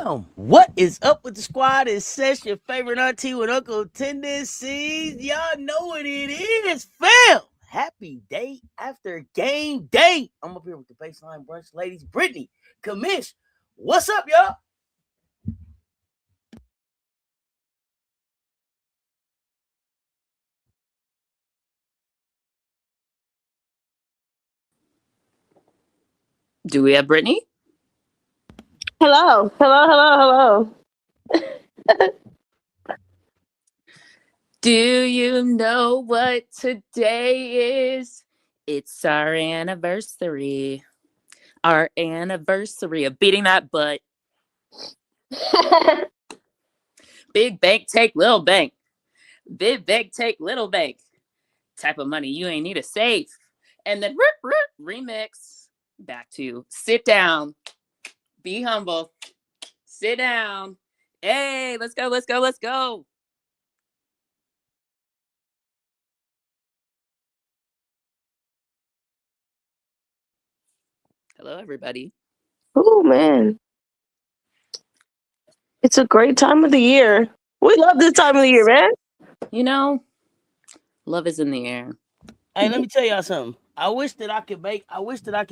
Damn, what is up with the squad? It's Cess, your favorite auntie with Uncle Tendencies. Y'all know what it is, fam. Happy day after game day. I'm up here with the Baseline Brunch ladies, Brittany, Commish. What's up, y'all? Do we have Brittany? Hello. Do you know what today is? It's our anniversary. Our anniversary of beating that butt. Big bank take little bank. Big bank take little bank. Type of money you ain't need a safe. And then remix back to sit down. Be humble. Sit down. Hey, let's go. Hello, everybody. Oh, man. It's a great time of the year. We love this time of the year, man. You know, love is in the air. Hey, let me tell y'all something. I wish that I could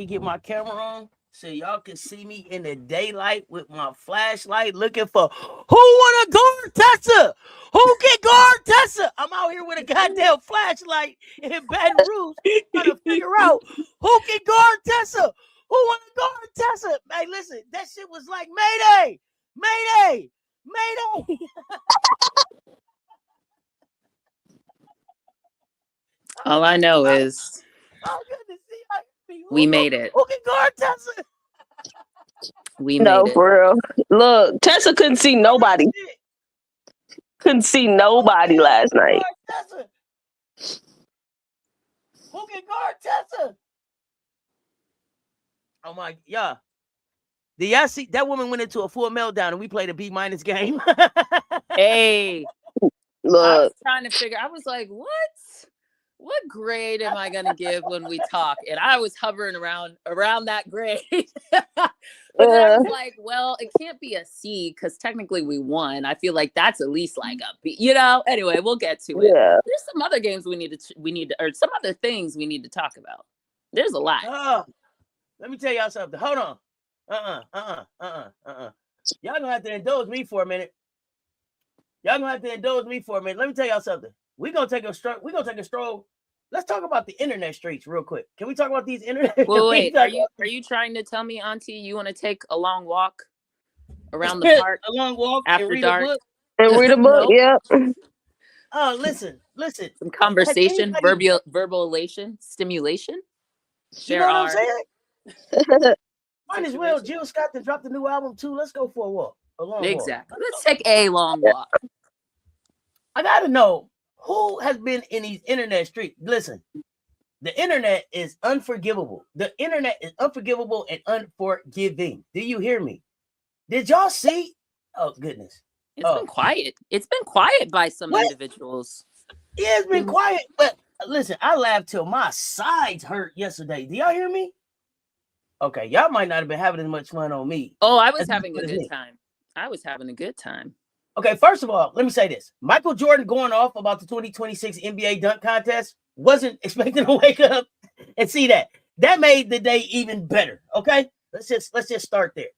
get my camera on so y'all can see me in the daylight with my flashlight looking for who wanna guard Tessa? Who can guard Tessa? I'm out here with a goddamn flashlight in Baton Rouge trying to figure out who can guard Tessa. Who wanna guard Tessa? Hey, listen, that shit was like Mayday! All I know is we made it. Who can guard Tessa? We made it. For real. Look, Tessa couldn't see nobody. Couldn't see nobody last night. Who can guard Tessa? Oh my, yeah. Did y'all see that woman went into a full meltdown and we played a B- game? Hey, look. I was trying to figure. I was like, what grade am I gonna give when we talk? And I was hovering around that grade. But then I was like, well, it can't be a C because technically we won. I feel like that's at least like a B. Anyway, we'll get to it. Yeah. There's some other games we need to, or some other things we need to talk about. There's a lot. Let me tell y'all something. Hold on. Y'all gonna have to indulge me for a minute. Let me tell y'all something. We're gonna take a stroll. Let's talk about the internet streets real quick. Can we talk about these internet? Wait, are you trying to tell me, Auntie, you want to take a long walk around the park? A long walk after and read dark? A book? And read a book, yeah. Oh, listen. Some conversation, verbal elation, stimulation. You know what I'm saying? Might as well. Jill Scott to drop the new album too. Let's go for a walk. A long walk. Exactly. Let's take a long walk. I gotta know who has been in these internet streets. Listen, the internet is unforgivable. The internet is unforgivable and unforgiving. Do you hear me? Did y'all see? Oh goodness. It's been quiet. It's been quiet by some individuals. Yeah, it's been quiet. But listen, I laughed till my sides hurt yesterday. Do y'all hear me? Okay, y'all might not have been having as much fun on me. Oh, I was having a good time. Okay, first of all, let me say this. Michael Jordan going off about the 2026 NBA dunk contest wasn't expecting to wake up and see that. That made the day even better. Okay? Let's just start there.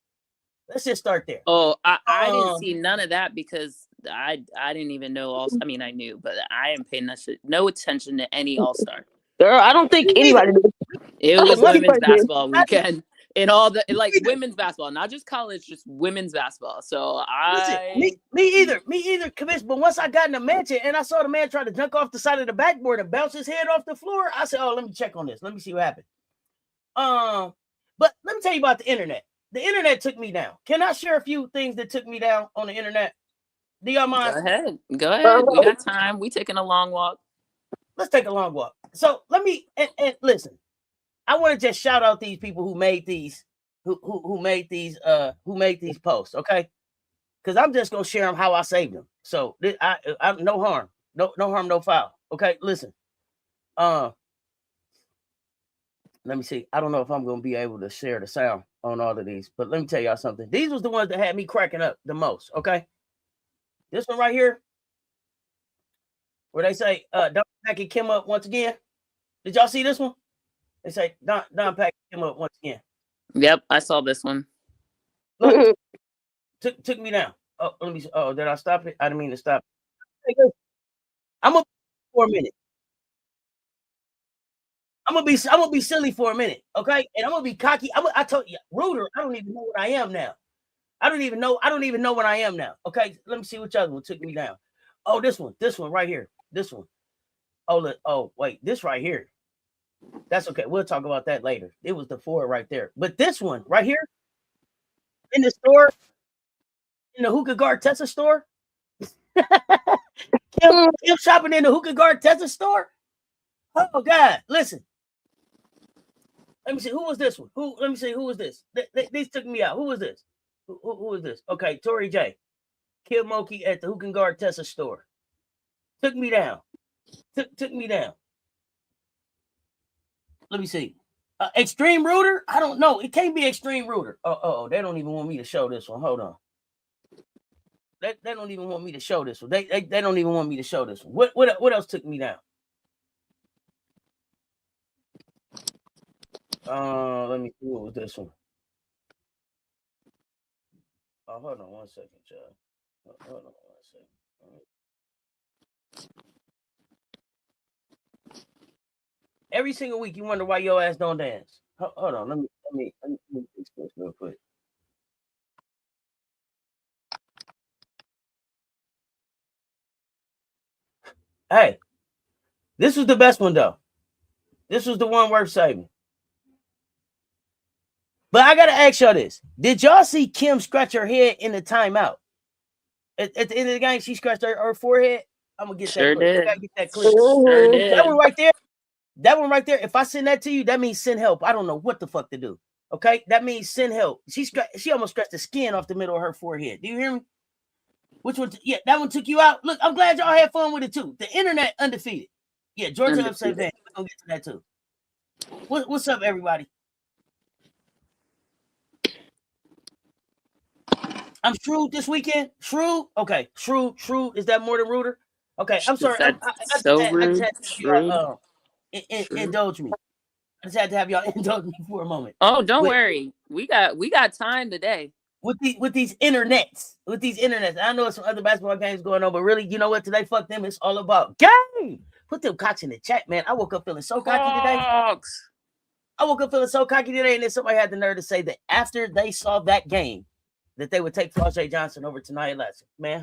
Oh, I didn't see none of that because I didn't even know I knew, but I didn't pay no attention to any All-Star. Girl, I don't think anybody did. It was women's basketball weekend. And all the women's basketball, not just college, just women's basketball. So me either, Commish. But once I got in the mansion and I saw the man try to jump off the side of the backboard and bounce his head off the floor, I said, "Oh, let me check on this. Let me see what happened." But let me tell you about the internet. The internet took me down. Can I share a few things that took me down on the internet? Do y'all mind? Go ahead. We got time. We taking a long walk. Let's take a long walk. So let me and listen. I want to just shout out these people who made these, who made these posts, okay? Because I'm just gonna share them how I saved them. So I no harm, no harm, no foul. Okay, listen. Let me see. I don't know if I'm going to be able to share the sound on all of these, but let me tell y'all something. These was the ones that had me cracking up the most, okay? This one right here, where they say, Don Packett came up once again. Did y'all see this one? They say, Don Packett came up once again. Yep, I saw this one. Look, took me down. Oh, let me see. Oh, did I stop it? I didn't mean to stop it. I'm going to for a minute. I'm gonna be silly for a minute, okay? And I'm gonna be cocky. I told you, Reuter. I don't even know what I am now. I don't even know what I am now. Okay, let me see which other one took me down. Oh, this one right here. This one. Oh, wait, this right here. That's okay. We'll talk about that later. It was the 4 right there, but this one right here in the store, in the hookah guard Tessa store. Kim shopping in the hookah guard Tessa store. Oh God, listen. Let me see. Who was this one? Let me see. Who was this? These took me out. Who was this? Who was this? Okay, Tori J. Kim Moki at the Hook and Guard Tessa store. Took me down. Took me down. Let me see. Extreme Rooter? I don't know. It can't be Extreme Rooter. Oh, they don't even want me to show this one. Hold on. They don't even want me to show this one. They don't even want me to show this one. What else took me down? Let me see. What was this one? Oh, hold on 1 second, child. Hold on 1 second. Every single week, you wonder why your ass don't dance. Hold on. Let me fix this real quick. Hey, this was the best one though. This was the one worth saving. But I gotta ask y'all this: did y'all see Kim scratch her head in the timeout? At the end of the game, she scratched her forehead. I'm gonna get Sure that clip. did. I gotta get that clip. Sure did. That one right there. That one right there. If I send that to you, that means send help. I don't know what the fuck to do. Okay, that means send help. She almost scratched the skin off the middle of her forehead. Do you hear me? Which one? Yeah, that one took you out. Look, I'm glad y'all had fun with it too. The internet undefeated. Yeah, Georgia upset Van. We're gonna get to that too. What's up, everybody? I'm shrewd this weekend. Shrewd? Okay. Shrewd. Is that more than Reuter? Okay. I'm sorry. I just had to indulge me. I just had to have y'all indulge me for a moment. Oh, don't worry. We got time today. With these internets. I know some other basketball games going on, but really, you know what? Today, fuck them. It's all about game. Put them cocks in the chat, man. I woke up feeling so cocky today. And then somebody had the nerve to say that after they saw that game, that they would take Flau'jae Johnson over tonight. Man,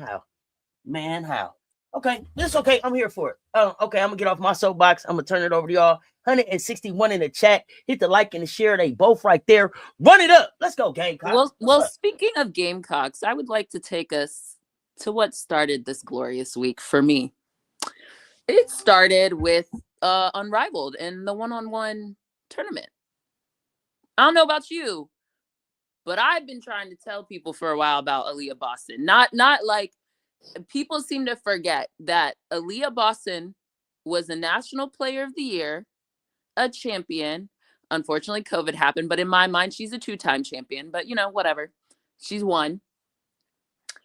how? Okay, this is okay. I'm here for it. Okay, I'm gonna get off my soapbox. I'm gonna turn it over to y'all. 161 in the chat. Hit the like and the share. They both right there. Run it up. Let's go, Gamecocks. Well, speaking of Gamecocks, I would like to take us to what started this glorious week for me. It started with Unrivaled in the one-on-one tournament. I don't know about you, but I've been trying to tell people for a while about Aaliyah Boston. Not like people seem to forget that Aaliyah Boston was a National Player of the Year, a champion. Unfortunately, COVID happened, but in my mind, she's a 2-time champion. But, whatever. She's won.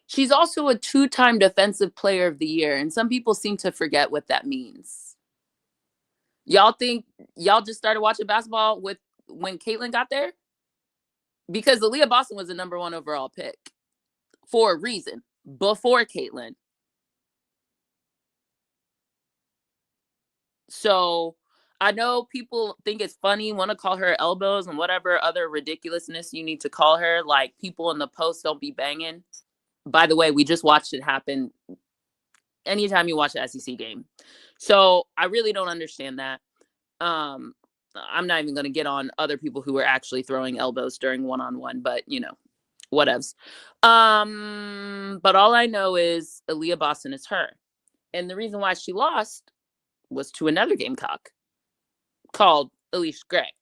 She's also a 2-time Defensive Player of the Year, and some people seem to forget what that means. Y'all think y'all just started watching basketball when Caitlin got there? Because Aaliyah Boston was the number 1 overall pick for a reason before Caitlin. So I know people think it's funny, want to call her elbows and whatever other ridiculousness you need to call her. Like people in the post don't be banging. By the way, we just watched it happen anytime you watch an SEC game. So I really don't understand that. I'm not even going to get on other people who were actually throwing elbows during one-on-one, but whatevs. But all I know is Aaliyah Boston is her. And the reason why she lost was to another Gamecock called Alicia Gray,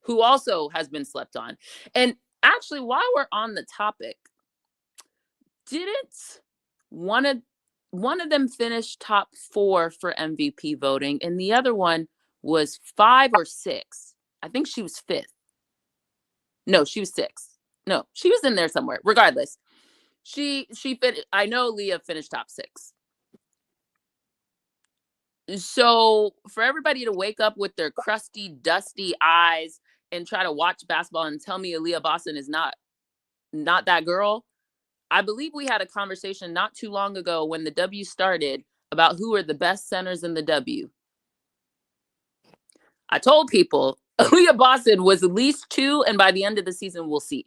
who also has been slept on. And actually, while we're on the topic, didn't one of them finish top 4 for MVP voting, and the other one was 5 or 6 I think she was 5th. No, she was 6th. No, she was in there somewhere. Regardless, she fit. I know Leah finished top 6. So for everybody to wake up with their crusty, dusty eyes and try to watch basketball and tell me Aaliyah Boston is not that girl, I believe we had a conversation not too long ago when the W started about who are the best centers in the W. I told people Aaliyah Boston was at least 2, and by the end of the season, we'll see.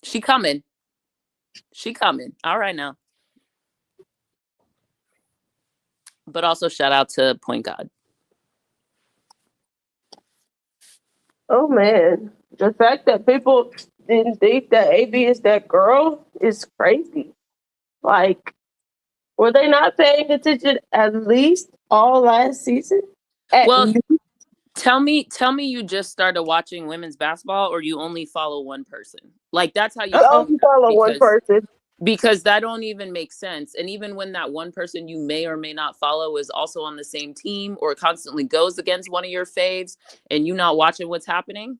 She coming. All right now. But also shout out to Point God. Oh man, the fact that people didn't think that AB is that girl is crazy. Like, were they not paying attention at least all last season? Well, tell me you just started watching women's basketball, or you only follow one person. Like, that's how you only follow one person. Because that don't even make sense. And even when that one person you may or may not follow is also on the same team or constantly goes against one of your faves and you not watching what's happening,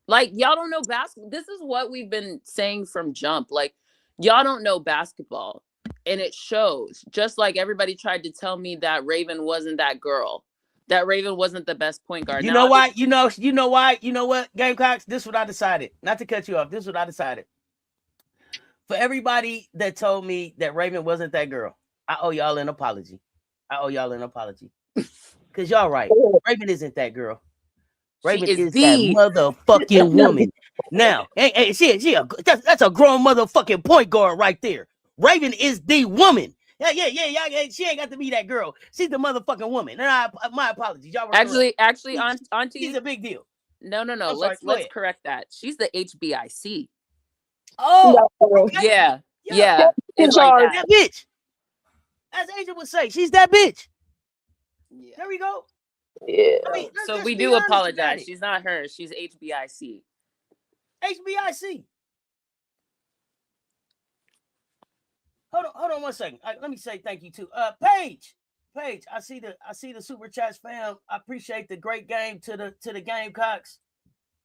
like, y'all don't know basketball. This is what we've been saying from jump. Like, y'all don't know basketball, and it shows. Just like everybody tried to tell me that Raven wasn't that girl, that Raven wasn't the best point guard. You know why? You know why? You know what, Gamecocks? This is what I decided. Not to cut you off. This is what I decided. For everybody that told me that Raven wasn't that girl, I owe y'all an apology. Because y'all right. Raven isn't that girl. Raven is that motherfucking woman. Now, hey, that's a grown motherfucking point guard right there. Raven is the woman. Yeah, she ain't got to be that girl. She's the motherfucking woman. And my apologies. Y'all were actually, Auntie, she's a big deal. No. Let's correct that. She's the HBIC. Oh, okay. Yeah. It's like that bitch. As Angel would say, she's that bitch. Yeah. There we go. Yeah. I mean, so we do apologize. She's not her. She's HBIC. HBIC. Hold on 1 second. Let me say thank you to Paige. I see the super chats, fam. I appreciate the great game to the Gamecocks.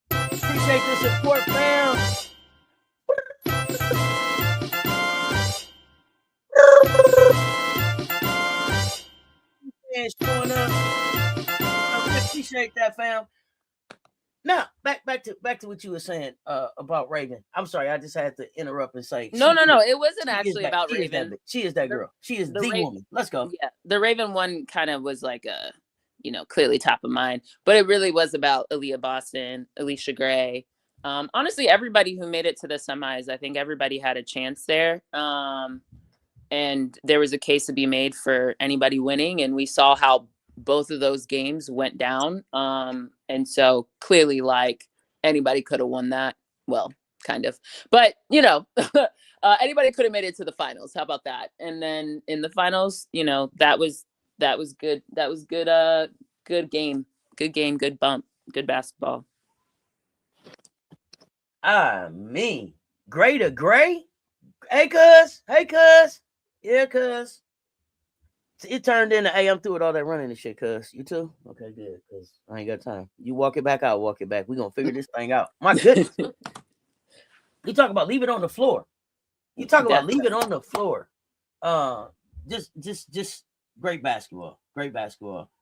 Appreciate the support, fam. Showing up. I appreciate that, fam. Now, back to what you were saying about Raven. I'm sorry, I just had to interrupt and say no. It wasn't actually about Raven. She is that girl. She is the woman. Let's go. Yeah, the Raven one kind of was like a, clearly top of mind, but it really was about Aaliyah Boston, Alicia Gray. Honestly, everybody who made it to the semis, I think everybody had a chance there. And there was a case to be made for anybody winning, and we saw how both of those games went down. And so clearly, like, anybody could have won that. Well, kind of, but anybody could have made it to the finals. How about that? And then in the finals, that was good. That was good. Good game. Good bump. Good basketball. Gray to Gray. Hey, cuz. Yeah, cuz. It turned into, hey, I'm through with all that running and shit, cuz. You too? Okay, good, cuz I ain't got time. You walk it back, I'll walk it back. We're going to figure this thing out. My goodness. You talk about leave it on the floor. Just great basketball.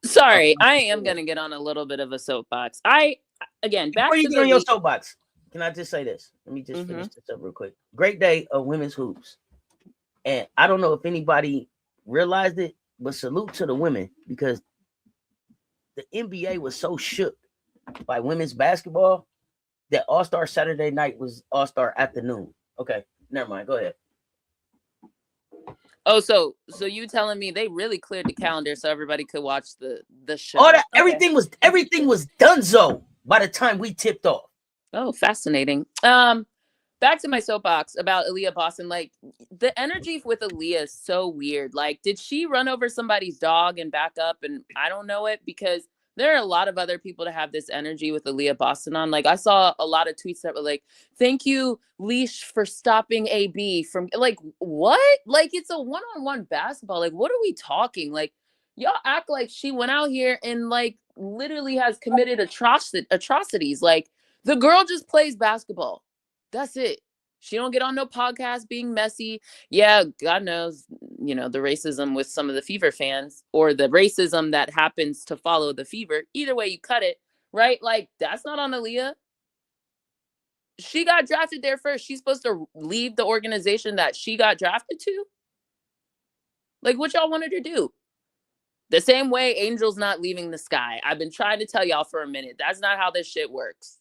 Sorry, I am going to get on a little bit of a soapbox. Before you get on your soapbox, can I just say this? Let me just finish this up real quick. Great day of women's hoops. And I don't know if anybody realized it, but salute to the women, because the NBA was so shook by women's basketball that All-Star Saturday night was All-Star afternoon. Okay, never mind. Go ahead. Oh, so you telling me they really cleared the calendar so everybody could watch the show? Everything was donezo by the time we tipped off. Oh, fascinating. Back to my soapbox about Aaliyah Boston. Like, the energy with Aaliyah is so weird. Like, did she run over somebody's dog and back up? And I don't know it, because there are a lot of other people to have this energy with Aaliyah Boston on. Like, I saw a lot of tweets that were like, thank you, Leash, for stopping AB from, like, what? Like, it's a one-on-one basketball. Like, what are we talking? Like, y'all act like she went out here and, like, literally has committed atrocities. Like, the girl just plays basketball. That's it. She don't get on no podcast being messy. Yeah, God knows, the racism with some of the Fever fans, or the racism that happens to follow the Fever. Either way you cut it, right? Like, that's not on Aaliyah. She got drafted there first. She's supposed to leave the organization that she got drafted to. Like, what y'all wanted to do? The same way Angel's not leaving the sky. I've been trying to tell y'all for a minute. That's not how this shit works.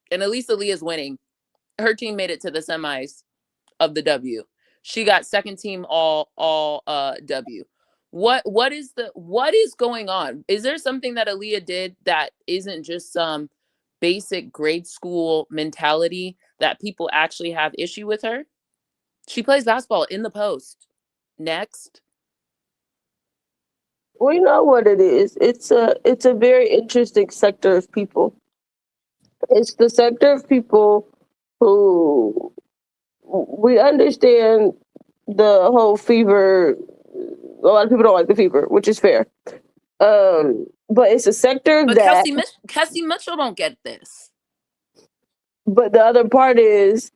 And at least Aaliyah's winning. Her team made it to the semis of the W. She got second team all W. What is going on? Is there something that Aaliyah did that isn't just some basic grade school mentality that people actually have issue with her? She plays basketball in the post. Next. We know what it is. It's a very interesting sector of people. It's the sector of people who we understand the whole Fever. A lot of people don't like the Fever, which is fair. But it's a sector but that. Kelsey Mitchell don't get this. But the other part is,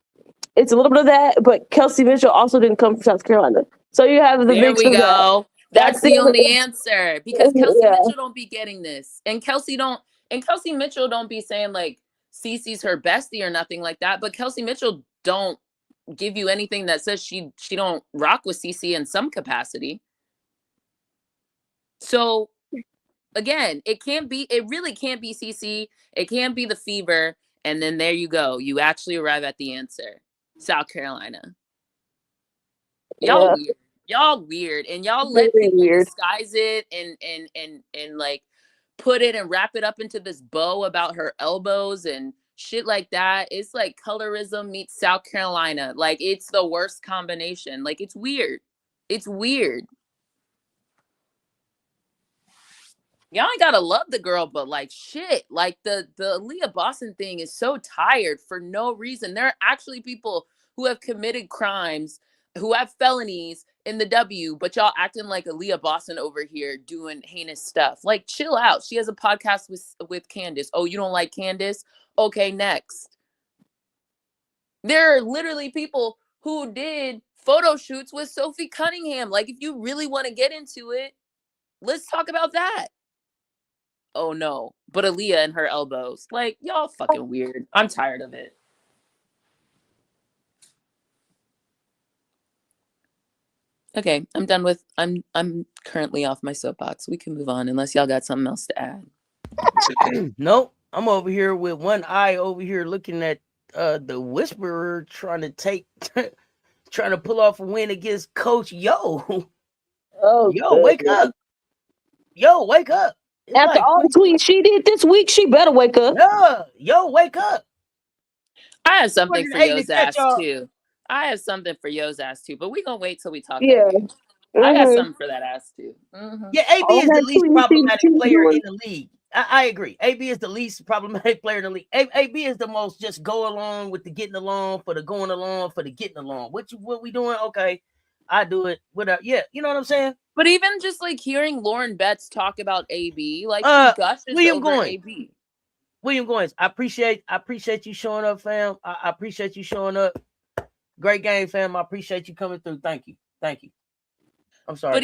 it's a little bit of that. But Kelsey Mitchell also didn't come from South Carolina, so you have the there mix we of go. That's the only answer, because Kelsey Mitchell don't be getting this, and Kelsey Mitchell don't be saying like Cece's her bestie or nothing like that. But Kelsey Mitchell don't give you anything that says she don't rock with Cece in some capacity. So again, it really can't be Cece. It can't be the Fever, and then there you go. You actually arrive at the answer. South Carolina. Y'all weird, and y'all let people disguise it and like put it and wrap it up into this bow about her elbows and shit like that. It's like colorism meets South Carolina. Like, it's the worst combination. Like, it's weird. It's weird. Y'all ain't gotta love the girl, but like, shit, like the Aaliyah Boston thing is so tired for no reason. There are actually people who have committed crimes, who have felonies in the W, but y'all acting like Aaliyah Boston over here doing heinous stuff. Like, chill out. She has a podcast with Candace. Oh, you don't like Candace? Okay, next. There are literally people who did photo shoots with Sophie Cunningham. Like, if you really want to get into it, let's talk about that. Oh no, but Aaliyah and her elbows. Like, y'all fucking weird. I'm tired of it. Okay, I'm done with. I'm currently off my soapbox. We can move on unless y'all got something else to add. Nope. I'm over here with one eye over here looking at the Whisperer trying to pull off a win against Coach Yo. Oh, wake up. Yo, wake up. It's after like, all the tweets she did this week, she better wake up. Yeah, yo, wake up. I have something for Yo's ass too. But we gonna wait till we talk. Yeah, I got something for that ass too. Mm-hmm. Yeah, AB is the least problematic player in the league. I agree. AB is the least problematic player in the league. AB is the most just go along with the getting along for the going along for the getting along. What we doing? Okay, I do it without. Yeah, you know what I'm saying. But even just like hearing Lauren Betts talk about AB, like she gushes over AB. William Goins, I appreciate you showing up, fam. I appreciate you showing up. Great game, fam. I appreciate you coming through. Thank you. I'm sorry.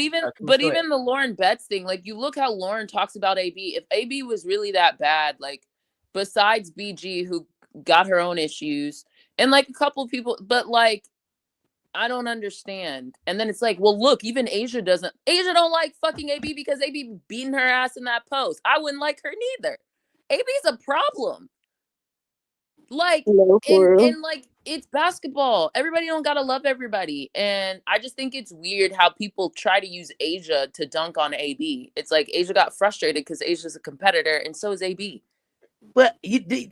But even the Lauren Betts thing, like, you look how Lauren talks about AB. If AB was really that bad, like, besides BG, who got her own issues, and like a couple of people, but like, I don't understand. And then it's like, well, look, even Asia don't like fucking AB because AB beating her ass in that post. I wouldn't like her neither. AB's a problem. Like, and like, it's basketball. Everybody don't gotta love everybody. And I just think it's weird how people try to use Asia to dunk on AB. It's like Asia got frustrated because Asia's a competitor, and so is AB. But Asia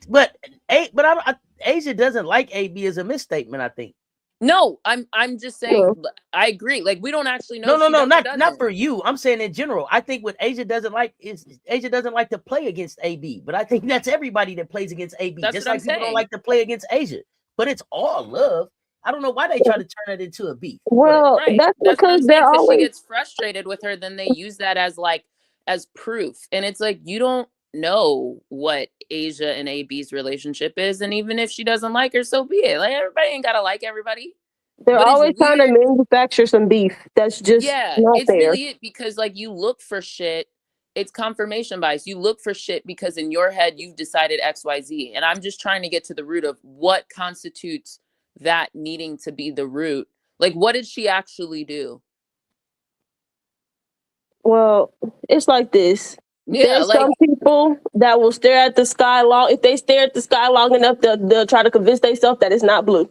doesn't like AB as a misstatement, I think. No, I'm just saying. I agree. Like, we don't actually know. No, not for you. I'm saying in general. I think what Asia doesn't like is Asia doesn't like to play against AB. But I think that's everybody that plays against AB. That's just like people don't like to play against Asia. But it's all love. I don't know why they try to turn it into a beef. Well, that's because they're always. She gets frustrated with her. Then they use that as like as proof. And it's like, you don't know what Asia and AB's relationship is. And even if she doesn't like her, so be it. Like, everybody ain't got to like everybody. They're But it's always trying to weird. manufacture some beef that's just Yeah, not it's there. really it, because like you look for shit. It's confirmation bias. You look for shit because in your head you've decided XYZ. And I'm just trying to get to the root of what constitutes that needing to be the root. Like, what did she actually do? Well, it's like this. Yeah, There's like, some people that will stare at the sky long. If they stare at the sky long enough, they'll try to convince themselves that it's not blue.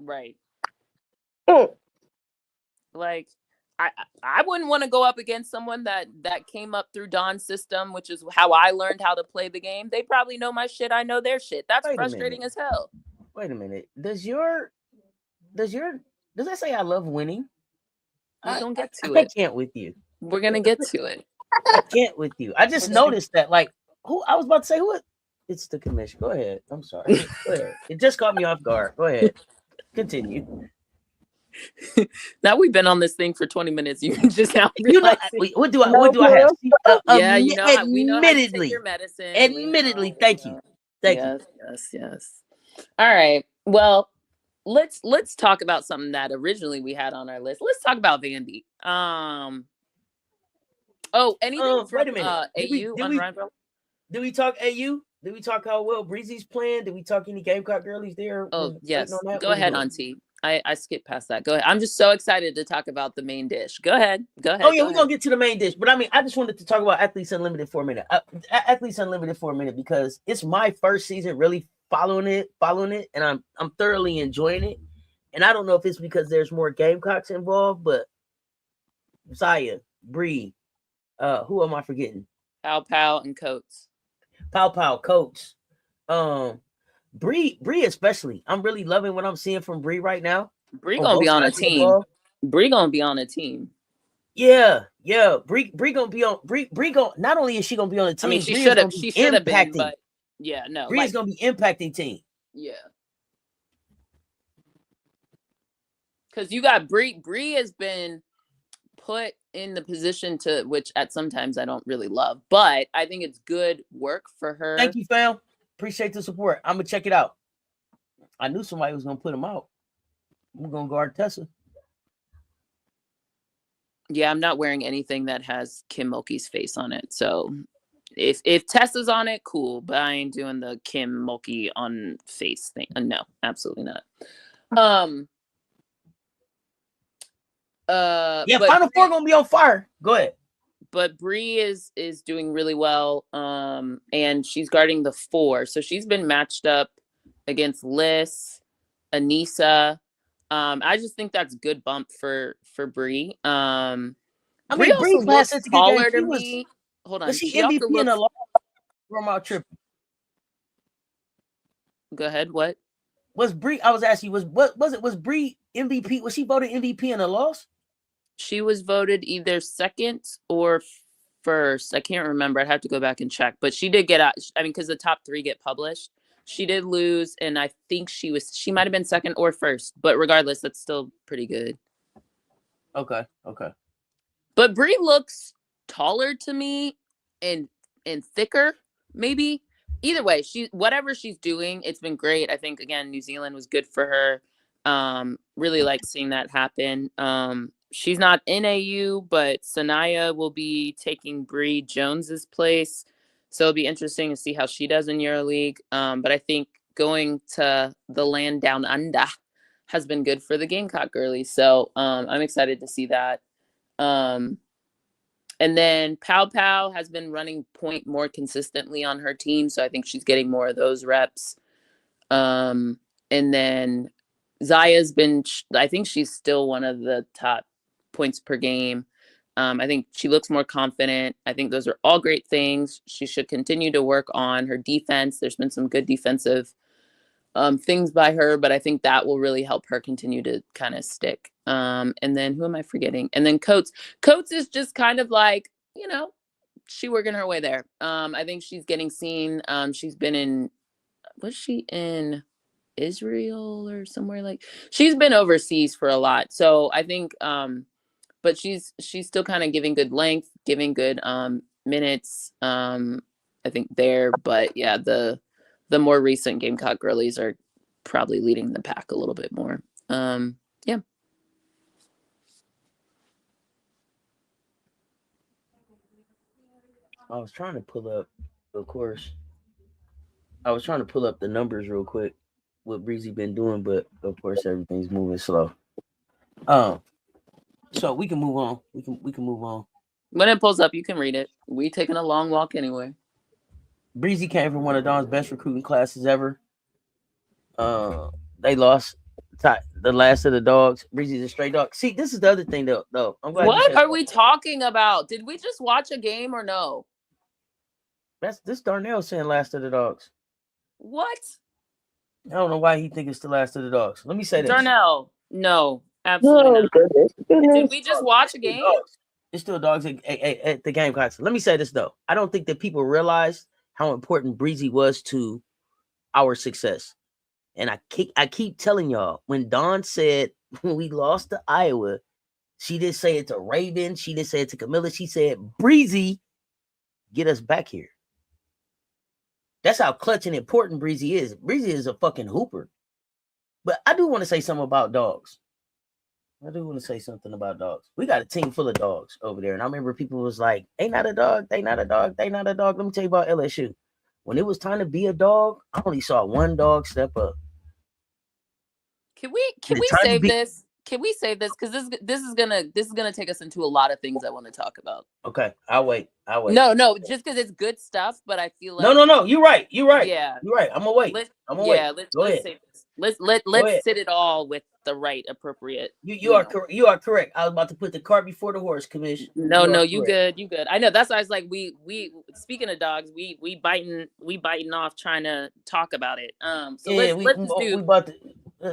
right. Mm. Like, I wouldn't want to go up against someone that came up through Dawn's system, which is how I learned how to play the game. They probably know my shit. I know their shit. That's frustrating as hell. Wait a minute. Does that say I love winning? We're gonna get to it. I can't with you. We're gonna get to it. I can't with you. I just noticed that, like, who I was about to say who. It's the Commish. Go ahead. I'm sorry. Go ahead. It just caught me off guard. Go ahead. Continue. Now we've been on this thing for 20 minutes. You can just now what do I have? Yeah, you know, we know how to take admittedly, your medicine. Admittedly, thank you. Thank you. Yes. All right. Well, let's talk about something that originally we had on our list. Let's talk about Vandy. Anything from wait a minute. AU Unrivaled? Did we talk AU? Did we talk how well Breezy's playing? Did we talk any Gamecock girlies there? Oh, yes. Go ahead, Auntie. I skipped past that. Go ahead. I'm just so excited to talk about the main dish. Go ahead. Oh, yeah, we're going to get to the main dish. But, I mean, I just wanted to talk about Athletes Unlimited for a minute. Because it's my first season really following it, and I'm thoroughly enjoying it. And I don't know if it's because there's more Gamecocks involved, but Zaya, Bree, who am I forgetting? Pow and Coates. Coates. Bree especially. I'm really loving what I'm seeing from Bree right now. Bree gonna be on a team. Bree gonna be on a team. Yeah. Bree gonna be on. Bree gonna. Not only is she gonna be on the team, I mean, she should have been, but yeah, no. Bree is gonna be impacting team. Yeah. Because you got Bree. Bree has been put in the position to which at sometimes I don't really love, but I think it's good work for her. Thank you, fam. Appreciate the support. I'm gonna check it out. I knew somebody was gonna put him out. I'm gonna guard Tessa. Yeah, I'm not wearing anything that has Kim Mulkey's face on it. So if Tessa's on it, cool. But I ain't doing the Kim Mulkey on face thing. No, absolutely not. Final Four gonna be on fire. Go ahead. But Bree is doing really well. And she's guarding the 4. So she's been matched up against Liz, Anissa. I just think that's good bump for Bree. Bree looks taller to me. Hold on. She MVP in a lot from our trip. Go ahead. What? Was Bree? I was asking you. Was Bree MVP? Was she voted MVP in a loss? She was voted either second or first. I can't remember. I'd have to go back and check. But she did get out. I mean, because the top 3 get published. She did lose, and I think she might have been second or first. But regardless, that's still pretty good. Okay. But Bree looks taller to me and thicker, maybe. Either way, whatever she's doing, it's been great. I think, again, New Zealand was good for her. Really like seeing that happen. She's not in AU, but Sanaya will be taking Bree Jones's place. So it'll be interesting to see how she does in EuroLeague. But I think going to the land down under has been good for the Gamecock girlies. So I'm excited to see that. And then Pow has been running point more consistently on her team. So I think she's getting more of those reps. And then Zaya's been, I think she's still one of the top points per game. I think she looks more confident. I think those are all great things. She should continue to work on her defense. There's been some good defensive things by her, but I think that will really help her continue to kind of stick. And then who am I forgetting? And then Coates. Coates is just kind of like, she working her way there. I think she's getting seen. She's been was she in Israel or somewhere like? She's been overseas for a lot. So I think, but she's still kind of giving good length, giving good minutes. I think there, but yeah, the more recent Gamecock girlies are probably leading the pack a little bit more. Yeah. I was trying to pull up, of course. I was trying to pull up the numbers real quick. What Breezy been doing, but of course everything's moving slow. So we can move on. We can move on. When it pulls up, you can read it. We taking a long walk anyway. Breezy came from one of Dawn's best recruiting classes ever. They lost the last of the dogs. Breezy's a straight dog. See, this is the other thing though. I'm glad. What are we talking about? Did we just watch a game or no? That's this Darnell saying last of the dogs. What? I don't know why he think it's the last of the dogs. Let me say this. Darnell, no, absolutely not. Goodness. Did we just watch a game? It's still dogs at the Gamecocks. Let me say this though. I don't think that people realize how important Breezy was to our success. And I keep telling y'all, when Dawn said when we lost to Iowa, she didn't say it to Raven, she didn't say it to Camilla, she said, Breezy, get us back here. That's how clutch and important Breezy is. Breezy is a fucking hooper. But I do want to say something about dogs. We got a team full of dogs over there. And I remember people was like, they not a dog. Let me tell you about LSU. When it was time to be a dog, I only saw one dog step up. Can we save this? Can we save this? Because this is gonna take us into a lot of things I want to talk about. Okay, I'll wait. No, just because it's good stuff, but I feel like no. You're right. Yeah, you're right. I'm gonna wait. Let's save this. Let's sit it all with the right appropriate. You are correct. I was about to put the cart before the horse, Commish. No, you good. I know. That's why I was like, we speaking of dogs, we biting off trying to talk about it. So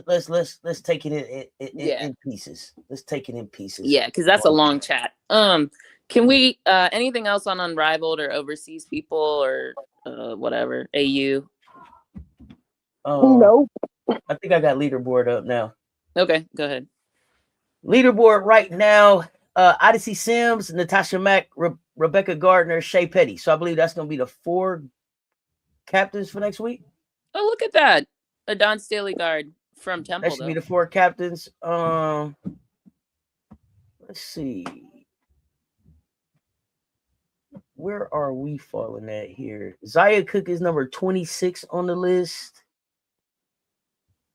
let's take it in pieces. Let's take it in pieces. Yeah, because that's a long chat. Can we anything else on Unrivaled or overseas people or whatever AU? Nope. I think I got leaderboard up now. Okay, go ahead. Leaderboard right now: Odyssey Sims, Natasha Mack, Rebecca Gardner, Shea Petty. So I believe that's going to be the 4 captains for next week. Oh, look at that! A Don Staley guard from Temple. That should be the 4 captains. Let's see. Where are we falling at here? Zaya Cook is number 26 on the list.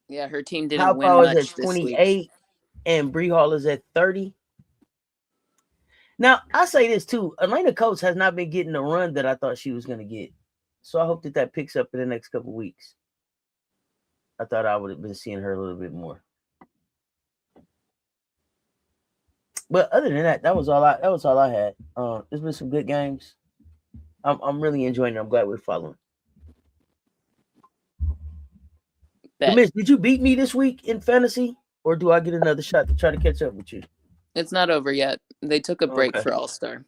Yeah, her team didn't win much is at 28, and Bree Hall is at 30. Now, I say this too. Elena Coates has not been getting the run that I thought she was going to get. So I hope that picks up in the next couple of weeks. I thought I would have been seeing her a little bit more. But other than that, that was all I had. There's been some good games. I'm really enjoying it. I'm glad we're following. Commish, did you beat me this week in fantasy, or do I get another shot to try to catch up with you? It's not over yet. They took a break for All-Star.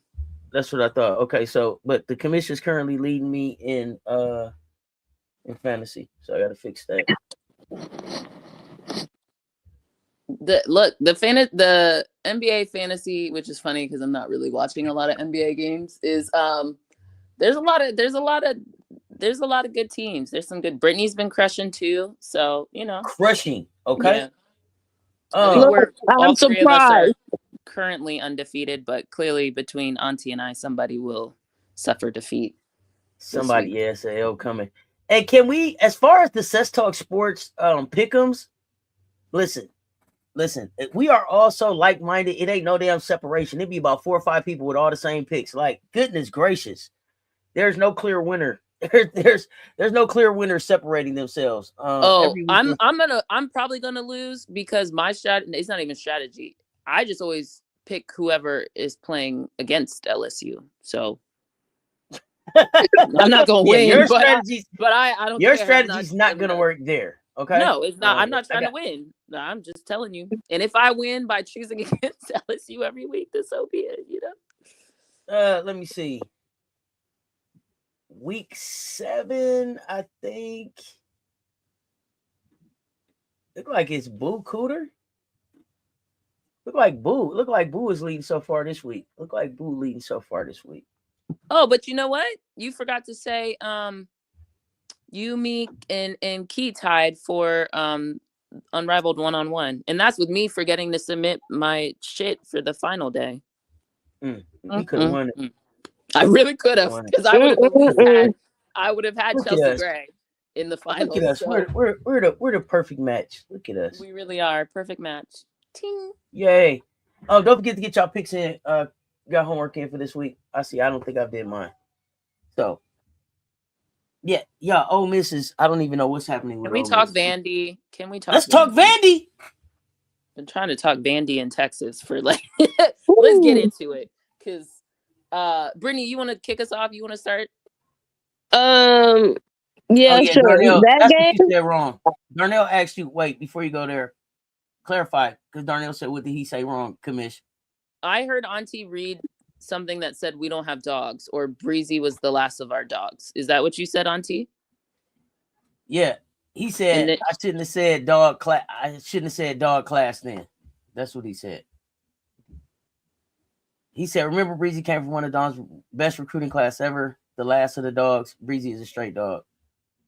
That's what I thought. Okay, so but the Commish is currently leading me in fantasy, so I got to fix that. The NBA fantasy, which is funny because I'm not really watching a lot of NBA games, is there's a lot of good teams. There's some good. Brittany's been crushing too, so crushing. Okay. Yeah. I'm surprised. Currently undefeated, but clearly between Auntie and I, somebody will suffer defeat. Somebody, yes, a L coming. And can we, as far as the CessTalksSports pick'ems, listen, if we are all so like-minded, it ain't no damn separation. It'd be about 4 or 5 people with all the same picks. Like, goodness gracious, there's no clear winner. There's no clear winner separating themselves. I'm probably gonna lose because my strategy, it's not even strategy. I just always pick whoever is playing against LSU. So I'm not gonna win. Your strategy's not gonna work there. Okay. No, it's not. I'm not trying to win. No, I'm just telling you. And if I win by choosing against LSU every week, then so be it, Let me see. Week 7, I think. Look like it's Boo Cooter. Look like Boo is leading so far this week. Oh, but you know what? You forgot to say you, me, and Key tied for Unrivaled 1-on-1. And that's with me forgetting to submit my shit for the final day. We could have won it. I really could have, because I would have had Look at Chelsea us. Gray in the final. Look at us. So We're the perfect match. Look at us. we really are. Perfect match. Ting. Yay. Oh, don't forget to get y'all picks in. Got homework in for this week. I don't think I did mine. So yeah, Ole Miss is, I don't even know what's happening with Can we Ole talk Miss. Vandy? Can we talk Let's talk Vandy. Been trying to talk Vandy in Texas for like let's get into it. Cause Brittany, you want to kick us off? You want to start? Yeah, sure. Darnell, That that's game? what you said wrong. Darnell asked you, wait, before you go there, clarify, because Darnell said, what did he say wrong, Commish? I heard Auntie read something that said we don't have dogs, or Breezy was the last of our dogs. Is that what you said, Auntie? Yeah. He said, I shouldn't have said dog class. I shouldn't have said dog class then. That's what he said. He said, remember, Breezy came from one of Don's best recruiting class ever. The last of the dogs. Breezy is a straight dog.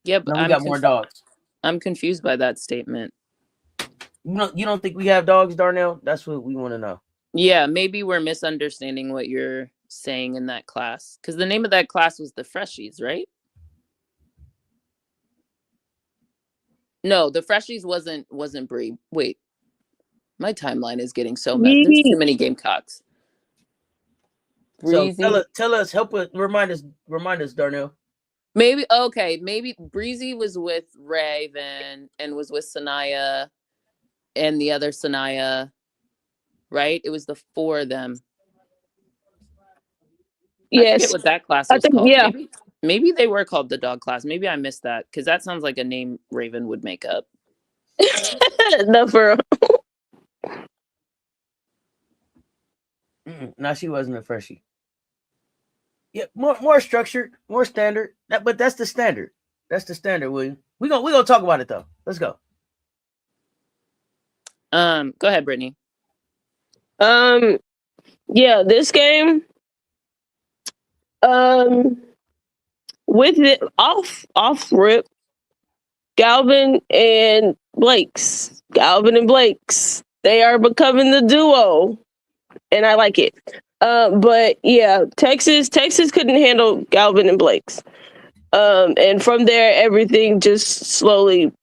Yeah, but we got more dogs. I'm confused by that statement. You don't think we have dogs, Darnell? That's what we want to know. Yeah, maybe we're misunderstanding what you're saying in that class. Because the name of that class was the Freshies, right? No, the Freshies wasn't Bree. Wait, my timeline is getting so messy. There's too many Gamecocks. Breezy. So tell us, help us, remind us, Darnell. Maybe Breezy was with Raven and was with Sanaya and the other Sanaya, right? It was the four of them. Yes. I forget what that class was called. Yeah. Maybe they were called the dog class. Maybe I missed that, because that sounds like a name Raven would make up. No, for real. No, she wasn't a freshie. Yeah, more structured, more standard. But that's the standard. That's the standard, William. We're gonna talk about it though. Let's go. Go ahead, Brittany. Yeah, this game. With it off rip, Galvin and Blake's. They are becoming the duo, and I like it. But yeah, Texas couldn't handle Galvin and Blake's. And from there, everything just slowly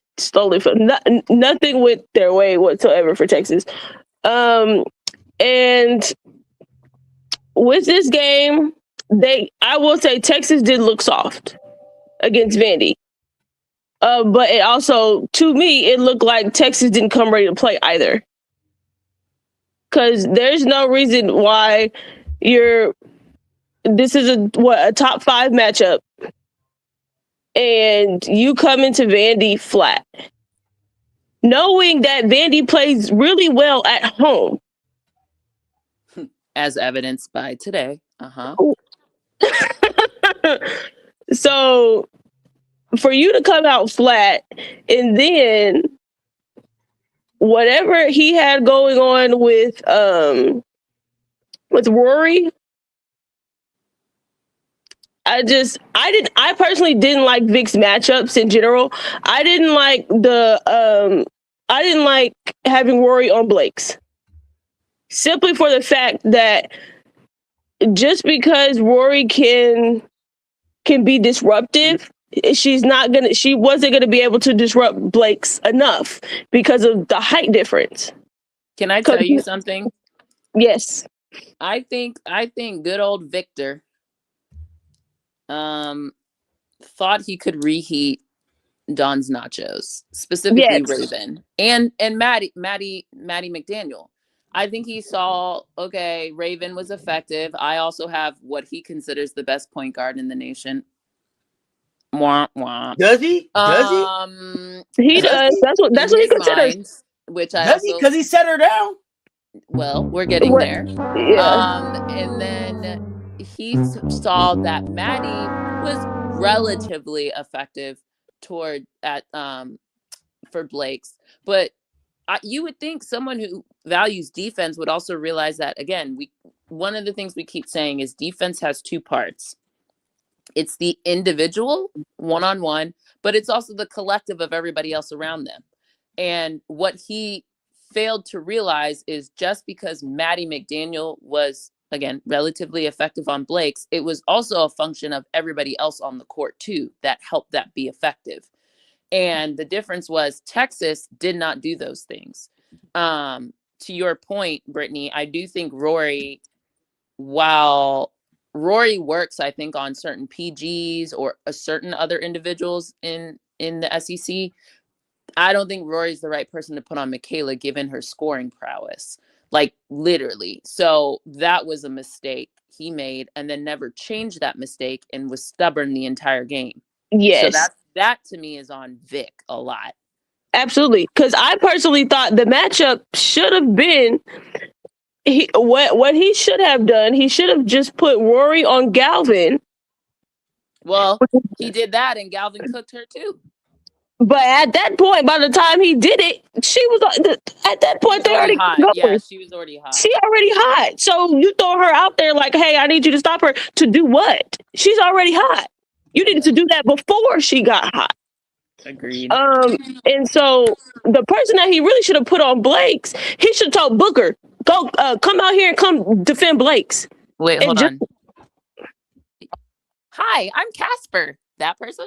nothing went their way whatsoever for Texas. And with this game, I will say Texas did look soft against Vandy. But it also, to me, it looked like Texas didn't come ready to play either. Because there's no reason why this is a top 5 matchup, and you come into Vandy flat, knowing that Vandy plays really well at home. As evidenced by today. So for you to come out flat, and then whatever he had going on with Rory, I personally didn't like Vic's matchups in general. I didn't like having Rory on Blake's, simply for the fact that just because Rory can be disruptive, she wasn't gonna be able to disrupt Blake's enough because of the height difference. Can I tell you something? Yes. I think good old Victor thought he could reheat Don's nachos, specifically Raven and Maddie McDaniel. I think he saw, okay, Raven was effective. I also have what he considers the best point guard in the nation. Wah, wah. Does he? He does. That's what he considers. Which I does he? Because he set her down. Well, we're getting there. Yeah. And then he saw that Maddie was relatively effective for Blake's, but you would think someone who values defense would also realize that, again, one of the things we keep saying is defense has 2 parts. It's the individual one-on-one, but it's also the collective of everybody else around them. And what he failed to realize is just because Maddie McDaniel was, again, relatively effective on Blake's, it was also a function of everybody else on the court too that helped that be effective. And the difference was Texas did not do those things. To your point, Brittany, I do think Rory, while Rory works, I think, on certain PGs or a certain other individuals in the SEC, I don't think Rory's the right person to put on Michaela given her scoring prowess, like literally. So that was a mistake he made and then never changed that mistake and was stubborn the entire game. Yes. So that to me is on Vic a lot. Absolutely. Because I personally thought the matchup should have been what he should have done. He should have just put Rory on Galvin. Well, he did that and Galvin cooked her too. But at that point, by the time he did it, she was at that point they already hot. Going. Yeah, she was already hot. She already hot. So you throw her out there like, hey, I need you to stop her to do what? She's already hot. You needed to do that before she got hot. Agreed. And so the person that he really should have put on Blake's, he should have told Booker, go come out here and come defend Blake's. Wait, hold on. Hi, I'm Casper. That person?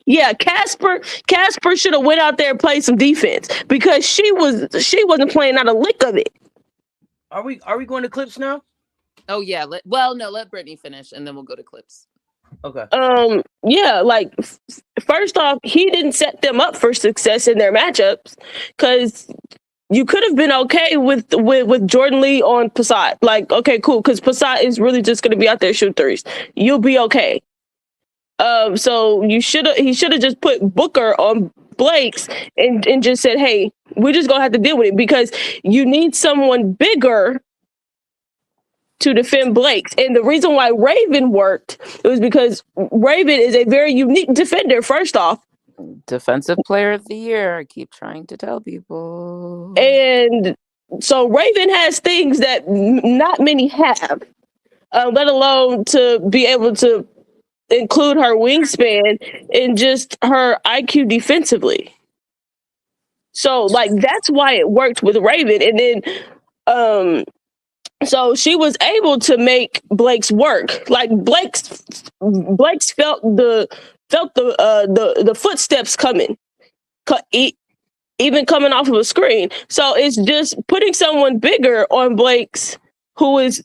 Yeah, Casper should have went out there and played some defense because she wasn't playing out a lick of it. Are we going to clips now? Oh yeah. Let Brittany finish and then we'll go to clips. Okay. Yeah, like first off, he didn't set them up for success in their matchups because you could have been okay with Jordan Lee on Passat. Like, okay, cool, because Passat is really just going to be out there shoot threes. You'll be okay. So he should have just put Booker on Blake's and just said, hey, we're just gonna have to deal with it because you need someone bigger to defend Blake's. And the reason why Raven worked was because Raven is a very unique defender, first off. Defensive player of the year, I keep trying to tell people. And so Raven has things that not many have, let alone to be able to include her wingspan and just her IQ defensively. So like that's why it worked with Raven. And then so she was able to make Blake's work. Like Blake's felt the footsteps coming, even coming off of a screen. So it's just putting someone bigger on Blake's who is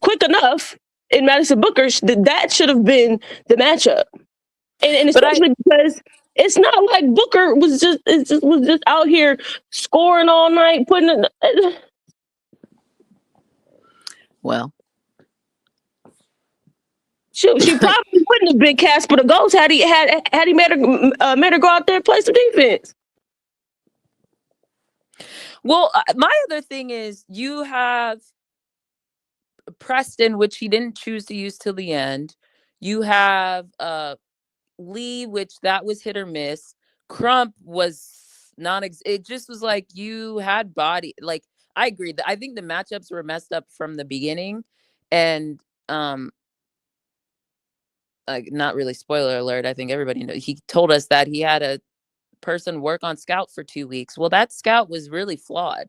quick enough in Madison Booker. That should have been the matchup, and especially because it's not like Booker was just out here scoring all night, putting it. Well, she probably wouldn't have been Casper the Ghost had he made her go out there and play some defense. Well, my other thing is you have Preston, which he didn't choose to use till the end. You have Lee, which that was hit or miss. Crump was it just was like you had body. Like I agree that I think the matchups were messed up from the beginning, and like not really spoiler alert. I think everybody knows. He told us that he had a person work on Scout for 2 weeks. Well, that Scout was really flawed.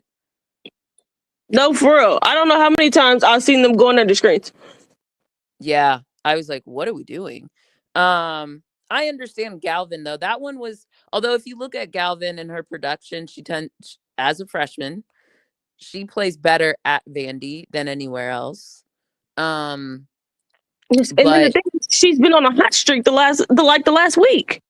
No, for real. I don't know how many times I've seen them going under screens. Yeah. I was like, what are we doing? I understand Galvin, though. That one was, although if you look at Galvin and her production, as a freshman, she plays better at Vandy than anywhere else. And then the thing is, she's been on a hot streak the last week.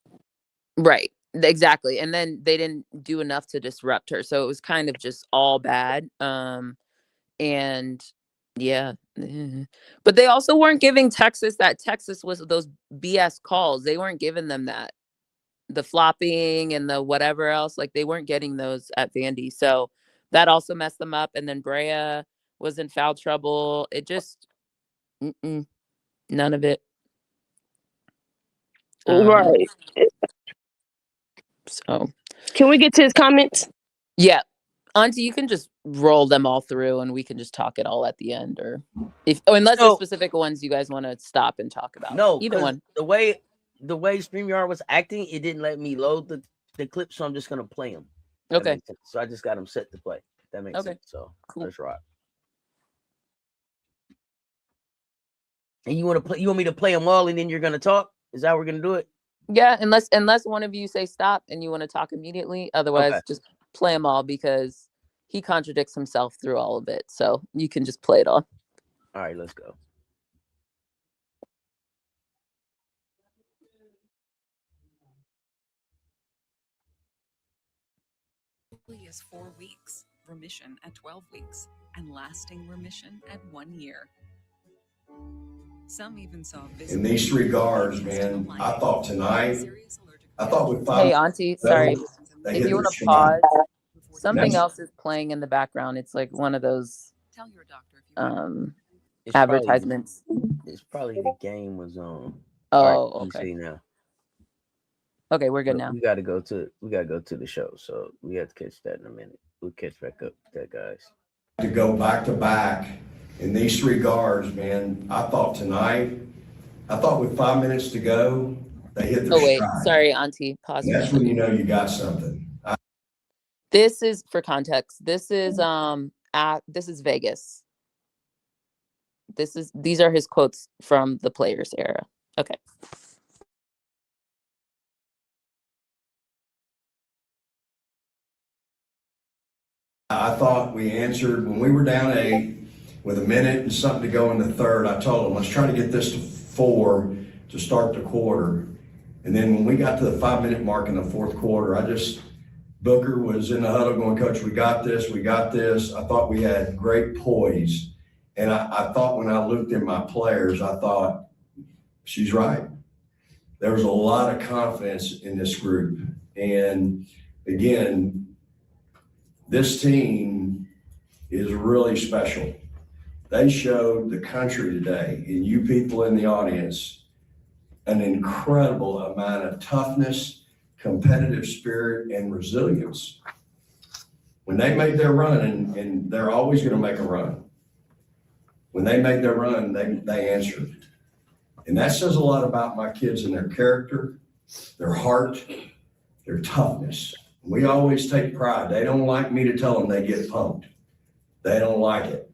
Right. Exactly. And then they didn't do enough to disrupt her. So it was kind of just all bad. And yeah. But they also weren't giving Texas was those BS calls. They weren't giving them that. The flopping and the whatever else. Like they weren't getting those at Vandy. So that also messed them up. And then Brea was in foul trouble. It just none of it. Right. So can we get to his comments? Yeah. Auntie, you can just roll them all through and we can just talk it all at the end, or unless there's specific ones you guys want to stop and talk about. No, either one. The way StreamYard was acting, it didn't let me load the clip, so I'm just gonna play them. Okay. So I just got them set to play. That makes sense. So cool. Let's rock. And you want me to play them all, and then you're gonna talk? Is that how we're gonna do it? Yeah, unless one of you say stop and you want to talk immediately. Otherwise, just play them all, because he contradicts himself through all of it. So you can just play it all. All right, let's go. As 4 weeks, remission at 12 weeks, and lasting remission at 1 year. Some even saw in these regards, man. I thought tonight, with 5. Hey, Auntie, sorry. If you want to pause, something else is playing in the background. It's like one of those advertisements. It's probably the game was on. Oh, right, okay. Now. Okay, we're good now. We gotta go to the show, so we have to catch that in a minute. We'll catch back up with that, guys. To go back to back in these regards, man. I thought tonight, with 5 minutes to go, they hit their stride. Sorry, Auntie. Pause. And that's when you know you got something. This is, for context, this is Vegas. These are his quotes from the Players era. Okay. I thought we answered when we were down 8 with a minute and something to go in the third. I told them, let's try to get this to 4 to start the quarter. And then when we got to the 5-minute mark in the fourth quarter, Booker was in the huddle going, Coach, we got this. I thought we had great poise. And I thought when I looked at my players, I thought, she's right. There was a lot of confidence in this group. And again, this team is really special. They showed the country today, and you people in the audience, an incredible amount of toughness, competitive spirit, and resilience. When they made their run, and they're always going to make a run, when they made their run, they answered. And that says a lot about my kids and their character, their heart, their toughness. We always take pride. They don't like me to tell them they get punked. They don't like it.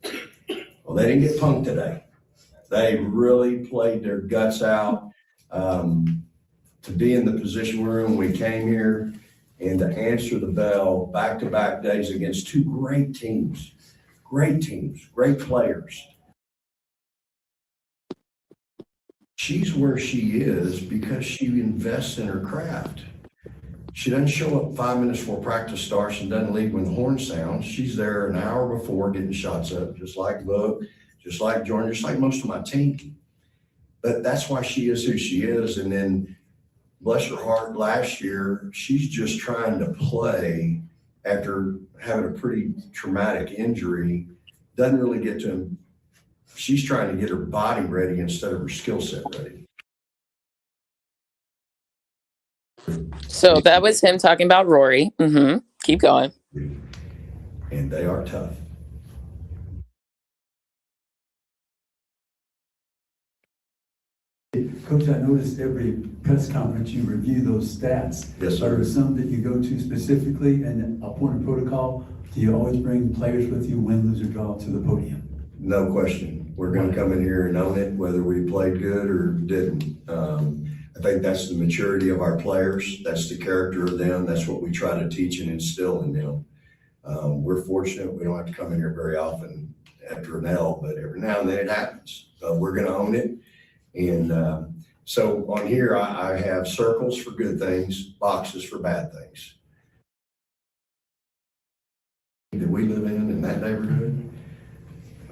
Well, they didn't get punked today. They really played their guts out to be in the position we're in when we came here and to answer the bell back-to-back days against 2 great teams, great players. She's where she is because she invests in her craft. She doesn't show up 5 minutes before practice starts and doesn't leave when the horn sounds. She's there an hour before getting shots up, just like Book, just like Jordan, just like most of my team. But that's why she is who she is. And then, bless her heart, last year, she's just trying to play after having a pretty traumatic injury. Doesn't really get to him. She's trying to get her body ready instead of her skill set ready. So that was him talking about Rory. Keep going. And they are tough. Coach, I noticed every press conference you review those stats. Yes, sir. Are there some that you go to specifically, and a point of protocol? Do you always bring players with you, win, lose, or draw, to the podium? No question. We're going to come in here and own it, whether we played good or didn't. I think that's the maturity of our players. That's the character of them. That's what we try to teach and instill in them. We're fortunate. We don't have to come in here very often after an L, but every now and then it happens. We're going to own it. And so on here, I have circles for good things, boxes for bad things. That we live in that neighborhood,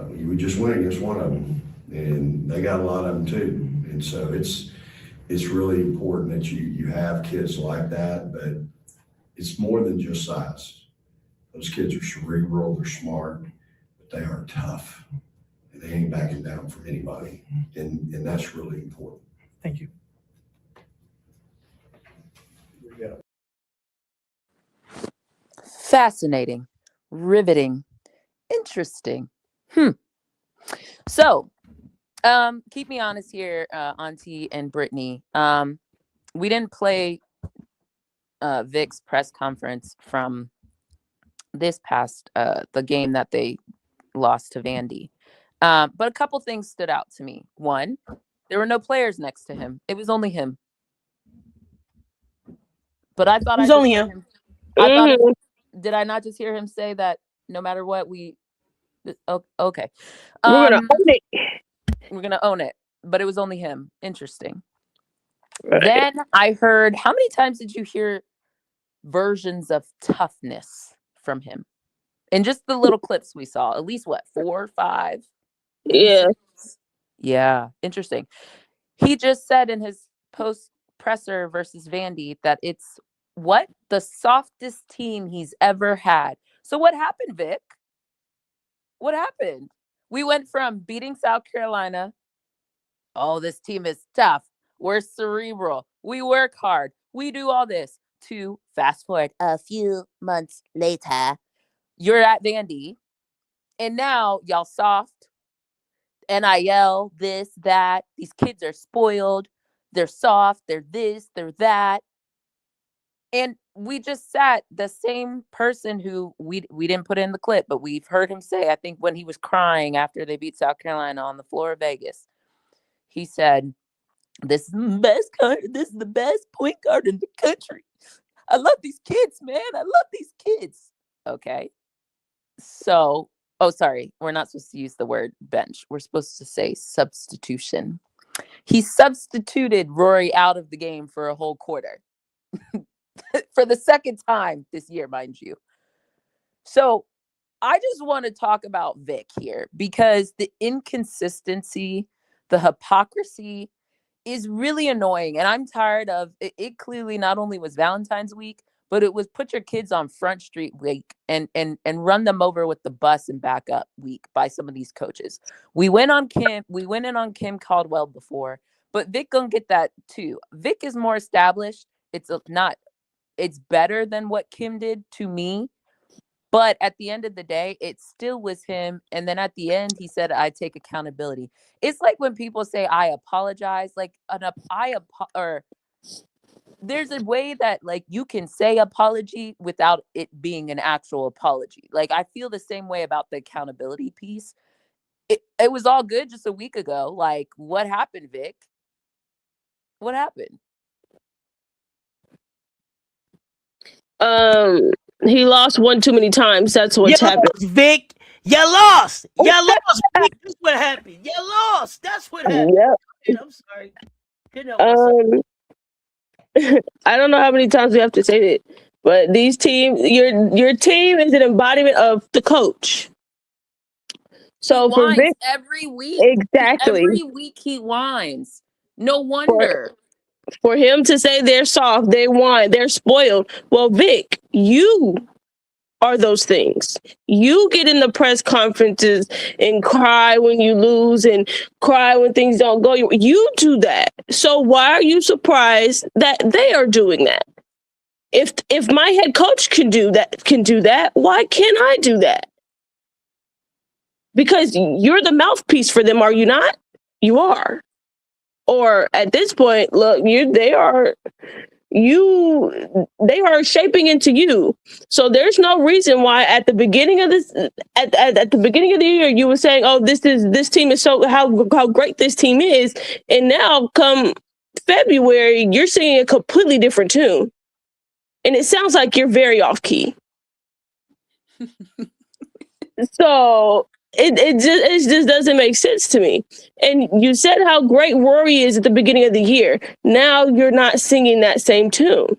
we just went against one of them, and they got a lot of them too. And so it's really important that you have kids like that, but it's more than just size. Those kids are cerebral, they're smart, but they are tough. And they ain't backing down from anybody. And that's really important. Thank you. Fascinating, riveting, Interesting. So, keep me honest here, Auntie and Brittany. We didn't play Vic's press conference from this past the game that they lost to Vandy. But a couple things stood out to me. One, there were no players next to him. It was only him. But I thought It was only him. Did I not just hear him say that no matter what okay. We're gonna own it. We're gonna own it. But it was only him. Interesting. Right. Then I heard, how many times did you hear versions of toughness from him? In just the little clips we saw, at least 4 or 5? Yeah. 6? Yeah, interesting. He just said in his post presser versus Vandy that it's the softest team he's ever had. So what happened, Vic? What happened? We went from beating South Carolina. Oh, this team is tough. We're cerebral. We work hard. We do all this. To fast forward a few months later, you're at Vandy, and now y'all soft. NIL, this, that. These kids are spoiled. They're soft. They're this, they're that. And we just sat the same person who we didn't put in the clip, but we've heard him say, I think when he was crying after they beat South Carolina on the floor of Vegas, he said, this is the best point guard in the country. I love these kids, man. I love these kids. Okay. So, sorry. We're not supposed to use the word bench. We're supposed to say substitution. He substituted Rory out of the game for a whole quarter. For the second time this year, mind you. So I just want to talk about Vic here because the inconsistency, the hypocrisy is really annoying. And I'm tired of it. It clearly not only was Valentine's week, but it was put your kids on Front Street week and run them over with the bus and back up week by some of these coaches. We went in on Kim Caldwell before, but Vic gonna get that too. Vic is more established. It's better than what Kim did to me. But at the end of the day, it still was him. And then at the end, he said, I take accountability. It's like when people say, I apologize, like there's a way that like you can say apology without it being an actual apology. Like I feel the same way about the accountability piece. It was all good just a week ago. Like what happened, Vic? What happened? He lost one too many times. That's what's happened. Vic, you lost. You lost, Vic. That's what happened. You lost. That's what happened. Yep. I'm sorry. Couldn't help myself. I don't know how many times we have to say it, but these teams, your team is an embodiment of the coach. So he for whines Vic, every week. exactly. Every week he whines. No wonder. For him to say they're soft, they whine, they're spoiled. Well, Vic, you are those things. You get in the press conferences and cry when you lose and cry when things don't go. You do that. So why are you surprised that they are doing that? If my head coach can do that, why can't I do that? Because you're the mouthpiece for them, are you not? You are. Or at this point, look, they are shaping into you. So there's no reason why at the beginning of this, at the beginning of the year, you were saying, "Oh, this team is so how great this team is," and now come February, you're singing a completely different tune, and it sounds like you're very off key. So. It just doesn't make sense to me. And you said how great Rory is at the beginning of the year. Now you're not singing that same tune.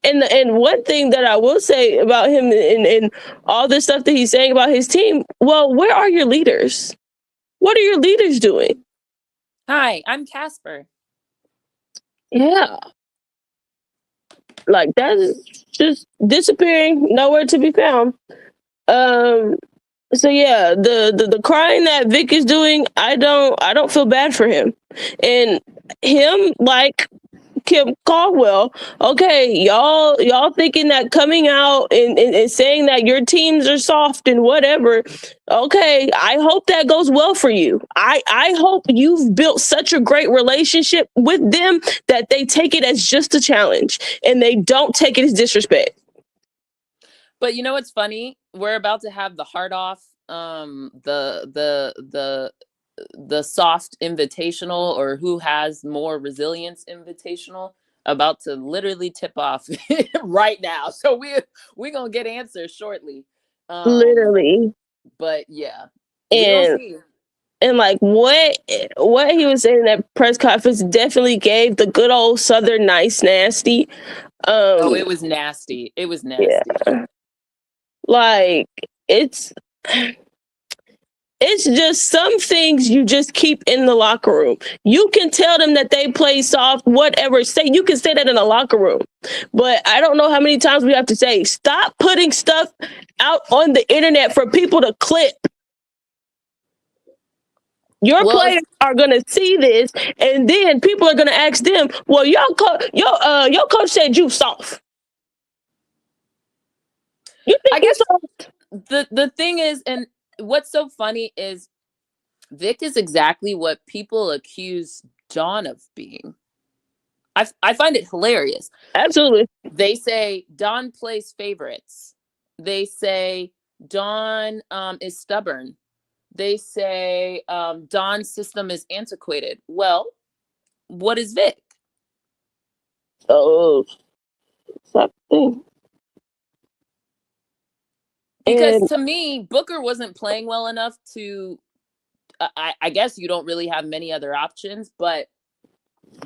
And one thing that I will say about him and all this stuff that he's saying about his team, well, where are your leaders? What are your leaders doing? Hi, I'm Casper. Yeah. Like that is just disappearing, nowhere to be found. So yeah, the crying that Vic is doing, I don't feel bad for him. And him, like Kim Caldwell. Okay, y'all thinking that coming out and saying that your teams are soft and whatever. Okay, I hope that goes well for you. I hope you've built such a great relationship with them that they take it as just a challenge and they don't take it as disrespect. But you know what's funny? We're about to have the hard off, the soft invitational, or who has more resilience invitational, about to literally tip off right now. So we're gonna get answers shortly. Literally. But yeah, we gonna see. And like what he was saying in that press conference definitely gave the good old Southern nice nasty. Oh, it was nasty. It was nasty. Yeah. Like it's just some things you just keep in the locker room. You can tell them that they play soft, whatever. You can say that in a locker room. But I don't know how many times we have to say, stop putting stuff out on the internet for people to clip. Your players are gonna see this, and then people are gonna ask them, "Well, your coach said you soft." You think I guess soft? the thing is, and what's so funny is Vic is exactly what people accuse Dawn of being. I find it hilarious. Absolutely. They say Dawn plays favorites. They say Dawn is stubborn. They say Dawn's system is antiquated. Well, what is Vic? Oh, something. Because to me, Booker wasn't playing well enough to. I guess you don't really have many other options, but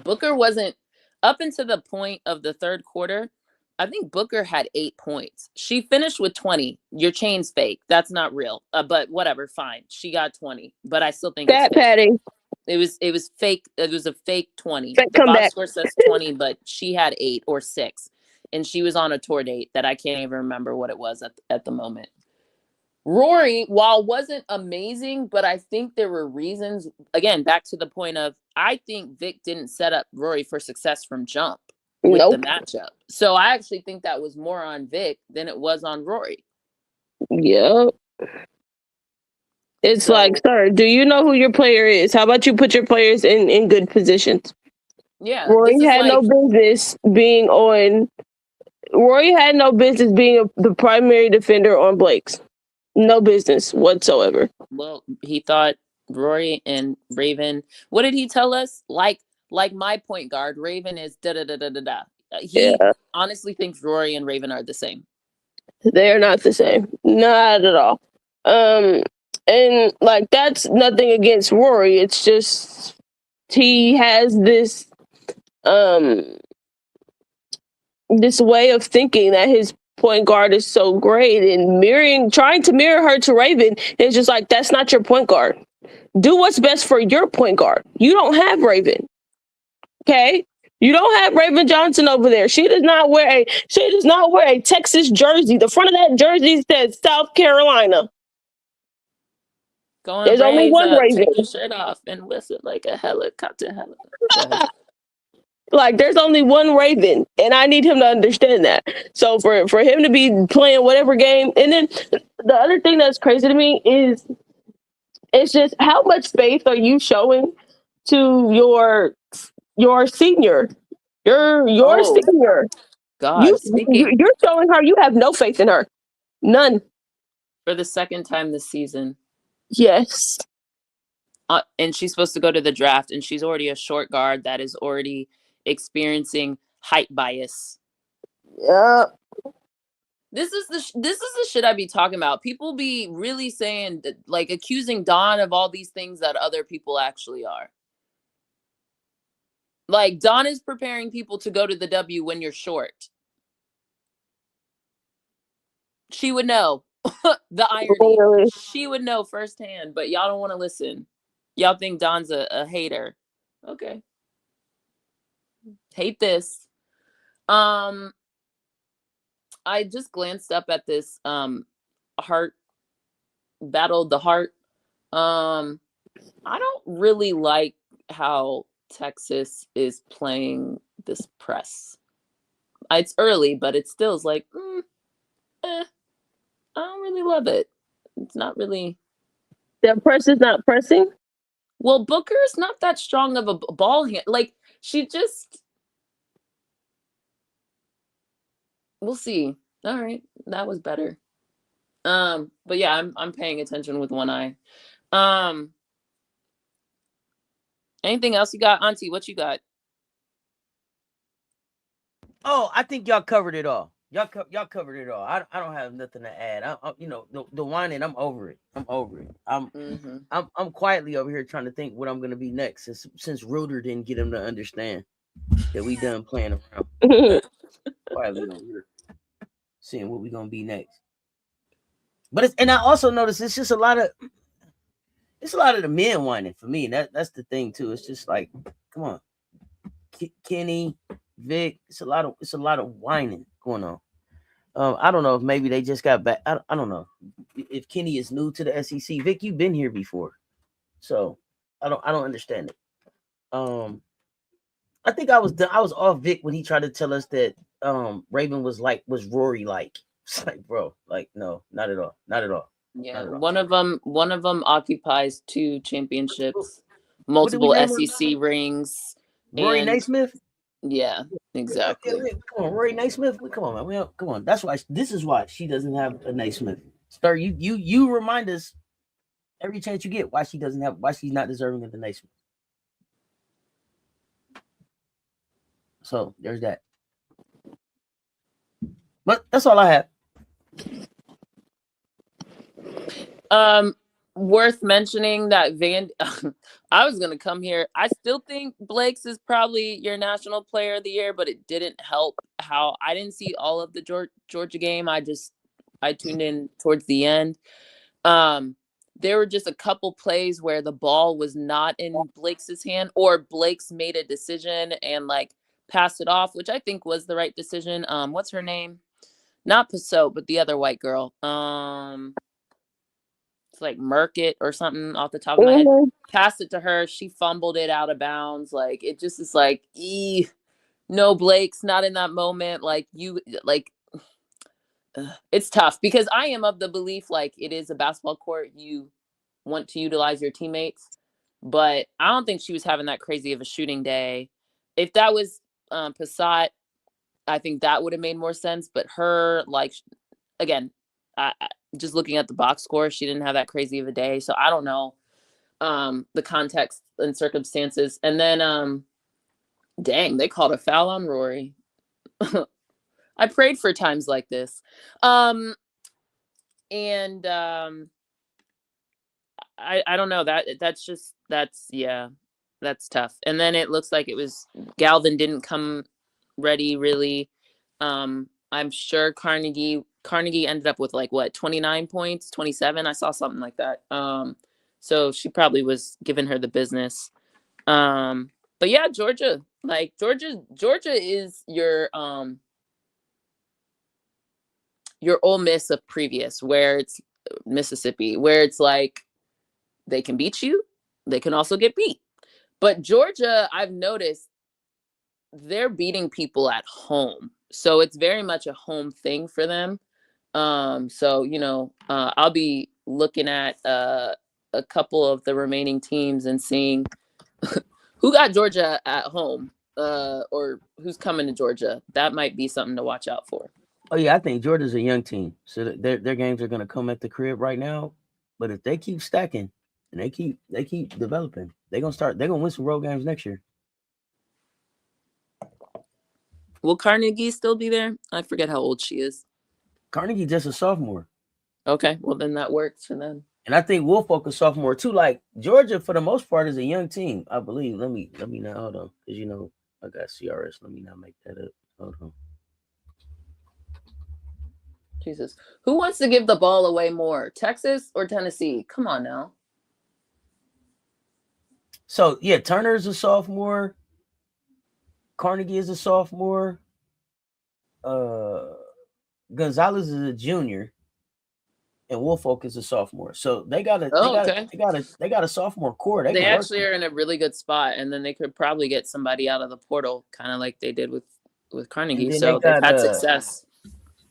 Booker wasn't up until the point of the third quarter. I think Booker had 8 points. She finished with 20. Your chain's fake. That's not real. But whatever, fine. She got 20. But I still think Fat padding. It was fake. It was a fake 20. Fake the box comeback. score says 20, but she had 8 or 6. And she was on a tour date that I can't even remember what it was at the moment. Rory, while wasn't amazing, but I think there were reasons, again, back to the point of, I think Vic didn't set up Rory for success from jump with the matchup. So I actually think that was more on Vic than it was on Rory. Yep. It's like, sir, do you know who your player is? How about you put your players in good positions? Yeah. Rory had no business being the primary defender on Blake's. No business whatsoever. Well, he thought Rory and Raven, what did he tell us? Like my point guard, Raven is da-da-da-da-da-da. He honestly thinks Rory and Raven are the same. They're not the same. Not at all. And like, that's nothing against Rory. It's just he has this this way of thinking that his point guard is so great, and trying to mirror her to Raven is just like, that's not your point guard. Do what's best for your point guard. You don't have Raven. Okay? You don't have Raven Johnson over there. She does not wear a Texas jersey. The front of that jersey says South Carolina. There's only one Raven. Take your shirt off and whistle like a helicopter. Like, there's only one Raven, and I need him to understand that. So for him to be playing whatever game, and then the other thing that's crazy to me is it's just how much faith are you showing to your senior, your senior. God, you're showing her you have no faith in her, none. For the second time this season. Yes. And she's supposed to go to the draft, and she's already a short guard that is already experiencing height bias. Yeah. This is the shit I be talking about. People be really saying, like, accusing Dawn of all these things that other people actually are. Like, Dawn is preparing people to go to the W when you're short. She would know the irony. She would know firsthand, but y'all don't want to listen. Y'all think Dawn's a hater. Okay. Hate this. I just glanced up at this heart battle the heart. I don't really like how Texas is playing this press. It's early, but it still is like, I don't really love it. It's not really. The press is not pressing. Well, Booker's not that strong of a ball hand. Like, she just. We'll see. All right, that was better. But yeah, I'm paying attention with one eye. Anything else you got, Auntie? What you got? Oh, I think y'all covered it all. Y'all covered it all. I don't have nothing to add. The whining, I'm over it. I'm quietly over here trying to think what I'm gonna be next since Ruder didn't get him to understand that we done playing around. Quietly over here, seeing what we gonna be next. But I also noticed it's just a lot of the men whining for me. That's the thing too. It's just like, come on, Kenny, Vic. It's a lot of whining going on. I don't know if maybe they just got back. I don't know if Kenny is new to the SEC. Vic, you've been here before, so I don't understand it. I think I was off Vic when he tried to tell us that Raven was Rory like. It's like, bro, like, no, not at all. Yeah, one of them occupies 2 championships, multiple SEC rings. Rory Naismith. Yeah, exactly. Come on, Rory Naismith. Come on, man. Come on. This is why she doesn't have a Naismith. Sir, you remind us every chance you get why she's not deserving of the Naismith. So there's that. But that's all I have. Worth mentioning that I was gonna come here. I still think Blake's is probably your national player of the year, but it didn't help how I didn't see all of the Georgia game. I tuned in towards the end. There were just a couple plays where the ball was not in Blake's hand, or Blake's made a decision and like passed it off, which I think was the right decision. What's her name? Not Passot, but the other white girl. It's like Merkett or something off the top of my head. Passed it to her. She fumbled it out of bounds. Like, it just is like, no, Blake's not in that moment. Like, it's tough because I am of the belief, like, it is a basketball court. You want to utilize your teammates, but I don't think she was having that crazy of a shooting day. If that was Passat, I think that would have made more sense. But her, like, again, just looking at the box score, she didn't have that crazy of a day. So I don't know the context and circumstances. And then, dang, they called a foul on Rory. I prayed for times like this. I don't know, that's tough. And then it looks like it was Galvin didn't come ready really. I'm sure Carnegie ended up with like 29 points, 27. I saw something like that. So she probably was giving her the business. But yeah, Georgia is your Ole Miss of previous, where it's Mississippi, where it's like they can beat you, they can also get beat. But Georgia, I've noticed they're beating people at home. So it's very much a home thing for them. So, I'll be looking at a couple of the remaining teams and seeing who got Georgia at home or who's coming to Georgia. That might be something to watch out for. Oh, yeah, I think Georgia's a young team. So their games are going to come at the crib right now. But if they keep stacking and they keep developing, they're going to win some road games next year. Will Carnegie still be there? I forget how old she is. Carnegie just a sophomore. Okay, well then that works for them. And I think Woolfolk a sophomore too. Like Georgia, for the most part, is a young team, I believe. Let me now hold on, because I got CRS. Let me not make that up. Hold on. Jesus, who wants to give the ball away more, Texas or Tennessee? Come on now. So yeah, Turner is a sophomore. Carnegie is a sophomore. Gonzalez is a junior. and Woolfolk is a sophomore. So they got a sophomore core. They actually are in a really good spot, and then they could probably get somebody out of the portal, kind of like they did with Carnegie. So they've had success.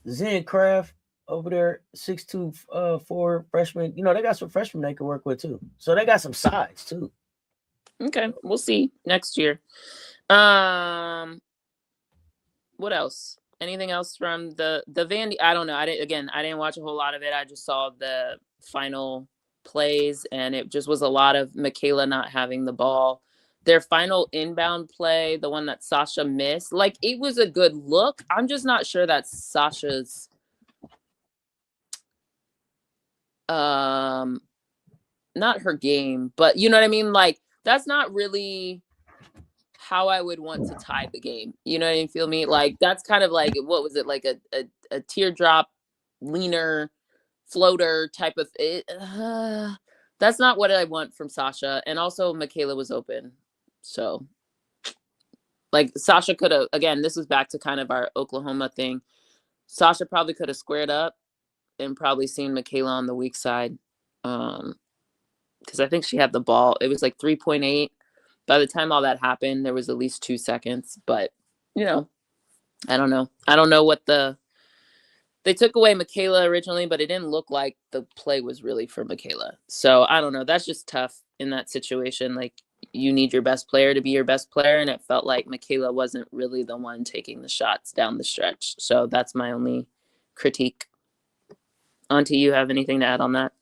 Zen Craft over there, 6'2", 4 freshman. You know, they got some freshmen they can work with too. So they got some size too. Okay, we'll see next year. What else? Anything else from the Vandy? I don't know. I didn't watch a whole lot of it. I just saw the final plays, and it just was a lot of Michaela not having the ball. Their final inbound play, the one that Sasha missed, like, it was a good look. I'm just not sure that's Sasha's not her game, but you know what I mean? Like, that's not really how I would want to tie the game. You know what I mean? Feel me? Like, that's kind of like, what was it? Like a teardrop, leaner, floater type of it. That's not what I want from Sasha. And also Michaela was open. So like Sasha could have, again, this was back to kind of our Oklahoma thing. Sasha probably could have squared up and probably seen Michaela on the weak side. Because I think she had the ball. It was like 3.8. By the time all that happened, there was at least 2 seconds. But, you know, I don't know. I don't know what they took away Michaela originally, but it didn't look like the play was really for Michaela. So I don't know. That's just tough in that situation. Like, you need your best player to be your best player. And it felt like Michaela wasn't really the one taking the shots down the stretch. So that's my only critique. Auntie, you have anything to add on that?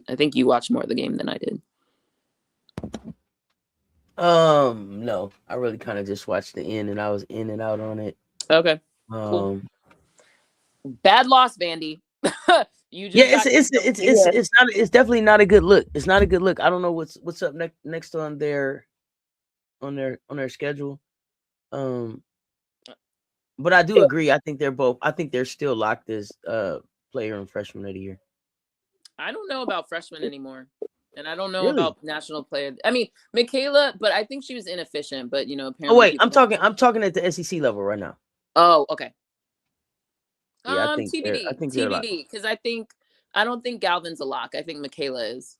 I think you watched more of the game than I did. No, I really kind of just watched the end, and I was in and out on it. Okay. Cool. Bad loss, Vandy. It's definitely not a good look. It's not a good look. I don't know what's up next on their schedule. But I do agree. I think they're still locked as player and freshman of the year. I don't know about freshmen anymore. And I don't know about national player. I mean, Michaela, but I think she was inefficient. But, you know, apparently. Oh, wait, I'm talking at the SEC level right now. Oh, okay. Yeah, I think TBD, because I don't think Galvin's a lock. I think Michaela is.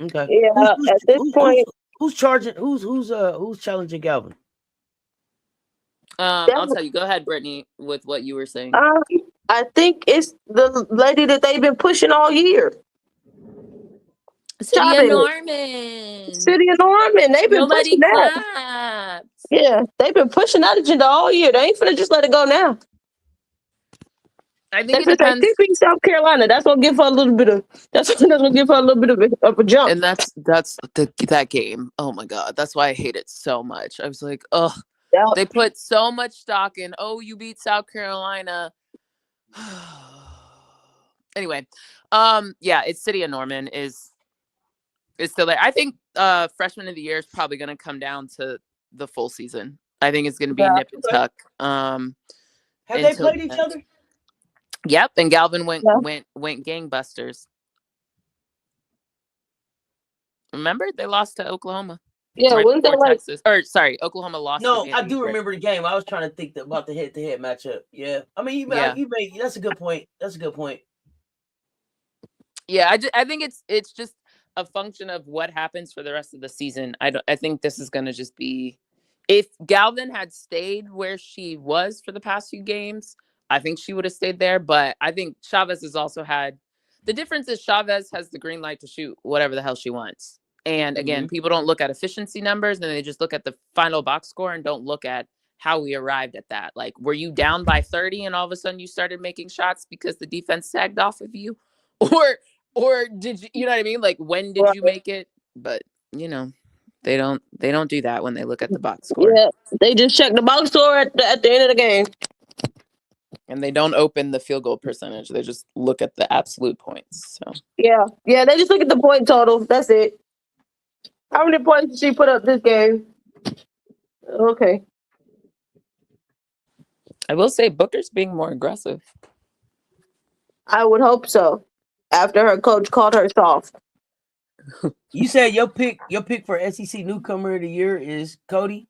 Okay. Yeah, at this point, who's challenging Galvin? I'll tell you. Go ahead, Brittany, with what you were saying. I think it's the lady that they've been pushing all year. City of Norman. They've been pushing that. Yeah, they've been pushing that agenda all year. They ain't finna just let it go now. I think it depends. They beat South Carolina. That's gonna give her a little bit of. That's gonna give her a little bit of a jump. And that's that game. Oh my god, that's why I hate it so much. I was like, oh, they put so much stock in. Oh, you beat South Carolina. Anyway, yeah, it's City of Norman is still there. I think freshman of the year is probably going to come down to the full season. I think it's going to be nip and tuck. Have they played each other? Yep, and Galvin went gangbusters. Remember, they lost to Oklahoma. Yeah, right wasn't that like Texas? Or sorry, Oklahoma lost. No, I do remember the game. I was trying to think about the head-to-head matchup. Yeah, I mean, you made that's a good point. That's a good point. Yeah, I think it's just a function of what happens for the rest of the season. I think this is going to just be, if Galvin had stayed where she was for the past few games, I think she would have stayed there. But I think Chavez has also had, the difference is Chavez has the green light to shoot whatever the hell she wants. And again, people don't look at efficiency numbers, and they just look at the final box score and don't look at how we arrived at that. Like, were you down by 30 and all of a sudden you started making shots because the defense sagged off of you? Or did you know what I mean? Like, when did you make it? But, you know, they don't do that when they look at the box score. Yeah, they just check the box score at the end of the game. And they don't open the field goal percentage. They just look at the absolute points. So yeah, they just look at the point total. That's it. How many points did she put up this game? Okay. I will say Booker's being more aggressive. I would hope so. After her coach called her soft. You said your pick for SEC newcomer of the year is Cody?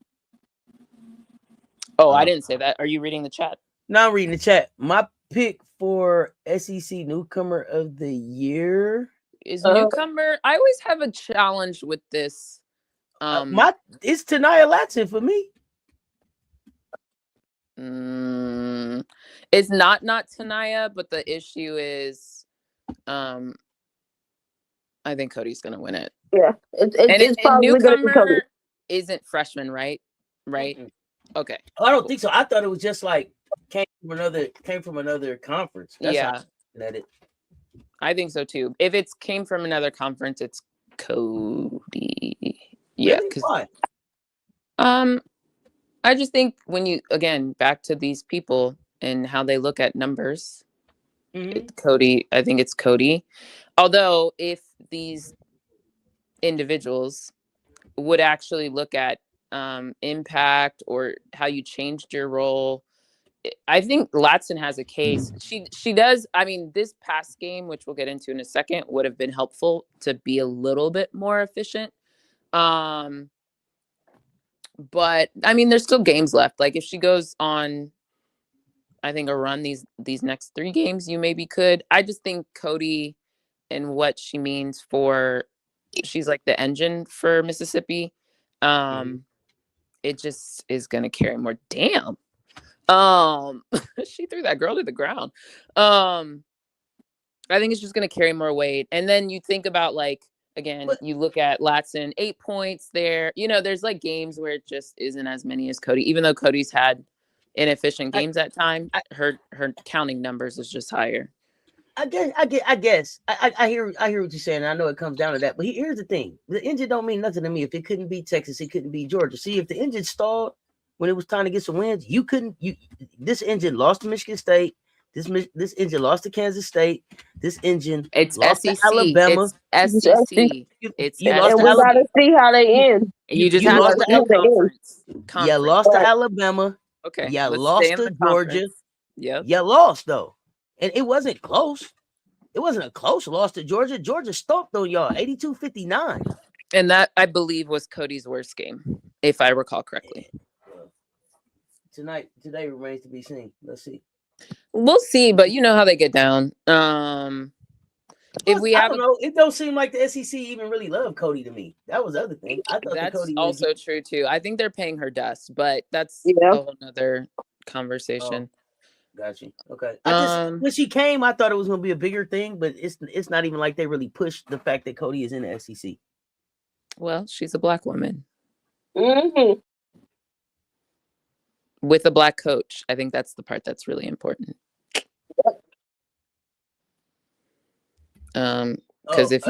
Oh, I didn't say that. Are you reading the chat? No, I'm reading the chat. My pick for SEC Newcomer of the Year? Is newcomer? I always have a challenge with this. It's Tanaya Latson for me. It's not Tanaya, but the issue is, I think Cody's gonna win it. Yeah, it's probably newcomer going to be Cody. Isn't freshman, right? Right. Mm-mm. Okay. I don't think so. I thought it was just like came from another conference. That's how I looked at it. I think so too. If it came from another conference, it's Cody. Yeah, because why? I just think when you again back to these people and how they look at numbers, Cody. I think it's Cody. Although if these individuals would actually look at impact or how you changed your role, I think Latson has a case. She does. I mean, this past game, which we'll get into in a second, would have been helpful to be a little bit more efficient. But I mean, there's still games left. Like if she goes on, I think a run these next 3 games, you maybe could. I just think Cody and what she means for, she's like the engine for Mississippi. It just is going to carry more. Damn. She threw that girl to the ground. I think it's just going to carry more weight. And then you think about like, again, you look at Latson, 8 points there. You know, there's like games where it just isn't as many as Cody, even though Cody's had inefficient games at time. Her counting numbers is just higher. I guess. I hear what you're saying. I know it comes down to that. But here's the thing. The engine don't mean nothing to me. If it couldn't beat Texas, it couldn't beat Georgia. See, if the engine stalled when it was time to get some wins, this engine lost to Michigan State. This engine lost to Kansas State. This engine lost SEC. to Alabama. It's SEC. You lost and we got to see how they end. You just lost to conference. You lost to Alabama. Okay. You lost to Georgia. Yeah. You lost though. And it wasn't close. It wasn't a close loss to Georgia. Georgia stomped on y'all 82-59. And that, I believe, was Cody's worst game, if I recall correctly. Today remains to be seen. Let's see. We'll see, but you know how they get down. If we have, I don't know. It don't seem like the SEC even really loved Cody to me. That was the other thing. I thought that's Cody also true too. I think they're paying her dust, but that's a whole nother conversation. Got you. Okay. When she came, I thought it was going to be a bigger thing, but it's not even like they really pushed the fact that Cody is in the SEC. Well, she's a Black woman Mm-hmm. with a Black coach. I think that's the part that's really important. Because if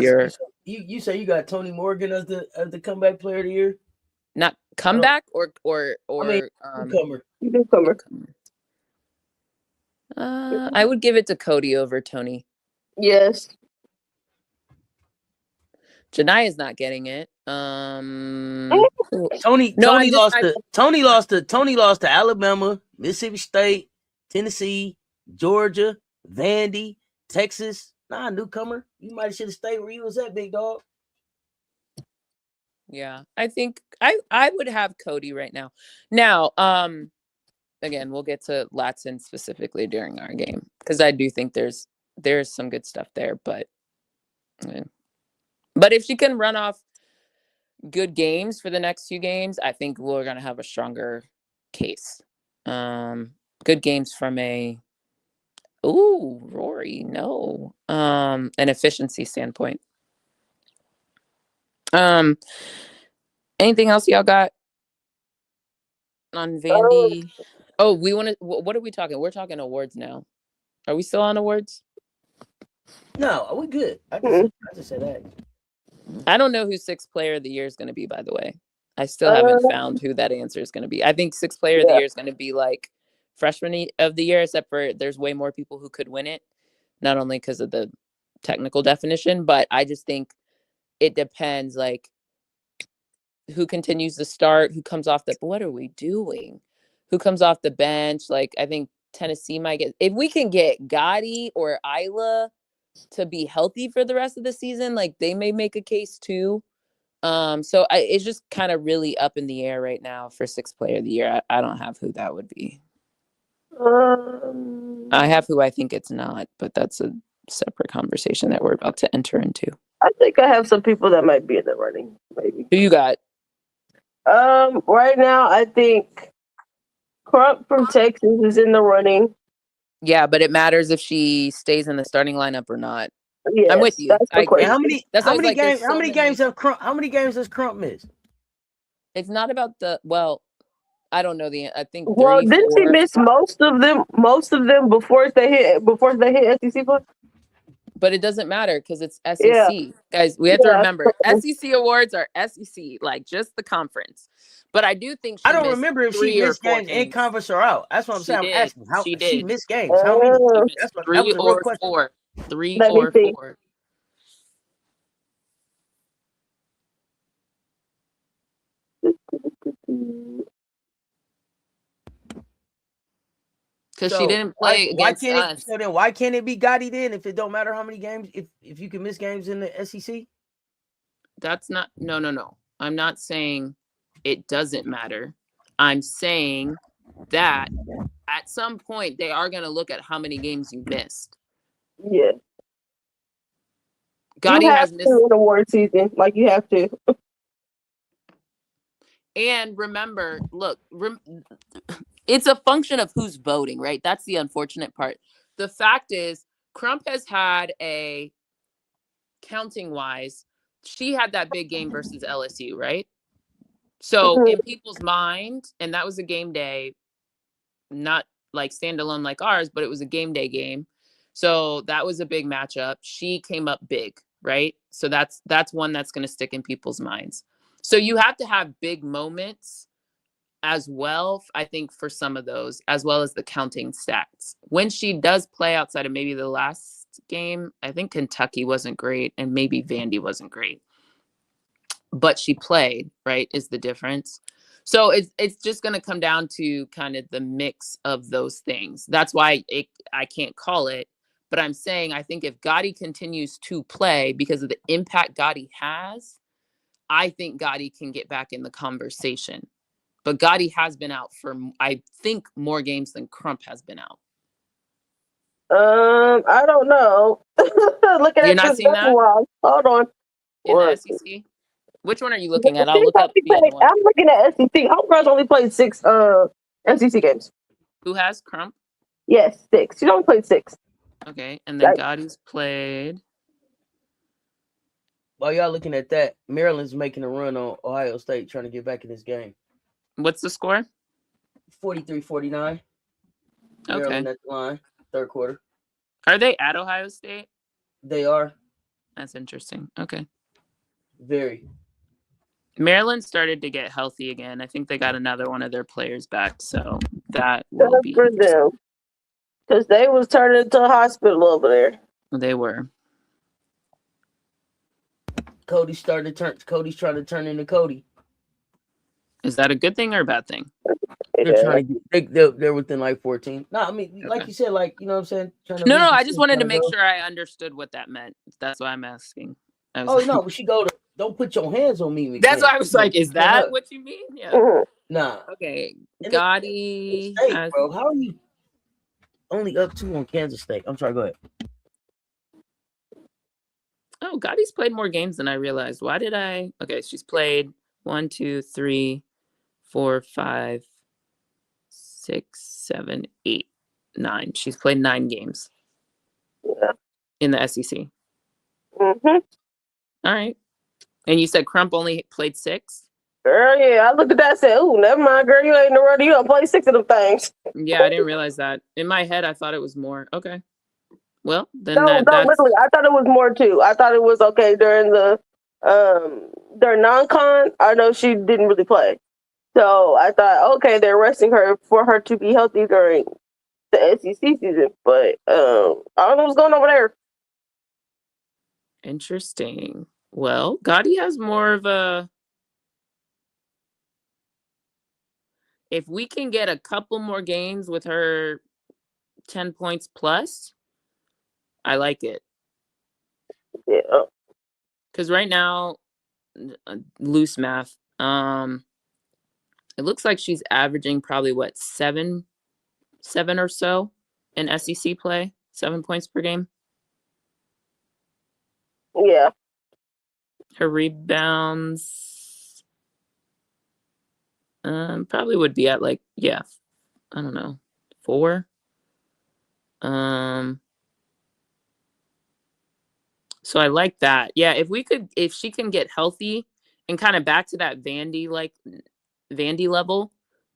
you say you got Tony Morgan as the comeback player of the year, not comeback or newcomer. I would give it to Cody over Tony. Yes. Jania's not getting it. Tony lost to Alabama, Mississippi State, Tennessee, Georgia, Vandy, Texas. Nah, newcomer. You might should have stayed where you was at, big dog. Yeah, I think I would have Cody right now. Now, again, we'll get to Latson specifically during our game because I do think there's some good stuff there, but if she can run off good games for the next few games, I think we're gonna have a stronger case. Good games from Rory, no, an efficiency standpoint. Anything else y'all got on Vandy? We want to. What are we talking? We're talking awards now. Are we still on awards? No, are we good? I just said that. I don't know who 6th player of the year is going to be, by the way. I still haven't found who that answer is going to be. I think 6th player of the year is going to be like freshman of the year, except for there's way more people who could win it, not only because of the technical definition, but I just think it depends, like who continues to start, who comes off what are we doing? Who comes off the bench? Like, I think Tennessee might get, if we can get Gotti or Isla to be healthy for the rest of the season, like they may make a case too. So it's just kind of really up in the air right now for 6th player of the year. I don't have who that would be. I have who I think it's not, but that's a separate conversation that we're about to enter into. I think I have some people that might be in the running, maybe. Who you got? Right now, I think Crump from Texas is in the running. Yeah, but it matters if she stays in the starting lineup or not. Yes, I'm with you. that's the I agree. question. How many games does Crump miss? It's not about I don't know I think 3, Well, didn't 4. she miss most of them before they hit SEC play? But it doesn't matter because it's SEC. Yeah. Guys, we have to remember SEC awards are SEC, like just the conference. But I do think I don't remember if she missed games in conference or out. That's what I'm saying. I'm asking how she missed games. How many? That was a real question. 4. 3 Let or 4. Because she didn't play against us. So then why can't it be Gotti then if it don't matter how many games, if you can miss games in the SEC? That's not, no. I'm not saying it doesn't matter. I'm saying that at some point they are going to look at how many games you missed. Yeah. Gotti has missed an award season. Like you have to. And remember, look, it's a function of who's voting, right? That's the unfortunate part. The fact is, Crump has had a counting wise, she had that big game versus LSU, right? So in people's mind, and that was a game day, not like standalone like ours, but it was a game day game. So that was a big matchup. She came up big, right? So that's one that's going to stick in people's minds. So you have to have big moments as well, I think, for some of those, as well as the counting stats. When she does play outside of maybe the last game, I think Kentucky wasn't great and maybe Vandy wasn't great. But she played, right, is the difference. So it's just going to come down to kind of the mix of those things. That's why I can't call it. But I'm saying I think if Gotti continues to play because of the impact Gotti has, I think Gotti can get back in the conversation. But Gotti has been out for, I think, more games than Crump has been out. I don't know. Looking You're at not seeing that? Hold on. In the SEC? Which one are you looking at? I'll look up the other one. I'm looking at SEC. Homegirls only played 6 SEC games. Who has Crump? Yes, 6. She only played 6. Okay, and then Gotti's played. While y'all looking at that, Maryland's making a run on Ohio State trying to get back in this game. What's the score? 43-49. Okay. Maryland at the line, third quarter. Are they at Ohio State? They are. That's interesting. Okay. Very. Maryland started to get healthy again. I think they got another one of their players back, so that will be for them. Because they was turning into a hospital over there. They were. Cody's trying to turn into Cody. Is that a good thing or a bad thing? They're trying to get, they're within like 14. No, I mean, like you said, like, you know what I'm saying? No, I just wanted to make sure I understood what that meant. That's why I'm asking. No, she go to, don't put your hands on me. That's why I was like, is that what you mean? Yeah. Nah. Okay. Gotti. Bro, how are you only up 2 on Kansas State? I'm sorry, go ahead. Oh, Gotti's played more games than I realized. Why did I? Okay, she's played 1, 2, 3, 4, 5, 6, 7, 8, 9. She's played 9 games. Yeah. In the SEC. Mm-hmm. All right. And you said Crump only played 6? Girl, yeah. I looked at that and said, ooh, never mind, girl. You ain't in the run. You don't play 6 of them things. Yeah, I didn't realize that. In my head, I thought it was more. Okay. Well, then literally, I thought it was more too. I thought it was okay during the during non-con. I know she didn't really play. So I thought, okay, they're resting her for her to be healthy during the SEC season. But I don't know what's going on over there. Interesting. Well, Gotti has more of a... If we can get a couple more games with her 10 points plus, I like it. Yeah. Because right now, loose math, it looks like she's averaging probably, 7 7 or so in SEC play, 7 points per game. Yeah. Her rebounds probably would be at like, I don't know, 4. So I like that. Yeah, if she can get healthy and kind of back to that Vandy level,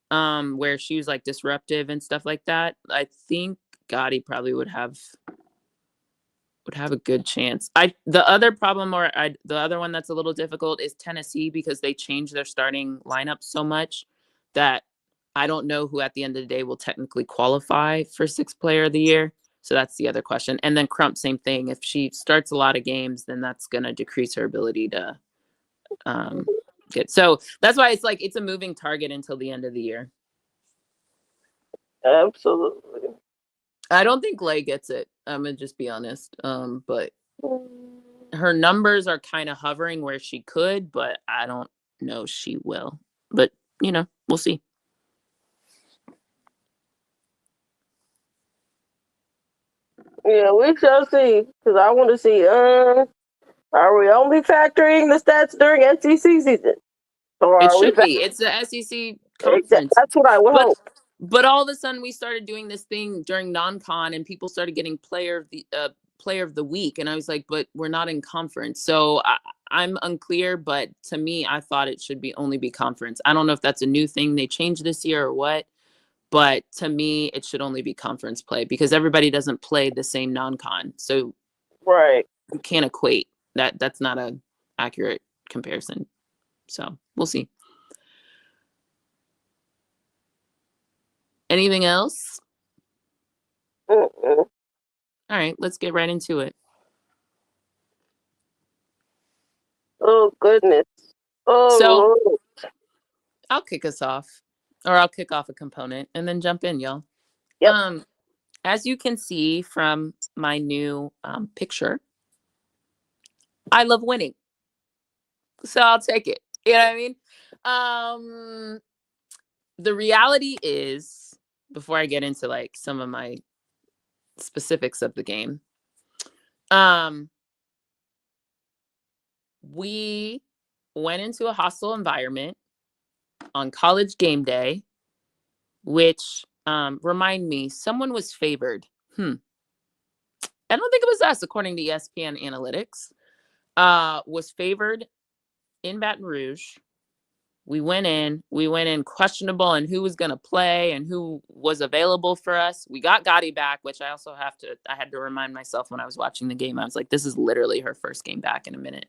where she was like disruptive and stuff like that, I think Gotti probably would have a good chance. The other one that's a little difficult is Tennessee, because they changed their starting lineup so much that I don't know who at the end of the day will technically qualify for 6th player of the year. So that's the other question. And then Crump, same thing. If she starts a lot of games, then that's going to decrease her ability to get. So that's why it's a moving target until the end of the year. Absolutely. I don't think Lay gets it. I'm going to just be honest. But her numbers are kind of hovering where she could, but I don't know she will. But, we'll see. Yeah, we shall see. Because I want to see, are we only factoring the stats during SEC season? Or It are we should be. It's the SEC conference. That's what I would hope. But all of a sudden we started doing this thing during non-con and people started getting player of the week. And I was like, but we're not in conference. So I'm unclear, but to me, I thought it should only be conference. I don't know if that's a new thing they changed this year or what, but to me, it should only be conference play because everybody doesn't play the same non-con. So right, you can't equate that. That's not an accurate comparison. So we'll see. Anything else? All right, let's get right into it. Oh, goodness. Oh, so Lord. I'll kick us off, or I'll kick off a component and then jump in, y'all. Yep. As you can see from my new picture, I love winning. So I'll take it. You know what I mean? The reality is, before I get into like some of my specifics of the game, we went into a hostile environment on College game day, which remind me, someone was favored. I don't think it was us, according to ESPN Analytics. Was favored in Baton Rouge. We went in questionable and who was going to play and who was available for us. We got Gotti back, which I had to remind myself when I was watching the game. I was like, this is literally her first game back in a minute.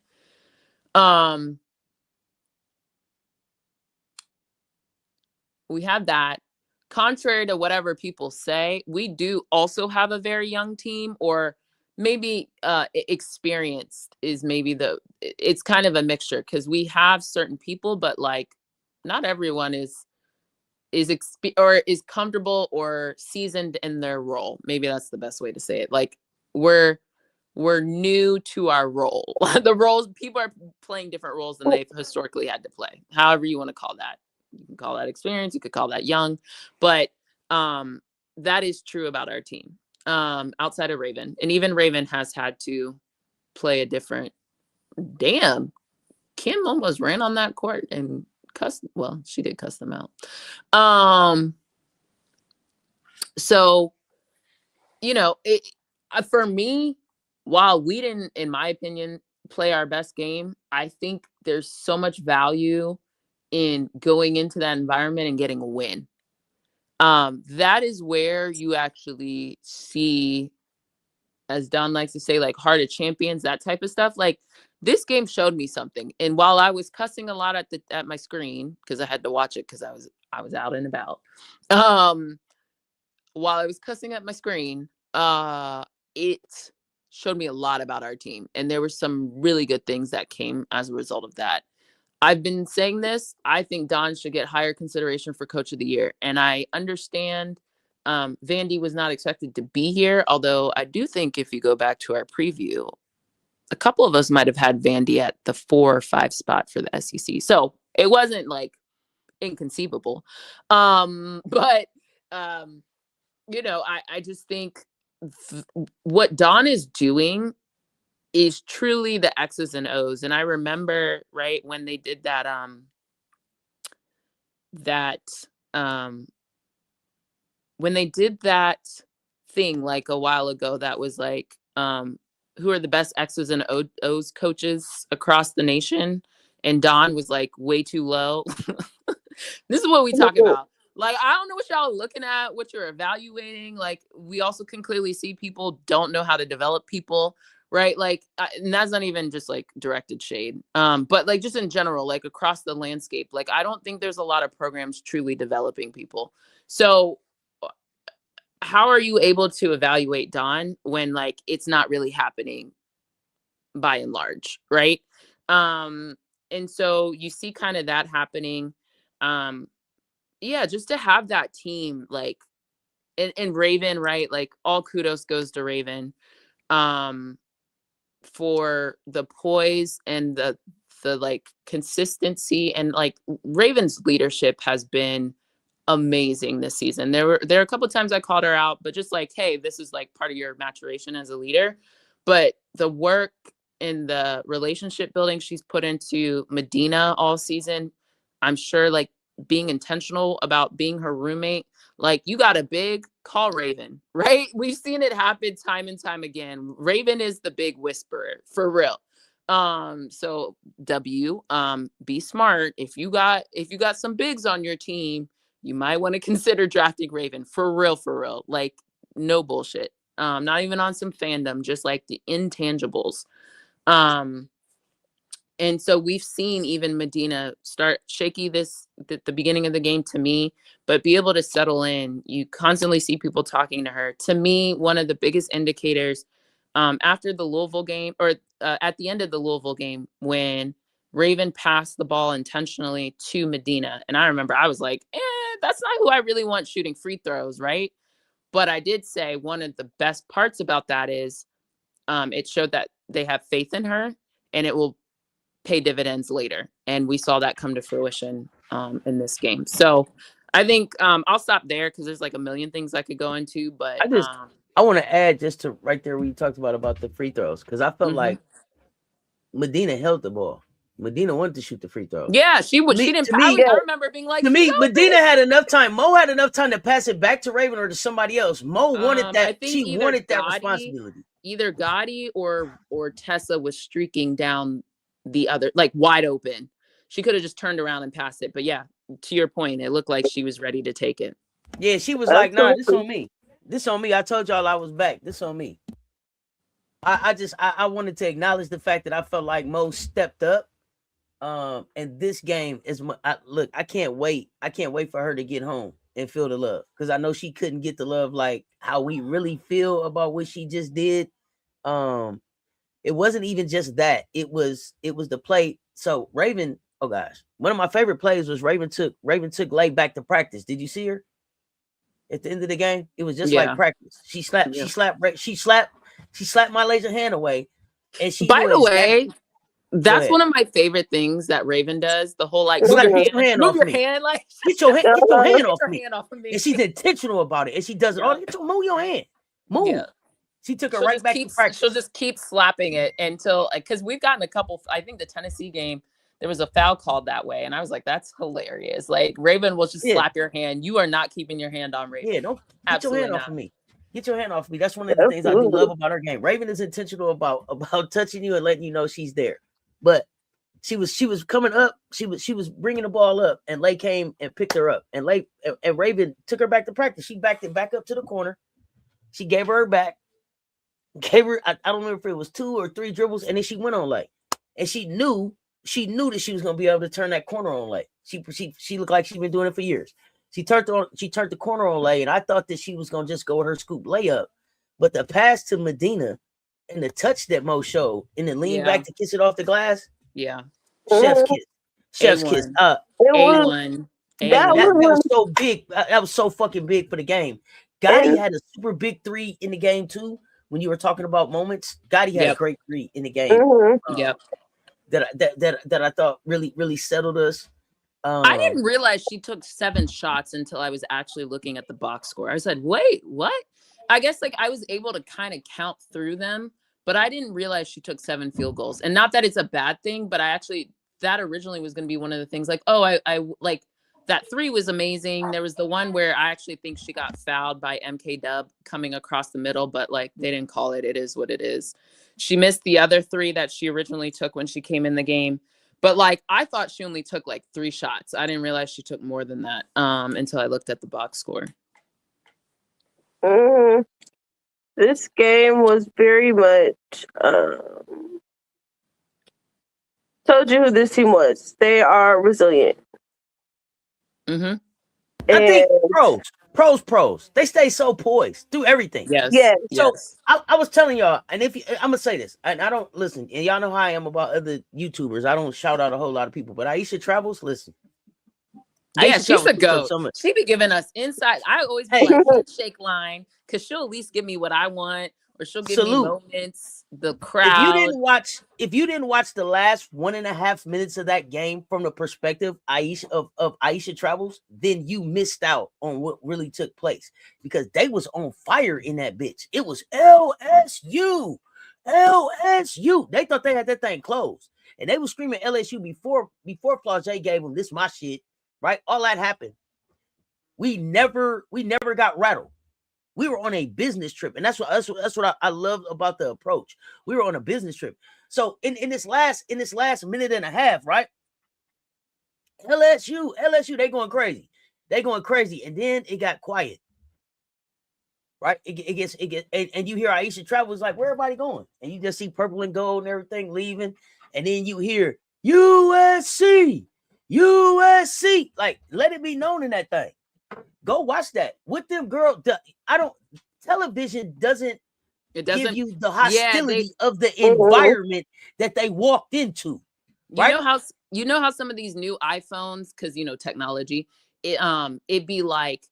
We have that. Contrary to whatever people say, we do also have a very young team, or maybe experienced is maybe it's kind of a mixture because we have certain people, but like not everyone is comfortable or seasoned in their role. Maybe that's the best way to say it. Like we're new to our role. The roles, people are playing different roles than they've historically had to play. However you want to call that. You can call that experience. You could call that young, but that is true about our team. Outside of Raven, and even Raven has had to play a different. Damn, Kim almost ran on that court and cussed. Well, she did cuss them out. So, for me, while we didn't, in my opinion, play our best game, I think there's so much value in going into that environment and getting a win. That is where you actually see, as Don likes to say, like heart of champions, that type of stuff. Like this game showed me something. And while I was cussing a lot at my screen, because I had to watch it because I was out and about. While I was cussing at my screen, it showed me a lot about our team. And there were some really good things that came as a result of that. I've been saying this. I think Don should get higher consideration for Coach of the Year. And I understand Vandy was not expected to be here, although I do think if you go back to our preview, a couple of us might have had Vandy at the 4 or 5 spot for the SEC. So it wasn't like inconceivable. But you know, I just think what Dawn is doing is truly the X's and O's. And I remember, right, when they did that, when they did that thing like a while ago, that was like, who are the best X's and O's coaches across the nation? And Dawn was like way too low. This is what we talk about. Like, I don't know what y'all are looking at, what you're evaluating. Like, we also can clearly see people don't know how to develop people, right? Like, and that's not even just like directed shade. But like just in general, like across the landscape, like I don't think there's a lot of programs truly developing people. So how are you able to evaluate Dawn when like it's not really happening by and large, right? And so you see kind of that happening. Yeah, just to have that team, like, and Raven, right? Like all kudos goes to Raven for the poise and the like consistency, and like Raven's leadership has been amazing this season. There are a couple of times I called her out, but just like, hey, this is like part of your maturation as a leader. But the work and the relationship building she's put into Medina all season, I'm sure like being intentional about being her roommate, like you got a big call Raven, right? We've seen it happen time and time again. Raven is the big whisperer for real. So be smart. If you got some bigs on your team, you might want to consider drafting Raven for real. Like no bullshit. Not even on some fandom, just like the intangibles. And so we've seen even Medina start shaky the beginning of the game to me, but be able to settle in. You constantly see people talking to her. To me, one of the biggest indicators after the Louisville game, or at the end of the Louisville game, when Raven passed the ball intentionally to Medina. And I remember I was like, that's not who I really want shooting free throws, right? But I did say one of the best parts about that is it showed that they have faith in her and it will pay dividends later. And we saw that come to fruition in this game. So I think I'll stop there because there's like a million things I could go into, but I want to add just to right there where you talked about the free throws, because I felt like Medina held the ball. Medina wanted to shoot the free throws. Yeah, she would. She didn't. I remember being like, to me, Medina had enough time. Mo had enough time to pass it back to Raven or to somebody else. Mo wanted that. She wanted that responsibility. Either Gotti or Tessa was streaking down the other, like wide open. She could have just turned around and passed it. But yeah, to your point, it looked like she was ready to take it. Yeah, she was like, "Nah, this on me. This on me. I told y'all I was back. This on me." I wanted to acknowledge the fact that I felt like Mo stepped up. And this game is I can't wait. I can't wait for her to get home and feel the love, because I know she couldn't get the love like how we really feel about what she just did. It wasn't even just that. It was the play. So Raven, oh gosh, one of my favorite plays was Raven took Lay back to practice. Did you see her at the end of the game? It was just like practice. She slapped my laser hand away, and she. By the way. That's one of my favorite things that Raven does. The whole like move your hand off me. Like get your hand off me. And she's intentional about it. And she does it all. Move your hand. Move. Yeah. She took her right back to practice. She'll just keep slapping it until, because we've gotten a couple. I think the Tennessee game, there was a foul called that way, and I was like, that's hilarious. Like Raven will just slap your hand. You are not keeping your hand on Raven. Yeah, don't get your hand off of me. Get your hand off of me. That's one of the things I do love about her game. Raven is intentional about touching you and letting you know she's there. But she was coming up. She was bringing the ball up, and Lay came and picked her up. And Raven took her back to practice. She backed it back up to the corner. She gave her back. Gave her. I don't remember if it was 2 or 3 dribbles, and then she went on Lay. And she knew that she was gonna be able to turn that corner on Lay. She looked like she's been doing it for years. She turned the corner on Lay, and I thought that she was gonna just go with her scoop layup, but the pass to Medina. And the touch that Mo showed, and then lean back to kiss it off the glass. Yeah. Chef's kiss. A1. That was so big. That was so fucking big for the game. Gotti had a super big 3 in the game too. When you were talking about moments, Gotti had a great 3 in the game. That I thought really, really settled us. I didn't realize she took 7 shots until I was actually looking at the box score. I said, wait, what? I guess like I was able to kind of count through them, but I didn't realize she took 7 field goals. And not that it's a bad thing, but that originally was going to be one of the things like, oh, I like that 3 was amazing. There was the one where I actually think she got fouled by MK Dub coming across the middle, but like they didn't call it. It is what it is. She missed the other 3 that she originally took when she came in the game. But like, I thought she only took like 3 shots. I didn't realize she took more than that until I looked at the box score. This game was very much, told you who this team was. They are resilient. Mm-hmm. I think pros. They stay so poised through everything. Yes. Yes. So I was telling y'all, and I'm gonna say this, and I don't listen, and y'all know how I am about other YouTubers. I don't shout out a whole lot of people, but Aisha Travels, listen. Yeah, she's a goat. She be giving us insight. I always be like handshake line because she'll at least give me what I want, or she'll give me moments. The crowd. If you didn't watch the last 1.5 minutes of that game from the perspective of Aisha Travels, then you missed out on what really took place because they was on fire in that bitch. It was LSU. They thought they had that thing closed, and they were screaming LSU before Flau'jae gave them this my shit. Right, all that happened. We never got rattled. We were on a business trip, and that's what I love about the approach. We were on a business trip. So in this last minute and a half, right? LSU, they going crazy, and then it got quiet. Right, it gets, and you hear Aisha Travels like, where everybody going? And you just see purple and gold and everything leaving, and then you hear USC. Like, let it be known in that thing. Go watch that with them, girl. Television doesn't give you the hostility of the environment that they walked into. Right? You know how some of these new iPhones, because technology, it'd be like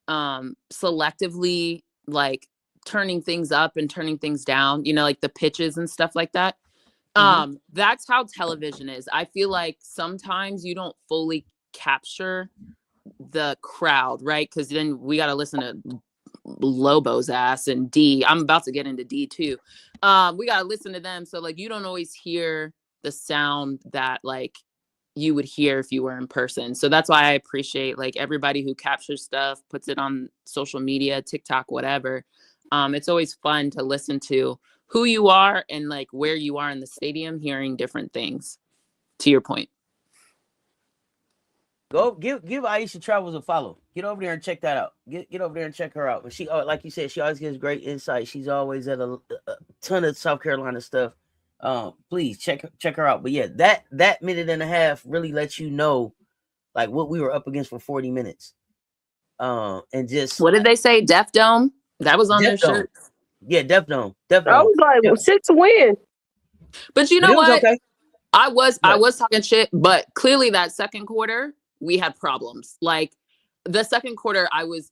selectively like turning things up and turning things down, like the pitches and stuff like that. That's how television is. I feel like sometimes you don't fully capture the crowd, right? Because then we got to listen to Lobo's ass and D. I'm about to get into D too. We got to listen to them. So like, you don't always hear the sound that like you would hear if you were in person. So that's why I appreciate like everybody who captures stuff, puts it on social media, TikTok, whatever. It's always fun to listen to who you are and like where you are in the stadium, hearing different things. To your point. Go give Aisha Travels a follow. Get over there and check that out. Get over there and check her out. But she, like you said, she always gives great insight. She's always at a ton of South Carolina stuff. Please check her out. But yeah, that minute and a half really lets you know like what we were up against for 40 minutes. And just what did they say? Deaf Dome? That was on their shirt. Yeah, Def Dome. I was like, 6 win. But you know what? Okay. I was talking shit, but clearly that second quarter we had problems. Like the second quarter, I was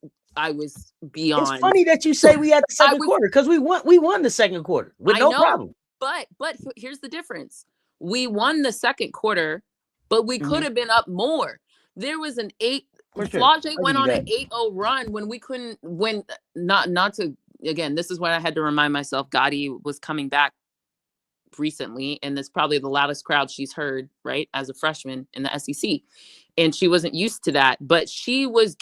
beyond. It's funny that you say we had the second quarter because we won the second quarter with no problem. But here's the difference: we won the second quarter, but we could have been up more. There was an 8. Flau'jae went on an 8-0 run when we couldn't. When not to. Again, this is what I had to remind myself. Gotti was coming back recently, and it's probably the loudest crowd she's heard, right, as a freshman in the SEC. And she wasn't used to that, but she was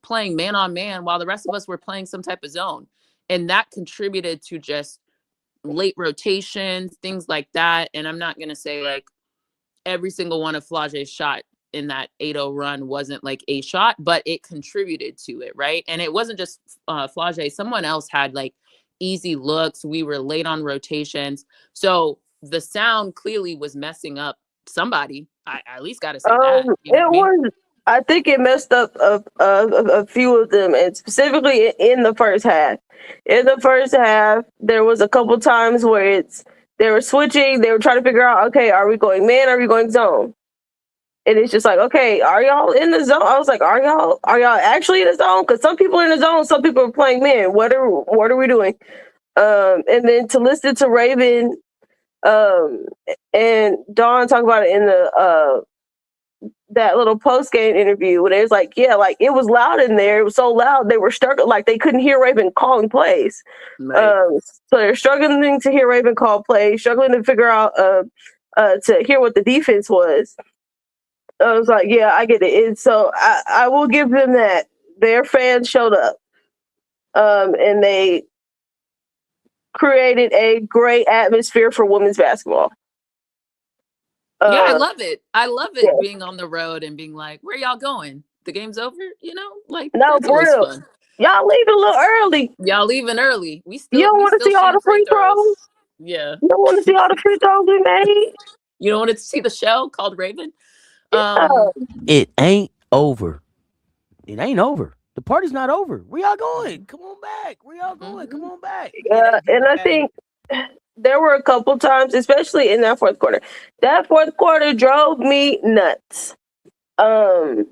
playing man on man while the rest of us were playing some type of zone. And that contributed to just late rotations, things like that. And I'm not going to say like every single one of Flau'jae's shot in that 8-0 run wasn't like a shot, but it contributed to it, right? And it wasn't just Flau'jae. Someone else had like easy looks. We were late on rotations. So the sound clearly was messing up somebody. I at least got to say that. I think it messed up a few of them, and specifically in the first half. In the first half, there was a couple times where they were switching. They were trying to figure out, okay, are we going man? Are we going zone? And it's just like, okay, are y'all in the zone? I was like, are y'all actually in the zone? Because some people are in the zone, some people are playing man. What are we doing? And then to listen to Raven and Dawn talk about it in the that little post game interview when it was like, yeah, like it was loud in there. It was so loud they were struggling, like they couldn't hear Raven calling plays. Right. So they're struggling to hear Raven call plays, struggling to figure out to hear what the defense was. I was like, yeah, I get it. And so I will give them that. Their fans showed up, and they created a great atmosphere for women's basketball. Yeah, I love it. I love it yeah. being on the road and being like, where y'all going? The game's over? You know, like No, that's for always real. fun. Y'all leaving a little early. Y'all leaving early. We You don't want to see all shooting the free throws. Yeah. You don't want to see all the free throws we made. You don't want to see the show called Raven? It ain't over. It ain't over. The party's not over. Where y'all going? Come on back. Where y'all going? Come on back. And I think there were a couple times, especially in that fourth quarter. That fourth quarter drove me nuts. And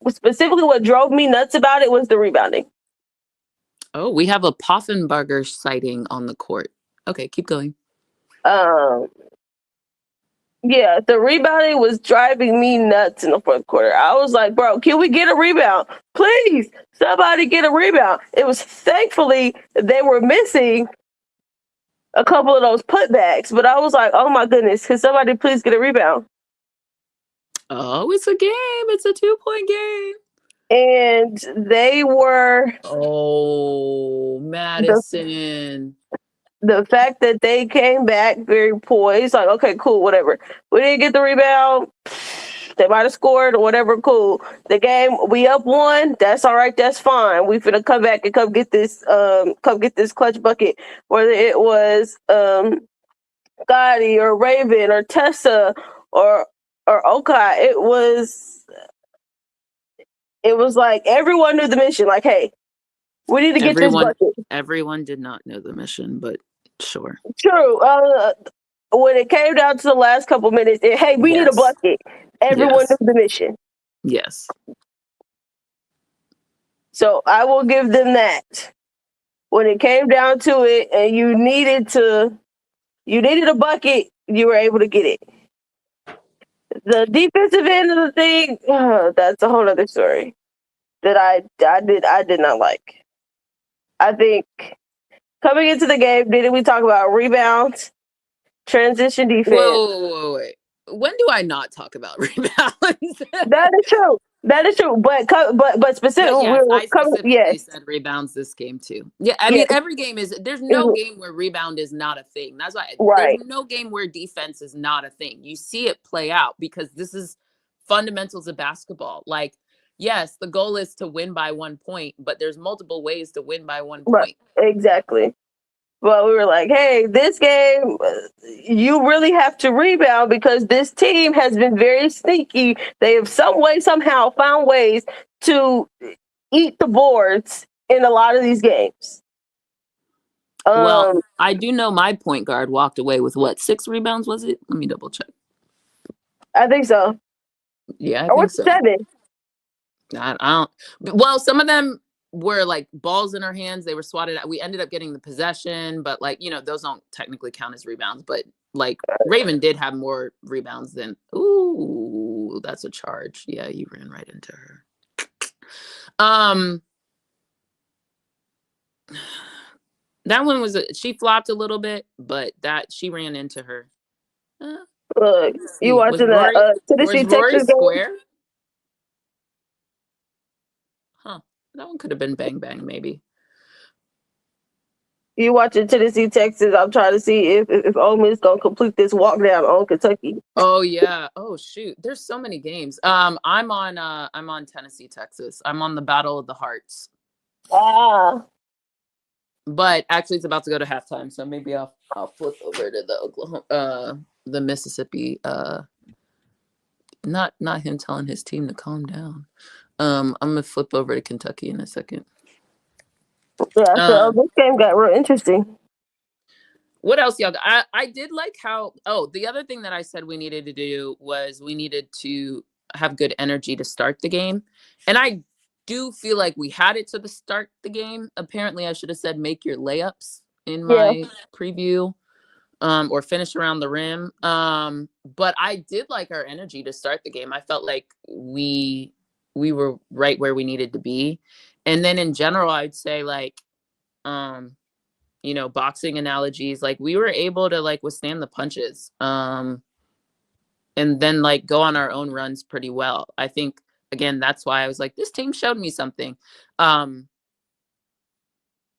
specifically what drove me nuts about it was the rebounding. Oh, we have a Poffenbarger sighting on the court. Okay, keep going. Yeah, the rebounding was driving me nuts in the fourth quarter. I was like, bro, can we get a rebound? Please, somebody get a rebound. It was thankfully they were missing a couple of those putbacks, but I was like, oh my goodness, can somebody please get a rebound? Oh, it's a game. It's a 2-point game. And they were... Oh, Madison. The fact that they came back very poised, like, okay, cool, whatever. We didn't get the rebound. They might have scored or whatever, cool. The game, we up 1. That's all right. That's fine. We finna come back and come get this clutch bucket. Whether it was Gotti or Raven or Tessa or Okai, it was like everyone knew the mission. Like, hey, we need to get this bucket. Everyone did not know the mission, but sure. True. When it came down to the last couple minutes, hey, we need a bucket. Everyone knew the mission. Yes. So I will give them that. When it came down to it, and you needed a bucket, you were able to get it. The defensive end of the thing, that's a whole other story that I did not like. I think coming into the game, didn't we talk about rebounds, transition defense? Wait. When do I not talk about rebounds? That is true. But specifically, I specifically said rebounds this game too. Yeah, I mean, every game is. There's no game where rebound is not a thing. That's why there's no game where defense is not a thing. You see it play out because this is fundamentals of basketball. Like, yes, the goal is to win by 1 point, but there's multiple ways to win by 1 point. Exactly. Well, we were like, hey, this game, you really have to rebound because this team has been very sneaky. They have somehow found ways to eat the boards in a lot of these games. Well, I do know my point guard walked away with 6 rebounds, was it? Let me double check. I think so. Yeah, I or think so. 7. I don't. Well, some of them were like balls in our hands. They were swatted out. We ended up getting the possession, but those don't technically count as rebounds. But like Raven did have more rebounds than. Ooh, that's a charge. Yeah, you ran right into her. That one was she flopped a little bit, but that she ran into her. Look, you watching that Tennessee Texas game? Square? Huh. That one could have been bang bang, maybe. You watching Tennessee Texas? I'm trying to see if Ole Miss gonna complete this walk down on Kentucky. Oh yeah. Oh shoot. There's so many games. I'm on Tennessee Texas. I'm on the Battle of the Hearts. But actually, it's about to go to halftime, so maybe I'll flip over to the Mississippi. Not him telling his team to calm down. I'm gonna flip over to Kentucky in a second. Yeah, so this game got real interesting. What else, y'all? I did like how. Oh, the other thing that I said we needed to do was we needed to have good energy to start the game, and I do feel like we had it to the start the game. Apparently, I should have said make your layups in my preview. or finish around the rim. But I did like our energy to start the game. I felt like we were right where we needed to be. And then in general, I'd say like, you know, boxing analogies, like we were able to like withstand the punches. And then like go on our own runs pretty well. I think, again, that's why I was like, this team showed me something,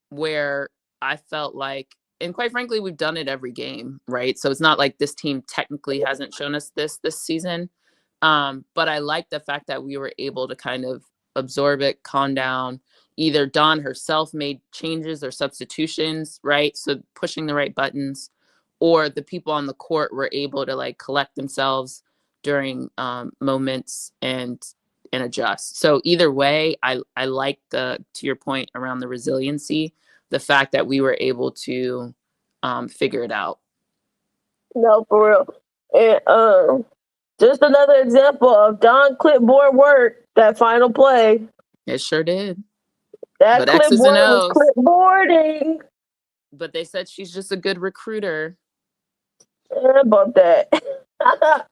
where I felt like, and quite frankly, we've done it every game, right? So it's not like this team technically hasn't shown us this season. But I like the fact that we were able to kind of absorb it, calm down. Either Dawn herself made changes or substitutions, right? So pushing the right buttons, or the people on the court were able to like collect themselves during moments and adjust. So either way, I like to your point around the resiliency, the fact that we were able to figure it out. No, for real. And just another example of Don clipboard work, that final play. It sure did. That But X's clipboard and was O's. clipboarding. But they said she's just a good recruiter. About that.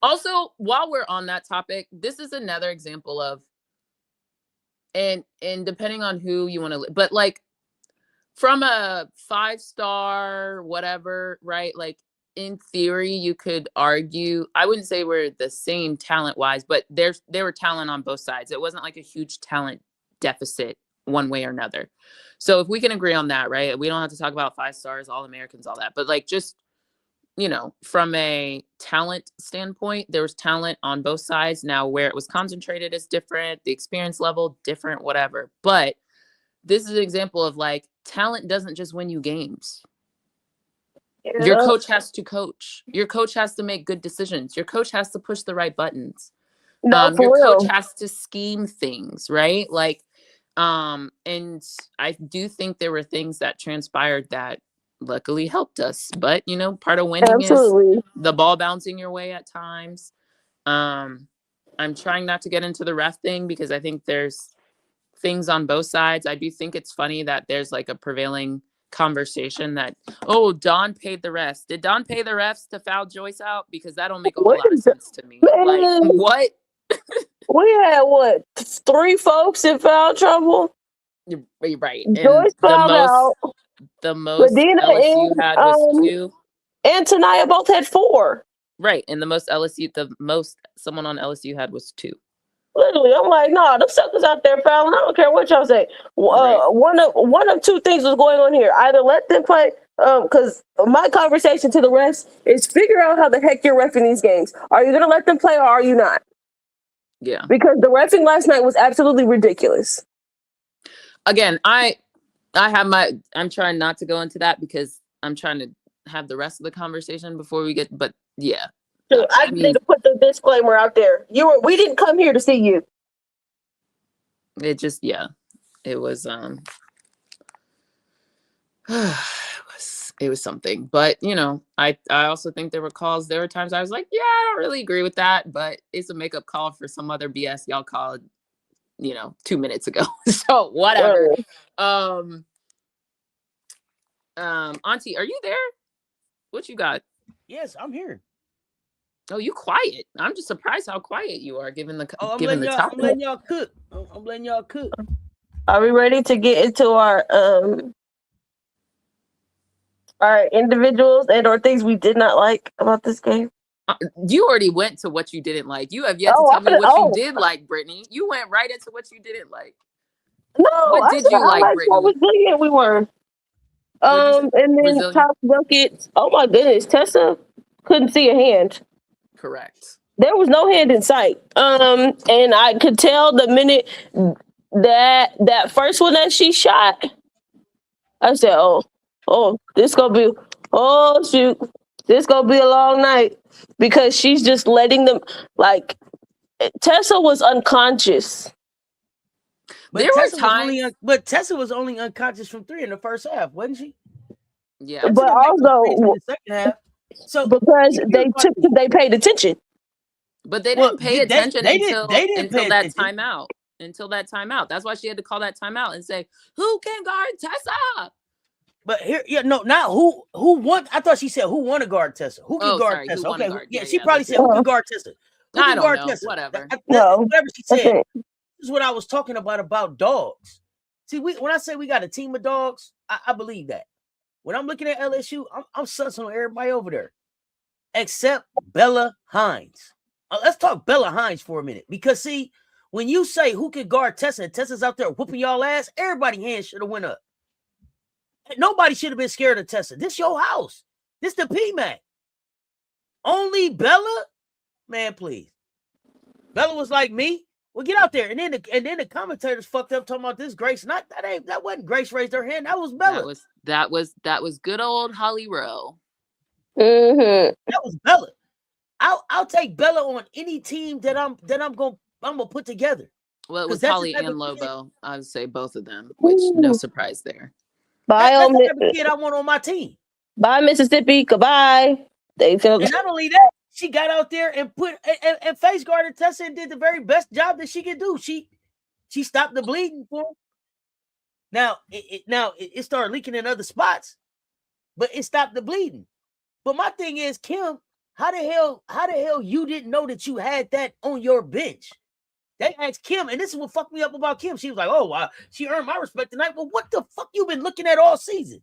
Also, while we're on that topic, this is another example of, and depending on who you want to, but like from a 5-star, whatever, right? Like in theory, you could argue, I wouldn't say we're the same talent wise, but there were talent on both sides. It wasn't like a huge talent deficit one way or another. So if we can agree on that, right? We don't have to talk about 5 stars, all Americans, all that, but like just, you know, from a talent standpoint, there was talent on both sides. Now, where it was concentrated is different, the experience level different, whatever. But this is an example of like talent doesn't just win you games. Yeah. Your coach has to coach. Your coach has to make good decisions. Your coach has to push the right buttons. No, for your real. coach has to scheme things, right? Like, and I do think there were things that transpired that luckily helped us. But, you know, part of winning Absolutely. is the ball bouncing your way at times. I'm trying not to get into the ref thing because I think there's things on both sides. I do think it's funny that there's like a prevailing conversation that, oh, Dawn paid the refs. Did Dawn pay the refs to foul Joyce out? Because that don't make a whole lot of sense to me. Man. Like, what? We had what, 3 folks in foul trouble? You're right. And Joyce fouled out. the most Medina LSU and, had was 2. And Tanaya both had 4. Right. And the most someone on LSU had was 2. Literally, I'm like, nah, them suckers out there fouling. I don't care what y'all say. Right. One of 2 things was going on here. Either let them play, because my conversation to the refs is figure out how the heck you're reffing these games. Are you going to let them play or are you not? Yeah. Because the reffing last night was absolutely ridiculous. Again, I'm trying not to go into that because I'm trying to have the rest of the conversation before we get, but yeah. So I need to put the disclaimer out there. We didn't come here to see you. It just, yeah, it was, it was something, but you know, I also think there were times I was like, yeah, I don't really agree with that, but it's a makeup call for some other BS y'all called, you know, 2 minutes ago. So whatever. Auntie, are you there? What you got? Yes, I'm here. Oh, you quiet. I'm just surprised how quiet you are given the topic. I'm letting y'all cook. I'm letting y'all cook. Are we ready to get into our individuals and or things we did not like about this game? You already went to what you didn't like. You have yet to tell me what you did like, Brittany. You went right into what you didn't like. No, what did you like, Brittany? How resilient we were. And then top bucket. Oh my goodness, Tessa couldn't see a hand. Correct. There was no hand in sight. And I could tell the minute that first one that she shot, I said, this gonna be a long night, because she's just letting them, like, Tessa was unconscious. But Tessa was only unconscious from 3 in the first half, wasn't she? Yeah. But also in the second half. So because they paid attention. But they didn't pay attention until that attention. timeout. Until that timeout. That's why she had to call that timeout and say, who can guard Tessa? But here, not who won. I thought she said who won to guard Tessa. Who can guard sorry, Tessa? who won to Okay, guard? yeah, Yeah, she yeah, probably that's said who can guard Tessa. Who I can don't guard know. Tessa? Whatever. No, whatever she that's said. it. This is what I was talking about dogs. See, when I say we got a team of dogs, I believe that. When I'm looking at LSU, I'm sussing on everybody over there, except Bella Hines. Let's talk Bella Hines for a minute, because see, when you say who can guard Tessa and Tessa's out there whooping y'all ass, everybody's hands should have went up. Nobody should have been scared of Tessa. This your house. This the PMAC. Only Bella? Man, please. Bella was like me. Well, get out there. And then the commentators fucked up talking about this Grace. That wasn't Grace raised her hand. That was Bella. That was good old Holly Rowe. Mm-hmm. That was Bella. I'll take Bella on any team that I'm gonna put together. Well, it was Holly and Lobo. I would say both of them, which no surprise there. Bye, That's the type of kid I want on my team. Bye, Mississippi. Goodbye. And not only that, she got out there and put and face guarded Tessa and did the very best job that she could do. She stopped the bleeding for him. Now it started leaking in other spots, but it stopped the bleeding. But my thing is, Kim, how the hell you didn't know that you had that on your bench? They asked Kim, and this is what fucked me up about Kim. She was like, "Oh, she earned my respect tonight." Well, what the fuck you been looking at all season?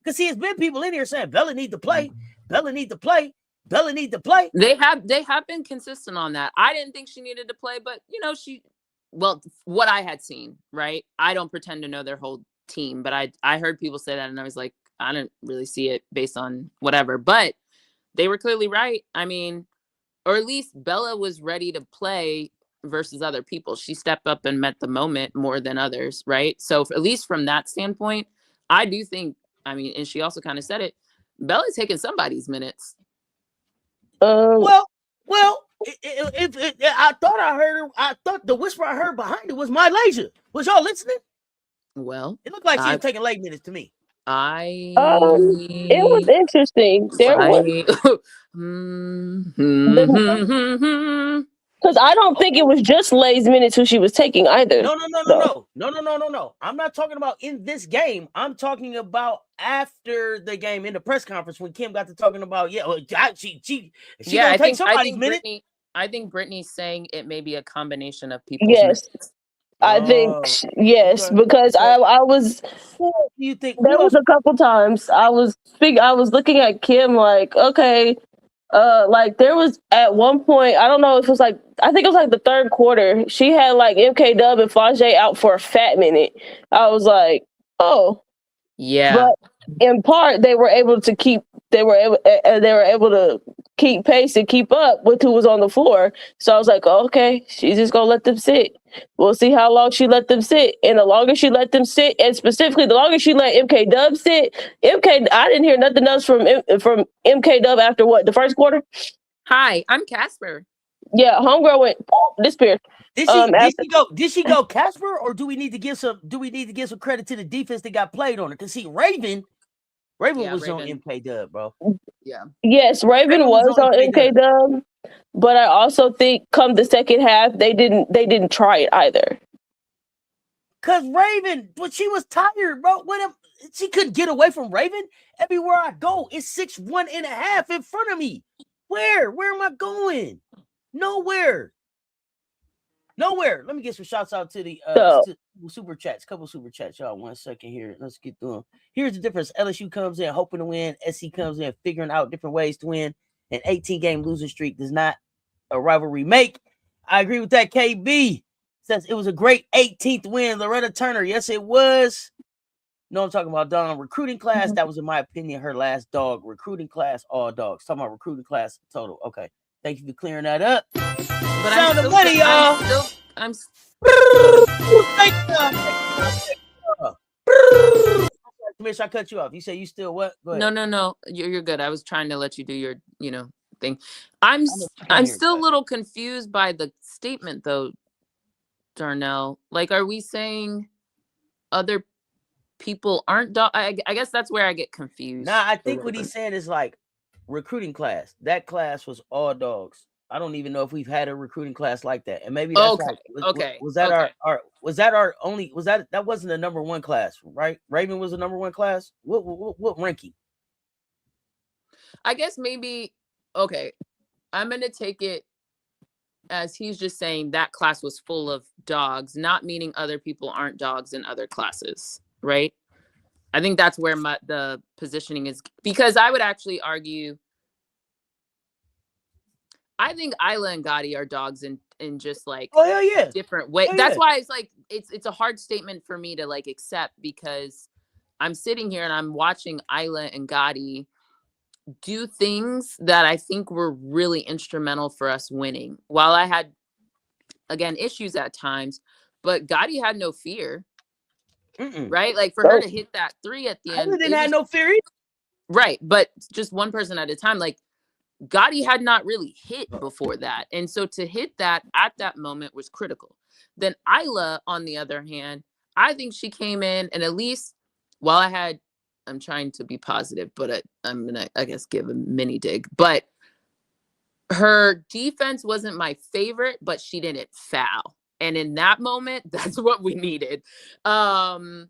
Because see, there's been people in here saying Bella need to play, Bella need to play, Bella need to play. They have been consistent on that. I didn't think she needed to play, but what I had seen, right? I don't pretend to know their whole team, but I heard people say that, and I was like, I didn't really see it based on whatever. But they were clearly right. I mean, or at least Bella was ready to play versus other people. She stepped up and met the moment more than others, right? So at least from that standpoint, I do think, I mean, and she also kind of said it, Bella's taking somebody's minutes. Well, I thought I heard her. I thought the whisper I heard behind it was Mylasia. Was y'all listening? Well, it looked like she was taking late minutes to me. It was interesting. There was because I don't think it was just Lay's minutes who she was taking either. No. I'm not talking about in this game. I'm talking about after the game in the press conference when Kim got to talking about she I take somebody's minute. I think Brittany's saying it may be a combination of people. Yes. I think yes, because I was. You think there was a couple times I was looking at Kim like, okay, like there was at one point, I don't know if it was like, I think it was like the third quarter, she had like MKW and Flage out for a fat minute. I was like, oh yeah, but in part they were able to keep pace and keep up with who was on the floor. So I was like, oh, okay, she's just gonna let them sit. We'll see how long she let them sit. And the longer she let them sit, and specifically the longer she let MK Dub sit, I didn't hear nothing else from MK Dub after what, the first quarter? Hi, I'm Casper. Yeah, homegirl went disappeared. Did she go Casper, or do we need to give some credit to the defense that got played on her? Because see, Raven was on MK Dub, bro. Yeah. Yes, Raven was on MK Dub, but I also think come the second half they didn't try it either. Cause Raven, but she was tired, bro. She couldn't get away from Raven. Everywhere I go, it's 6'1.5" in front of me. Where am I going? Nowhere. Let me get some shouts out to the super chats. Couple super chats, y'all. 1 second here. Let's get through them. Here's the difference. LSU comes in hoping to win. SC comes in figuring out different ways to win. An 18-game losing streak does not a rivalry make. I agree with that. KB says it was a great 18th win. Loretta Turner, yes, it was. No, I'm talking about Dawn. Recruiting class, that was, in my opinion, her last dog. Recruiting class, all dogs. Talking about recruiting class total. Okay. Thank you for clearing that up. But Sound of money, y'all. I'm Commish, I cut you off. You say you still what? Go ahead. No. You're good. I was trying to let you do your, thing. I'm still a little confused by the statement though, Darnell. Like, are we saying other people aren't I guess that's where I get confused. Nah, I think what he's saying is like recruiting class. That class was all dogs. I don't even know if we've had a recruiting class like that. And maybe that's was that our only, that wasn't a number one class, right? Raven was a number one class. What ranking? I guess maybe, okay, I'm going to take it as he's just saying that class was full of dogs, not meaning other people aren't dogs in other classes, right? I think that's where the positioning is, because I would actually argue, I think Isla and Gotti are dogs in just like different ways. That's why it's like it's a hard statement for me to like accept, because I'm sitting here and I'm watching Isla and Gotti do things that I think were really instrumental for us winning. While I had, again, issues at times, but Gotti had no fear. Right? Like for her to hit that 3 at the end. I didn't have no fear. Right. But just one person at a time. Like Gotti had not really hit before that. And so to hit that at that moment was critical. Then Isla, on the other hand, I think she came in, and at least while I'm trying to be positive, but I'm going to, I guess, give a mini dig. But her defense wasn't my favorite, but she didn't foul. And in that moment, that's what we needed. So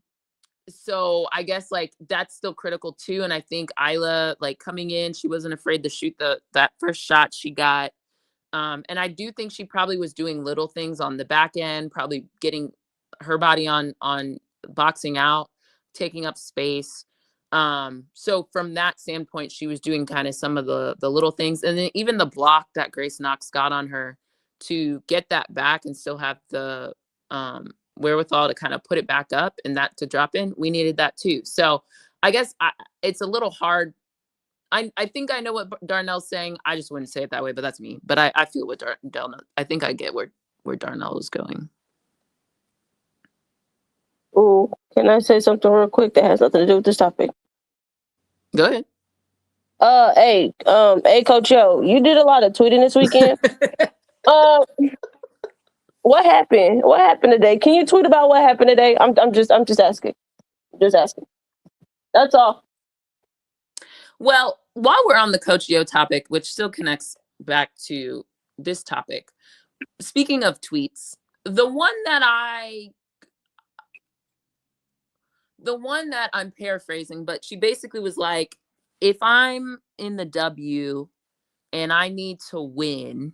I guess like that's still critical too. And I think Isla, like coming in, she wasn't afraid to shoot that first shot she got. And I do think she probably was doing little things on the back end, probably getting her body on boxing out, taking up space. So from that standpoint, she was doing kind of some of the little things. And then even the block that Grace Knox got on her to get that back and still have the wherewithal to kind of put it back up and that to drop in, we needed that too. So I guess it's a little hard. I think I know what Darnell's saying. I just wouldn't say it that way, but that's me. But I feel what Darnell, I think I get where Darnell is going. Oh, can I say something real quick that has nothing to do with this topic? Go ahead. Hey, Coach Yo, you did a lot of tweeting this weekend. What happened? What happened today? Can you tweet about what happened today? I'm just asking. Just asking. That's all. Well, while we're on the Coach Yo topic, which still connects back to this topic, speaking of tweets, the one that I'm paraphrasing, but she basically was like, if I'm in the W and I need to win,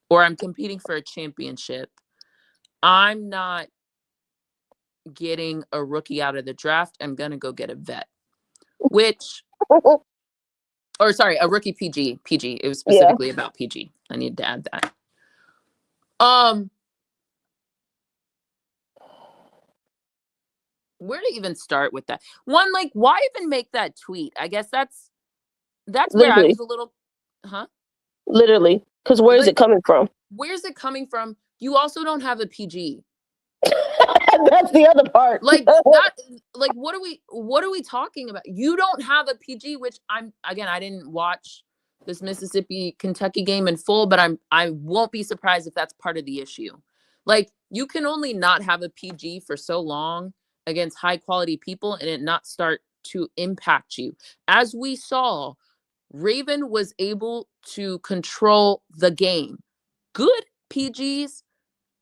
or I'm competing for a championship, I'm not getting a rookie out of the draft. I'm going to go get a vet, or sorry, a rookie PG. It was specifically about PG. I need to add that. Where to even start with that? One, like, why even make that tweet? I guess that's where I was a little, Literally, because where's it coming from? Where's it coming from? You also don't have a PG. That's the other part. Like that. Like, what are we talking about? You don't have a PG, which I didn't watch this Mississippi Kentucky game in full, but I won't be surprised if that's part of the issue. Like, you can only not have a PG for so long against high quality people and it not start to impact you. As we saw, Raven was able to control the game. Good PGs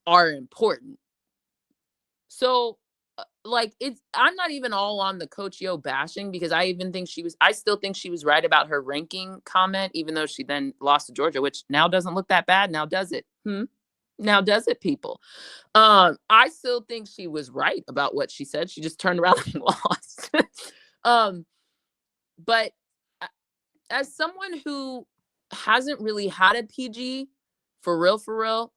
are important. So like I'm not even all on the Coach Yo bashing, because I still think she was right about her ranking comment, even though she then lost to Georgia, which now doesn't look that bad. Now does it? Now does it, people? I still think she was right about what she said. She just turned around and lost. But as someone who hasn't really had a PG for real,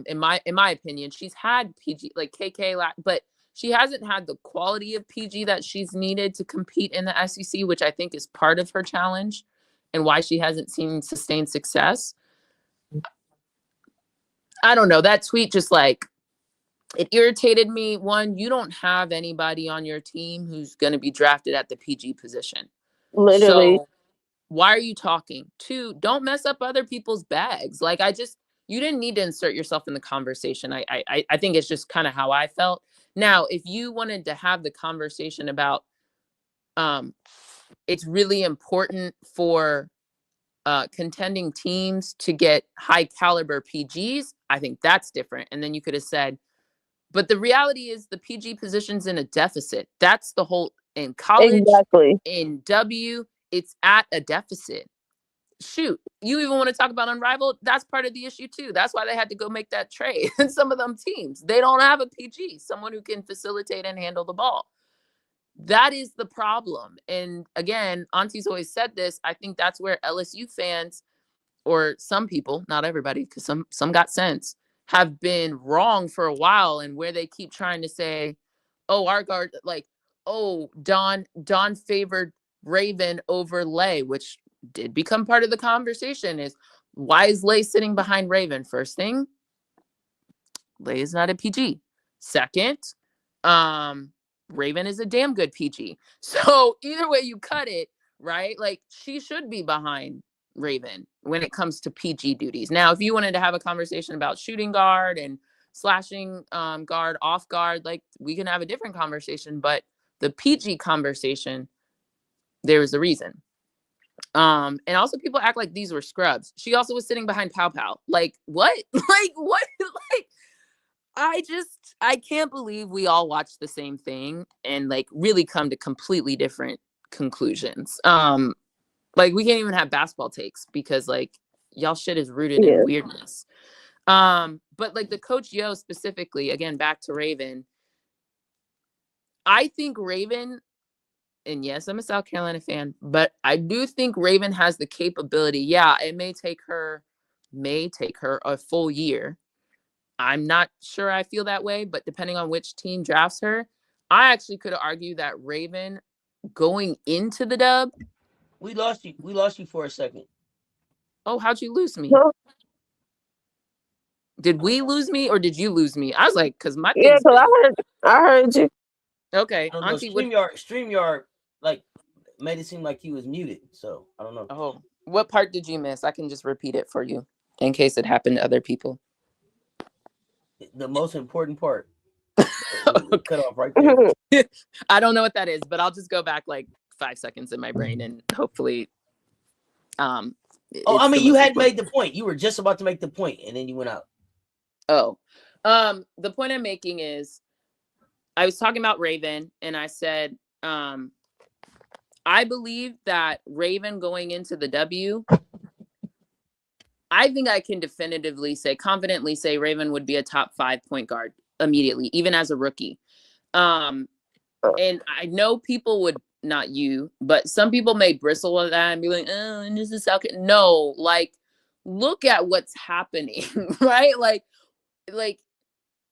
in my opinion, she's had PG like KK, but she hasn't had the quality of PG that she's needed to compete in the SEC, which I think is part of her challenge and why she hasn't seen sustained success. I don't know. That tweet just like, it irritated me. One, you don't have anybody on your team who's going to be drafted at the PG position. Literally. So why are you talking? Two, don't mess up other people's bags. Like, you didn't need to insert yourself in the conversation. I think it's just kind of how I felt. Now, if you wanted to have the conversation about, it's really important for contending teams to get high caliber PGs, I think that's different. And then you could have said, but the reality is the PG position's in a deficit. That's the whole, in college, Exactly. in W, it's at a deficit. Shoot, you even want to talk about Unrivaled? That's part of the issue too. That's why they had to go make that trade. And some of them teams, they don't have a PG, someone who can facilitate and handle the ball. That is the problem. And again, Auntie's always said this. I think that's where LSU fans, or some people, not everybody, because some got sense, have been wrong for a while, and where they keep trying to say, oh, our guard, like, oh, Don favored Raven over Lay, which did become part of the conversation, is why is Lay sitting behind Raven? First thing, Lay is not a PG. Second, Raven is a damn good PG. So either way you cut it, right? Like, she should be behind Raven when it comes to PG duties. Now, if you wanted to have a conversation about shooting guard and slashing guard, off guard, like, we can have a different conversation, but the PG conversation, there was a reason. And also people act like these were scrubs. She also was sitting behind Pow Pow. Like, what? Like, what? Like, I can't believe we all watched the same thing and like really come to completely different conclusions. Like, we can't even have basketball takes because like y'all shit is rooted in weirdness. But like the Coach Yo specifically, again, back to Raven. I think Raven, and yes, I'm a South Carolina fan, but I do think Raven has the capability. Yeah, it may take her a full year. I'm not sure I feel that way, but depending on which team drafts her, I actually could argue that Raven going into the dub. We lost you for a second. Oh, how'd you lose me? Did we lose me or did you lose me? I was like, because my Yeah, because I heard you. Okay. I don't know. StreamYard like made it seem like he was muted. So I don't know. Oh, what part did you miss? I can just repeat it for you in case it happened to other people. The most important part. Cut off right there. I don't know what that is, but I'll just go back like 5 seconds in my brain and hopefully. I mean, you had made the point. You were just about to make the point, and then you went out. Oh, the point I'm making is, I was talking about Raven, and I said, I believe that Raven going into the W, I think I can confidently say Raven would be a top 5 point guard immediately, even as a rookie. And I know people would, not you, but some people may bristle at that and be like, oh, and this is South Carolina. No, like, look at what's happening, right? Like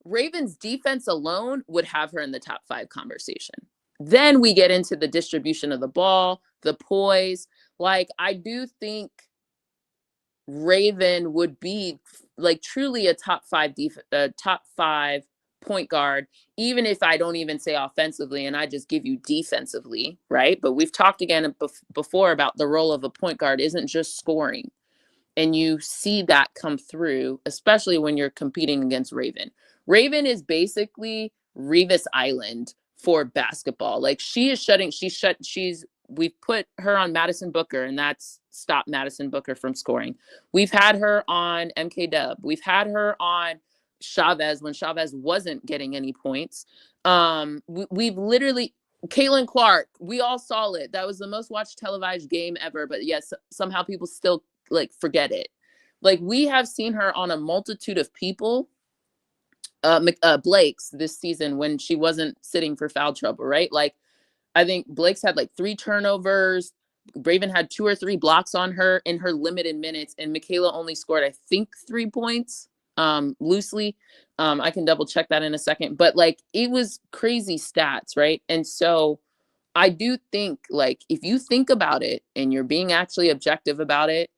Raven's defense alone would have her in the top 5 conversation. Then we get into the distribution of the ball, the poise. Like, I do think Raven would be like truly a top 5 point guard, even if I don't even say offensively and I just give you defensively, right? But we've talked again before about the role of a point guard isn't just scoring. And you see that come through, especially when you're competing against Raven. Raven is basically Revis Island for basketball. Like, we've put her on Madison Booker, and that's stopped Madison Booker from scoring. We've had her on MK Dub. We've had her on Chavez when Chavez wasn't getting any points. We've literally, Caitlin Clark, we all saw it. That was the most watched televised game ever. But yes, somehow people still like forget it. Like, we have seen her on a multitude of people. Blake's this season when she wasn't sitting for foul trouble, right? Like, I think Blake's had like 3 turnovers. Raven had 2 or 3 blocks on her in her limited minutes, and Michaela only scored, I think, 3 points, loosely. I can double check that in a second, but like, it was crazy stats, right? And so I do think, like, if you think about it and you're being actually objective about it,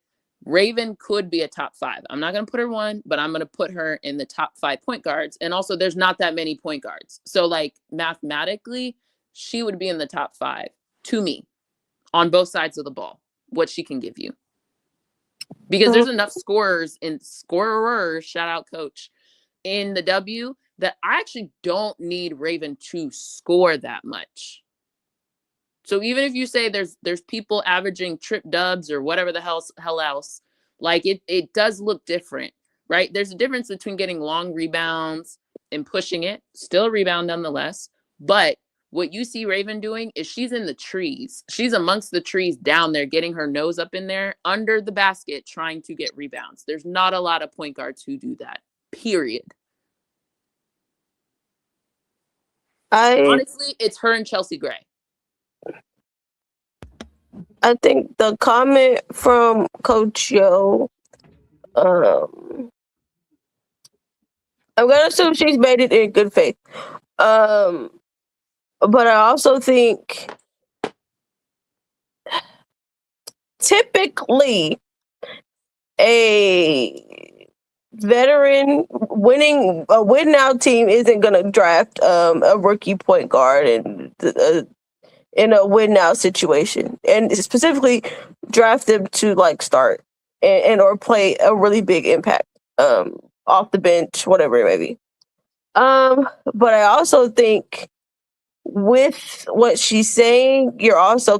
Raven could be a top 5. I'm not going to put her 1, but I'm going to put her in the top 5 point guards. And also, there's not that many point guards. So like, mathematically, she would be in the top 5 to me on both sides of the ball, what she can give you. Because there's enough scorers, shout out coach, in the W that I actually don't need Raven to score that much. So even if you say there's people averaging trip dubs or whatever the hell else, like it does look different, right? There's a difference between getting long rebounds and pushing it, still a rebound nonetheless. But what you see Raven doing is she's in the trees. She's amongst the trees down there, getting her nose up in there under the basket, trying to get rebounds. There's not a lot of point guards who do that, period. Honestly, it's her and Chelsea Gray. I think the comment from Coach Yo, I'm gonna assume she's made it in good faith. But I also think typically a veteran a win now team isn't gonna draft a rookie point guard in a win now situation, and specifically draft them to like start and or play a really big impact off the bench, whatever it may be. But I also think with what she's saying, you're also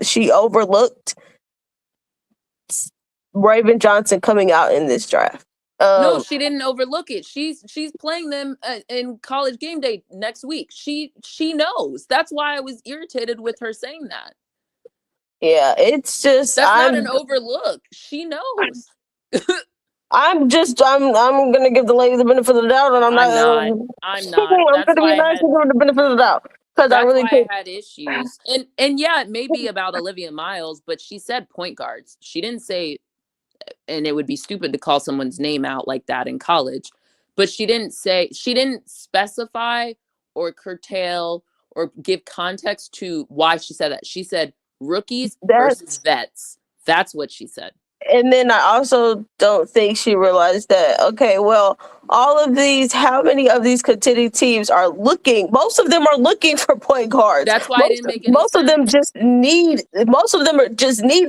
she overlooked Raven Johnson coming out in this draft. No, she didn't overlook it. She's playing them in College Game Day next week. She knows. That's why I was irritated with her saying that. Yeah, it's just that's not an overlook. She knows. I'm gonna give the lady the benefit of the doubt, and I'm not. I'm not. I'm gonna be nice and give her the benefit of the doubt because I really think I had issues. And yeah, it may be about Olivia Miles, but she said point guards. She didn't say, and it would be stupid to call someone's name out like that in college, but she didn't specify or curtail or give context to why she said that. She said rookies versus vets. That's what she said. And then I also don't think she realized that, okay, well, how many of these contending teams are looking, most of them are looking for point guards. That's why I didn't make any most sense. of them just need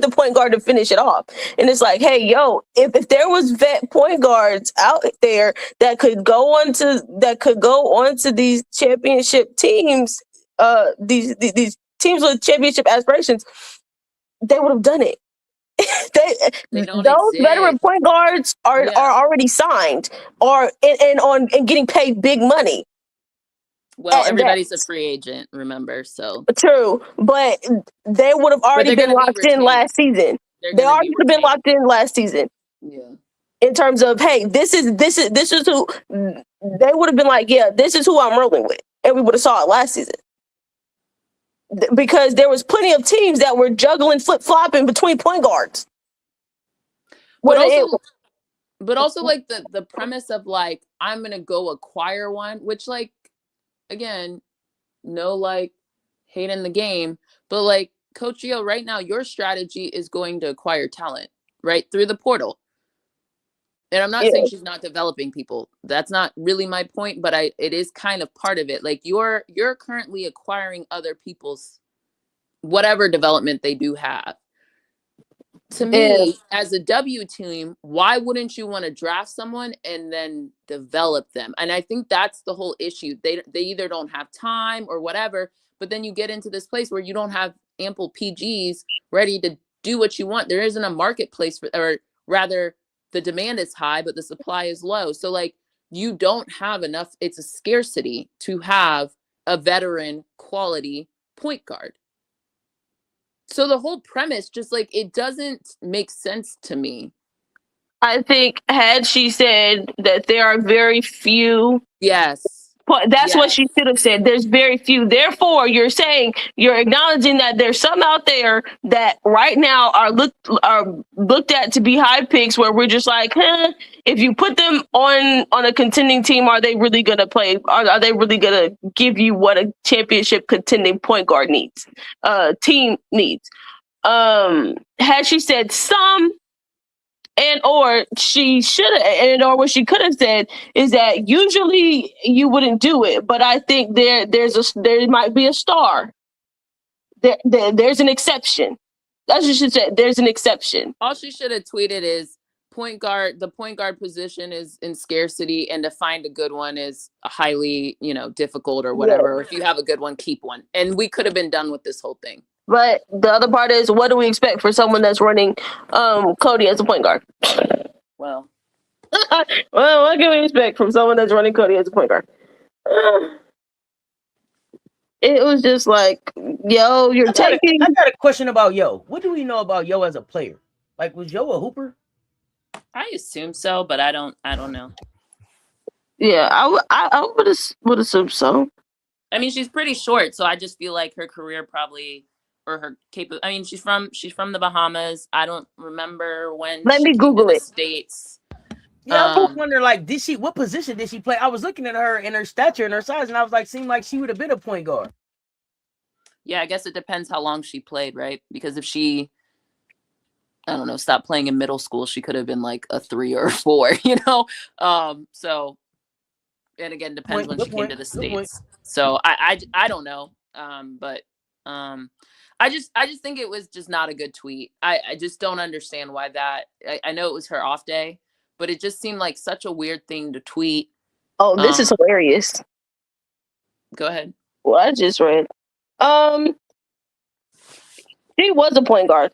the point guard to finish it off. And it's like, hey, yo, if there was vet point guards out there that could go on to these championship teams, these teams with championship aspirations, they would have done it. Those veteran point guards are already signed and getting paid big money. Well, everybody's a free agent, remember? So true, but they would have already been locked in last season. They already would have been locked in last season. Yeah. In terms of, hey, this is who they would have been like, yeah, this is who I'm rolling with, and we would have saw it last season. Because there was plenty of teams that were juggling, flip-flopping between point guards. But also like the premise of like, I'm going to go acquire one, which like, again, no like hate in the game, but like Coach Gio, right now, your strategy is going to acquire talent, right? Through the portal. And I'm not saying she's not developing people. That's not really my point, but it is kind of part of it. Like you're currently acquiring other people's whatever development they do have. To me, as a W team, why wouldn't you want to draft someone and then develop them? And I think that's the whole issue. They either don't have time or whatever, but then you get into this place where you don't have ample PGs ready to do what you want. There isn't a marketplace for, or rather, the demand is high, but the supply is low. So like you don't have enough. It's a scarcity to have a veteran quality point guard. So the whole premise, just like, it doesn't make sense to me. I think had she said that there are very few. Yes. That's what she should have said. There's very few. Therefore, you're acknowledging that there's some out there that right now are looked at to be high picks where we're just like, if you put them on a contending team, are they really going to play? Are they really going to give you what a championship contending point guard needs? Team needs. Had she said some, or she should have, or what she could have said is that usually you wouldn't do it, but I think there might be a star. There's an exception. That's what she said. There's an exception. All she should have tweeted is point guard. The point guard position is in scarcity, and to find a good one is highly, difficult or whatever. Or if you have a good one, keep one. And we could have been done with this whole thing. But the other part is, what do we expect for someone that's running Cody as a point guard? Well, Well, what can we expect from someone that's running Cody as a point guard? It was just like, yo, you're taking. I got a question about Yo. What do we know about Yo as a player? Like, was Yo a hooper? I assume so, but I don't know. Yeah, I would assume so. I mean, she's pretty short, so I just feel like her career probably, or her capable. I mean, she's from the Bahamas. I don't remember when Let she me came Google to the it. States. Yeah, I was wondering, like, what position did she play? I was looking at her and her stature and her size, and I was like, seemed like she would have been a point guard. Yeah, I guess it depends how long she played, right? Because if she, I don't know, stopped playing in middle school, she could have been like a 3 or a 4, you know? So, and again, depends when she came to the States. So I don't know. But I just think it was just not a good tweet. I just don't understand why that. I know it was her off day, but it just seemed like such a weird thing to tweet. Oh, this is hilarious. Go ahead. Well, I just read. She was a point guard.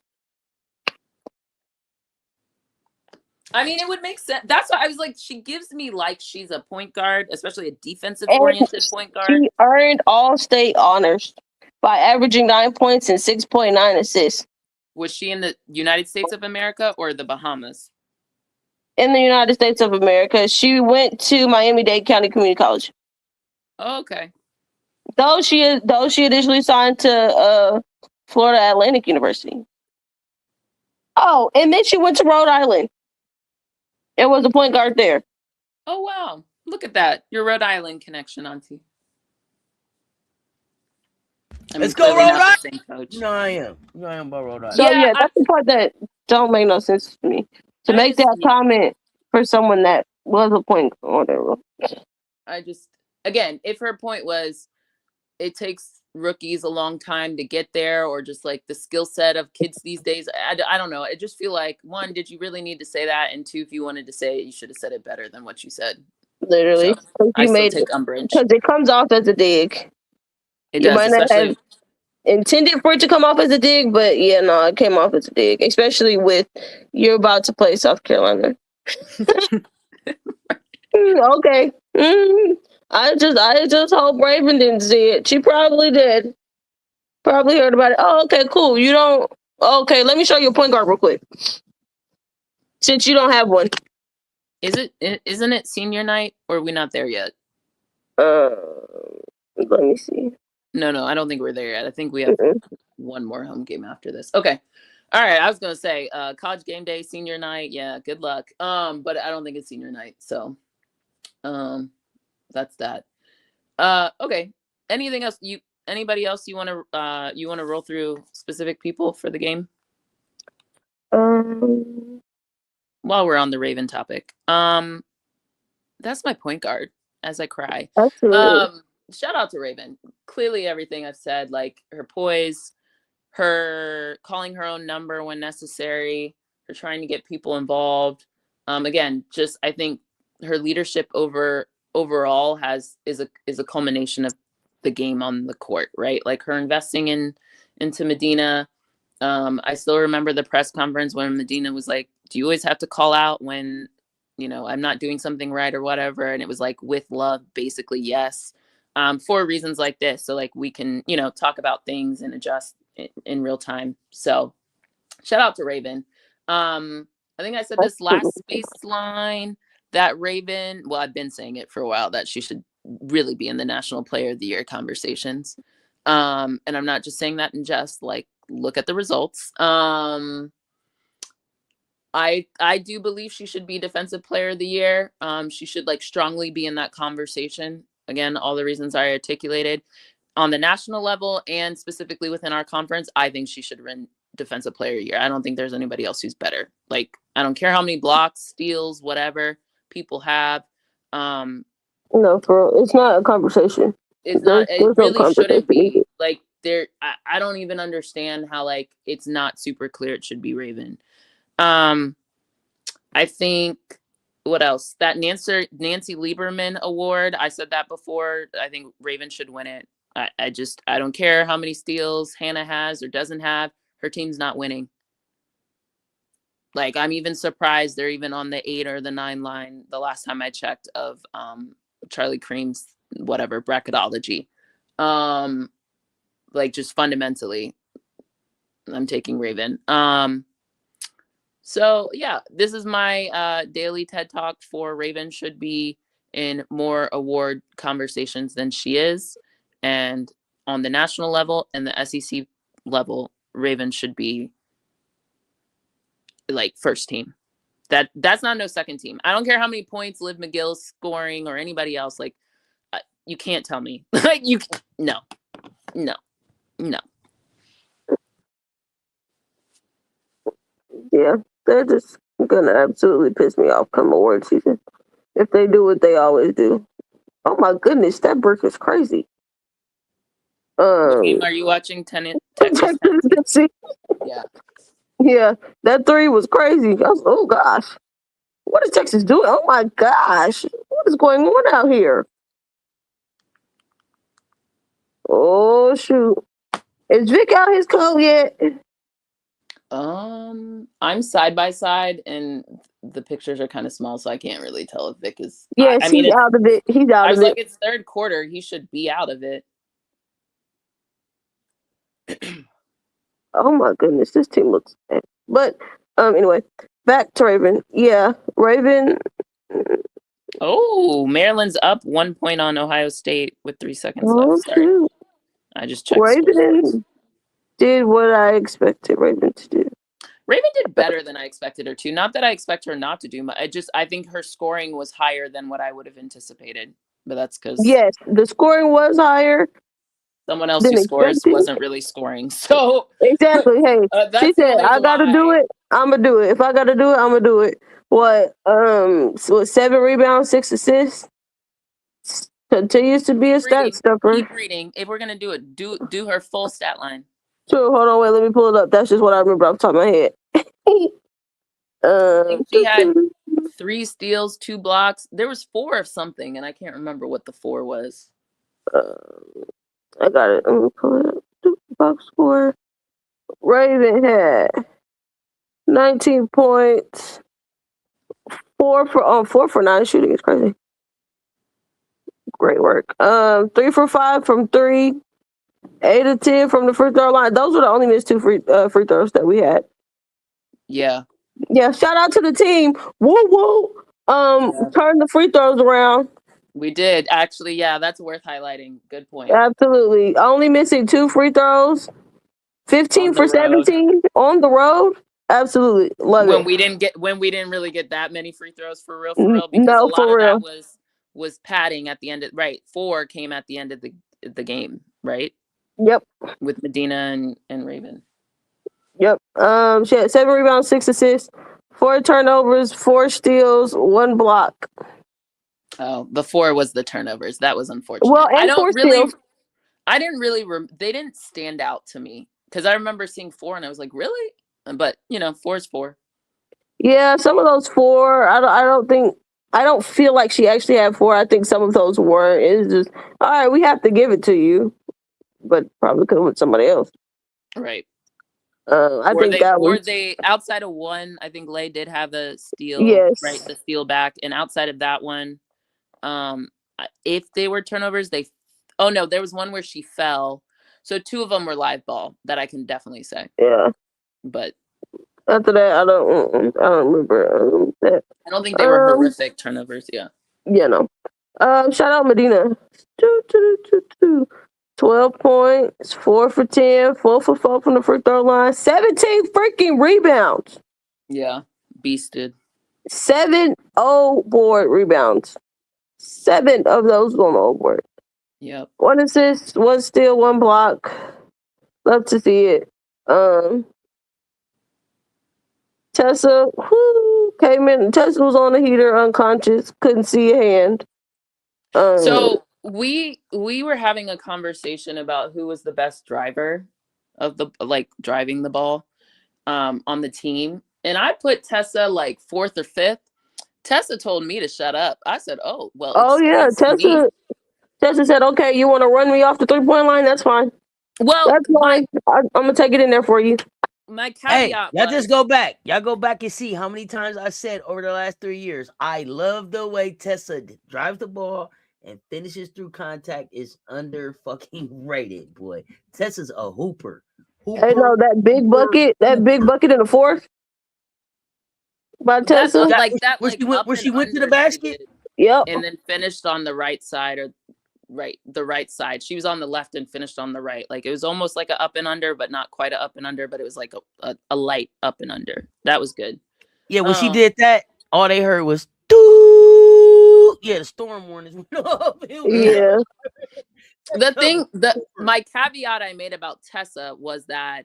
I mean, it would make sense. That's why I was like, she gives me like she's a point guard, especially a defensive-oriented point guard. She earned all-state honors by averaging 9 points and 6.9 assists. Was she in the United States of America or the Bahamas? In the United States of America. She went to Miami-Dade County Community College. Oh, okay. Though she initially signed to Florida Atlantic University. Oh, and then she went to Rhode Island. It was a point guard there. Oh, wow. Look at that. Your Rhode Island connection, Auntie. I mean, let's go, Rhode Island. You know I am. You know I am about Rhode Island. So, yeah, that's the part that don't make no sense to me. To make that comment for someone that was a point guard. Again, if her point was it takes rookies a long time to get there, or just like the skill set of kids these days, I don't know. I just feel like, one, did you really need to say that? And two, if you wanted to say it, you should have said it better than what you said. Literally. So I still take umbrage. Because it comes off as a dig. It you does, might not have intended for it to come off as a dig, but yeah, no, it came off as a dig, especially with you're about to play South Carolina. Okay. I just hope Raven didn't see it. She probably did. Probably heard about it. Oh, okay, cool. You don't. Okay, let me show you a point guard real quick. Since you don't have one. Isn't it senior night, or are we not there yet? Let me see. No, I don't think we're there yet. I think we have one more home game after this. Okay. All right. I was gonna say college game day, senior night. Yeah, good luck. But I don't think it's senior night. So that's that. Okay. Anything else? Anybody else you wanna roll through specific people for the game? While we're on the Raven topic. That's my point guard as I cry. Absolutely. Shout out to Raven. Clearly everything I've said, like her poise, her calling her own number when necessary, her trying to get people involved. Again, just I think her leadership overall is a culmination of the game on the court, right? Like her investing into Medina. I still remember the press conference when Medina was like, do you always have to call out when, I'm not doing something right or whatever? And it was like, with love, basically, yes. For reasons like this. So like we can, talk about things and adjust in real time. So shout out to Raven. I think I said this last baseline that Raven, well, I've been saying it for a while, that she should really be in the National Player of the Year conversations. And I'm not just saying that in jest, like, look at the results. I do believe she should be Defensive Player of the Year. She should strongly be in that conversation. Again, all the reasons I articulated. On the national level and specifically within our conference, I think she should win Defensive Player of the Year. I don't think there's anybody else who's better. Like, I don't care how many blocks, steals, whatever people have. No, for real. It's not a conversation. It's not. It really shouldn't be. Like, I don't even understand how it's not super clear. It should be Raven. I think, what else? That Nancy Lieberman award, I said that before. I think Raven should win it. I don't care how many steals Hannah has or doesn't have. Her team's not winning. Like, I'm even surprised they're even on the 8 or the 9 line the last time I checked of Charlie Cream's whatever bracketology. Like, just fundamentally, I'm taking Raven. So yeah, this is my daily TED Talk for Raven. Should be in more award conversations than she is. And on the national level and the SEC level, Raven should be like first team. That's not no second team. I don't care how many points Liv McGill's scoring or anybody else. Like, you can't tell me. Like, no. Yeah, they're just gonna absolutely piss me off come award season if they do what they always do. Oh my goodness, that brick is crazy. What game are you watching? Texas Tennessee. Yeah. Yeah, that 3 was crazy. Oh gosh, what is Texas doing? Oh my gosh, what is going on out here? Oh shoot, is Vic out his coat yet? I'm side by side, and the pictures are kind of small, so I can't really tell if Vic is. Yes, I mean, he's out of it. He's out I of was like, it. it's third quarter. He should be out of it. Oh my goodness, this team looks bad. But anyway, back to Raven. Yeah, Raven. Oh, Maryland's up 1 point on Ohio State with 3 seconds Oh left. Sorry, shoot, I just checked. Raven did what I expected Raven to do. Raven did better than I expected her to. Not that I expect her not to do much. I think her scoring was higher than what I would have anticipated. But that's because Yes, the scoring was higher. someone else than who scores expected. wasn't really scoring. So Exactly. Hey, she said, "I gotta do why. it. I'm gonna do it. If I gotta do it, I'm gonna do it." What? So 7 rebounds, 6 assists. Continues to be a stat stuffer. Keep reading. If we're gonna do it, do her full stat line. True. Hold on. Wait. Let me pull it up. That's just what I remember off the top of my head. She had 3 steals, 2 blocks. There was 4 of something, and I can't remember what the 4 was. I got it. Let me pull it up. Box score. Raven had 19 points. 4 for 9 shooting is crazy. Great work. 3 for 5 from 3. 8 of 10 from the free throw line. Those were the only missed 2 free throws that we had. Yeah. Yeah. Shout out to the team. Woo woo. Turn the free throws around. We did actually. Yeah, that's worth highlighting. Good point. Absolutely. Only missing 2 free throws. 15 for 17 on the road. Absolutely love it. We didn't really get that many free throws for real, because no, a lot for of real. that was padding at the end of 4 came at the end of the game, right? Yep. With Medina and Raven. Yep. She had 7 rebounds, 6 assists, 4 turnovers, 4 steals, 1 block. Oh, the 4 was the turnovers. That was unfortunate. Well, and 4 steals. I didn't really. They didn't stand out to me because I remember seeing 4 and I was like, really? But 4 is 4. Yeah, some of those 4. I don't feel like she actually had 4. I think some of those were. It's just all right. We have to give it to you, but probably could have with somebody else. Right. I think they outside of 1. I think Lay did have a steal. Yes. Right, the steal back, and outside of that one, if they were turnovers, oh no, there was one where she fell. So 2 of them were live ball that I can definitely say. Yeah. But after that, I don't remember that. I don't think they were horrific turnovers. Yeah. Yeah, no. Shout out Medina. 12 points, 4 for 10, 4 for 4 from the free throw line, 17 freaking rebounds. Yeah, beasted. 7 board rebounds. 7 of those on the board. Yep. 1 assist, 1 steal, 1 block. Love to see it. Tessa came in. Tessa was on the heater, unconscious, couldn't see a hand. So we were having a conversation about who was the best driver of driving the ball on the team, and I put Tessa 4th or 5th. Tessa told me to shut up. I said, "Oh well." Oh yeah, Tessa Tessa said, okay, you want to run me off the 3-point line? That's fine. Well, That's fine. I'm going to take it in there for you. my Hey, caveat y'all was, just go back. Y'all go back and see how many times I said over the last 3 years, I love the way Tessa drives the ball and finishes through contact is under fucking rated, boy. Tessa's a hooper. Hey, no, that big bucket in the fourth by that Tessa. like that where like she went, up where and she went to the under she basket. did, Yep. and then finished on the right side or the right side. She was on the left and finished on the right. Like it was almost like a up and under, but not quite a up and under, but it was like a light up and under. That was good. Yeah, when she did that, all they heard was doo. Yeah, the storm warnings went off. Yeah. My caveat I made about Tessa was that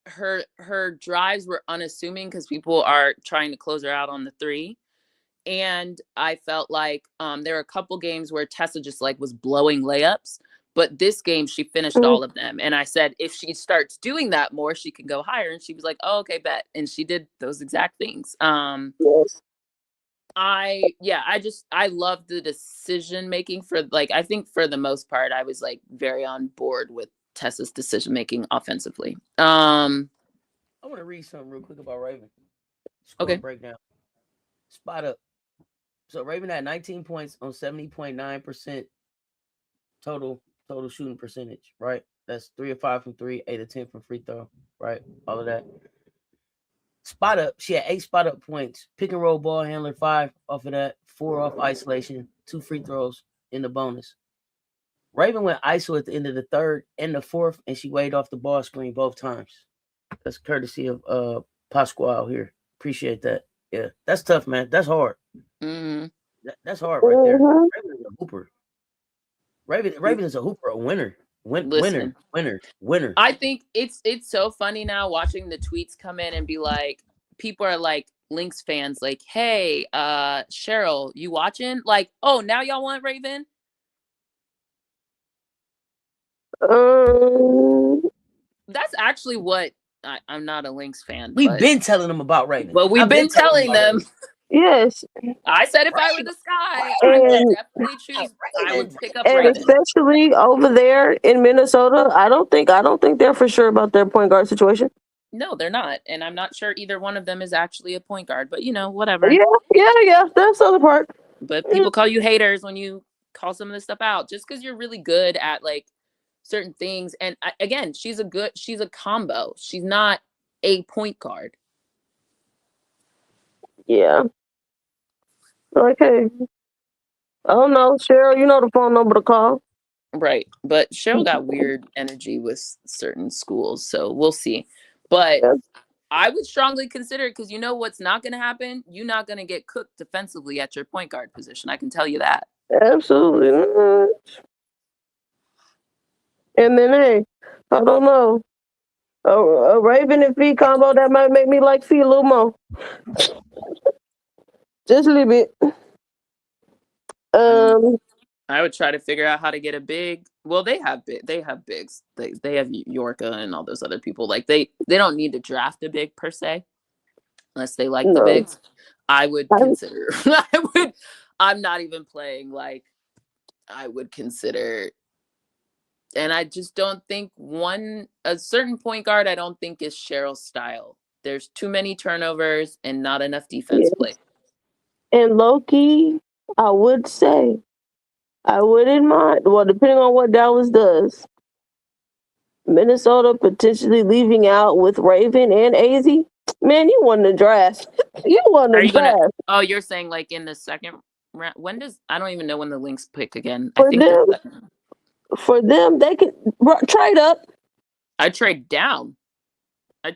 her drives were unassuming because people are trying to close her out on the 3. And I felt like there were a couple games where Tessa just like was blowing layups, but this game she finished all of them. And I said, if she starts doing that more, she can go higher. And she was like, oh, okay, bet. And she did those exact things. Yes. I love the decision making for like, I think for the most part, I was like very on board with Tessa's decision making offensively. I want to read something real quick about Raven. Okay. Breakdown. Spot up. So Raven had 19 points on 70.9% total shooting percentage, right? That's 3 of 5 from 3, 8 of 10 from free throw, right? All of that. Spot up, she had 8 spot up points. Pick and roll ball handler 5 off of that, 4 off isolation, 2 free throws in the bonus. Raven went ISO at the end of the 3rd and the 4th, and she weighed off the ball screen both times. That's courtesy of Pasquale here. Appreciate that. Yeah, that's tough, man. That's hard. Mm-hmm. That's hard right there. Raven is a hooper. Raven is a hooper, a winner. Winner. I think it's so funny now watching the tweets come in and be like, people are like Lynx fans, like, hey, Cheryl, you watching? Like, oh, now y'all want Raven? That's actually what I'm not a Lynx fan. We've been telling them about Raven. But we've been telling them. Yes. I said if I were the Sky, I would definitely choose. I would pick up Raven. Especially over there in Minnesota, I don't think they're for sure about their point guard situation. No, they're not, and I'm not sure either one of them is actually a point guard. But whatever. Yeah. That's the other part. But people call you haters when you call some of this stuff out, just because you're really good at like certain things. And again, she's a combo. She's not a point guard. Yeah. Okay. Oh no, Cheryl, you know the phone number to call. Right. But Cheryl got weird energy with certain schools, so we'll see. But I would strongly consider it because you know what's not going to happen? You're not going to get cooked defensively at your point guard position. I can tell you that. Absolutely not. And then, hey, I don't know. A Raven and Fee combo that might make me like Fee a little more. Just a little bit. I would try to figure out how to get a big. Well, they have bigs. They have Yorka and all those other people. Like they don't need to draft a big per se, unless they like the bigs. I would consider. I'm not even playing. Like I would consider. And I just don't think a certain point guard, I don't think is Cheryl's style. There's too many turnovers and not enough defense play. And low-key, I would say, I wouldn't mind. Well, depending on what Dallas does, Minnesota potentially leaving out with Raven and AZ. Man, you won the draft. Oh, you're saying like in the second round? I don't even know when the Lynx pick again. For them, they could trade up. I trade down.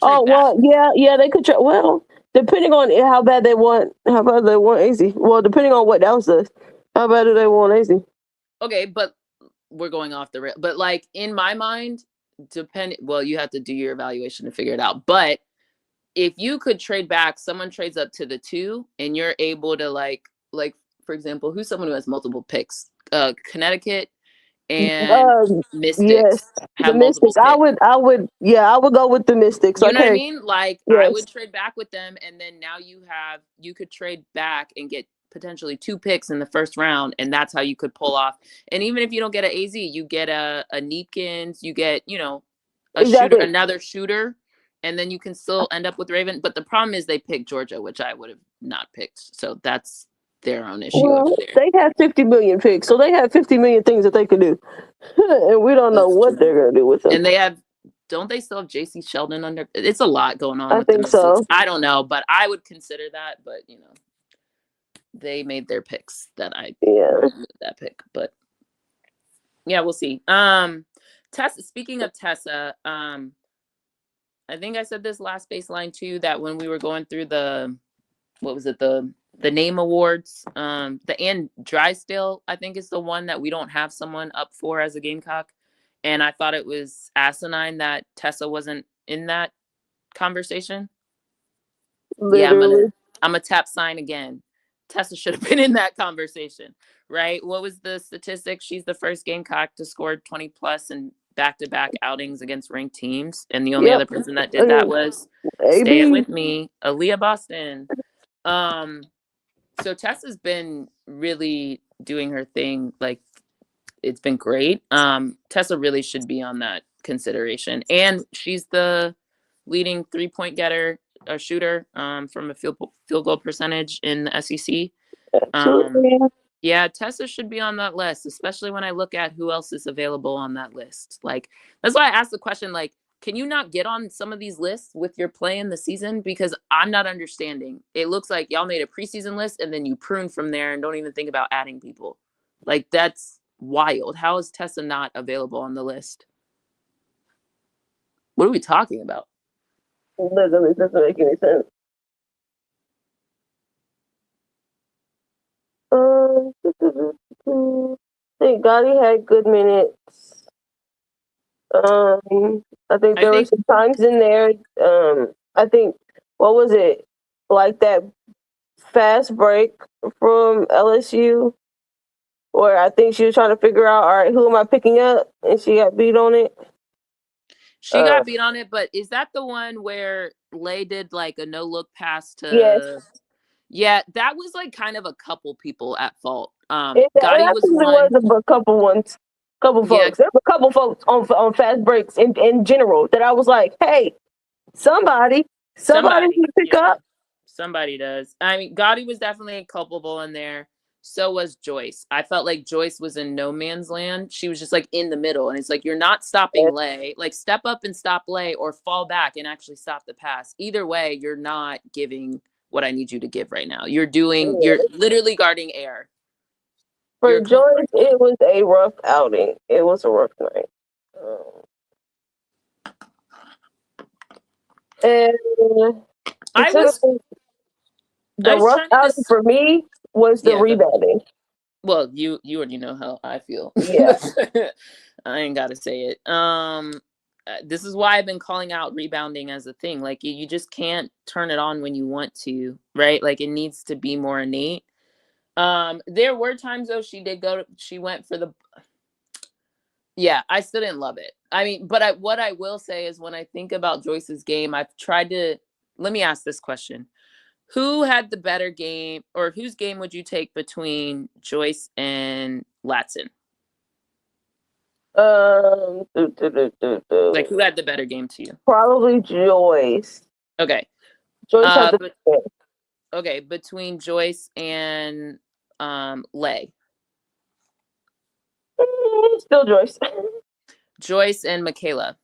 Well, yeah, they could trade. Well, depending on how bad they want AZ. Well, depending on what Dallas does, how bad do they want AZ? Okay, but we're going off the rail. But like in my mind, well, you have to do your evaluation to figure it out. But if you could trade back, someone trades up to the 2, and you're able to like for example, who's someone who has multiple picks? Connecticut. And Mystics. Yes, the Mystics. I would go with the Mystics. You know what I mean? Like I would trade back with them, and then now you could trade back and get potentially 2 picks in the first round, and that's how you could pull off. And even if you don't get an AZ, you get a Neepkins, you get, you know, a Exactly. shooter, another shooter, and then you can still end up with Raven. But the problem is they picked Georgia, which I would have not picked. So that's their own issue over there. They have 50 million picks, so they have 50 million things that they could do. And we don't know That's what true. they're going to do with them. And they have, don't they still have JC Sheldon under? It's a lot going on I with think them. so. I don't know, but I would consider that. But, you know, they made their picks that I that pick. But yeah, we'll see. Tessa, speaking of Tessa, I think I said this last baseline too, that when we were going through the, what was it, the name awards, the Ann Drysdale, I think is the one that we don't have someone up for as a Gamecock. And I thought it was asinine that Tessa wasn't in that conversation. Literally. Yeah, I'm a tap sign again. Tessa should have been in that conversation, right? What was the statistic? She's the first Gamecock to score 20 plus in back-to-back outings against ranked teams. And the only other person that did that was, stay it with me, Aaliyah Boston. So Tessa's been really doing her thing. Like, it's been great. Tessa really should be on that consideration. And she's the leading 3-point getter, a shooter, from a field goal percentage in the SEC. Yeah, Tessa should be on that list, especially when I look at who else is available on that list. Like, that's why I asked the question, like, can you not get on some of these lists with your play in the season? Because I'm not understanding. It looks like y'all made a preseason list and then you prune from there and don't even think about adding people. Like, that's wild. How is Tessa not available on the list? What are we talking about? Literally, it doesn't make any sense. I think Gotti had good minutes. I think there were some times in there. I think, what was it? Like that fast break from LSU, where I think she was trying to figure out, all right, who am I picking up? And she got beat on it. She got beat on it, but is that the one where Lay did like a no-look pass to... Yes. Yeah, that was like kind of a couple people at fault. Gotti was one. A couple folks. Yeah. There were a couple folks on fast breaks in general that I was like, hey, somebody can pick up. Somebody does. I mean, Gotti was definitely culpable in there. So was Joyce. I felt like Joyce was in no man's land. She was just like in the middle. And it's like, you're not stopping Lay. Like, step up and stop Lay, or fall back and actually stop the pass. Either way, you're not giving what I need you to give right now. You're literally guarding air. For Joyce, it was a rough outing. It was a rough night. And the rough outing for me was the rebounding. Well, you already know how I feel. Yeah. I ain't got to say it. This is why I've been calling out rebounding as a thing. Like, you just can't turn it on when you want to, right? Like, it needs to be more innate. There were times though she went for the, I still didn't love it. I mean, but what I will say is, when I think about Joyce's game, I've tried to, let me ask this question. Who had the better game, or whose game would you take between Joyce and Latson? Like, who had the better game to you? Probably Joyce. Okay. Joyce had the better. Okay, between Joyce and Lay. Still Joyce. Joyce and Michaela.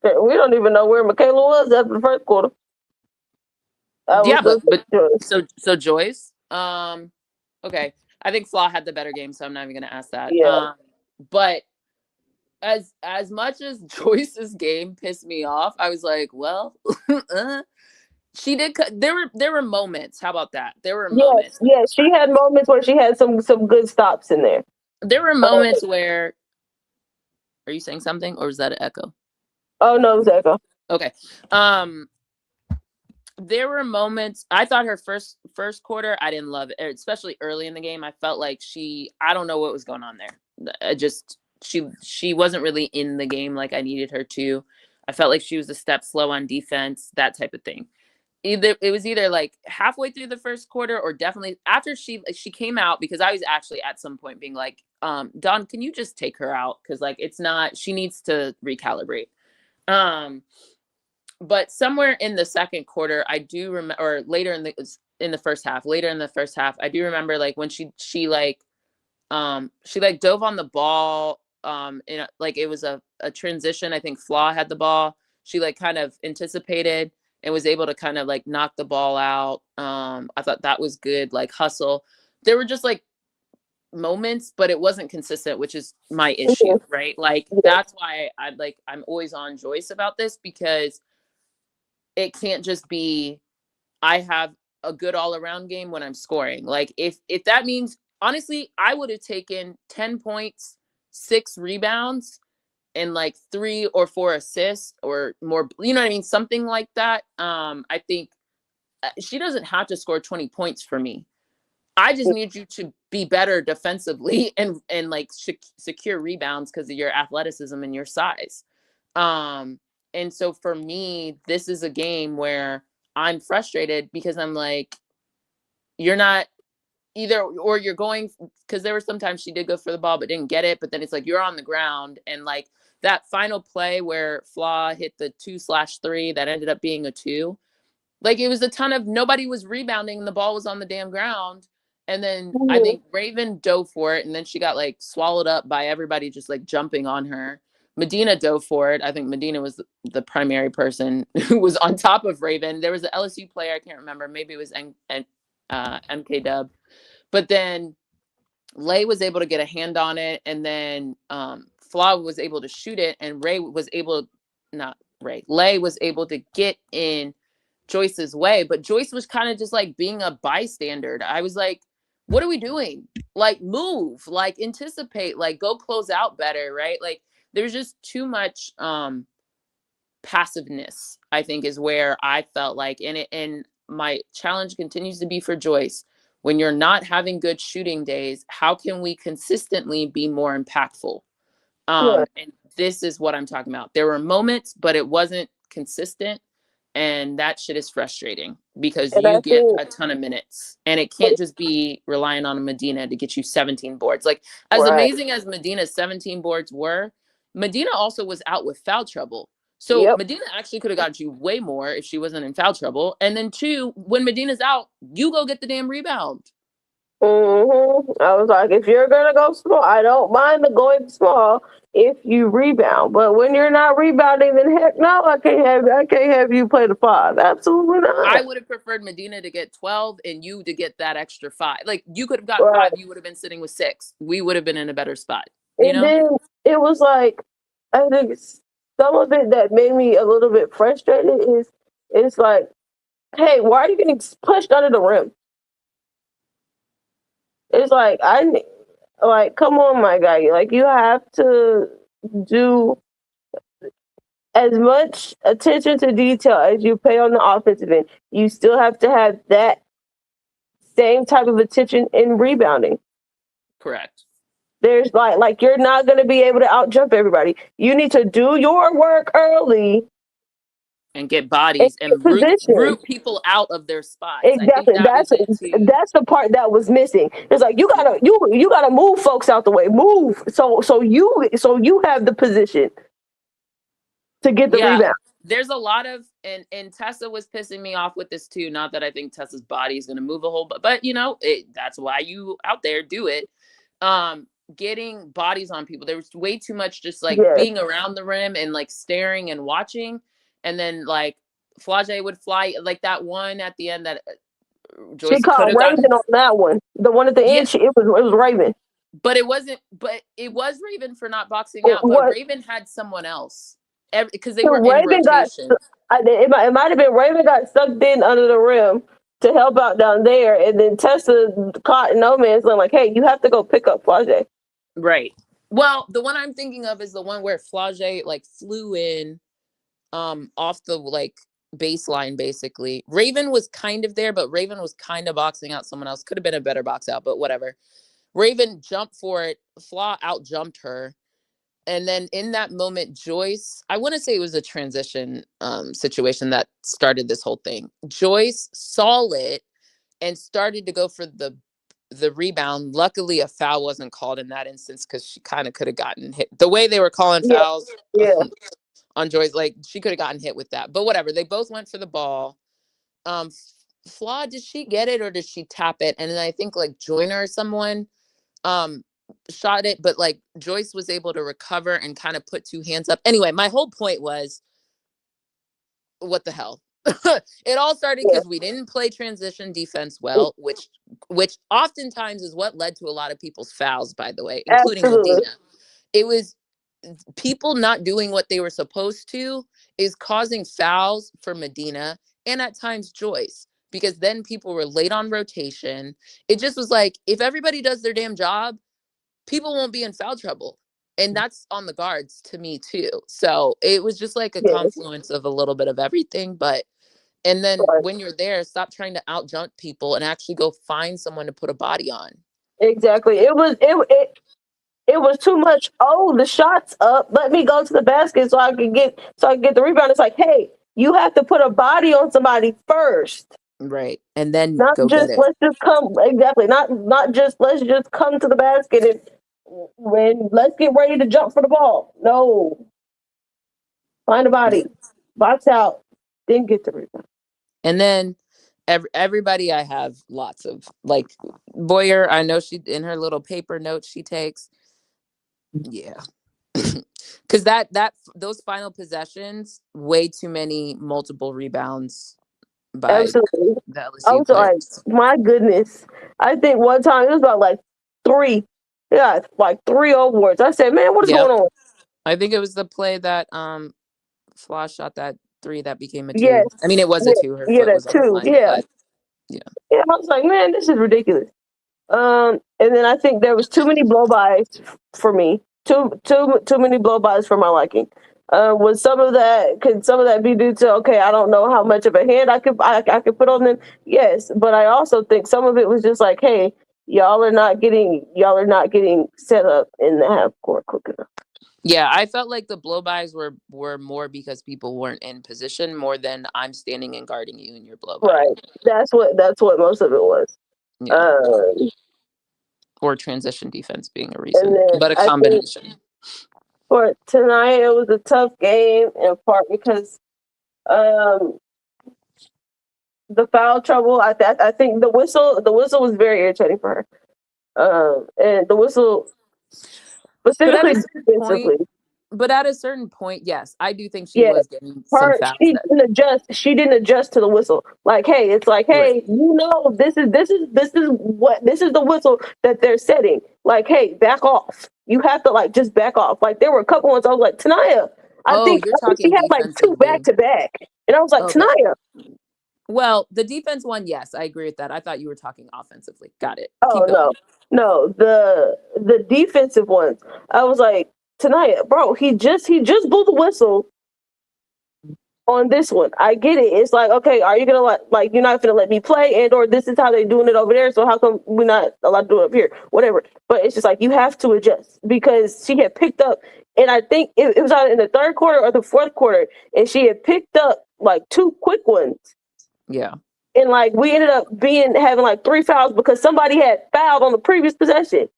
We don't even know where Michaela was after the first quarter. So Joyce. Okay, I think Flaw had the better game, so I'm not even gonna ask that. Yeah. But as much as Joyce's game pissed me off, I was like, well, she did. There were moments. How about that? There were moments. Yeah, she had moments where she had some good stops in there. There were moments where. Are you saying something, or is that an echo? Oh no, it was echo. Okay. There were moments. I thought her first quarter, I didn't love it, especially early in the game. I felt like I don't know what was going on there. She wasn't really in the game like I needed her to. I felt like she was a step slow on defense, that type of thing. it was either like halfway through the first quarter or definitely after she came out, because I was actually at some point being like, Dawn, can you just take her out? Because like she needs to recalibrate. But somewhere in the second quarter, I do remember, or later in the first half, I do remember like when she dove on the ball, like it was a transition. I think Flaw had the ball. She like kind of anticipated and was able to kind of like knock the ball out. I thought that was good, like hustle. There were just like moments, but it wasn't consistent, which is my issue, right? Like that's why I'm always on Joyce about this, because it can't just be I have a good all-around game when I'm scoring. Like if that means, honestly, I would have taken 10 points, 6 rebounds, and like 3 or 4 assists or more, you know what I mean? Something like that. I think she doesn't have to score 20 points for me. I just need you to be better defensively and like secure rebounds because of your athleticism and your size. And so for me, this is a game where I'm frustrated because I'm like, you're not either, or you're going, because there were sometimes she did go for the ball but didn't get it, but then it's like you're on the ground, and like that final play where Flaw hit the 2/3 that ended up being a 2, like it was a ton of, nobody was rebounding and the ball was on the damn ground. And then I think Raven dove for it, and then she got like swallowed up by everybody just like jumping on her. Medina dove for it. I think Medina was the primary person who was on top of Raven. There was an LSU player, I can't remember, maybe it was MK Dub. But then Lay was able to get a hand on it, and then Flaw was able to shoot it, and Lay was able to get in Joyce's way. But Joyce was kind of just like being a bystander. I was like, what are we doing? Like, move, like anticipate, like go close out better, right? Like there's just too much passiveness, I think, is where I felt like, and my challenge continues to be for Joyce. When you're not having good shooting days, how can we consistently be more impactful? And this is what I'm talking about. There were moments, but it wasn't consistent. And that shit is frustrating because you get a ton of minutes, and it can't just be relying on Medina to get you 17 boards. Like as amazing as Medina's 17 boards were, Medina also was out with foul trouble. So Medina actually could have got you way more if she wasn't in foul trouble. And then 2, when Medina's out, you go get the damn rebound. I was like, if you're gonna go small, I don't mind the going small if you rebound. But when you're not rebounding, then heck no, I can't have you play the 5. Absolutely not. I would have preferred Medina to get 12 and you to get that extra 5. Like you could have gotten 5, you would have been sitting with 6. We would have been in a better spot. You know? Then it was like, I think some of it that made me a little bit frustrated is it's like, hey, why are you getting pushed under the rim? It's like, come on, my guy. Like, you have to do as much attention to detail as you pay on the offensive end. You still have to have that same type of attention in rebounding. Correct. There's like you're not going to be able to outjump everybody. You need to do your work early. And get bodies and root people out of their spots. Exactly. That's the part that was missing. It's like you gotta move folks out the way. Move so you have the position to get the rebound. There's a lot of and Tessa was pissing me off with this too. Not that I think Tessa's body is gonna move a whole, but you know, that's why you out there do it. Getting bodies on people. There was way too much just like being around the rim and like staring and watching. And then like Flage would fly like that one at the end that Joyce she caught Raven on that one. The one at the end, it was Raven. But it wasn't. But it was Raven for not boxing out. But Raven had someone else because they were in rotation. It might have been Raven got sucked in under the rim to help out down there, and then Tessa caught no man's land. Like, hey, you have to go pick up Flage. Right. Well, the one I'm thinking of is the one where Flage like flew in. Off the like baseline, basically. Raven was kind of there, but Raven was kind of boxing out someone else. Could have been a better box out, but whatever. Raven jumped for it. Flaw out jumped her. And then in that moment, Joyce, I want to say it was a transition situation that started this whole thing. Joyce saw it and started to go for the rebound. Luckily, a foul wasn't called in that instance because she kind of could have gotten hit. The way they were calling fouls on Joyce, like she could have gotten hit with that. But whatever, they both went for the ball. Flaw, did she get it or did she tap it? And then I think like Joyner or someone shot it, but like Joyce was able to recover and kind of put two hands up. Anyway, my whole point was, what the hell? It all started because we didn't play transition defense well, which oftentimes is what led to a lot of people's fouls, by the way, including Medina. It was people not doing what they were supposed to is causing fouls for Medina and at times Joyce, because then people were late on rotation. It just was like, if everybody does their damn job, people won't be in foul trouble. And that's on the guards to me too. So it was just like a confluence of a little bit of everything. And then when you're there, stop trying to out jump people and actually go find someone to put a body on. Exactly. It was too much. Oh, the shot's up. Let me go to the basket so I can get the rebound. It's like, hey, you have to put a body on somebody first. Right. And then not go just get it. let's just come exactly. Not just let's just come to the basket and when let's get ready to jump for the ball. No. Find a body. Box out. Then get the rebound. And then everybody, I have lots of, like Boyer, I know she in her little paper notes she takes. Yeah. Because those final possessions, way too many multiple rebounds by Absolutely. the LSU I was players. like, my goodness. I think one time it was about like 3. Yeah, like 3 awards. I said, man, what is going on? I think it was the play that Flaw shot that 3 that became a 2. Yes. I mean, it was a 2. Her foot was on the 2. line. Yeah. But, Yeah, I was like, man, this is ridiculous. And then I think there was too many blow-bys for me. Too many blow-bys for my liking. Could some of that be due to, okay, I don't know how much of a hand I could put on them? Yes, but I also think some of it was just like, hey, y'all are not getting set up in the half court quick enough. Yeah, I felt like the blow-bys were more because people weren't in position more than I'm standing and guarding you in your blow-by. Right. That's what most of it was. Yeah. Or transition defense being a reason, but a combination. For tonight, it was a tough game in part because the foul trouble. I think the whistle was very irritating for her. And the whistle specifically defensively. But at a certain point, yes, I do think she was getting some fouls. She didn't adjust to the whistle. Like, hey, it's like, hey, this is the whistle that they're setting. Like, hey, back off. You have to like just back off. Like there were a couple ones I was like, Tanaya, I think she had like 2 back to back. And I was like, Tanaya. Well, the defense one, yes, I agree with that. I thought you were talking offensively. Got it. Oh no. The defensive ones. I was like, Tanaya, bro, he just blew the whistle on this one. I get it. It's like, okay, are you gonna like you're not gonna let me play, and or this is how they doing it over there, so how come we're not allowed to do it up here? Whatever. But it's just like you have to adjust because she had picked up, and I think it was either in the 3rd quarter or the 4th quarter, and she had picked up like 2 quick ones. Yeah. And like we ended up having like 3 fouls because somebody had fouled on the previous possession.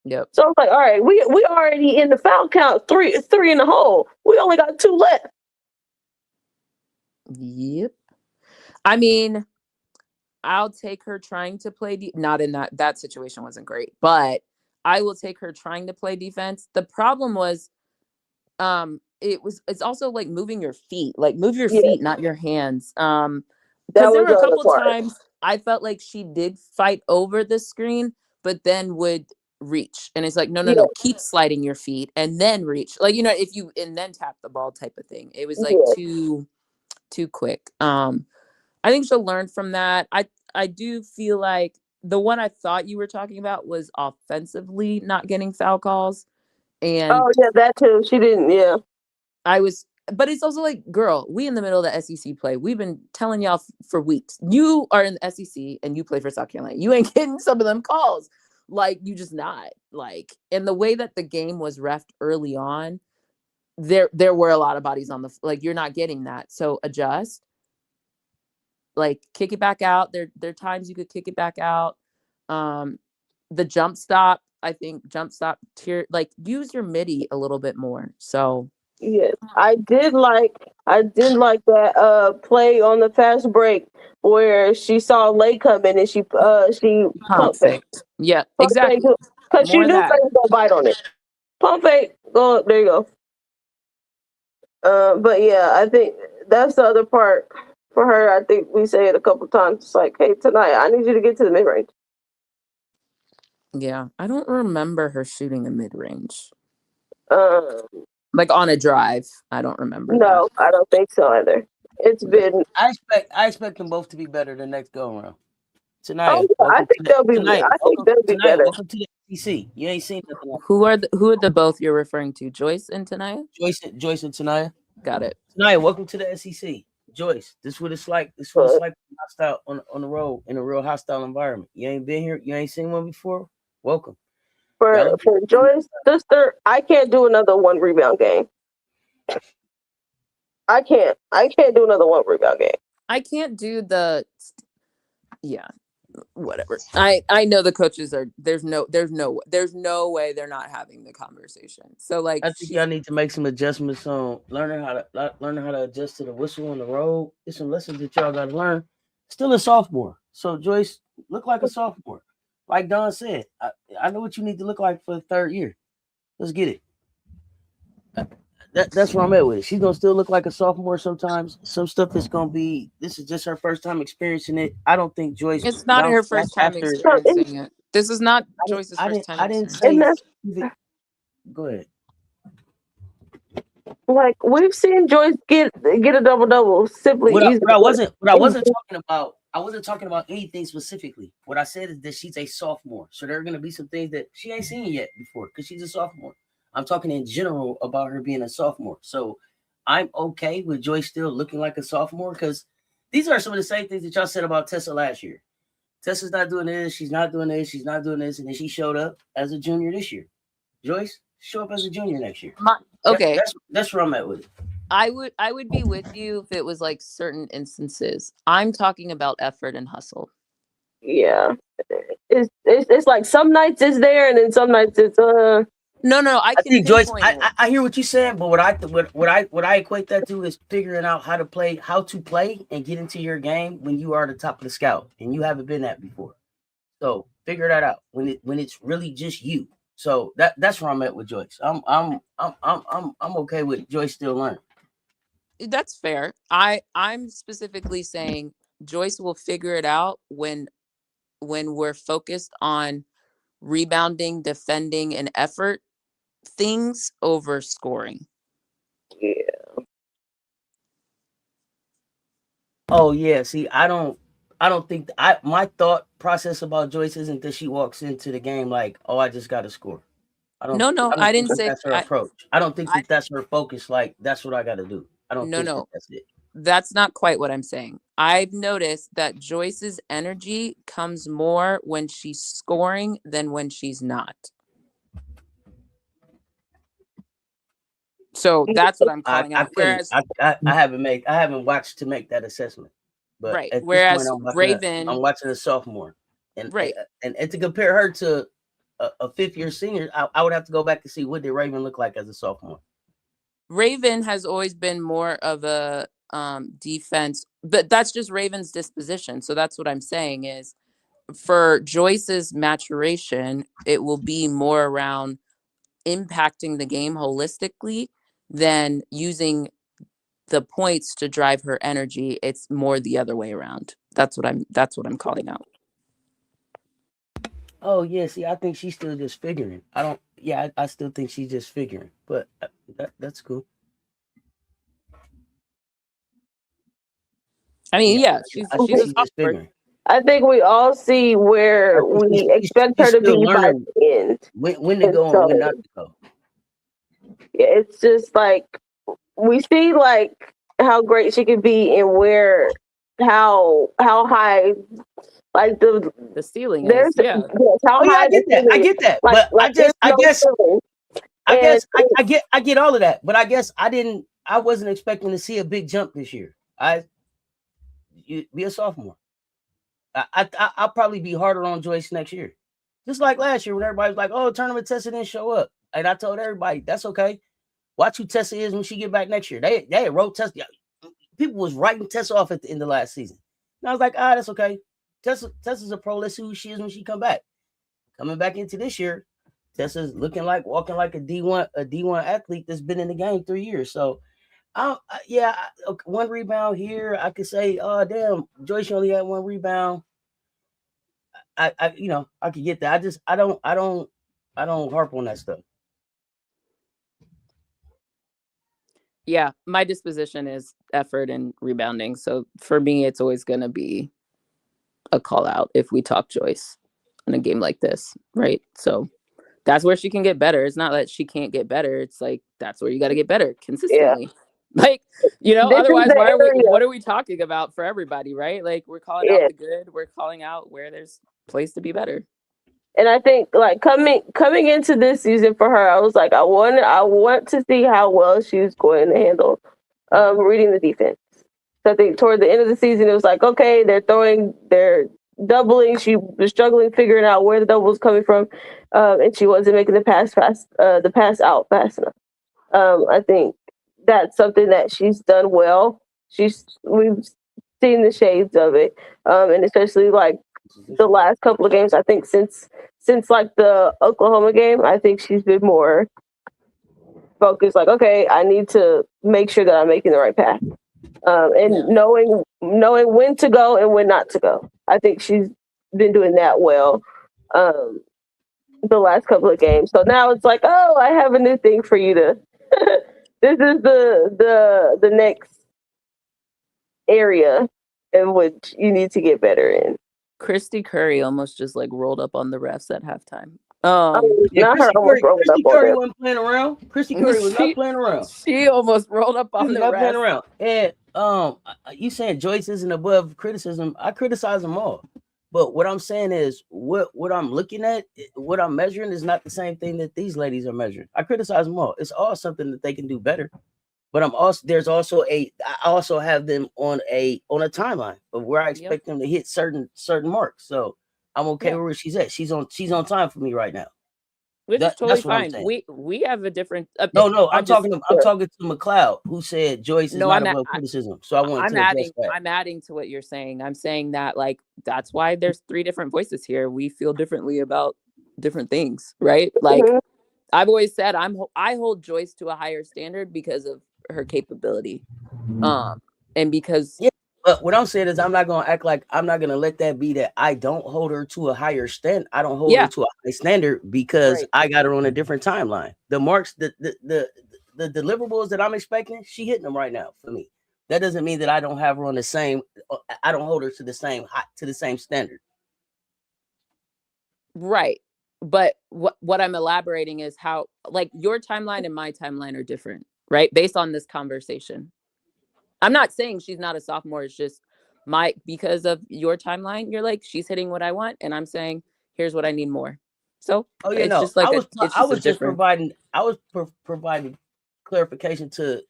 Yep. So it's like, all right, we already in the foul count, three in the hole. We only got 2 left. Yep. I mean, I'll take her trying to play not in that situation wasn't great, but I will take her trying to play defense. The problem was it's also like moving your feet. Like move your feet, not your hands. Because there were a couple times I felt like she did fight over the screen, but then would reach. And it's like, no, keep sliding your feet and then reach. Like, if you and then tap the ball type of thing. It was like too quick. I think she'll learn from that. I do feel like the one I thought you were talking about was offensively not getting foul calls. And that too. She didn't, but it's also like, girl, we in the middle of the SEC play. We've been telling y'all for weeks. You are in the SEC and you play for South Carolina. You ain't getting some of them calls. like you just not like, and the way that the game was reffed early on, there were a lot of bodies on the like you're not getting that. So adjust, like kick it back out. There are times you could kick it back out. The jump stop, I think jump stop tier, like use your midi a little bit more. So yes, I did like that play on the fast break where she saw Lay coming and she pump fake. Yeah, Pump fake, exactly. because she More knew that. they was gonna bite on it. Pump fake, go there you go. But yeah, I think that's the other part for her. I think we say it a couple times. It's like, hey, tonight I need you to get to the mid range. Yeah, I don't remember her shooting a mid range. Like on a drive. I don't remember. No, I don't think so either. It's been. I expect them both to be better the next go around. Tonight, I think they'll be. tonight, I think they'll be better. Welcome to the SEC. You ain't seen nothing like Who are the both you're referring to? Joyce and Tanaya? Joyce and Tanaya. Got it. Tanaya, welcome to the SEC. Joyce, this is what it's like. This is what it's like hostile on the road in a real hostile environment. You ain't been here. You ain't seen one before. Welcome. For Joyce, sister, I can't do another 1 rebound game. I can't do another 1 rebound game. I can't do the. Yeah, whatever. I know the coaches are. There's no way they're not having the conversation. So like, I think y'all need to make some adjustments on learning how to adjust to the whistle on the road. There's some lessons that y'all got to learn. Still a sophomore, so Joyce look like a sophomore. Like Don said, I know what you need to look like for the 3rd year. Let's get it. That's where I'm at with it. She's gonna still look like a sophomore sometimes. Some stuff is gonna be. This is just her first time experiencing it. I don't think Joyce. It's not her first time experiencing it. This is not Joyce's first time. I didn't say. Go ahead. Like we've seen Joyce get a double simply. I wasn't talking about anything specifically. What I said is that she's a sophomore, so there are gonna be some things that she ain't seen yet before because she's a sophomore. I'm talking in general about her being a sophomore. So I'm okay with Joyce still looking like a sophomore because these are some of the same things that y'all said about Tessa last year. Tessa's not doing this, she's not doing this, she's not doing this, and then she showed up as a junior this year. Joyce, show up as a junior next year. Okay. That's where I'm at with it. I would be with you if it was like certain instances. I'm talking about effort and hustle. Yeah. It's like some nights it's there and then some nights it's No, I think Joyce. I hear what you said, but what I equate that to is figuring out how to play and get into your game when you are the top of the scout and you haven't been that before. So figure that out when it's really just you. So that's where I'm at with Joyce. I'm okay with Joyce still learning. That's fair. I'm specifically saying Joyce will figure it out when we're focused on rebounding, defending, and effort things over scoring. Yeah. Oh yeah. See, I don't think my thought process about Joyce isn't that she walks into the game like, oh, I just got to score. I didn't say that's her approach. I don't think that's her focus. Like that's what I got to do. I don't think that's it. That's not quite what I'm saying. I've noticed that Joyce's energy comes more when she's scoring than when she's not. So that's what I'm calling out. Whereas I haven't watched to make that assessment. But right. Whereas Raven, I'm watching a sophomore, and right, and to compare her to a 5th-year senior, I would have to go back to see what did Raven look like as a sophomore. Raven has always been more of a defense, but that's just Raven's disposition. So that's what I'm saying is for Joyce's maturation, it will be more around impacting the game holistically than using the points to drive her energy. It's more the other way around. That's what I'm calling out. Oh yeah, see, I think she's still just figuring. I still think she's just figuring, but that's cool. I mean, she's just figuring. I think we all see where we expect her to be by the end. When to go and when not to go. Yeah, it's just like we see like how great she could be and how high Like The ceiling there's is, yeah. yes, how Oh yeah, high I get the that. I ceiling is. get that. Like, But like there's no ceiling. And I get all of that. But I guess I wasn't expecting to see a big jump this year. You be a sophomore. I'll probably be harder on Joyce next year. Just like last year when everybody was like, oh, tournament Tessa didn't show up. And I told everybody, that's okay. Watch who Tessa is when she get back next year. They wrote Tessa. People was writing Tessa off at the end of last season. And I was like, that's okay. Tessa's a pro. Let's see who she is when she come back. Coming back into this year, Tessa's walking like a D1 athlete that's been in the game 3 years. So one rebound here. I could say, oh damn, Joyce only had one rebound. I could get that. I don't harp on that stuff. Yeah, my disposition is effort and rebounding. So for me, it's always going to be a call out if we talk Joyce in a game like this, right? So that's where she can get better. It's not that she can't get better. It's like that's where you got to get better consistently. Yeah. Like, otherwise, what are we talking about for everybody, right? Like we're calling out the good, we're calling out where there's place to be better. And I think like coming into this season for her, I was like, I want to see how well she's going to handle reading the defense. So I think toward the end of the season, it was like, okay, they're doubling. She was struggling figuring out where the double was coming from, and she wasn't making the pass out fast enough. I think that's something that she's done well. We've seen the shades of it, and especially like the last couple of games. I think since like the Oklahoma game, I think she's been more focused. Like, okay, I need to make sure that I'm making the right pass, and knowing when to go and when not to go. I think she's been doing that well the last couple of games. So now it's like, oh, I have a new thing for you to. This is the next area in which you need to get better in. Christy Curry almost just like rolled up on the refs at halftime. Christy Curry wasn't playing around. Christy Curry was not playing around. She almost rolled up on the refs. Playing around. And you saying Joyce isn't above criticism? I criticize them all. But what I'm saying is, what I'm looking at, what I'm measuring is not the same thing that these ladies are measuring. I criticize them all. It's all something that they can do better. But I also have them on a timeline of where I expect them to hit certain marks. So I'm okay with where she's at. She's on time for me right now. Which is totally fine. We have a different. No. I'm talking to McLeod, who said Joyce is not above criticism. So I'm adding to what you're saying. I'm saying that like that's why there's 3 different voices here. We feel differently about different things, right? Like I've always said, I hold Joyce to a higher standard because of her capability, and because but what I'm saying is I'm not gonna act like I'm not gonna let that be that I don't hold her to a higher standard. I don't hold her to a high standard because I got her on a different timeline. The marks, the deliverables that I'm expecting, she hitting them right now for me. That doesn't mean that I don't have her on the same. I don't hold her to the same standard. Right. But what I'm elaborating is how like your timeline and my timeline are different, right? Based on this conversation. I'm not saying she's not a sophomore. It's just because of your timeline, you're like, she's hitting what I want. And I'm saying, here's what I need more. So just like I was providing clarification to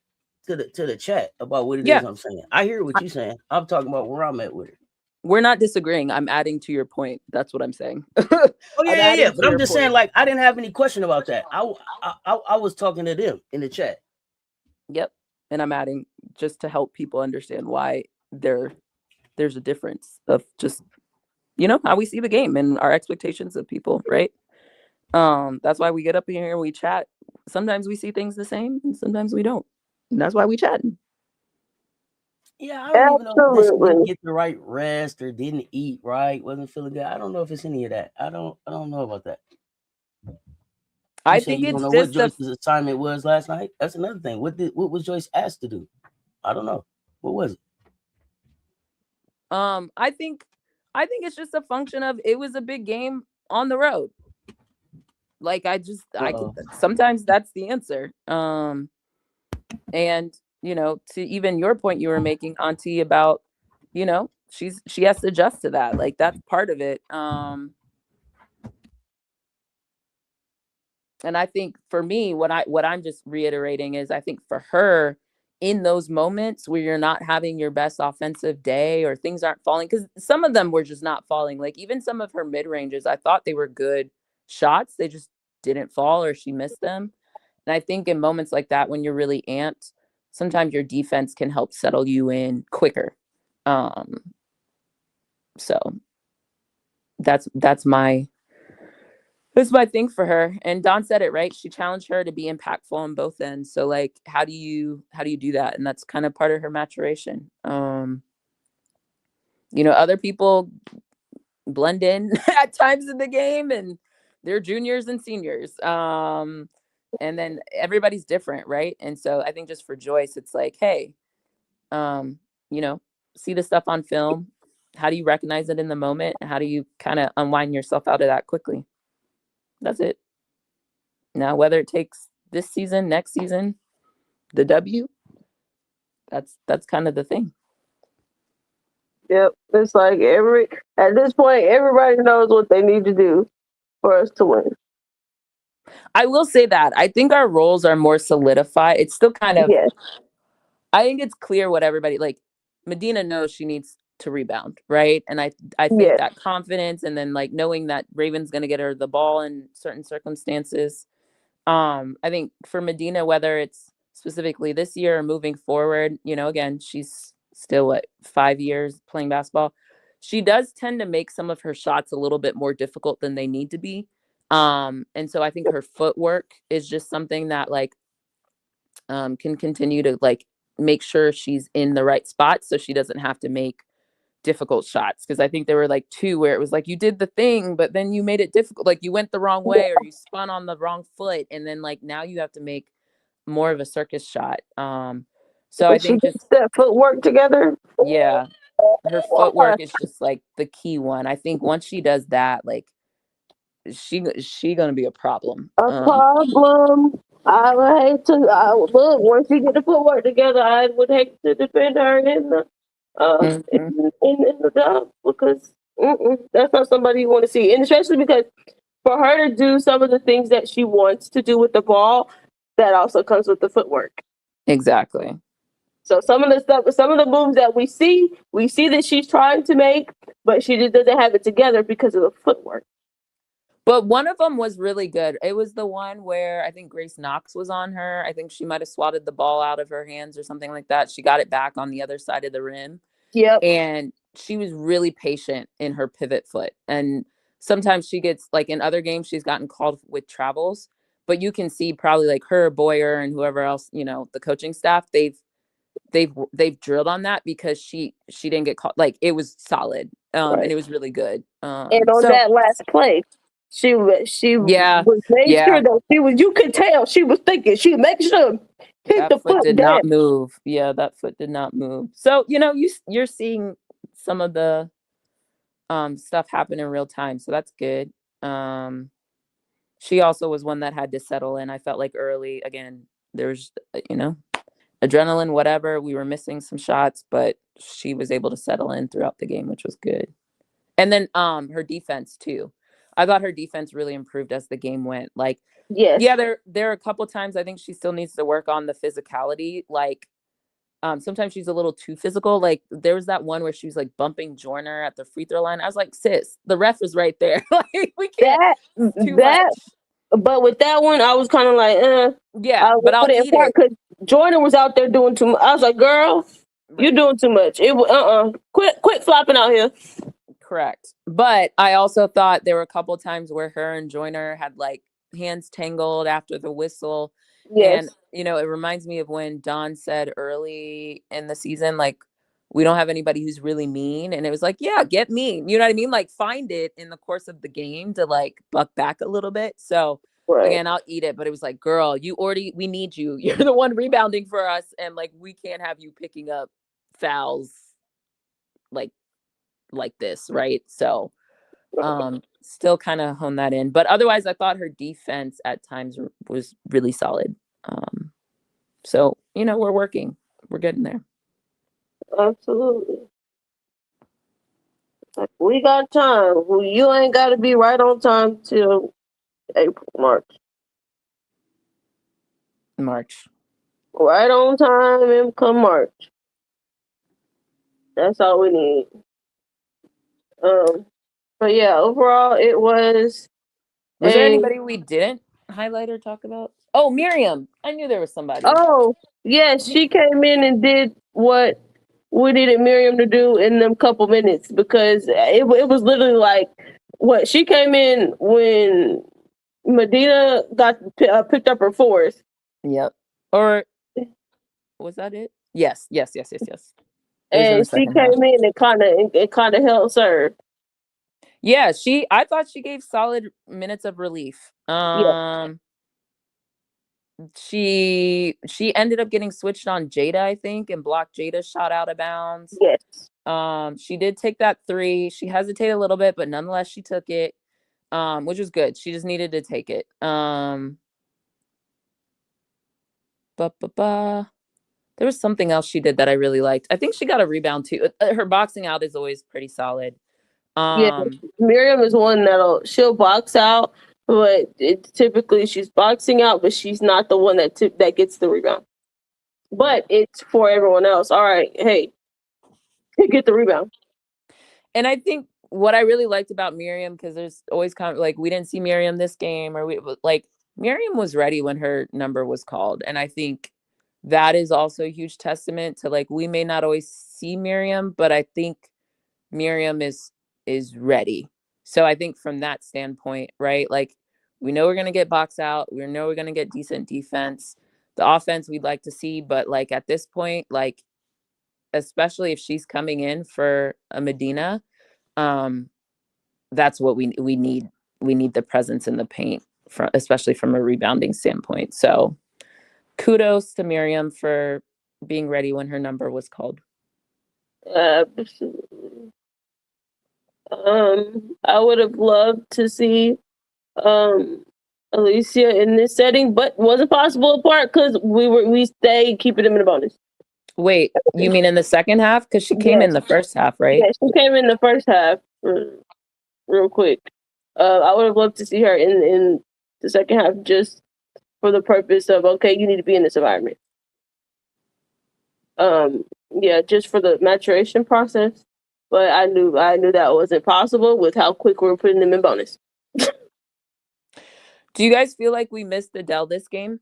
the chat about what it is I'm saying. I hear what you're saying. I'm talking about where I'm at with it. We're not disagreeing. I'm adding to your point. That's what I'm saying. But I'm just saying, like, I didn't have any question about that. I was talking to them in the chat. Yep. And I'm adding just to help people understand why there's a difference of just, how we see the game and our expectations of people, right? That's why we get up here and we chat. Sometimes we see things the same and sometimes we don't. And that's why we chat. Yeah, I don't even know if this didn't get the right rest or didn't eat right, wasn't feeling good. I don't know if it's any of that. I don't know about that. I think it's just what Joyce's assignment was last night. That's another thing. What was Joyce asked to do? I don't know. What was it? I think it's just a function of it was a big game on the road. Like sometimes that's the answer. And to even your point you were making, Auntie, about she has to adjust to that. Like, that's part of it. And I think for me, what I'm just reiterating is, I think for her, in those moments where you're not having your best offensive day or things aren't falling, because some of them were just not falling. Like, even some of her mid ranges, I thought they were good shots. They just didn't fall, or she missed them. And I think in moments like that, when you're really amped, sometimes your defense can help settle you in quicker. So that's my thing for her. And Don said it right. She challenged her to be impactful on both ends. So, like, how do you do that? And that's kind of part of her maturation. Other people blend in at times in the game, and they're juniors and seniors. And then everybody's different, right? And so I think just for Joyce, it's like, hey, see the stuff on film. How do you recognize it in the moment? How do you kind of unwind yourself out of that quickly? That's it. Now, whether it takes this season, next season, the W, that's kind of the thing. Yep. It's like at this point, everybody knows what they need to do for us to win. I will say that I think our roles are more solidified. It's still kind of, yes. I think it's clear what everybody, like, Medina knows she needs to rebound, right? And I think yes. that confidence, and then, like, knowing that Raven's going to get her the ball in certain circumstances. I think for Medina, whether it's specifically this year or moving forward, again, she's still 5 years playing basketball. She does tend to make some of her shots a little bit more difficult than they need to be. And so I think her footwork is just something that, like, can continue to, like, make sure she's in the right spot so she doesn't have to make difficult shots. Because I think there were, like, 2 where it was like, you did the thing, but then you made it difficult. Like, you went the wrong way, or you spun on the wrong foot. And then, like, now you have to make more of a circus shot. So I think just that footwork together. Yeah. Her footwork is just, like, the key one. I think once she does that, like, she gonna be a problem. Problem. I would hate to. Look, once you get the footwork together, I would hate to defend her in the in the job, because that's not somebody you want to see, and especially because for her to do some of the things that she wants to do with the ball, that also comes with the footwork. Exactly. So some of the moves that we see that she's trying to make, but she just doesn't have it together because of the footwork. But one of them was really good. It was the one where I think Grace Knox was on her. I think she might have swatted the ball out of her hands or something like that. She got it back on the other side of the rim. Yep. And she was really patient in her pivot foot. And sometimes she gets, like, in other games, she's gotten called with travels. But you can see probably, like, her, Boyer, and whoever else, the coaching staff, they've drilled on that because she didn't get caught. Like, it was solid. Right. And it was really good. And on that last play, she was sure that you could tell she was thinking, she make sure hit the foot did down. not move. Yeah, that foot did not move. So, you're seeing some of the stuff happen in real time. So that's good. She also was one that had to settle in. I felt like early, again, there's, adrenaline, whatever. We were missing some shots, but she was able to settle in throughout the game, which was good. And then her defense too. I thought her defense really improved as the game went. Like, yeah, there are a couple times I think she still needs to work on the physicality. Like, sometimes she's a little too physical. Like, there was that one where she was, like, bumping Joyner at the free throw line. I was like, sis, the ref is right there. Like, we can't too much. But with that one, I was kind of like, yeah, but I'll eat it. Because Joyner was out there doing too much. I was like, girl, you're doing too much. It quit flopping out here. Correct. But I also thought there were a couple times where her and Joyner had, like, hands tangled after the whistle. Yes. And, it reminds me of when Don said early in the season, like, we don't have anybody who's really mean. And it was like, yeah, get mean. You know what I mean? Like, find it in the course of the game to, like, buck back a little bit. So, again, I'll eat it. But it was like, girl, we need you. You're the one rebounding for us. And, like, we can't have you picking up fouls like this, right? So still kind of hone that in, but otherwise I thought her defense at times was really solid. So we're getting there. Absolutely. Like, we got time. Well, you ain't got to be right on time till April, March. March. Right on time and come March. That's all we need. But yeah, overall it was Was there anybody we didn't highlight or talk about? Oh, Miriam. I knew there was somebody. Oh, yes, she came in and did what we needed Miriam to do in them couple minutes, because it was literally like what she came in when Medina got picked up her fourth. Yep. Or was that it? Yes. And she came in and kind of held serve. Yeah, I thought she gave solid minutes of relief. She ended up getting switched on Jada, I think, and blocked Jada's shot out of bounds. Yes. She did take that 3. She hesitated a little bit, but nonetheless she took it. Which was good. She just needed to take it. There was something else she did that I really liked. I think she got a rebound too. Her boxing out is always pretty solid. Yeah, Miriam is one she'll box out, but typically she's boxing out, but she's not the one that gets the rebound. But it's for everyone else. All right, hey, get the rebound. And I think what I really liked about Miriam, because there's always kind of like, we didn't see Miriam this game, or Miriam was ready when her number was called. And I think that is also a huge testament to, like, we may not always see Miriam, but I think Miriam is ready. So I think from that standpoint, right, like, we know we're going to get box out. We know we're going to get decent defense. The offense we'd like to see, but like at this point, like, especially if she's coming in for a Medina, that's what we need. We need the presence in the paint, especially from a rebounding standpoint. So kudos to Miriam for being ready when her number was called. Absolutely. I would have loved to see Alicia in this setting, but wasn't possible apart because we stayed keeping them in the bonus. Wait, you mean in the second half? Because she came in the first half, right? Yeah, she came in the first half real quick. I would have loved to see her in the second half, just for the purpose of, okay, you need to be in this environment. Yeah, just for the maturation process. But I knew that wasn't possible with how quick we were putting them in bonus. Do you guys feel like we missed Adele this game?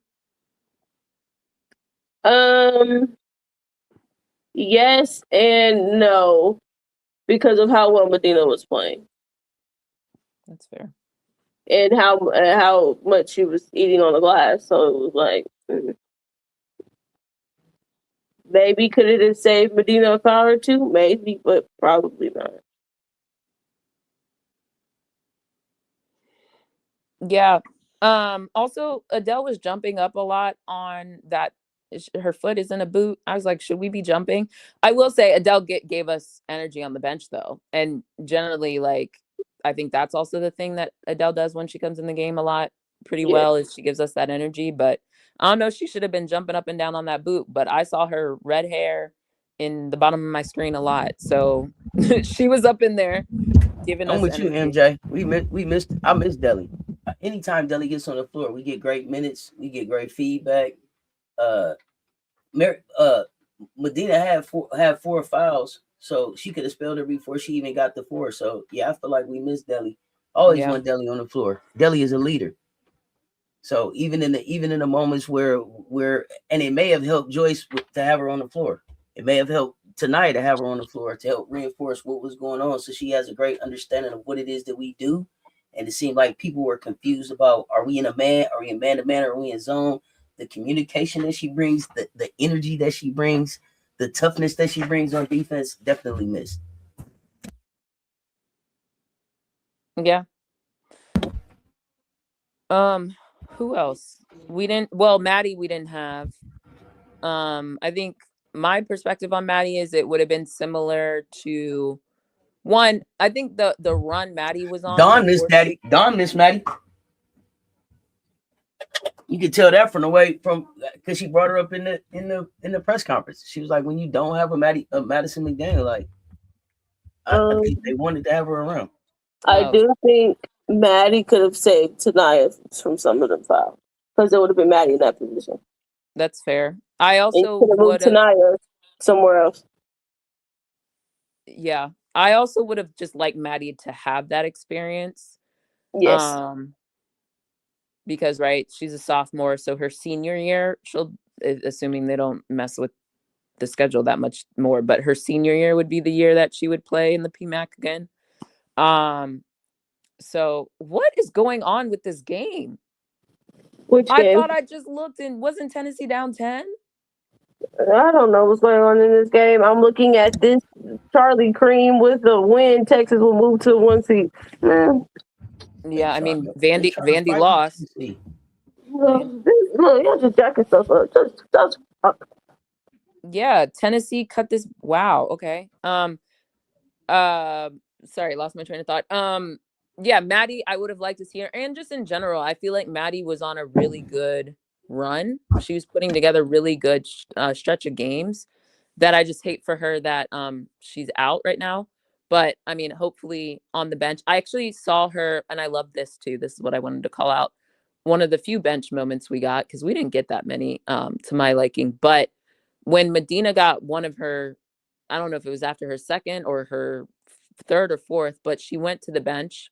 Yes and no, because of how well Medina was playing. That's fair. And how much she was eating on the glass. So it was like, maybe could it have saved Medina a foul or two? Maybe, but probably not. Yeah. Also, Adele was jumping up a lot on that. Her foot is in a boot. I was like, should we be jumping? I will say Adele gave us energy on the bench, though. And generally, like, I think that's also the thing that Adele does when she comes in the game a lot pretty well, is she gives us that energy. But I don't know, she should have been jumping up and down on that boot. But I saw her red hair in the bottom of my screen a lot. So she was up in there giving us energy. I'm with you, MJ. I miss Deli. Anytime Deli gets on the floor, we get great minutes. We get great feedback. Medina had four fouls, so she could have spelled her before she even got the 4. So yeah, I feel like we missed Deli. Always want Deli on the floor. Deli is a leader. So even in the moments where and it may have helped Joyce to have her on the floor. It may have helped tonight to have her on the floor to help reinforce what was going on. So she has a great understanding of what it is that we do. And it seemed like people were confused about, are we in a man? Are we in man-to-man? Are we in zone? The communication that she brings, the energy that she brings, the toughness that she brings on defense, definitely missed. Yeah. Who else? Maddie we didn't have. I think my perspective on Maddie is it would have been similar to one. I think the run Maddie was on. Dawn missed Maddie. You could tell that because she brought her up in the press conference. She was like, when you don't have a Madison McDaniel, like, I think they wanted to have her around. I Oh. do think Maddie could have saved Tanaya from some of them fouls because it would have been Maddie in that position. That's fair. I And also could have moved would have. Tanaya somewhere else. Yeah, I also would have just liked Maddie to have that experience. Yes. Because right, she's a sophomore, so her senior year, she'll, assuming they don't mess with the schedule that much more, but her senior year would be the year that she would play in the PMAC again. So what is going on with this game? Which I game? thought I just looked and wasn't Tennessee down 10? I don't know what's going on in this game. I'm looking at this Charlie Cream with the win. Texas will move to 1 seed. Yeah, I mean Vandy lost. Look, y'all just jacking stuff up. Just Yeah, Tennessee cut this. Wow. Okay. Sorry, lost my train of thought. Yeah, Maddie, I would have liked to see her, and just in general, I feel like Maddie was on a really good run. She was putting together really good stretch of games that I just hate for her that she's out right now. But I mean, hopefully on the bench. I actually saw her, and I love this too. This is what I wanted to call out. One of the few bench moments we got, because we didn't get that many to my liking. But when Medina got one of her, I don't know if it was after her second or her third or fourth, but she went to the bench,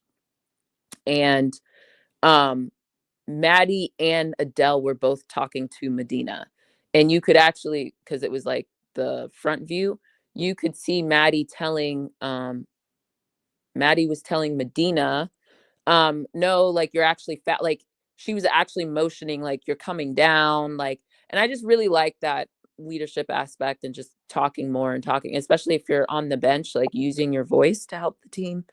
and Maddie and Adele were both talking to Medina, and you could actually, because it was like the front view, you could see Maddie was telling Medina, no, like you're actually fat, like she was actually motioning like you're coming down, like, and I just really like that leadership aspect and just talking more and talking, especially if you're on the bench, like using your voice to help the team.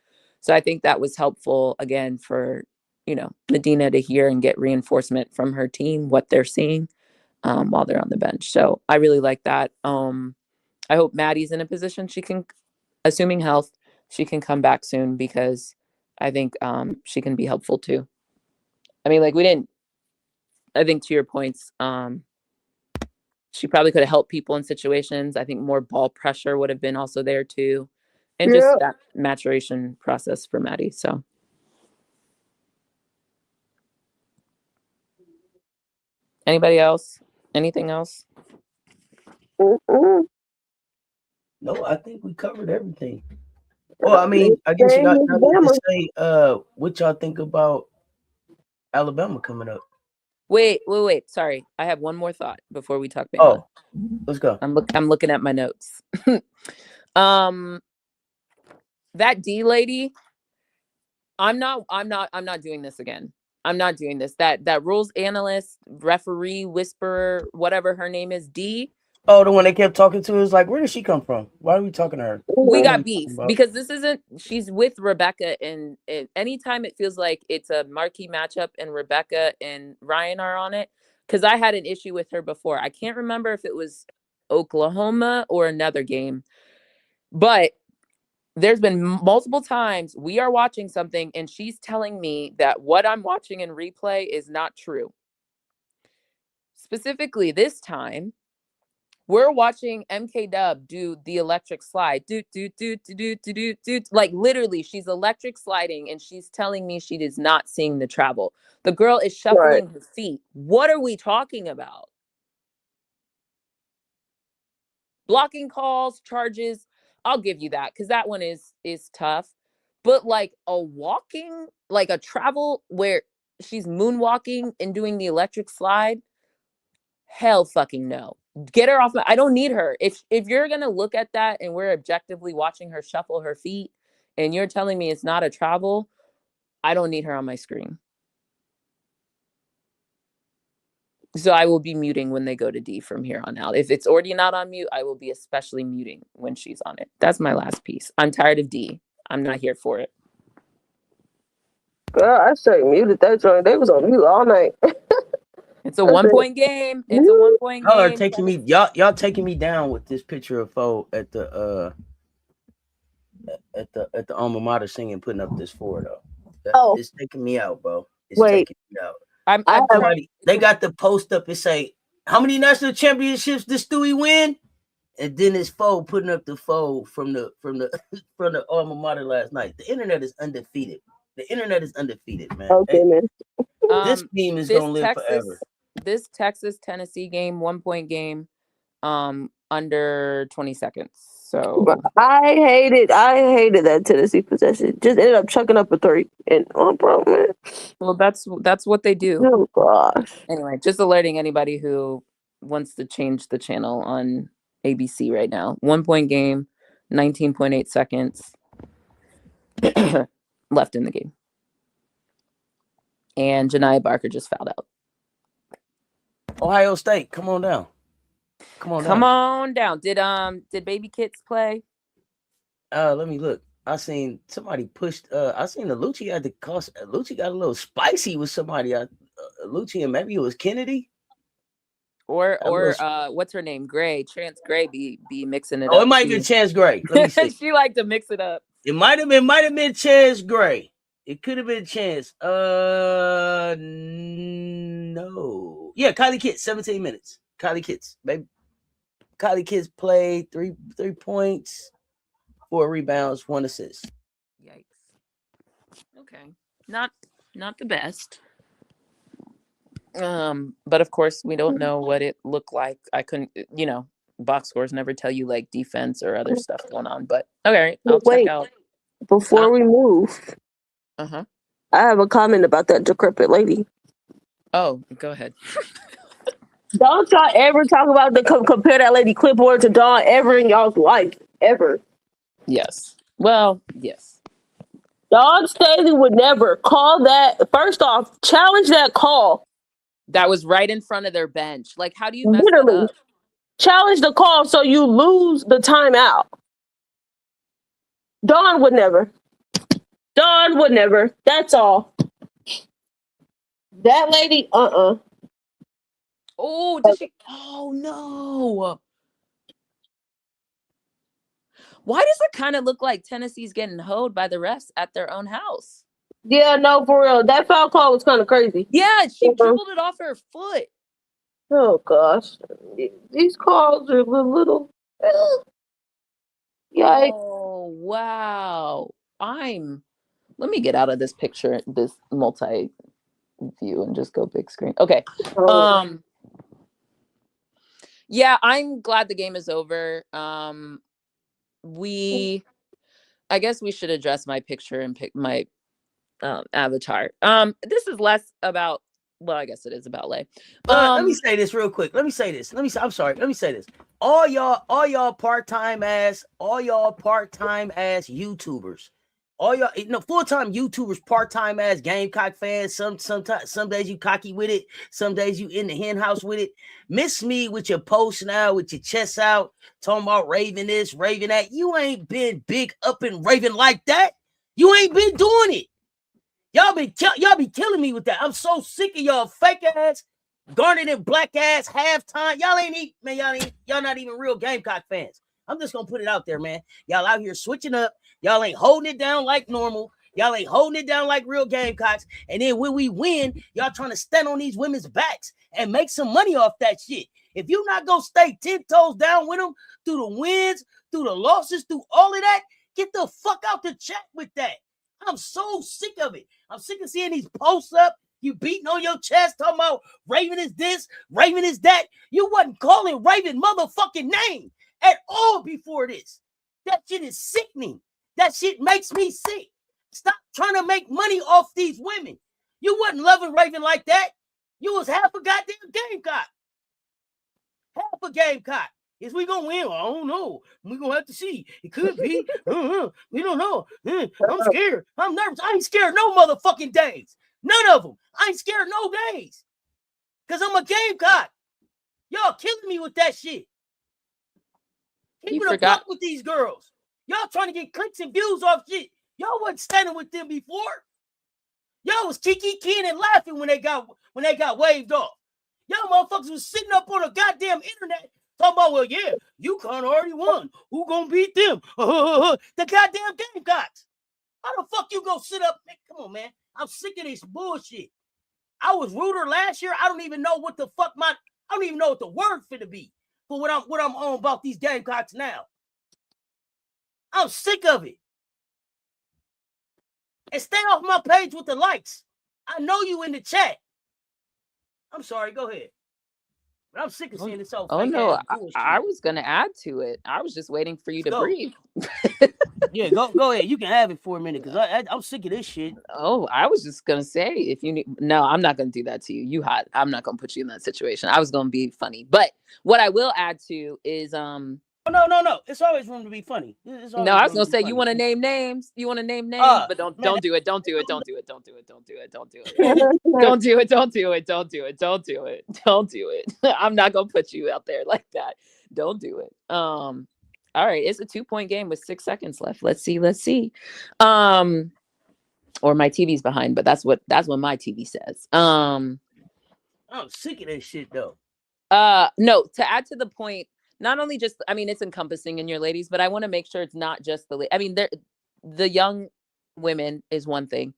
So I think that was helpful again for, Medina to hear and get reinforcement from her team, what they're seeing while they're on the bench. So I really like that. I hope Maddie's in a position she can, assuming health, she can come back soon, because I think she can be helpful too. I mean, like I think to your points, she probably could have helped people in situations. I think more ball pressure would have been also there too. And just that maturation process for Maddie. So. Anybody else? Anything else? Mm-mm. No, I think we covered everything. Well, I mean, I guess you got to say what y'all think about Alabama coming up. Wait. Sorry, I have one more thought before we talk Bama. Oh, let's go. I'm looking at my notes. That D lady, I'm not doing this again. I'm not doing this. That rules analyst, referee, whisperer, whatever her name is, D. Oh, the one they kept talking to is like, where did she come from? Why are we talking to her? We got beef because she's with Rebecca, and anytime it feels like it's a marquee matchup and Rebecca and Ryan are on it, because I had an issue with her before. I can't remember if it was Oklahoma or another game, but there's been multiple times we are watching something and she's telling me that what I'm watching in replay is not true. Specifically this time, we're watching MK Dub do the electric slide. Like literally, she's electric sliding and she's telling me she is not seeing the travel. The girl is shuffling her feet. What are we talking about? Blocking calls, charges, I'll give you that, because that one is tough. But like a walking, like a travel where she's moonwalking and doing the electric slide, hell fucking no. Get her off I don't need her. If you're gonna look at that and we're objectively watching her shuffle her feet and you're telling me it's not a travel, I don't need her on my screen. So I will be muting when they go to D from here on out. If it's already not on mute, I will be especially muting when she's on it. That's my last piece. I'm tired of D. I'm not here for it. Girl, I straight muted that joint. They was on mute all night. It's a 1-point game. It's a 1-point game. Y'all are taking me. Y'all taking me down with this picture of Foe at the alma mater singing, putting up this 4 though. It's taking me out, bro. It's taking me out. They got the post up and say, how many national championships did Stewie win? And then his foe putting up the foe from the from the alma mater last night. The internet is undefeated. The internet is undefeated, man. Okay, man. This team is gonna live forever. This Texas Tennessee game, 1 point game, under 20 seconds. So I hated that Tennessee possession. Just ended up chucking up a 3. And bro, man. well, that's what they do. Oh gosh. Anyway, just alerting anybody who wants to change the channel on ABC right now. 1 point game, 19.8 seconds left in the game. And Janiah Barker just fouled out. Ohio State, come on down. Come on down. Did Baby Kits play? Let me look. I seen somebody pushed. I seen the Lucci had the cost. Lucci got a little spicy with somebody. Lucci and maybe it was Kennedy. Or what's her name? Gray, Chance Gray be mixing it up. Oh, it might be Chance Gray. Let me see. She liked to mix it up. It might have been Chance Gray. It could have been Chance. No. Yeah, Kylie Kitts, 17 minutes. Kylie Kitts, baby. Kylie Kitts played 3 points, 4 rebounds, 1 assist. Yikes. Okay. Not the best. But of course we don't know what it looked like. I couldn't, box scores never tell you like defense or other stuff going on. But okay, I'll check out. Before we move, I have a comment about that decrepit lady. Oh, go ahead. Don't y'all ever talk about compare that lady clipboard to Dawn ever in y'all's life. Ever. Yes. Well, yes. Dawn Staley would never call that. First off, challenge that call. That was right in front of their bench. Like, how do you mess that up? Challenge the call so you lose the timeout. Dawn would never. That's all. That lady, Oh, does she? Oh, no. Why does it kind of look like Tennessee's getting hoed by the refs at their own house? Yeah, no, for real. That foul call was kind of crazy. Yeah, she dribbled it off her foot. Oh, gosh. These calls are a little... Yikes. Oh, wow. Let me get out of this picture, this multi-view, and just go big screen. Okay. Yeah, I'm glad the game is over. I guess we should address my picture and pick my avatar. This is less about, well, I guess it is about Lay. Let me say this real quick. I'm sorry. Let me say this. All y'all part-time ass YouTubers. All y'all full-time YouTubers, part-time ass Gamecock fans. Some days you cocky with it, some days you in the hen house with it. Miss me with your posts now, with your chest out, talking about raving this, raving that. You ain't been big up and raving like that. You ain't been doing it. Y'all be killing me with that. I'm so sick of y'all fake ass, garnet and black ass halftime. Y'all not even real Gamecock fans. I'm just gonna put it out there, man. Y'all out here switching up. Y'all ain't holding it down like normal. Y'all ain't holding it down like real Gamecocks. And then when we win, y'all trying to stand on these women's backs and make some money off that shit. If you not gonna stay 10 toes down with them through the wins, through the losses, through all of that, get the fuck out the chat with that. I'm so sick of it. I'm sick of seeing these posts up. You beating on your chest, talking about Raven is this, Raven is that. You wasn't calling Raven motherfucking name at all before this. That shit is sickening. That shit makes me sick. Stop trying to make money off these women. You wasn't loving Raven like that. You was half a goddamn Gamecock. Half a Gamecock. Is we gonna win? I don't know. We're gonna have to see. It could be. We don't know. I'm scared. I'm nervous. I ain't scared no motherfucking days. None of them. I ain't scared no days. Because I'm a Gamecock. Y'all killing me with that shit. Keeping a fuck with these girls. Y'all trying to get clicks and views off shit. Y'all wasn't standing with them before. Y'all was kiki-keying and laughing when they got waved off. Y'all motherfuckers was sitting up on the goddamn internet talking about, well, yeah, UConn already won. Who gonna beat them? The goddamn Gamecocks. How the fuck you gonna sit up? Man, come on, man. I'm sick of this bullshit. I was Rooter last year. I don't even know what the fuck I don't even know what the word finna be. for what I'm on about these Gamecocks now. I'm sick of it. And stay off my page with the likes. I know you in the chat. I'm sorry, go ahead. But I'm sick of seeing this old fake ass bullshit. I was gonna add to it. I was just waiting for you to breathe. Yeah, go ahead. You can have it for a minute because I'm sick of this shit. Oh, I was just gonna say if you need. No, I'm not gonna do that to you. You hot. I'm not gonna put you in that situation. I was gonna be funny, but what I will add to is No. It's always room to be funny. No, I was gonna say you want to name names. You want to name names, but don't do it. Don't do it. Don't do it. Don't do it. Don't do it. Don't do it. Don't do it. Don't do it. Don't do it. Don't do it. Don't do it. I'm not gonna put you out there like that. Don't do it. All right, it's a 2-point game with 6 seconds left. Let's see. Or my TV's behind, but that's what my TV says. I'm sick of this shit though. No, to add to the point. Not only just, I mean, it's encompassing in your ladies, but I want to make sure it's not just the young women is one thing.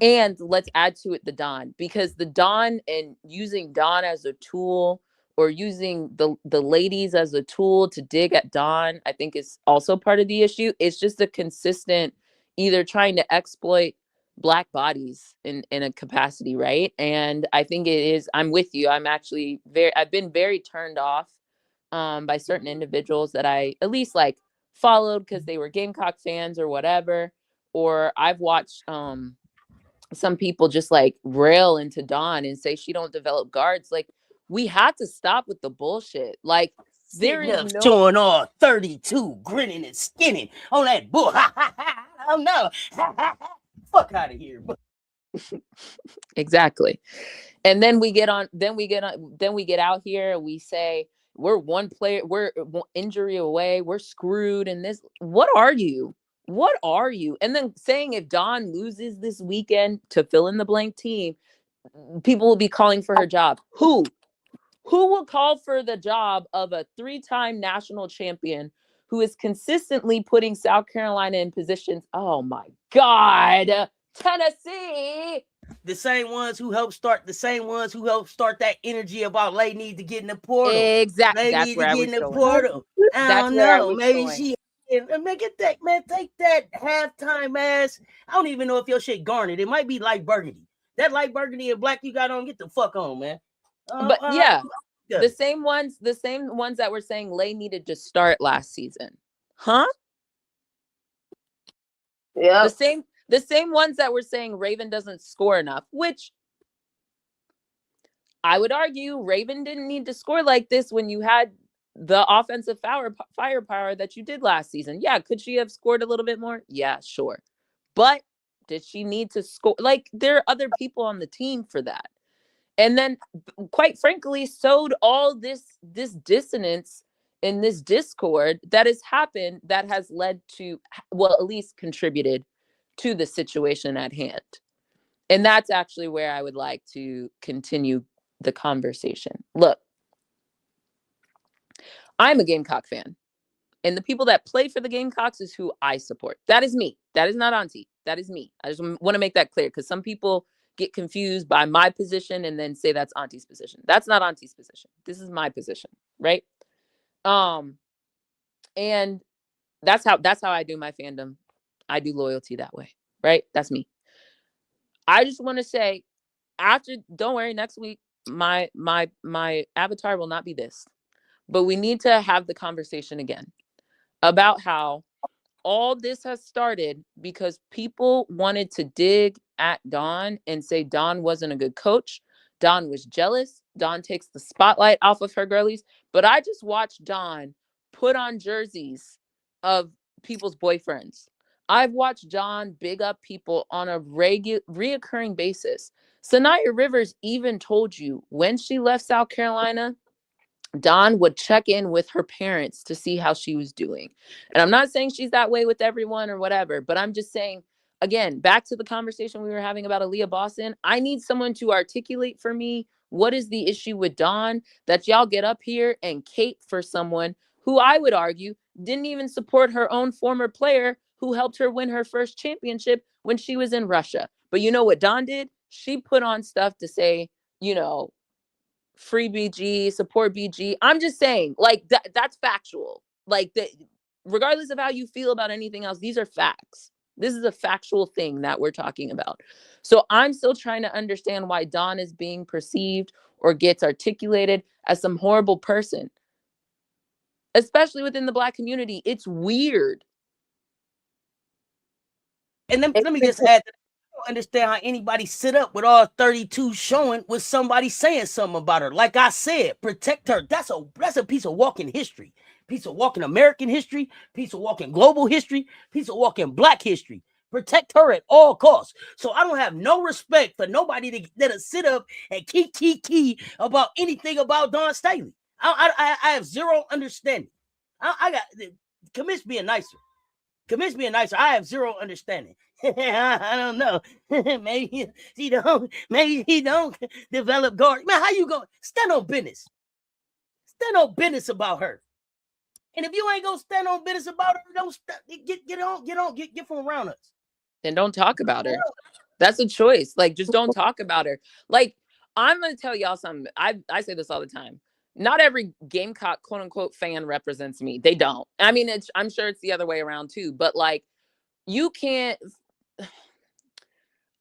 And let's add to it the Don, because the Don and using Don as a tool or using the ladies as a tool to dig at Don, I think is also part of the issue. It's just a consistent either trying to exploit Black bodies in a capacity, right? And I think it is, I'm with you. I've been very turned off by certain individuals that I at least like followed because they were Gamecock fans or whatever. Or I've watched some people just like rail into Dawn and say she don't develop guards. Like, we had to stop with the bullshit. Like, there is no showing all 32, grinning and skinning on that bull. Oh no, fuck out of here. Exactly. And then we get out here. We say we're one player, we're injury away, we're screwed. And this, what are you? And then saying if Dawn loses this weekend to fill in the blank team, people will be calling for her job. Who will call for the job of a 3-time national champion who is consistently putting South Carolina in positions? Oh my God, Tennessee. The same ones who helped start that energy about Lay need to get in the portal. Exactly. Lay need to get in the portal. I don't know. Maybe she take that halftime ass. I don't even know if your shit garnered. It might be light burgundy. That light burgundy and black you got on, get the fuck on, man. The same ones that were saying Lay needed to start last season. Huh? Yeah. The same ones that were saying Raven doesn't score enough, which I would argue Raven didn't need to score like this when you had the offensive firepower that you did last season. Yeah, could she have scored a little bit more? Yeah, sure. But did she need to score? Like, there are other people on the team for that. And then, quite frankly, sowed all this dissonance in this discord that has happened, that has led to, well, at least contributed to the situation at hand. And that's actually where I would like to continue the conversation. Look, I'm a Gamecock fan, and the people that play for the Gamecocks is who I support. That is me. That is not Auntie. That is me. I just want to make that clear, because some people get confused by my position and then say that's Auntie's position. That's not Auntie's position. This is my position, right? And that's how I do my fandom. I do loyalty that way, right? That's me. I just want to say, don't worry, next week my avatar will not be this, but we need to have the conversation again about how all this has started because people wanted to dig at Dawn and say Dawn wasn't a good coach. Dawn was jealous. Dawn takes the spotlight off of her girlies. But I just watched Dawn put on jerseys of people's boyfriends. I've watched Dawn big up people on a reoccurring basis. Sanaya Rivers even told you when she left South Carolina, Dawn would check in with her parents to see how she was doing. And I'm not saying she's that way with everyone or whatever, but I'm just saying, again, back to the conversation we were having about Aaliyah Boston, I need someone to articulate for me what is the issue with Dawn that y'all get up here and cape for someone who I would argue didn't even support her own former player who helped her win her first championship when she was in Russia. But you know what Dawn did? She put on stuff to say, you know, free BG, support BG. I'm just saying, like, that's factual. Like, regardless of how you feel about anything else, these are facts. This is a factual thing that we're talking about. So I'm still trying to understand why Dawn is being perceived or gets articulated as some horrible person, especially within the Black community. It's weird. And let me just add that I don't understand how anybody sit up with all 32 showing with somebody saying something about her. Like I said, protect her. That's a piece of walking history, piece of walking American history, piece of walking global history, piece of walking Black history. Protect her at all costs. So I don't have no respect for nobody that'll sit up and key about anything about Dawn Staley. I have zero understanding. I got Commish being nicer. Commish being nicer. I have zero understanding. I don't know. Maybe he don't develop guard. Man, how you going? Stand on business. Stand on business about her. And if you ain't gonna stand on business about her, don't get from around us. Then don't talk about her. That's a choice. Like, just don't talk about her. Like, I'm gonna tell y'all something. I say this all the time. Not every Gamecock quote unquote fan represents me. They don't. I mean, I'm sure it's the other way around too. But like, you can't.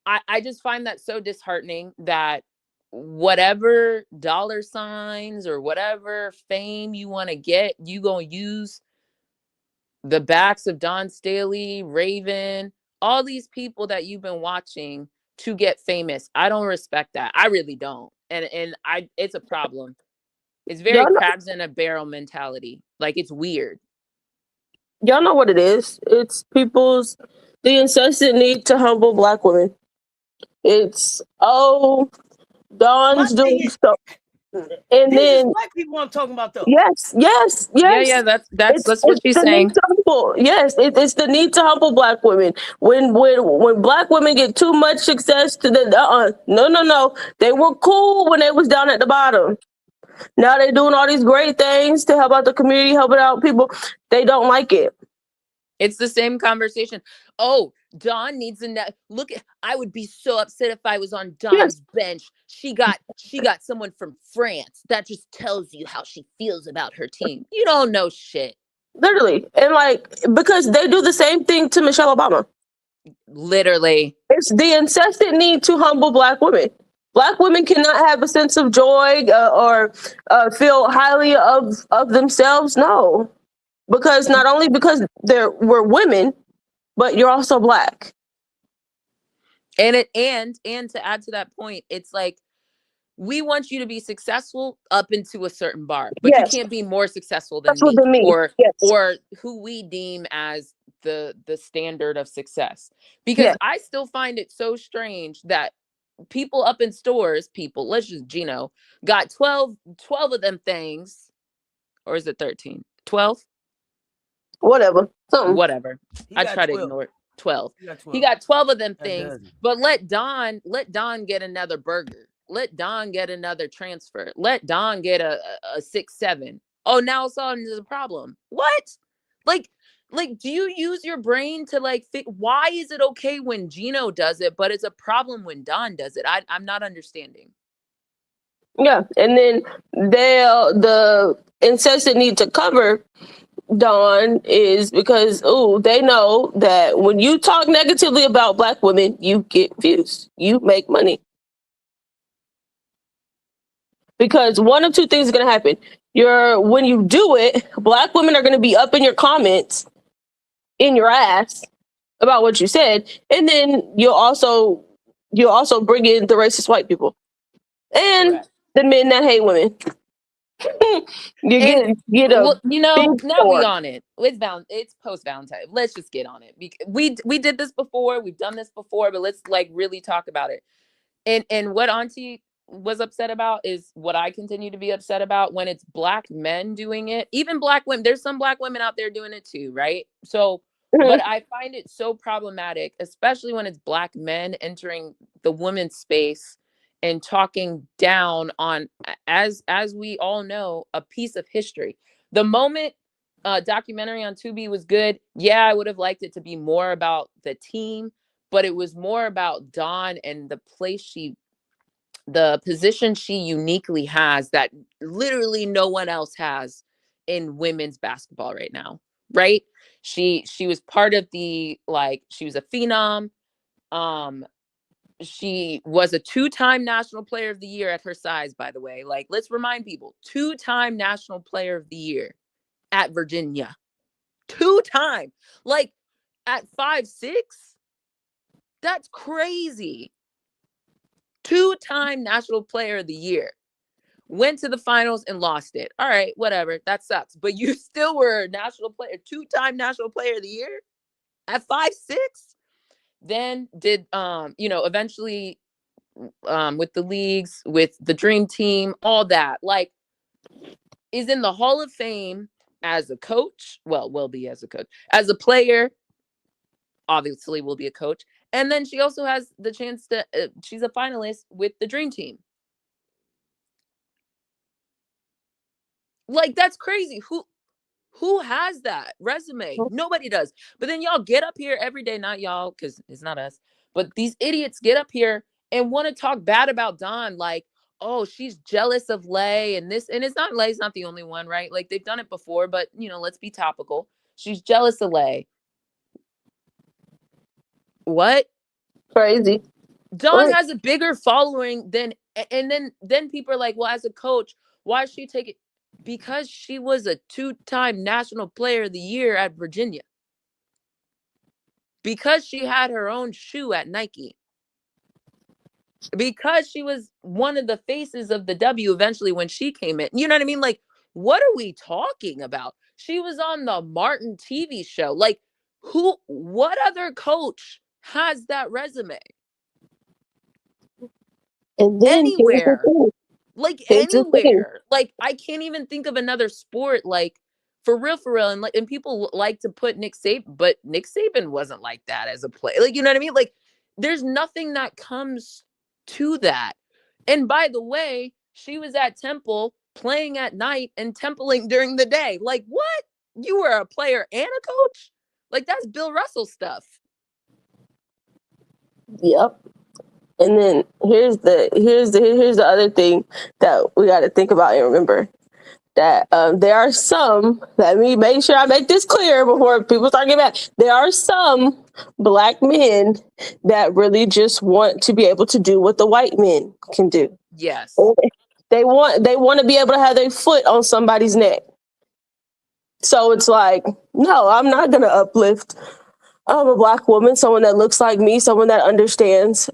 I just find that so disheartening that whatever dollar signs or whatever fame you want to get, you gonna use the backs of Dawn Staley, Raven, all these people that you've been watching to get famous. I don't respect that. I really don't. And it's a problem. It's very crabs in a barrel mentality. Like, it's weird. Y'all know what it is. It's the incessant need to humble Black women. It's, Dawn's doing stuff. And these then Black people I'm talking about though. Yes. Yeah, that's what she's saying. Yes, it's the need to humble Black women. When Black women get too much success, no. They were cool when they was down at the bottom. Now they're doing all these great things to help out the community, helping out people. They don't like it. It's the same conversation. Oh, Dawn needs look. I would be so upset if I was on Dawn's bench. She got someone from France. That just tells you how she feels about her team. You don't know shit. Literally. And like, because they do the same thing to Michelle Obama. Literally. It's the incessant need to humble Black women. Black women cannot have a sense of joy or feel highly of themselves. No. Because not only because we're women, but you're also Black. And to add to that point, it's like, we want you to be successful up into a certain bar, but you can't be more successful than me. Or who we deem as the standard of success. Because I still find it so strange that people up in stores, let's just Gino, got 12 of them things. Or is it 13? 12? Whatever. I try to ignore it. 12. He got 12 of them things, but let Dawn get another burger. Let Dawn get another transfer. Let Dawn get a 6-7. Oh, now all of a sudden there's a problem. What? Like, do you use your brain to like why is it okay when Gino does it, but it's a problem when Dawn does it? I'm not understanding. Yeah, and then the incessant need to cover Dawn is because they know that when you talk negatively about Black women, you get views, you make money. Because one of two things is going to happen. When you do it, Black women are going to be up in your comments, in your ass about what you said, and then you'll also bring in the racist white people and the men that hate women. Now we on it. It's post Valentine. Let's just get on it. We did this before. We've done this before, but let's like really talk about it. And what Auntie was upset about is what I continue to be upset about when it's Black men doing it. Even Black women. There's some Black women out there doing it too, right? So, but I find it so problematic, especially when it's Black men entering the women's space and talking down on, as we all know, a piece of history. The moment documentary on Tubi was good, I would have liked it to be more about the team, but it was more about Dawn and the place she the position she uniquely has that literally no one else has in women's basketball right now, right? She was part of the, like, she was a phenom. She was a 2-time National Player of the Year at her size, by the way. Like, let's remind people, 2-time National Player of the Year at Virginia. 2-time. Like, at 5'6", that's crazy. 2-time National Player of the Year. Went to the finals and lost it. All right, whatever. That sucks. But you still were a national player, 2-time National Player of the Year at 5'6". Then did eventually with the leagues, with the dream team, all that, like, is in the Hall of Fame as a coach. Well, will be as a coach. As a player, obviously will be a coach. And then she also has the chance to, she's a finalist with the dream team. Like, that's crazy. Who has that resume? Nobody does. But then y'all get up here every day, not y'all, because it's not us, but these idiots get up here and want to talk bad about Dawn, like, oh, she's jealous of Lay and this. And it's not, Lay's not the only one, right? Like, they've done it before, but, let's be topical. She's jealous of Lay. What? Crazy. Dawn has a bigger following than, and then people are like, well, as a coach, why is she taking? Because she was a 2-time National Player of the Year at Virginia. Because she had her own shoe at Nike. Because she was one of the faces of the W eventually when she came in. You know what I mean? Like, what are we talking about? She was on the Martin TV show. Like, what other coach has that resume? And then anywhere. Like, anywhere. Like, I can't even think of another sport, like, for real. And people like to put Nick Saban, but Nick Saban wasn't like that as a player. Like, you know what I mean? Like, there's nothing that comes to that. And by the way, she was at Temple playing at night and templing during the day. Like, what? You were a player and a coach? Like, that's Bill Russell stuff. Yep. And then here's the other thing that we got to think about and remember, that there are some, let me make sure I make this clear before people start getting mad. There are some Black men that really just want to be able to do what the white men can do. Yes. They want to be able to have their foot on somebody's neck. So it's like, no, I'm not going to uplift a Black woman, someone that looks like me, someone that understands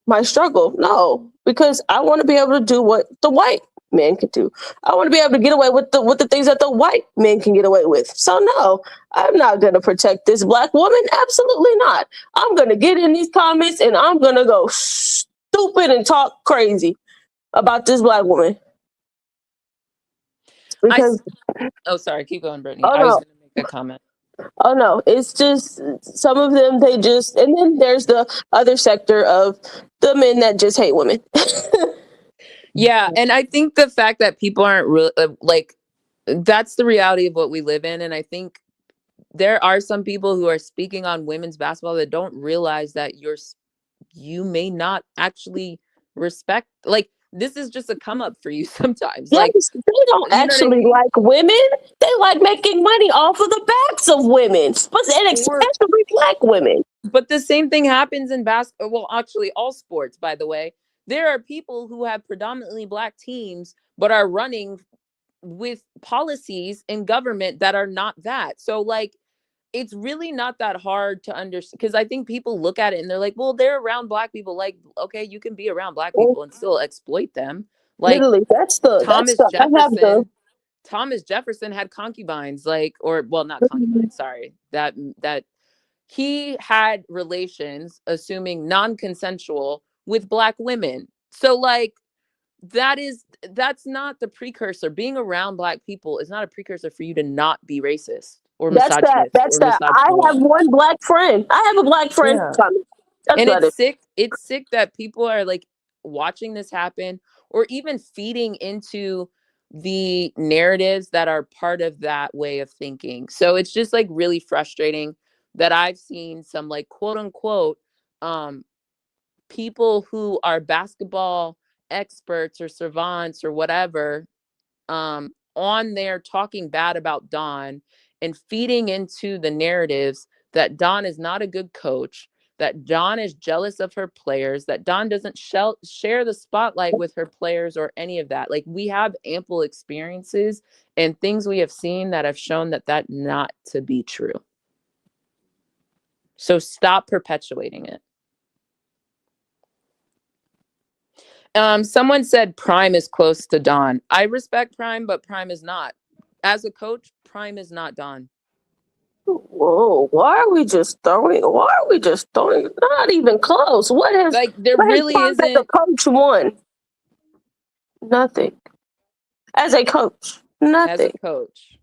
my struggle. No, because I want to be able to do what the white man can do. I want to be able to get away with the things that the white men can get away with. So no, I'm not going to protect this Black woman. Absolutely not. I'm going to get in these comments and I'm going to go stupid and talk crazy about this Black woman. Because sorry, keep going, Brittany. Oh, I was going to make a comment. Oh no, it's just some of them, and then there's the other sector of the men that just hate women. Yeah, and I think the fact that people aren't really like, that's the reality of what we live in. And I think there are some people who are speaking on women's basketball that don't realize that you may not actually respect, like, this is just a come up for you sometimes. Yes, like, they don't actually like women. They like making money off of the backs of women, and especially Black women. But the same thing happens in basketball. Well, actually, all sports, by the way. There are people who have predominantly Black teams, but are running with policies in government that are not that. So, like, it's really not that hard to understand, because I think people look at it and they're like, well, they're around Black people. Like, okay, you can be around Black people and still exploit them. Like, literally, Thomas Jefferson had concubines, like, or, well, not concubines, sorry, that he had relations, assuming non-consensual, with Black women. So, like, that's not the precursor. Being around Black people is not a precursor for you to not be racist or misogynist. I have one Black friend. I have a Black friend. Yeah. And it's sick. It's sick that people are, like, watching this happen, or even feeding into the narratives that are part of that way of thinking. So it's just, like, really frustrating that I've seen some, like, quote unquote people who are basketball experts or savants or whatever on there talking bad about Dawn and feeding into the narratives that Dawn is not a good coach, that Dawn is jealous of her players, that Dawn doesn't share the spotlight with her players or any of that. Like, we have ample experiences and things we have seen that have shown that not to be true. So stop perpetuating it. Someone said Prime is close to Dawn. I respect Prime, but Prime is not. As a coach, Prime is not Dawn. Whoa, why are we just throwing? Not even close. What has, like, there what really has Prime as isn't. a coach won? Nothing. As a coach, nothing. As a coach.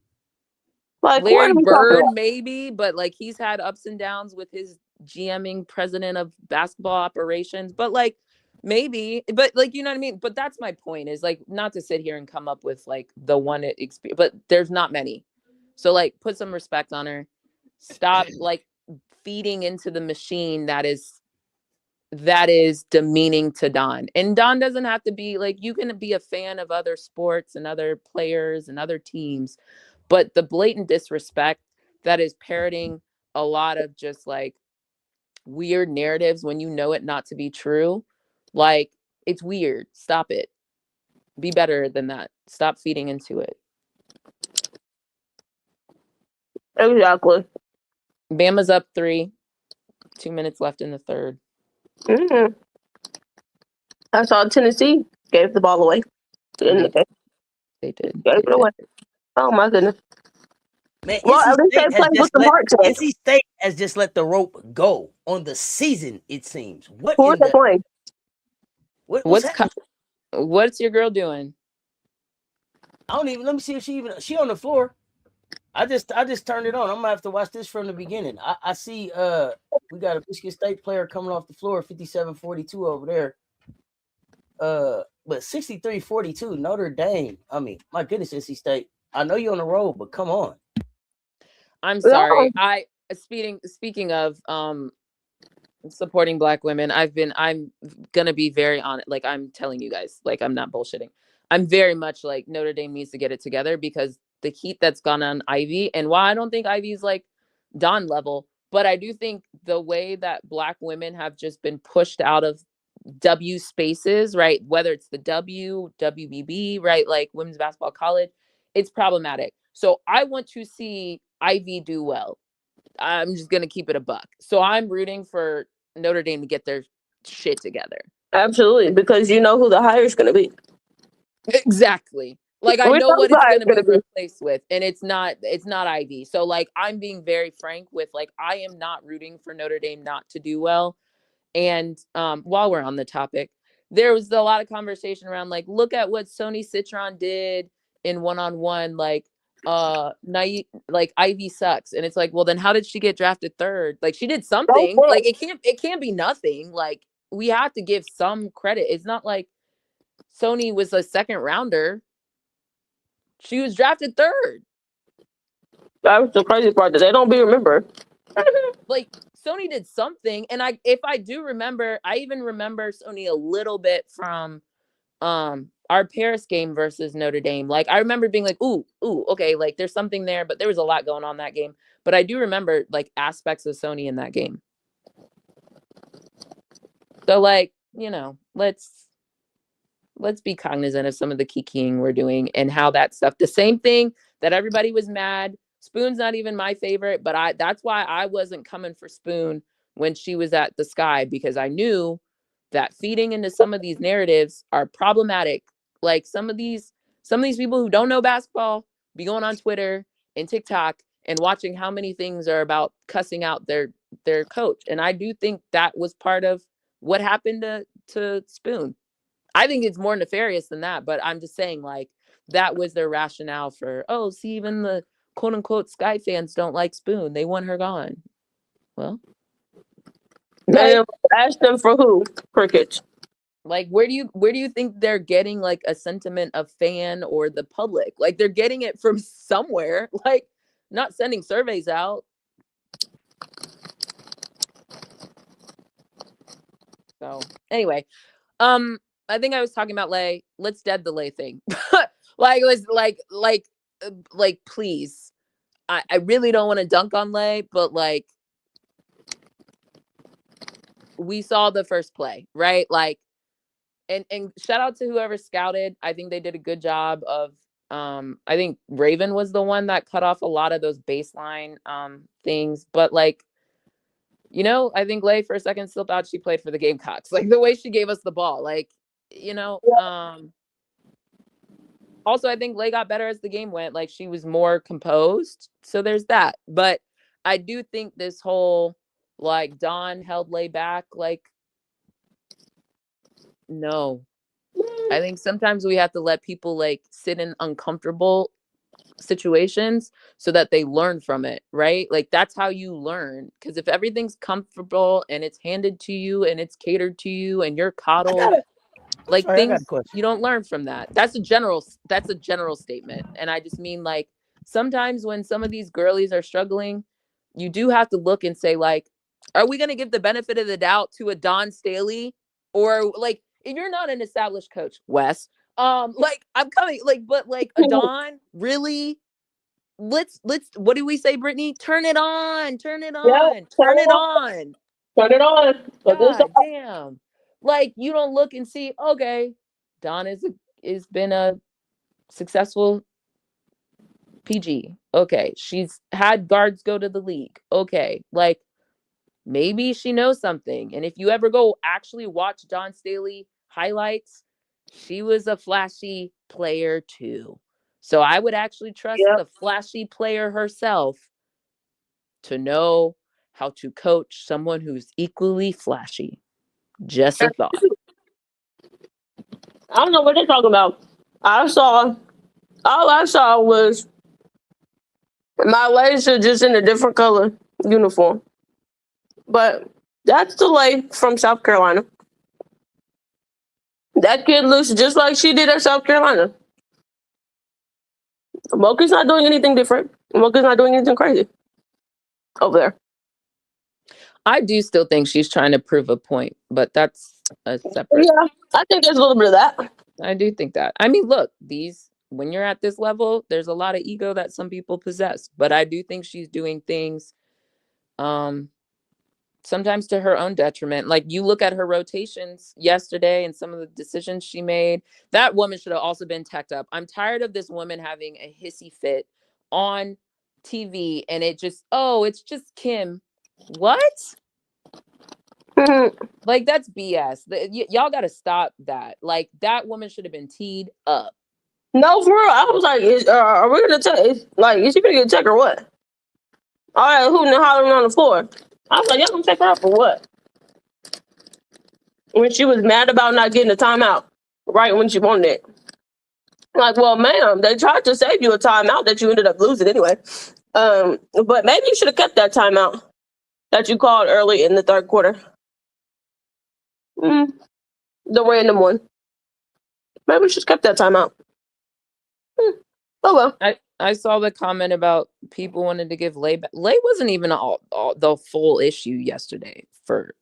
Like, Larry what are we Bird, talking about? maybe, but like, he's had ups and downs with his GMing president of basketball operations. But like, maybe, but like, you know what I mean? But that's my point, is like, not to sit here and come up with like the one experience, but there's not many. So like, put some respect on her. Stop like feeding into the machine that is demeaning to Dawn. And Dawn doesn't have to be like, you can be a fan of other sports and other players and other teams, but the blatant disrespect that is parroting a lot of just like weird narratives when you know it not to be true, like, it's weird. Stop it. Be better than that. Stop feeding into it. Exactly. Bama's up 3, 2 minutes left in the third. Mm-hmm. I saw Tennessee gave the ball away. They did. Gave it away. Oh my goodness. Man, Well, at least they played with the heart today. NC State has just let the rope go on the season, it seems. What Who in are they the playing? What's your girl doing? I don't even, let me see if she on the floor. I just turned it on. I'm gonna have to watch this from the beginning. I see we got a Michigan State player coming off the floor, 57-42 over there. But 63-42, Notre Dame. I mean, my goodness, NC State. I know you're on the road, but come on. I'm sorry. Speaking of supporting Black women, I'm gonna be very honest. Like, I'm telling you guys, like, I'm not bullshitting. I'm very much like, Notre Dame needs to get it together, because the heat that's gone on Ivy, and while I don't think Ivy's like Dawn level, but I do think the way that Black women have just been pushed out of W spaces, right? Whether it's the WBB, right? Like women's basketball college, it's problematic. So I want to see Ivy do well. I'm just going to keep it a buck. So I'm rooting for Notre Dame to get their shit together. Absolutely, because you know who the hire is going to be. Exactly. Like, I know what it's going to be replaced with, and it's not Ivy. So like, I'm being very frank with, like, I am not rooting for Notre Dame not to do well. And while we're on the topic, there was a lot of conversation around, like, look at what Sony Citron did in one-on-one, like Ivy sucks. And it's like, well, then how did she get drafted third? Like, she did something. Like, it can't be nothing. Like, we have to give some credit. It's not like Sony was a second rounder. She was drafted third. That was the crazy part, that they don't be remembered. Like, Sony did something, and if I do remember, I even remember Sony a little bit from our Paris game versus Notre Dame. Like, I remember being like, ooh, okay, like, there's something there, but there was a lot going on that game. But I do remember like aspects of Sony in that game. So, like, you know, let's be cognizant of some of the kikiing we're doing and how that stuff, the same thing that everybody was mad. Spoon's not even my favorite, but that's why I wasn't coming for Spoon when she was at the Sky, because I knew that feeding into some of these narratives are problematic. Like, some of these people who don't know basketball be going on Twitter and TikTok and watching how many things are about cussing out their coach. And I do think that was part of what happened to Spoon. I think it's more nefarious than that, but I'm just saying, like, that was their rationale for, oh, see, even the quote unquote Sky fans don't like Spoon. They want her gone. Well, ask them for who? Crickets. Like, where do you think they're getting like a sentiment of fan or the public? Like, they're getting it from somewhere, like, not sending surveys out. So anyway, I think I was talking about Lay. Let's dead the Lay thing. Let's please. I really don't want to dunk on Lay, but like we saw the first play, right? Like, and shout out to whoever scouted. I think they did a good job of I think Raven was the one that cut off a lot of those baseline things, but like, you know, I think Lay for a second still thought she played for the Gamecocks. Like the way she gave us the ball, like, you know, also I think Lay got better as the game went. Like she was more composed. So there's that. But I do think this whole like Dawn held Lay back, like, no. I think sometimes we have to let people like sit in uncomfortable situations so that they learn from it, right? Like that's how you learn. Because if everything's comfortable and it's handed to you and it's catered to you and you're coddled, like I got a things question. you don't learn from that. That's a general statement. And I just mean like sometimes when some of these girlies are struggling, you do have to look and say like, are we going to give the benefit of the doubt to a Dawn Staley? Or like if you're not an established coach, Wes, like I'm coming like, but like a Dawn, really? Let's what do we say, Brittany? Turn it on, turn it Yeah, on, turn it on. turn it on. God damn. Like you don't look and see, okay, Dawn is been a successful PG. Okay. She's had guards go to the league. Okay. Like maybe she knows something. And if you ever go actually watch Dawn Staley highlights, she was a flashy player too. So I would actually trust Yep. the flashy player herself to know how to coach someone who's equally flashy. Just a thought. I don't know what they're talking about. All I saw was my laser just in a different color uniform. But that's the Lay from South Carolina. That kid looks just like she did at South Carolina. Mocha's not doing anything different. Mocha's not doing anything crazy over there. I do still think she's trying to prove a point, but that's a separate. Yeah, I think there's a little bit of that. I do think that. I mean, look, when you're at this level, there's a lot of ego that some people possess, but I do think she's doing things sometimes to her own detriment. Like you look at her rotations yesterday and some of the decisions she made, that woman should have also been teched up. I'm tired of this woman having a hissy fit on TV and it's just Kim. What? Like that's BS. Y'all got to stop that. Like that woman should have been teed up. No, for real. I was like, are we gonna check? Is she gonna get checked or what? All right, hooting and hollering on the floor. I was like, y'all gonna check her out for what? When she was mad about not getting a timeout, right when she wanted it. Like, well, ma'am, they tried to save you a timeout that you ended up losing anyway. But maybe you should have kept that timeout that you called early in the third quarter. The random one. Maybe we should have kept that timeout. Oh well. I saw the comment about people wanted to give Lay back. Lay wasn't even all the full issue yesterday for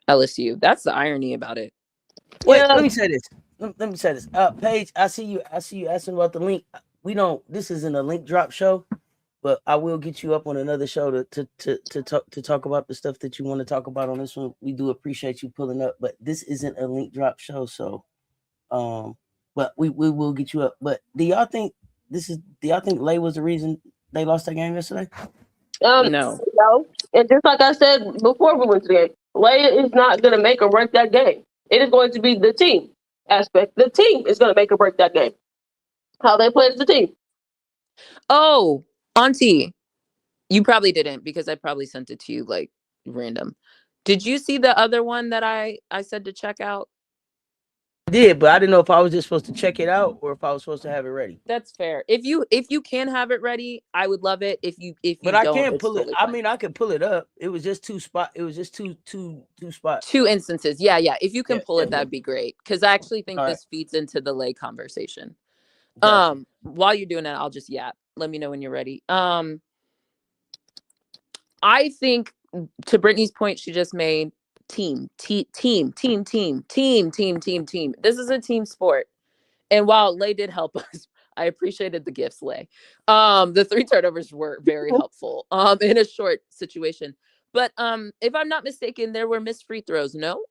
LSU. That's the irony about it. Wait, let me say this. Let me say this. Paige, I see you asking about the link. This isn't a link drop show, but I will get you up on another show to talk about the stuff that you want to talk about on this one. We do appreciate you pulling up, but this isn't a link drop show, so but we will get you up. But do y'all think Lay was the reason they lost that game yesterday? No. And just like I said before we went to the game, Lay is not going to make or break that game. It is going to be the team aspect. The team is going to make or break that game. How they play as a team. Oh, Auntie, you probably didn't because I probably sent it to you like random. Did you see the other one that I said to check out? I did, but I didn't know if I was just supposed to check it out or if I was supposed to have it ready. That's fair. If you can have it ready, I would love it. If you but I can't pull it. I mean, I could pull it up. It was just two spots. It was just two spots. Two instances. Yeah. If you can pull it, that'd be great. Because I actually think this feeds into the Lay conversation. Gotcha. While you're doing that, I'll just yap. Let me know when you're ready. I think to Brittany's point, she just made team. This is a team sport. And while Lay did help us, I appreciated the gifts, Lay. The 3 turnovers were very helpful in a short situation. But if I'm not mistaken, there were missed free throws, no?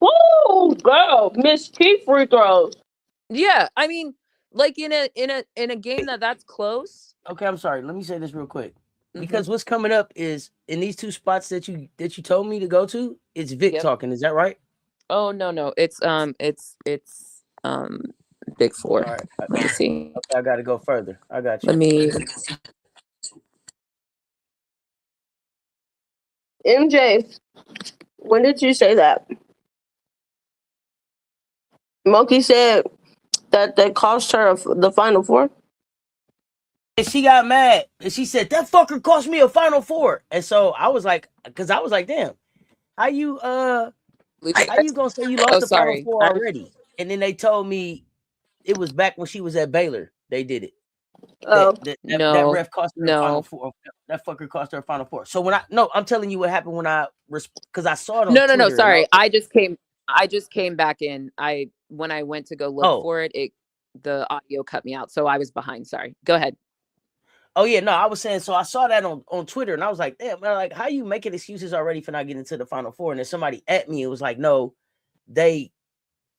Whoa, girl, missed key free throws. Yeah, I mean, like in a game that's close. Okay, I'm sorry. Let me say this real quick. Because what's coming up is in these 2 spots that you told me to go to, it's Vic talking. Is that right? Oh no, it's Big 4. All right. Let me see. Okay, I gotta go further. I got you. Let me. MJ, when did you say that? Monkey said that they cost her the Final Four. And she got mad and she said that fucker cost me a Final Four. And so I was like, damn, how you gonna say you lost the Final Four already? And then they told me it was back when she was at Baylor. They did it. That ref cost her a Final Four. That fucker cost her a Final Four. So I'm telling you what happened when because I saw it on Twitter. No, sorry. I just came back in. When I went to go look for it, the audio cut me out. So I was behind. Sorry. Go ahead. Oh yeah, no, I was saying, so I saw that on Twitter and I was like, damn, man, like how you making excuses already for not getting to the Final Four? And then somebody at me, it was like, no, they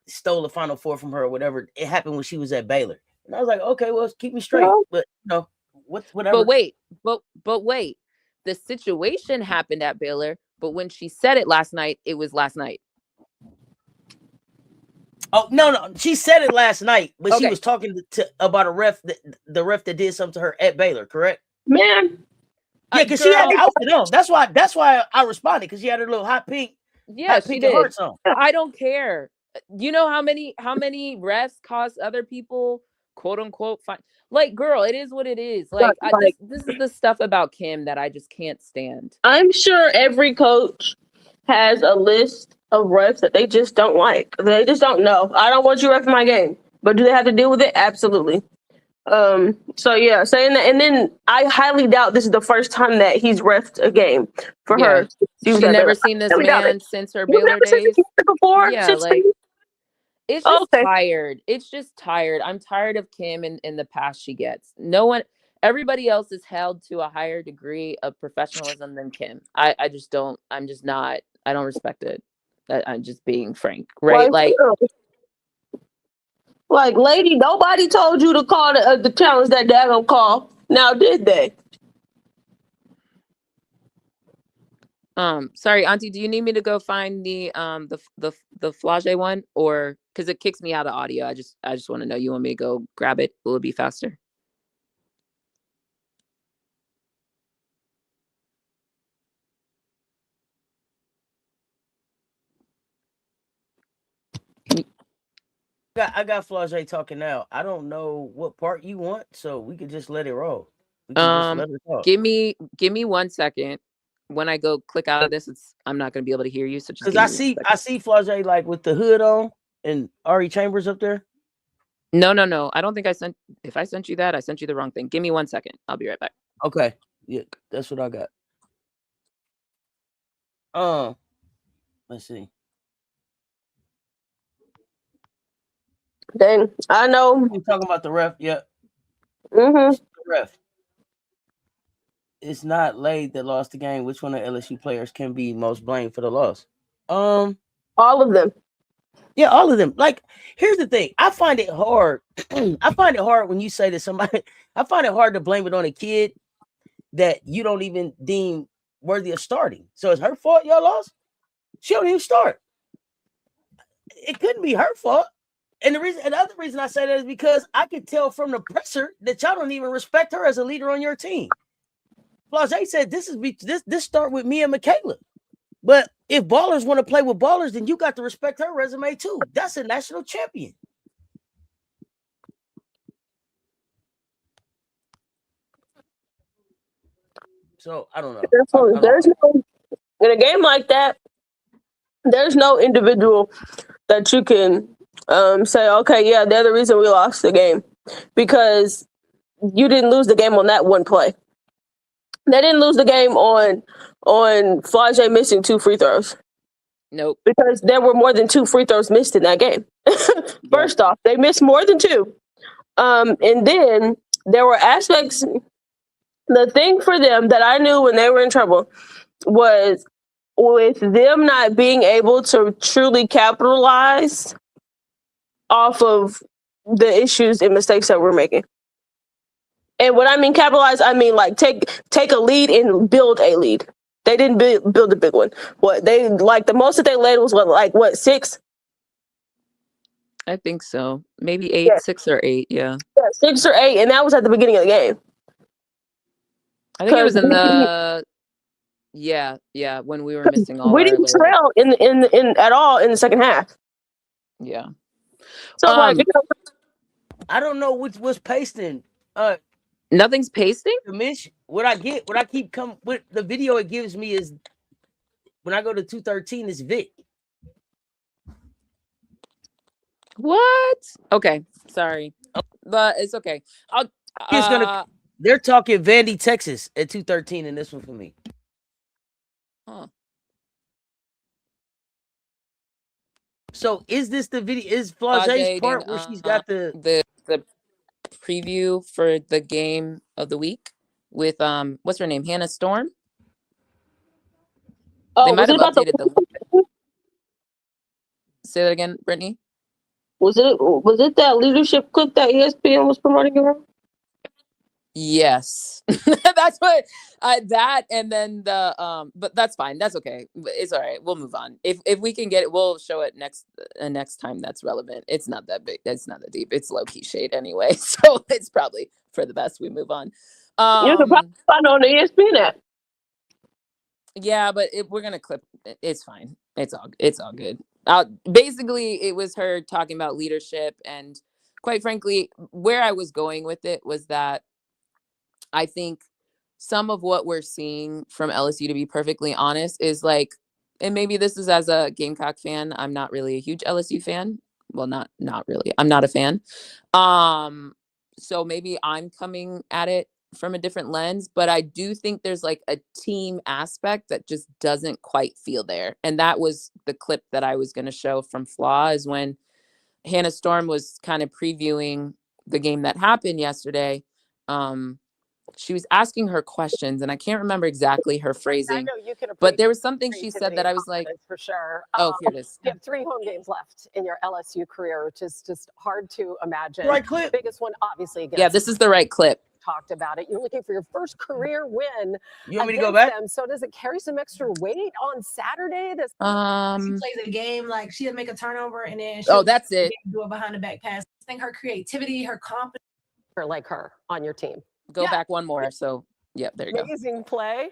stole the Final Four from her or whatever. It happened when she was at Baylor. And I was like, okay, well, keep me straight. But whatever. But wait. The situation happened at Baylor, but when she said it last night, it was last night. Oh no! She said it last night, but she was talking about the ref that did something to her at Baylor, correct? Man, yeah, because she had the outfit on. That's why I responded, because she had her little hot pink. Yeah, she did. I don't care. You know how many refs cost other people, quote unquote, fine. Like, girl, it is what it is. Like, this is the stuff about Kim that I just can't stand. I'm sure every coach has a list of refs that they just don't like. They just don't know. I don't want you reffing my game. But do they have to deal with it? Absolutely. So yeah, saying that, and then I highly doubt this is the first time that he's reffed a game for her. She's never seen this man since her Baylor days before. Yeah, like it's just tired. It's just tired. I'm tired of Kim and the pass she gets. Everybody else is held to a higher degree of professionalism than Kim. I just don't. I'm just not. I don't respect it. I'm just being frank, right? Like, lady, nobody told you to call the challenge that daggone call. Now, did they? Sorry, Auntie, do you need me to go find the Flage one, or because it kicks me out of audio? I just want to know. You want me to go grab it? Will it be faster? I got Flage talking now. I don't know what part you want, so we could just let it roll. Give me 1 second. When I go click out of this, I'm not going to be able to hear you. So just because I see Flage like with the hood on and Ari Chambers up there. No. I don't think I sent. If I sent you that, I sent you the wrong thing. Give me 1 second. I'll be right back. Okay. Yeah, that's what I got. Let's see. Dang, I know. We're talking about the ref. Yeah. The ref. It's not Lade that lost the game. Which one of LSU players can be most blamed for the loss? All of them. Yeah, all of them. Like, here's the thing. I find it hard. I find it hard when you say to somebody. I find it hard to blame it on a kid that you don't even deem worthy of starting. So it's her fault y'all lost? She don't even start. It couldn't be her fault. And the other reason I say that is because I could tell from the presser that y'all don't even respect her as a leader on your team. Flage said this start with me and Michaela. But if ballers want to play with ballers, then you got to respect her resume too. That's a national champion. So I don't know. There's no, in a game like that, there's no individual that you can say, okay, yeah, they're the reason we lost the game, because you didn't lose the game on that one play. They didn't lose the game on Flage missing 2 free throws. Nope. Because there were more than 2 free throws missed in that game. First off, they missed more than 2. And then there were aspects. The thing for them that I knew when they were in trouble was with them not being able to truly capitalize off of the issues and mistakes that we're making. And when I mean capitalize, I mean like take a lead and build a lead. They didn't build a big one. What they like the most that they led was what 6? I think so. Maybe 8, 6 or 8. Yeah. 6 or 8, and that was at the beginning of the game. I think it was in the when we were missing all. We didn't trail in at all in the second half. Yeah. So I don't know what's pasting. Nothing's pasting. Commish. What I keep coming with the video it gives me is when I go to 213 is Vic. What? Okay, sorry, but it's okay. They're talking Vandy, Texas at 213 in this one for me. Huh. So is this the video? Is Flage's part where she's got the preview for the game of the week with what's her name? Hannah Storm? Oh, they might have updated the Say that again, Brittany. Was it that leadership clip that ESPN was promoting around? Yes. That's what that and then the but that's fine. That's okay. It's all right. We'll move on. If we can get it, we'll show it next time that's relevant. It's not that big. It's not that deep. It's low key shade anyway. So it's probably for the best we move on. You can probably find it on the ESPN app. Yeah, but we're gonna clip. It's fine. It's all good. Basically, it was her talking about leadership, and quite frankly, where I was going with it was that I think some of what we're seeing from LSU, to be perfectly honest, is like, and maybe this is as a Gamecock fan. I'm not really a huge LSU fan. Well, not really. I'm not a fan. So maybe I'm coming at it from a different lens, but I do think there's like a team aspect that just doesn't quite feel there. And that was the clip that I was going to show from Flaw, is when Hannah Storm was kind of previewing the game that happened yesterday. She was asking her questions, and I can't remember exactly her phrasing, but there was something she said that I was like, for sure. Oh, here it is. You have 3 home games left in your LSU career, which is just hard to imagine. Right clip. Biggest one, obviously. Yeah, this is the right clip. Talked about it. You're looking for your first career win. You want me to go back? Them. So does it carry some extra weight on Saturday? She plays a game like she'll make a turnover and then that's it. Do a behind the back pass. I think her creativity, her confidence. Like her on your team. Go back one more. So yeah, there you go. Amazing play.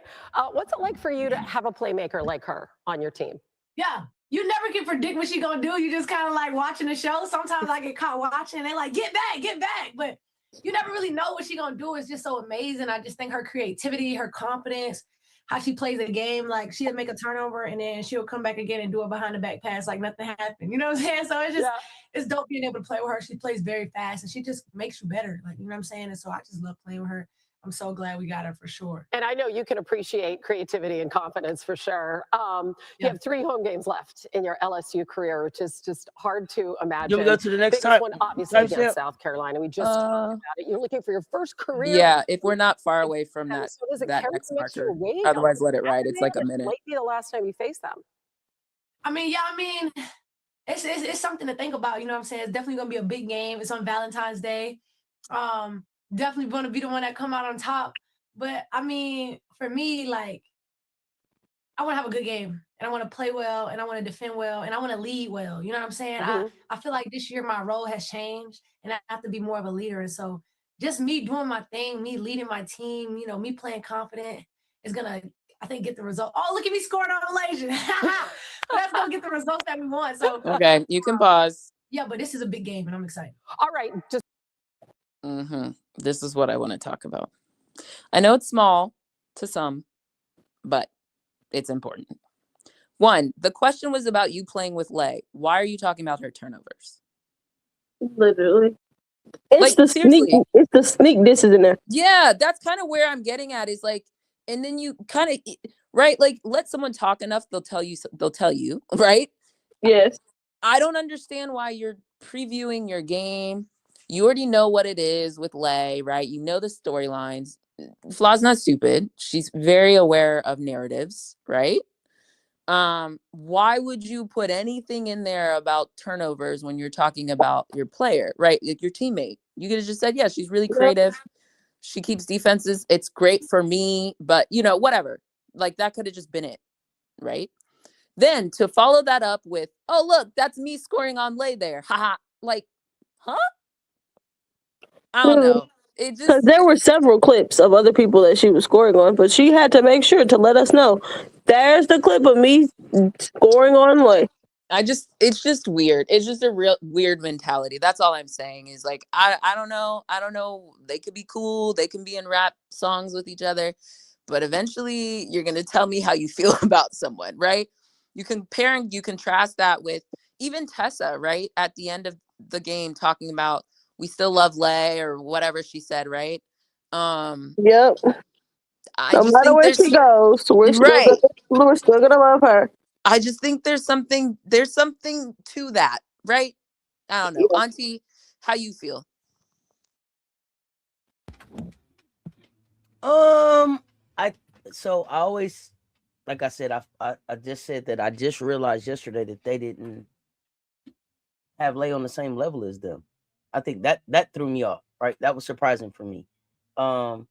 What's it like for you to have a playmaker like her on your team? Yeah. You never can predict what she's gonna do. You just kind of like watching the show. Sometimes I get caught watching and they like, get back. But you never really know what she's gonna do. It's just so amazing. I just think her creativity, her confidence, how she plays the game, like she'll make a turnover and then she'll come back again and do a behind the back pass like nothing happened. You know what I'm saying? So it's just it's dope being able to play with her. She plays very fast and she just makes you better. Like, you know what I'm saying? And so I just love playing with her. I'm so glad we got her for sure. And I know you can appreciate creativity and confidence for sure. You have 3 home games left in your LSU career, which is just hard to imagine. You'll go to the next Biggest time. one, obviously, against South Carolina. We just talked about it. You're looking for your first career. Yeah, if we're not far away from that, so does it that carry X some extra marker. weight Otherwise, on let it ride. It's like a Saturday? minute. Might be the last time you face them. I mean, it's something to think about. You know what I'm saying? It's definitely gonna be a big game. It's on Valentine's Day. Definitely gonna be the one that come out on top. But I mean, for me, like, I want to have a good game and I want to play well and I want to defend well and I want to lead well. You know what I'm saying? I feel like this year my role has changed and I have to be more of a leader. And so just me doing my thing, me leading my team, you know, me playing confident is going to, I think, get the result. Oh, look at me scoring on Malaysia. Let's go get the results that we want. So okay, you can pause. Yeah, but this is a big game and I'm excited. All right. Just This is what I want to talk about. I know it's small to some, but it's important. 1, the question was about you playing with Lay. Why are you talking about her turnovers? Literally. It's Like, the seriously. sneak. It's the sneak disses in there. Yeah, that's kind of where I'm getting at, is like, and then you kind of, right? Like, let someone talk enough, they'll tell you, right? Yes. I don't understand why you're previewing your game. You already know what it is with Lay, right? You know the storylines. Flaw's not stupid. She's very aware of narratives, right? Why would you put anything in there about turnovers when you're talking about your player, right? Like your teammate. You could have just said, yeah, she's really creative. She keeps defenses. It's great for me, but whatever. Like that could have just been it, right? Then to follow that up with, oh, look, that's me scoring on Lay there. Haha. Like, huh? I don't know. It Because just, there were several clips of other people that she was scoring on, but she had to make sure to let us know. There's the clip of me scoring on Lay. it's just weird. It's just a real weird mentality. That's all I'm saying is like, I don't know. I don't know. They could be cool. They can be in rap songs with each other, but eventually you're going to tell me how you feel about someone, right? You compare and you contrast that with even Tessa, right? At the end of the game talking about, we still love Lay or whatever she said, right? Yep. I No just matter think where there's she goes, we're right. still gonna love her. I just think there's something to that, right? I don't know. Yeah. Auntie, how you feel? I always, like I said, I just said that I just realized yesterday that they didn't have Lay on the same level as them. I think that threw me off, right? That was surprising for me. But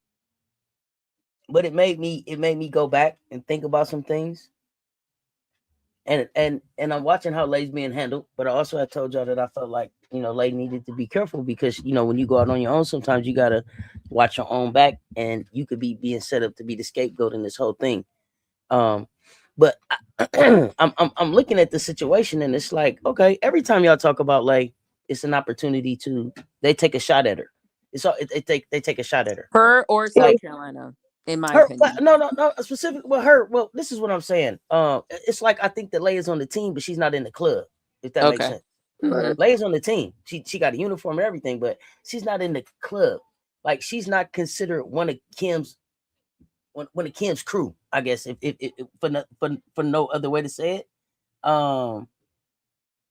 it made me go back and think about some things. And I'm watching how Lay's being handled, but I also had told y'all that I felt like, Lay needed to be careful because, when you go out on your own, sometimes you got to watch your own back and you could be being set up to be the scapegoat in this whole thing. But I'm looking at the situation and it's like, okay, every time y'all talk about Lay, it's an opportunity they take a shot at her. They take a shot at her. Her or South Carolina, in my opinion. No, specific with her. Well, this is what I'm saying. It's like I think that Lay is on the team, but she's not in the club. If that makes sense. Mm-hmm. Lay is on the team. She got a uniform and everything, but she's not in the club. Like she's not considered one of Kim's crew. I guess if for no other way to say it.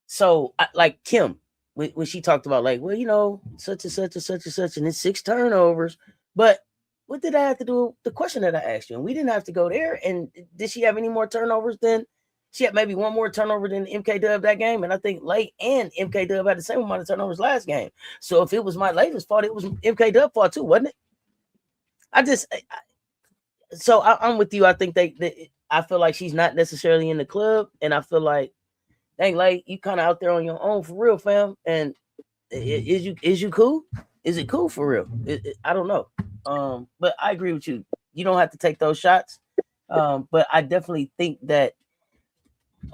So like Kim when she talked about like, well, such and such and such and such, and it's 6 turnovers, but. What did I have to do with the question that I asked you? And we didn't have to go there. And did she have any more turnovers than she had? Maybe one more turnover than MK-Dub that game. And I think Lay and MK-Dub had the same amount of turnovers last game. So if it was my latest fault, it was MK-Dub fault too, wasn't it? I'm with you. I think I feel like she's not necessarily in the club. And I feel like, dang, Lay, you kind of out there on your own for real, fam. And is you cool? Is it cool for real? I don't know. But I agree with you. You don't have to take those shots. But I definitely think that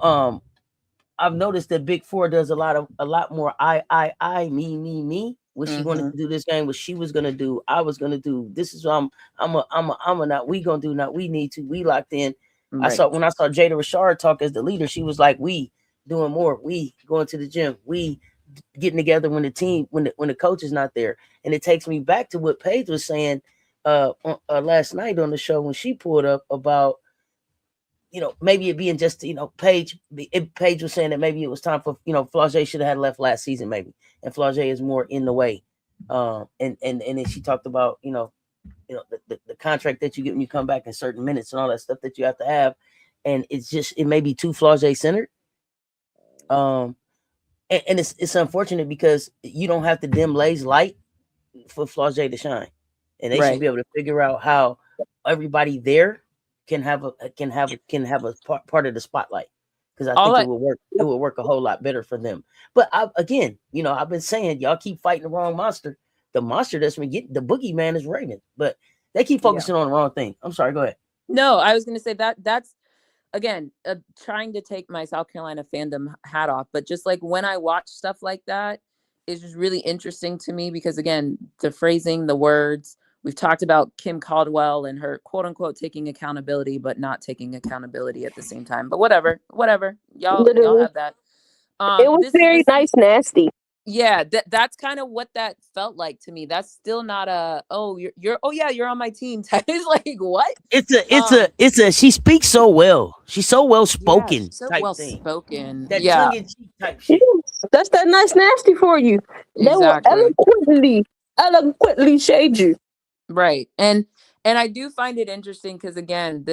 I've noticed that Big Four does a lot more I, me. What she wanted to do this game, what she was gonna do, I was gonna do. This is what I'm a not we gonna do, not we need to, we locked in. Right. When I saw Jada Rashard talk as the leader, she was like, we doing more, we going to the gym, we getting together when the coach is not there. And it takes me back to what Paige was saying last night on the show when she pulled up about, maybe it being just, Paige was saying that maybe it was time for, Flau'jae should have had left last season maybe. And Flau'jae is more in the way. And then she talked about, the contract that you get when you come back in certain minutes and all that stuff that you have to have. And it may be too Flau'jae centered. And it's unfortunate because you don't have to dim Lay's light for Flau'jae to shine, and they should be able to figure out how everybody there can have a part of the spotlight, because I think it will work. It will work a whole lot better for them. But I've been saying y'all keep fighting the wrong monster. The monster that's been getting the boogeyman is Raven, but they keep focusing on the wrong thing. I'm sorry. Go ahead. No, I was going to say that's. Again, trying to take my South Carolina fandom hat off, but just like when I watch stuff like that, it's just really interesting to me because, again, the phrasing, the words, we've talked about Kim Caldwell and her quote unquote taking accountability, but not taking accountability at the same time. But whatever, y'all have that. It was very nice, nasty. Yeah, that's kind of what that felt like to me. That's still not a, oh, you're oh yeah, you're on my team. It's like, what? It's a she speaks so well. She's so well Yeah, spoken she's so type well thing. spoken. That Yeah, tongue in cheek type shit. That's that nice nasty for you. They will exactly. eloquently shade you. Right. And I do find it interesting because again,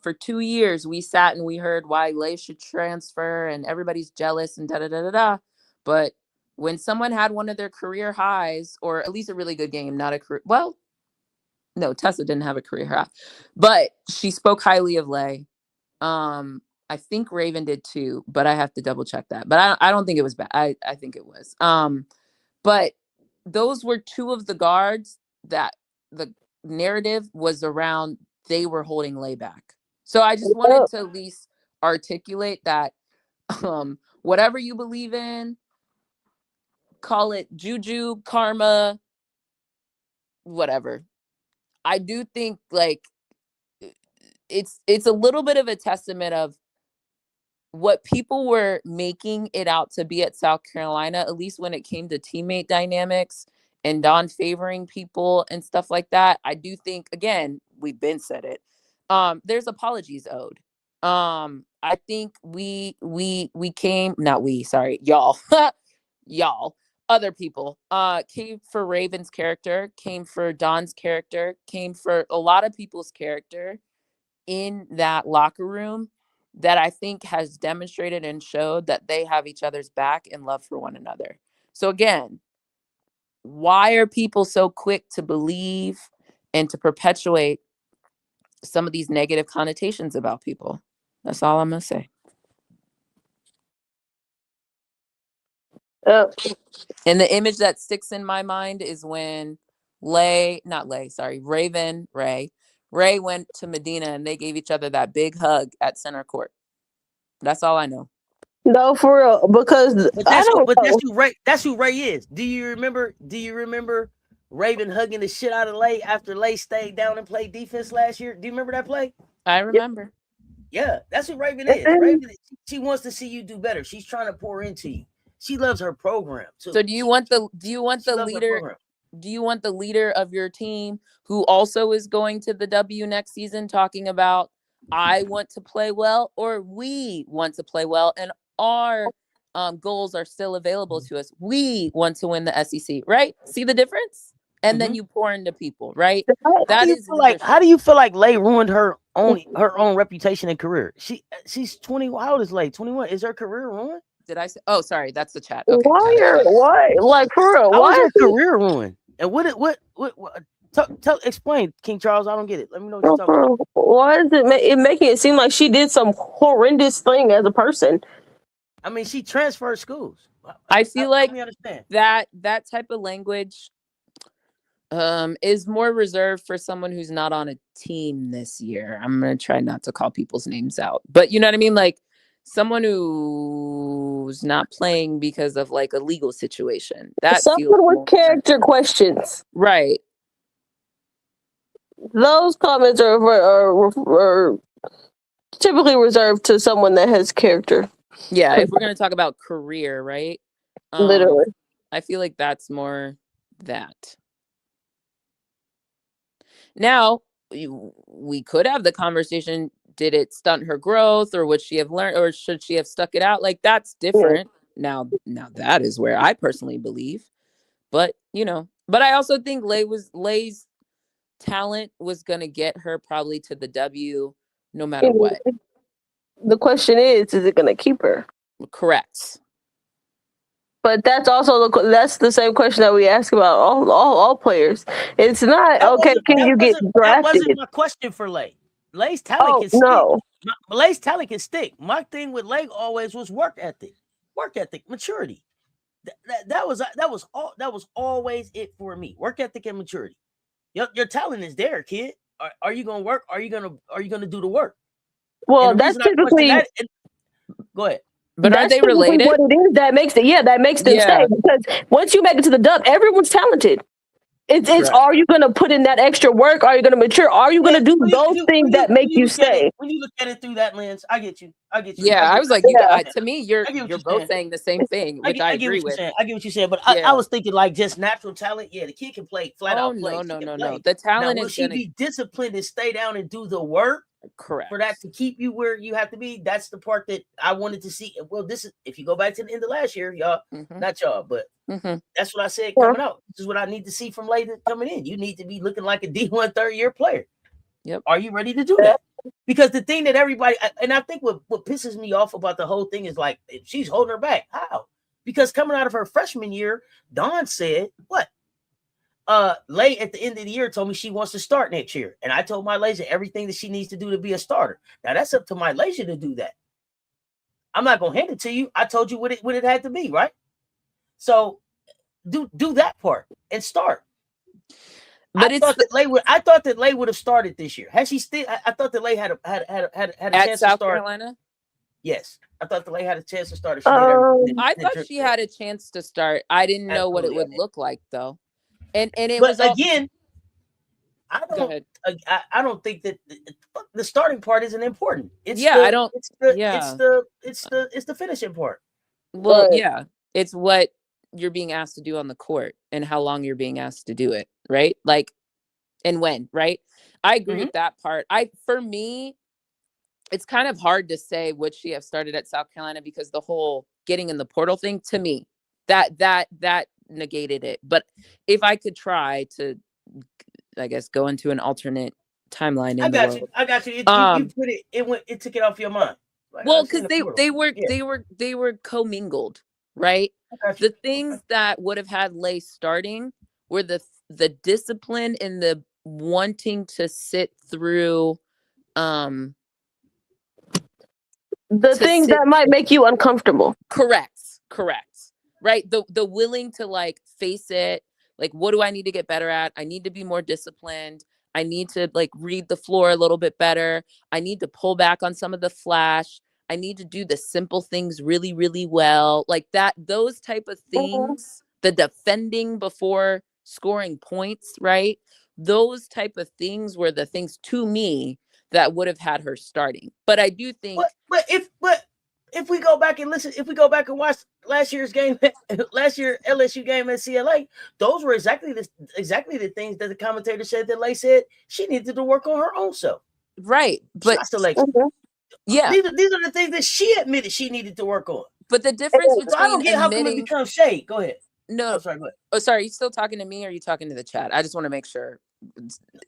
for 2 years we sat and we heard why Lay should transfer and everybody's jealous and da da da da da. But when someone had one of their career highs, or at least a really good game, not a career, well, no, Tessa didn't have a career high, but she spoke highly of Lay. I think Raven did too, but I have to double check that. But I don't think it was bad. I think it was. But those were two of the guards that the narrative was around. They were holding Lay back. So I just wanted to at least articulate that whatever you believe in, call it juju, karma, whatever. I do think like it's a little bit of a testament of what people were making it out to be at South Carolina, at least when it came to teammate dynamics and Don favoring people and stuff like that. I do think, again, we've been said it. There's apologies owed. I think we came, not we, sorry, y'all, y'all, other people, came for Raven's character, came for Don's character, came for a lot of people's character in that locker room that I think has demonstrated and showed that they have each other's back and love for one another. So again, why are people so quick to believe and to perpetuate some of these negative connotations about people? That's all I'm going to say. And the image that sticks in my mind is when Ray went to Medina and they gave each other that big hug at center court. That's all I know. No, for real, because that's who Ray is. Do you remember Raven hugging the shit out of Lay after Lay stayed down and played defense last year? Do you remember that play? I remember. Yeah, that's who Raven is. Raven, she wants to see you do better. She's trying to pour into you. She loves her program too. So do you want the leader of your team who also is going to the W next season talking about, I want to play well, or we want to play well and our goals are still available to us. We want to win the SEC, right? See the difference? And then you pour into people, right? How do you feel like Lay ruined her own reputation and career? She's 20. How old is Lay? 21. Is her career ruined? Did I say? Oh, sorry, that's the chat. Okay, why? Like for real? How was her career ruined? And what? Explain, King Charles. I don't get it. Let me know what you're talking about. Why is it making it seem like she did some horrendous thing as a person? I mean, she transferred schools. I feel like that type of language is more reserved for someone who's not on a team this year. I'm gonna try not to call people's names out, but you know what I mean, like someone who's not playing because of like a legal situation. That someone with character questions, right? Those comments are typically reserved to someone that has character. Yeah, if we're gonna talk about career, right? Literally, I feel like that's more that. Now, we could have the conversation, did it stunt her growth, or would she have learned, or should she have stuck it out? Like, that's different. Yeah. Now that is where I personally believe. But, but I also think Lay's talent was going to get her probably to the W no matter what. The question is it going to keep her? Correct. But that's also that's the same question that we ask about all players. It's not okay. Can you get drafted? That wasn't my question for Lay. Lay's talent can stick. No. Lay's talent can stick. My thing with Lay always was work ethic, maturity. That was always it for me. Work ethic and maturity. Your talent is there, kid. Are you gonna work? Are you gonna do the work? Well, that's typically. Go ahead. But are they related? What it is that makes them stay. Because once you make it to the dub, everyone's talented. It's are you going to put in that extra work? Are you going to mature? Are you going to do those things that make you stay? When you look at it through that lens, I get you. Yeah, I was like, to me, you're both saying the same thing, which I get agree what with. you're saying. I get what you're saying, but I was thinking like just natural talent. Yeah, the kid can play flat out play. No. The talent now, will is she be disciplined and stay down and do the work? Correct. For that to keep you where you have to be. That's the part that I wanted to see. Well, this is if you go back to the end of last year, y'all, not y'all, but that's what I said coming out. This is what I need to see from later coming in. You need to be looking like a D1 third-year player. Yep. Are you ready to do that? Because the thing that everybody, and I think what pisses me off about the whole thing is like, she's holding her back. How? Because coming out of her freshman year, Dawn said, what? Lay at the end of the year told me she wants to start next year. And I told Mylasia everything that she needs to do to be a starter. Now that's up to Mylasia to do that. I'm not gonna hand it to you. I told you what it had to be, right? So do that part and start. But I thought that Lay would have started this year. Has she still? I thought that Lay had a chance to start. Carolina? Yes, I thought that Lay had a chance to start. I thought she had a chance to start. I didn't know what it would look like though. And it was again. I don't think that the starting part isn't important. It's the finishing part. Well, yeah, it's what you're being asked to do on the court and how long you're being asked to do it, right? Like, and when, right? I agree with that part. For me, it's kind of hard to say would she have started at South Carolina because the whole getting in the portal thing to me, that negated it. But if I could try to, I guess, go into an alternate timeline. I got you. It took it off your mind. Like, well, because they were commingled, right? The things that would have had Lay starting were the discipline and the wanting to sit through the things that might make you uncomfortable. Correct. Right. The willing to like face it. Like, what do I need to get better at? I need to be more disciplined. I need to like read the floor a little bit better. I need to pull back on some of the flash. I need to do the simple things really, really well. Like that, those type of things, the defending before scoring points, right? Those type of things were the things to me that would have had her starting. But I do think if we go back and watch last year's LSU game at CLA, those were exactly the things that the commentator said that Lay said she needed to work on her own self. Right. But yeah, these are the things that she admitted she needed to work on. But the difference between I don't get how come it becomes shade. Go ahead. No, sorry. Go ahead. Oh, sorry. Are you still talking to me or are you talking to the chat? I just want to make sure.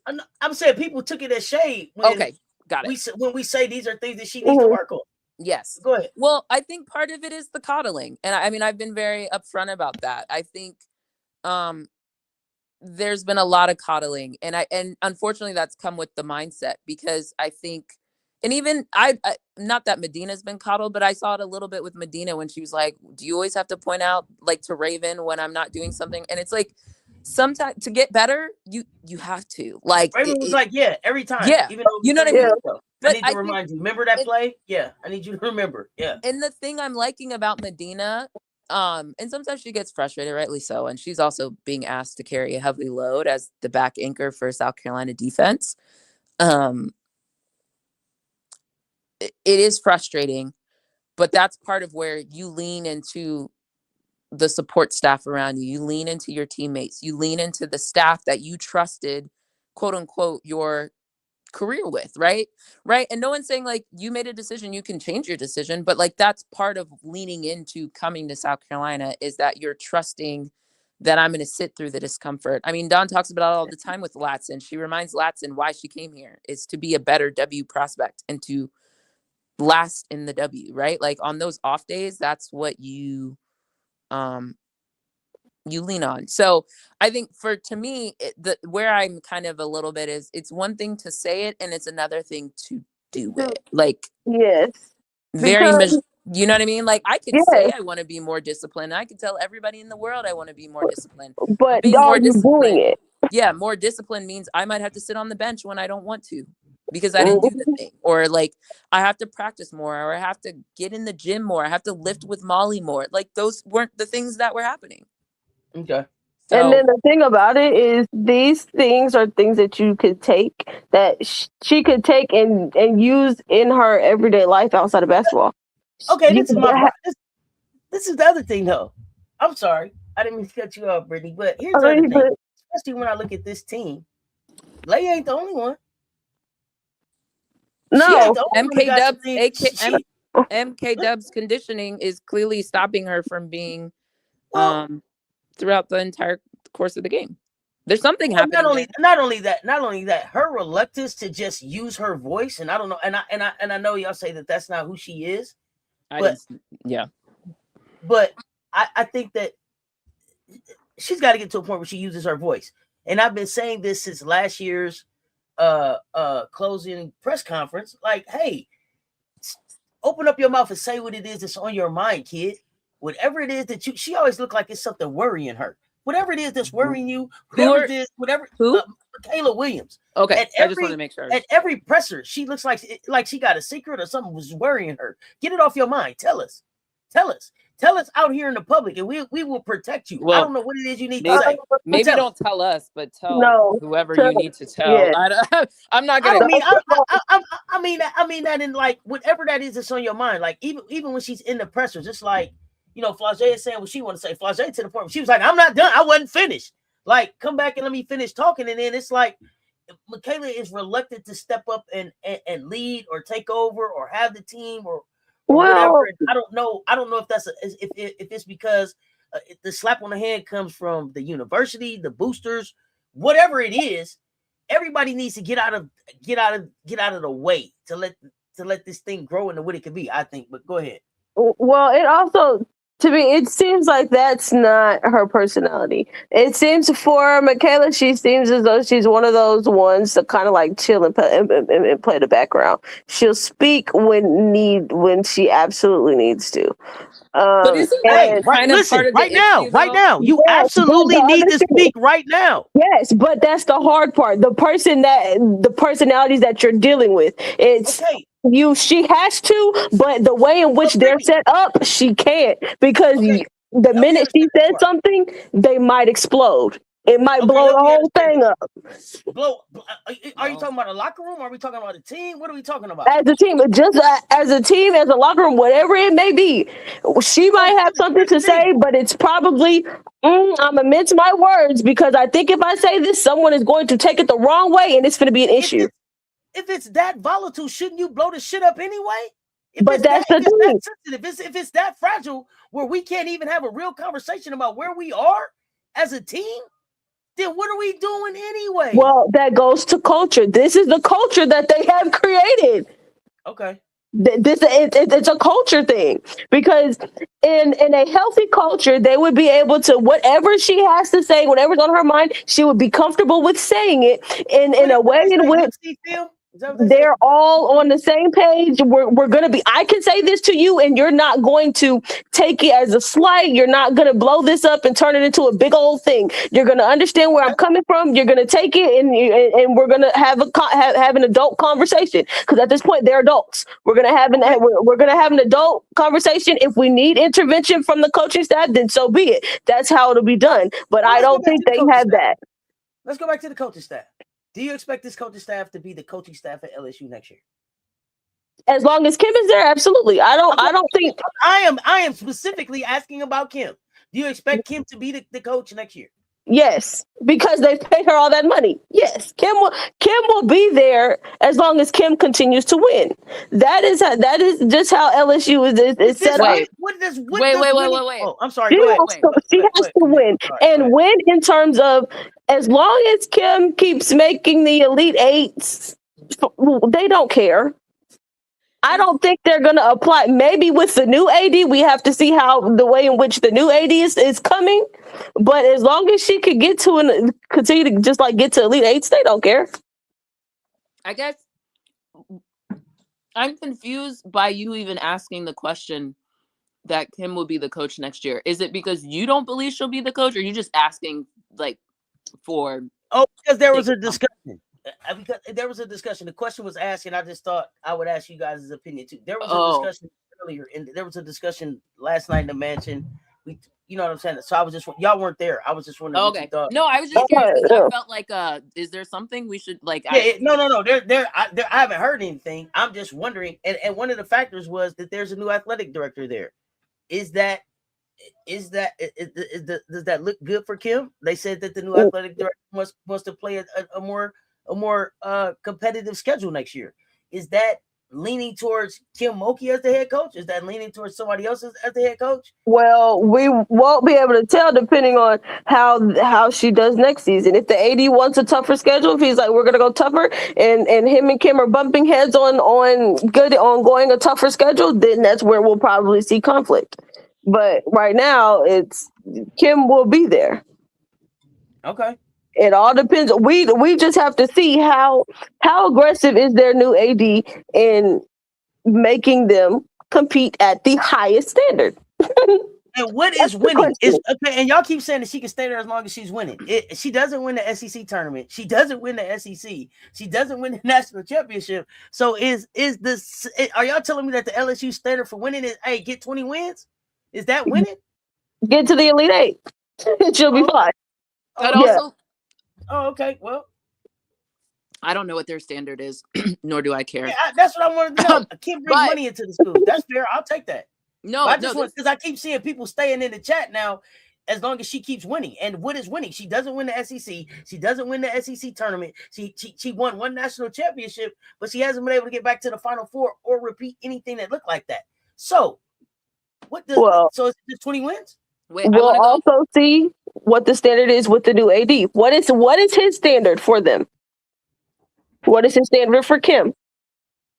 I'm saying people took it as shade. Okay, got it. When we say these are things that she needs to work on. Yes. Go ahead. Well, I think part of it is the coddling. And I mean, I've been very upfront about that. I think there's been a lot of coddling. And unfortunately that's come with the mindset because I think, and even I not that Medina's been coddled, but I saw it a little bit with Medina when she was like, do you always have to point out like to Raven when I'm not doing something? And it's like, sometimes to get better, you have to like Raven was like, yeah, every time. Yeah. Even though you know what I mean? I need to remind you. Remember that play? Yeah, I need you to remember. Yeah. And the thing I'm liking about Medina, and sometimes she gets frustrated, rightly so, and she's also being asked to carry a heavy load as the back anchor for South Carolina defense. It is frustrating, but that's part of where you lean into the support staff around you. You lean into your teammates. You lean into the staff that you trusted, quote unquote, your career with, right? And no one's saying like you made a decision, you can change your decision, but like that's part of leaning into coming to South Carolina is that you're trusting that I'm going to sit through the discomfort. I mean, Dawn talks about it all the time with Latson. She reminds Latson why she came here is to be a better W prospect and to last in the W, right? Like on those off days, that's what you lean on. So I think to me, where I'm kind of a little bit is it's one thing to say it and it's another thing to do it. Like, yes, you know what I mean? Like I could say I want to be more disciplined. I could tell everybody in the world I want to be more disciplined. But are you doing it? Yeah, more discipline means I might have to sit on the bench when I don't want to because I didn't do the thing. Or like I have to practice more or I have to get in the gym more. I have to lift with Molly more. Like those weren't the things that were happening. Okay. So, And then the thing about it is, these things are things that you could take, that she could take and use in her everyday life outside of basketball. Okay, You this is this is the other thing though. I'm sorry, I didn't mean to cut you off, Brittany, but here's the other thing. Especially when I look at this team, Lay ain't the only one. No, MK Dub's conditioning is clearly stopping her from being throughout the entire course of the game. There's something happening. Not only that, her reluctance to just use her voice, and I don't know, and I know y'all say that that's not who she is, but I think that she's got to get to a point where she uses her voice. And I've been saying this since last year's closing press conference. Like, hey, open up your mouth and say what it is that's on your mind, kid. Whatever it is that she always look like it's something worrying her. Whatever it is that's worrying you, Michaela Williams. Okay, I just want to make sure. At every presser, she looks like she got a secret or something was worrying her. Get it off your mind. Tell us out here in the public, and we will protect you. Well, I don't know what it is you need to say. Maybe don't tell us, but tell whoever you need to tell. Yeah. I'm not gonna. I mean that in like whatever that is that's on your mind. Like even when she's in the pressers, it's like, Flau'jae is saying what she want to say. Flau'jae to the point where she was like, I'm not done. I wasn't finished. Like, come back and let me finish talking. And then it's like Michaela is reluctant to step up and lead or take over or have the team or whatever. I don't know if that's if it's because the slap on the hand comes from the university, the boosters, whatever it is. Everybody needs to get out of the way to let this thing grow into what it could be, I think. But go ahead. Well, it also, to me, it seems like that's not her personality. It seems for Michaela, she seems as though she's one of those ones to kind of like chill and play the background. She'll speak when she absolutely needs to. But isn't that right now? You absolutely need to speak right now. Yes, but that's the hard part. The personalities that you're dealing with. It's she has to, but the way in which they're set up, she can't, because the minute she says something, they might explode. It might blow the whole thing up. Are you talking about a locker room? Or are we talking about a team? What are we talking about? As a team, as a team, as a locker room, whatever it may be, she might have something to say, but it's probably, I'm gonna mince my words, because I think if I say this, someone is going to take it the wrong way, and it's going to be an issue. If it's that volatile, shouldn't you blow the shit up anyway? If it's that fragile, where we can't even have a real conversation about where we are as a team, then what are we doing anyway? Well, that goes to culture. This is the culture that they have created. Okay. It's a culture thing, because in a healthy culture, they would be able to, whatever she has to say, whatever's on her mind, she would be comfortable with saying it in a way in which they're all on the same page. We're going to be, I can say this to you and you're not going to take it as a slight. You're not going to blow this up and turn it into a big old thing. You're going to understand where I'm coming from. You're going to take it and we're going to have an adult conversation, because at this point they're adults. We're going to have an adult conversation. If we need intervention from the coaching staff, then so be it. That's how it'll be done. But I don't think they have that. Let's go back to the coaching staff. Do you expect this coaching staff to be the coaching staff at LSU next year? As long as Kim is there, absolutely. I don't think I am specifically asking about Kim. Do you expect Kim to be the coach next year? Yes, because they paid her all that money. Yes, Kim will be there as long as Kim continues to win. That is just how LSU is set up. Wait. Oh, I'm sorry. She has to win, and win in terms of, as long as Kim keeps making the Elite Eights, they don't care. I don't think they're going to apply. Maybe with the new AD, we have to see how the way in which the new AD is coming. But as long as she could continue to just like get to Elite Eights, they don't care. I guess I'm confused by you even asking the question that Kim will be the coach next year. Is it because you don't believe she'll be the coach, or are you just asking like for? Oh, because there was a discussion. Because there was a discussion. The question was asked, and I just thought I would ask you guys' opinion too. There was a discussion earlier, and there was a discussion last night in the mansion. you know what I'm saying? So I was just, y'all weren't there. I was just wondering what you Okay. thought. No, I was just curious because I felt like, is there something we should like? No. I haven't heard anything. I'm just wondering. And one of the factors was that there's a new athletic director there. Does that look good for Kim? They said that the new athletic director wants to play a more competitive schedule next year. Is that leaning towards Kim Mulkey as the head coach? Is that leaning towards somebody else as the head coach? Well, we won't be able to tell depending on how she does next season. If the AD wants a tougher schedule, if he's like, we're gonna go tougher, and him and Kim are bumping heads on going a tougher schedule, then that's where we'll probably see conflict. But right now, it's Kim will be there. Okay. It all depends. We just have to see how aggressive is their new AD in making them compete at the highest standard. And what is winning? Is okay, and y'all keep saying that she can stay there as long as she's winning. She doesn't win the SEC tournament. She doesn't win the SEC. She doesn't win the national championship. So are y'all telling me that the LSU standard for winning is, hey, get 20 wins? Is that winning? Get to the Elite Eight. She'll be fine. Okay. Well, I don't know what their standard is, nor do I care. Yeah, that's what I wanted to know. Kim brings money into the school. That's fair. I'll take that. No, but I just want, because I keep seeing people staying in the chat now. As long as she keeps winning, and what is winning? She doesn't win the SEC. She doesn't win the SEC tournament. She won one national championship, but she hasn't been able to get back to the Final Four or repeat anything that looked like that. So, so is it just 20 wins? We'll also see what the standard is with the new AD. What is his standard for them? What is his standard for Kim?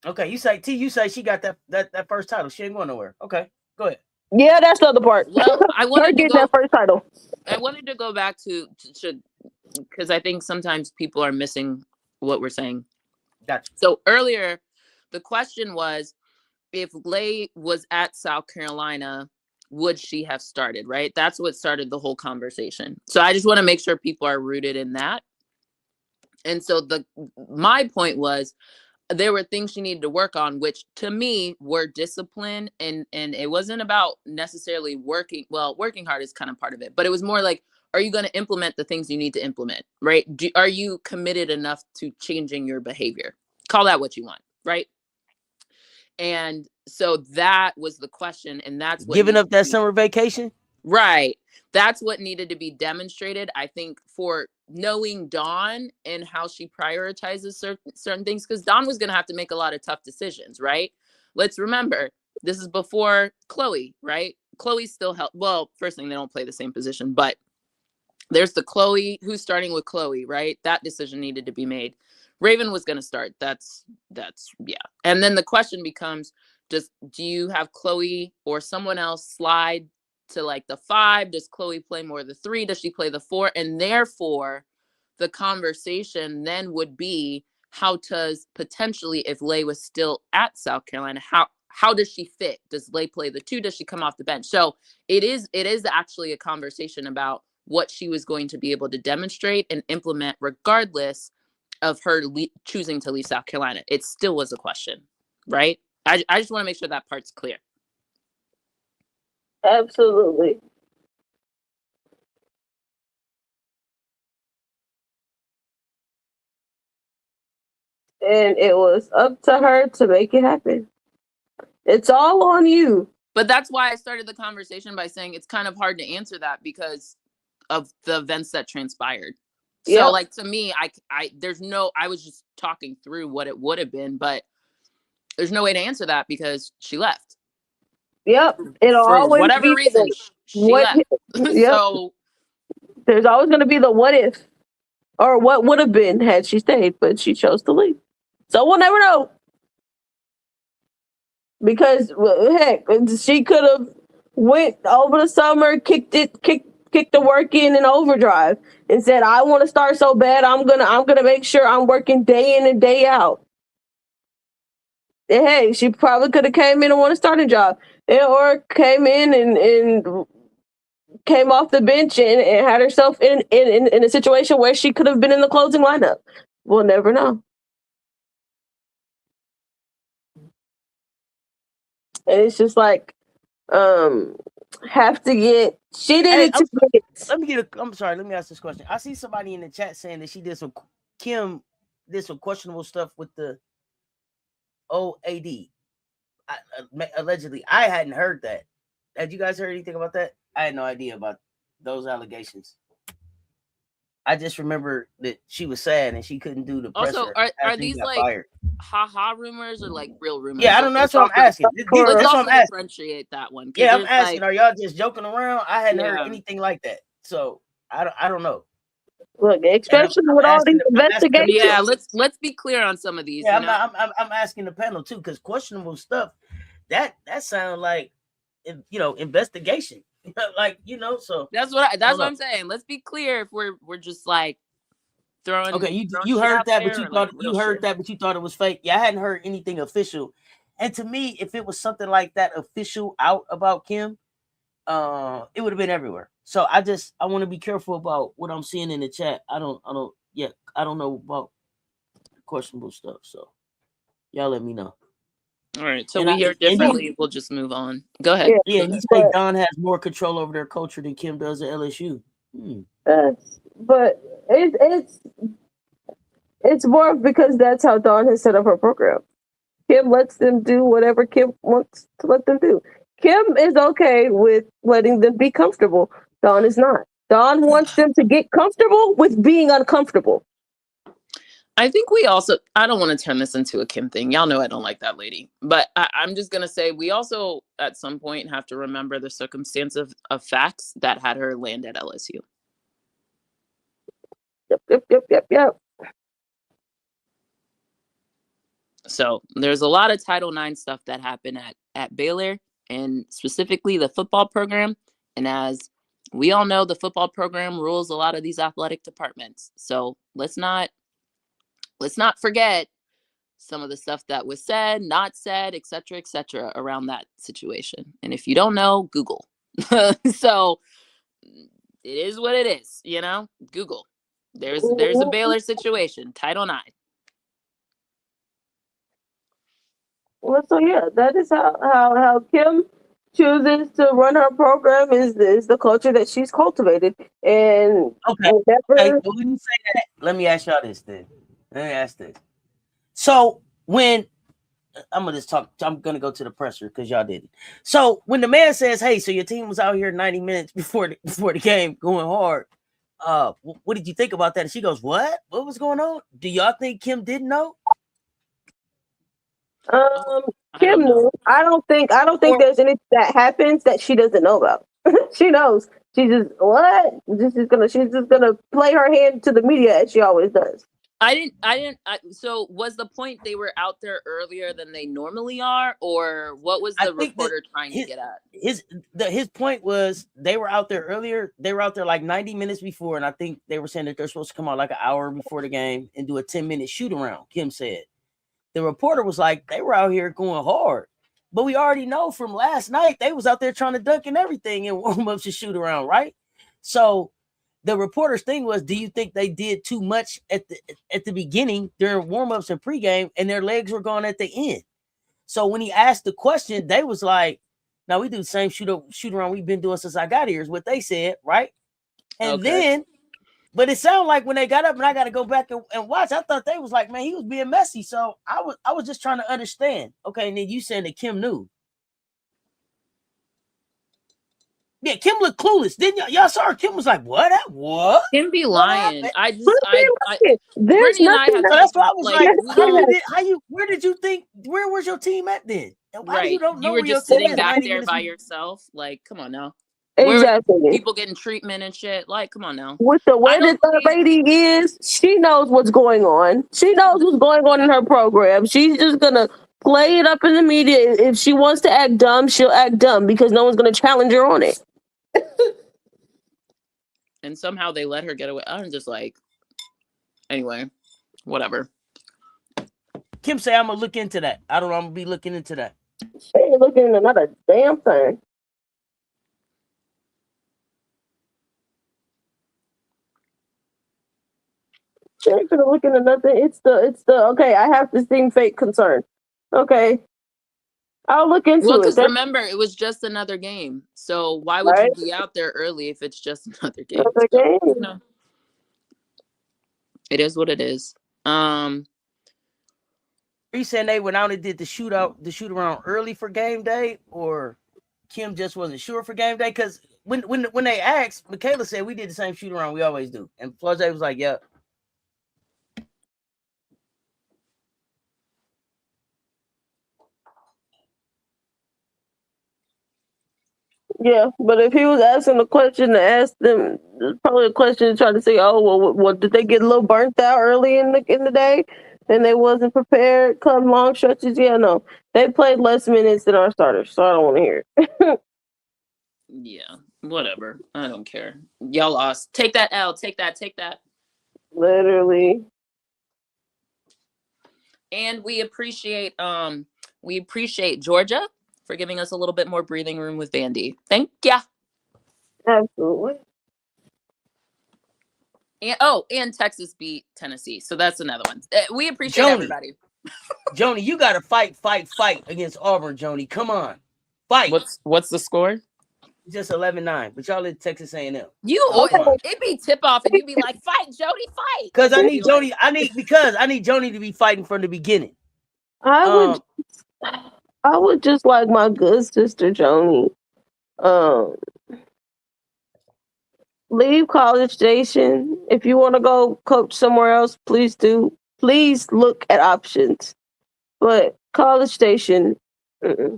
Okay, you say she got that first title. She ain't going nowhere. Okay, go ahead. Yeah, that's the other part. Well, I wanted to get that first title. I wanted to go back to because I think sometimes people are missing what we're saying. Gotcha. So earlier, the question was, if Lay was at South Carolina, would she have started? Right? That's what started the whole conversation. So I just want to make sure people are rooted in that. And so my point was, there were things she needed to work on, which to me were discipline. And it wasn't about necessarily working. Well, working hard is kind of part of it, but it was more like, are you going to implement the things you need to implement? Right? Are you committed enough to changing your behavior? Call that what you want. Right? And so that was the question. And that's what giving up that summer vacation. Right. That's what needed to be demonstrated, I think, for knowing Dawn and how she prioritizes certain things, because Dawn was going to have to make a lot of tough decisions, right? Let's remember, this is before Chloe, right? Chloe still helped. Well, first thing, they don't play the same position, but there's the Chloe who's starting with Chloe, right? That decision needed to be made. Raven was going to start. That's yeah. And then the question becomes, do you have Chloe or someone else slide to like the 5? Does Chloe play more the 3? Does she play the 4? And therefore the conversation then would be, how does potentially, if Lay was still at South Carolina, how does she fit? Does Lay play the 2? Does she come off the bench? So it is actually a conversation about what she was going to be able to demonstrate and implement regardless of her choosing to leave South Carolina. It still was a question, right? I just want to make sure that part's clear. Absolutely. And it was up to her to make it happen. It's all on you. But that's why I started the conversation by saying it's kind of hard to answer that because of the events that transpired. So like, to me, I was just talking through what it would have been, but there's no way to answer that because she left. Yep. For whatever reason, she left. Yep. So there's always going to be the what if, or what would have been had she stayed, but she chose to leave. So we'll never know. Because heck, she could have went over the summer, kicked the work in overdrive, and said, "I want to start so bad. I'm gonna make sure I'm working day in and day out." And hey, she probably could have came in and won a starting job, or came in and came off the bench and had herself in a situation where she could have been in the closing lineup. We'll never know. And it's just like, have to get She did Hey, it 2 minutes. I'm sorry. Let me ask this question. I see somebody in the chat saying that Kim did some questionable stuff with the OAD. Allegedly, I hadn't heard that. Had you guys heard anything about that? I had no idea about those allegations. I just remember that she was sad and she couldn't do the presser. Also, are these like fired. ha rumors or like real rumors? Yeah, I don't know. That's what I'm asking. Let's also differentiate that one. Yeah, I'm asking. Are y'all just joking around? I hadn't heard anything like that, so I don't know. Look, especially with all these investigations. Yeah, let's be clear on some of these. Yeah, I'm asking the panel too, because questionable stuff that sounds like investigation. Like, so that's what I'm saying. Let's be clear if we're just like throwing. Okay, you heard that, but you thought it was fake. Yeah, I hadn't heard anything official. And to me, if it was something like that official out about Kim, it would have been everywhere. So I want to be careful about what I'm seeing in the chat. I don't know about questionable stuff. So y'all let me know. All right, so we hear differently. We'll just move on. Go ahead. Yeah, you say Don has more control over their culture than Kim does at LSU. But it's more because that's how Dawn has set up her program. Kim lets them do whatever Kim wants to let them do. Kim is okay with letting them be comfortable. Dawn is not. Dawn wants them to get comfortable with being uncomfortable. I think I don't want to turn this into a Kim thing. Y'all know I don't like that lady. But I'm just going to say we also, at some point, have to remember the circumstance of facts that had her land at LSU. Yep. So there's a lot of Title IX stuff that happened at Baylor, and specifically the football program. And as we all know, the football program rules a lot of these athletic departments. So let's not forget some of the stuff that was said, not said, et cetera, around that situation. And if you don't know, Google. So it is what it is, Google. There's a Baylor situation, Title IX. Well, so yeah, that is how Kim chooses to run her program is the culture that she's cultivated. And okay, when you say that, let me ask y'all this then. Let me ask this. So when I'm gonna go to the presser because y'all didn't. So when the man says, "Hey, so your team was out here 90 minutes before the game going hard," what did you think about that? And she goes, "What? What was going on?" Do y'all think Kim didn't know? Kim knew. I don't think there's anything that happens that she doesn't know about. She knows. She's just gonna play her hand to the media as she always does. So was the point they were out there earlier than they normally are, or what was the reporter trying to get at? His point was they were out there earlier. They were out there like 90 minutes before, and I think they were saying that they're supposed to come out like an hour before the game and do a 10-minute shoot around. Kim said. The reporter was like, they were out here going hard. But we already know from last night, they was out there trying to dunk and everything and warm-ups and shoot around, right? So the reporter's thing was, do you think they did too much at the beginning during warm-ups and pregame and their legs were gone at the end? So when he asked the question, they was like, no, we do the same shoot around we've been doing since I got here is what they said, right? And then, but it sounded like when they got up and I got to go back and watch, I thought they was like, man, he was being messy. So I was just trying to understand. Okay, and then you saying that Kim knew. Yeah, Kim looked clueless. Didn't y'all saw her? Kim was like, what? Kim be lying. There's nothing. So that's why I was like, where was your team at then? And why you don't know you were just sitting back there by yourself? Like, come on now. Exactly. People getting treatment and shit. Like, come on now. With the way that the lady is, she knows what's going on. She knows what's going on in her program. She's just gonna play it up in the media. If she wants to act dumb, she'll act dumb because no one's gonna challenge her on it. And somehow they let her get away. I'm just like, anyway, whatever. Kim say I'm gonna look into that. I don't know. I'm gonna be looking into that. She ain't looking into another damn thing. She ain't gonna look into nothing. It's the okay. I have to seem fake concern. Okay. I'll look into Well, it. because That's remember, it was just another game. So why would right. you be out there early if it's just another game? Another So, game. you know, it is what it is. Reese saying they went out and did the shoot around early for game day, or Kim just wasn't sure for game day? Because when they asked, Michaela said we did the same shoot around we always do, and Florida was like, "Yeah." Yeah, but if he was asking a question to ask them, probably a question to try to say, "Oh, well, what did they get a little burnt out early in the day, and they wasn't prepared come long stretches?" Yeah, no, they played less minutes than our starters, so I don't want to hear it. Yeah, whatever. I don't care. Y'all lost. Take that L. Take that. Take that. Literally. And we appreciate Georgia for giving us a little bit more breathing room with Vandy. Thank ya. Absolutely. And Texas beat Tennessee. So that's another one. We appreciate everybody. Joni, you gotta fight against Auburn, Joni. Come on. Fight. What's the score? Just 11-9. But y'all in Texas A&M. It'd be tip off and you'd be like, fight, Jody, fight. Because I need Joni to be fighting from the beginning. I would just like my good sister Joni. Leave College Station. If you want to go coach somewhere else, please do. Please look at options. But College Station,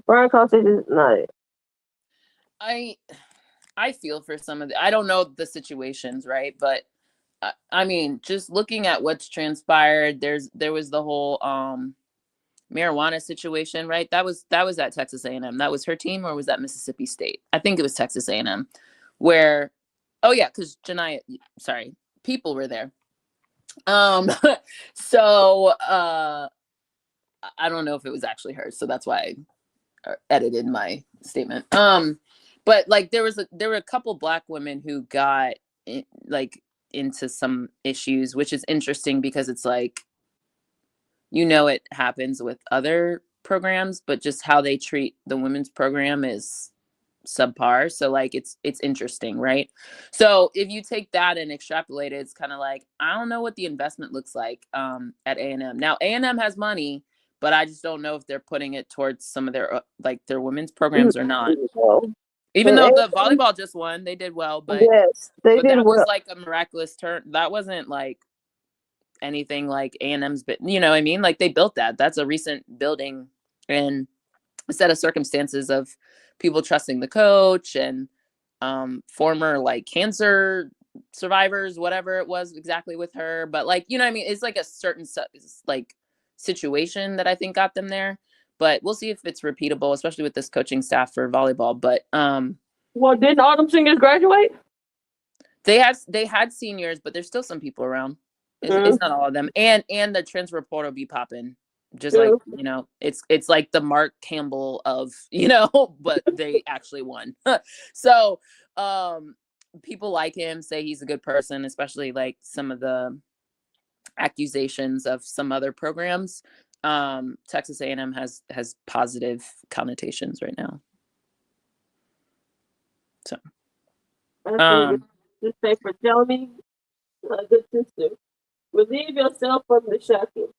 Brian College Station is not it. I feel for some of I don't know the situations, right? But I mean, just looking at what's transpired, there was the whole marijuana situation, right? That was at Texas A&M. That was her team, or was that Mississippi State? I think it was Texas A&M, where, oh yeah, because people were there. So I don't know if it was actually her, so that's why I edited my statement. But like there were a couple Black women who got into some issues, which is interesting because it's like, it happens with other programs, but just how they treat the women's program is subpar. So like it's interesting, right? So if you take that and extrapolate it, it's kind of like, I don't know what the investment looks like at A&M. Now A&M has money, but I just don't know if they're putting it towards some of their their women's programs or not. Even though the volleyball just won, they did well, but yes, they did that well. was like a miraculous turn. That wasn't like anything like A&M's, but you know what I mean? Like they built that. That's a recent building and a set of circumstances of people trusting the coach and former like cancer survivors, whatever it was exactly with her. But like, you know what I mean? It's like a certain like situation that I think got them there. But we'll see if it's repeatable, especially with this coaching staff for volleyball. But well, didn't all them seniors graduate? They had seniors, but there's still some people around. It's not all of them. And the transfer portal be popping. Just like, it's like the Mark Campbell of, but they actually won. So people like him, say he's a good person, especially like some of the accusations of some other programs. Texas A&M has positive connotations right now. So just say for Joni, good sister, relieve yourself from the shackles.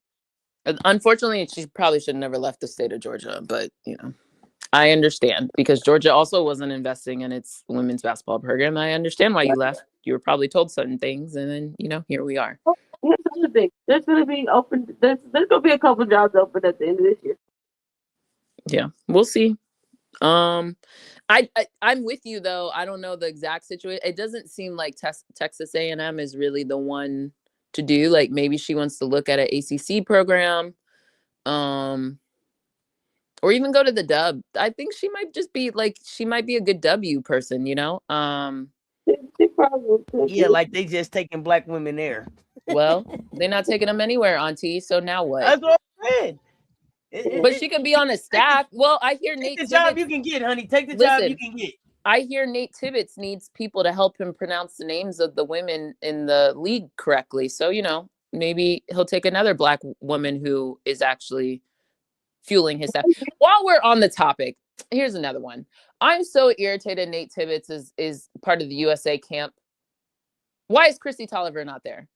Unfortunately, she probably should have never left the state of Georgia, but I understand because Georgia also wasn't investing in its women's basketball program. I understand why you left. You were probably told certain things, and then here we are. Here's another thing. There's going to be open. There's going to be a couple jobs open at the end of this year. Yeah, we'll see. I'm with you though. I don't know the exact situation. It doesn't seem like Texas A&M is really the one to do. Like maybe she wants to look at an ACC program, or even go to the Dub. I think she might just be like, she might be a good W person, She probably could. Yeah, like they just taking Black women there. Well, they're not taking them anywhere, Auntie. So now what? That's what I said. But she could be on a staff. Well, I hear Nate. Take the job you can get, honey. Take the job you can get. I hear Nate Tibbetts needs people to help him pronounce the names of the women in the league correctly. So, maybe he'll take another Black woman who is actually fueling his staff. While we're on the topic, here's another one. I'm so irritated Nate Tibbetts is part of the USA camp. Why is Chrissy Tolliver not there?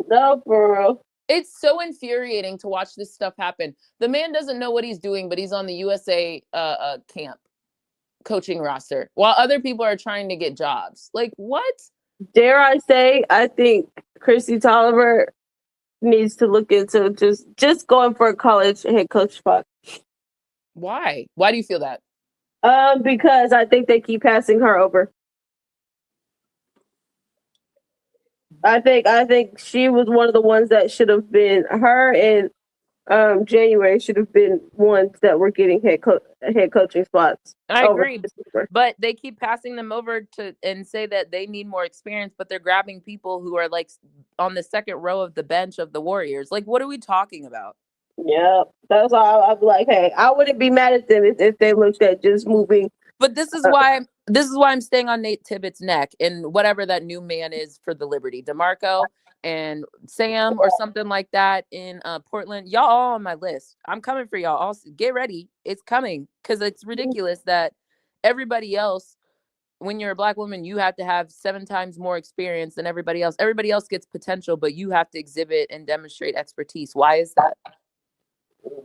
No, for real. It's so infuriating to watch this stuff happen. The man doesn't know what he's doing, but he's on the USA camp coaching roster while other people are trying to get jobs. Like, what? Dare I say, I think Chrissy Tolliver needs to look into just going for a college head coach spot. Why? Why do you feel that? Because I think they keep passing her over. I think she was one of the ones that should have been her, and January should have been ones that were getting head coaching spots. I agree, but they keep passing them over to and say that they need more experience, but they're grabbing people who are like on the second row of the bench of the Warriors. Like, what are we talking about? Yeah, that's why I'm like, hey, I wouldn't be mad at them if they looked at just moving. But this is why I'm staying on Nate Tibbetts' neck and whatever that new man is for the Liberty, DeMarco and Sam or something like that in Portland. Y'all all on my list. I'm coming for y'all. Also, get ready. It's coming because it's ridiculous that everybody else, when you're a Black woman, you have to have 7 times more experience than everybody else. Everybody else gets potential, but you have to exhibit and demonstrate expertise. Why is that?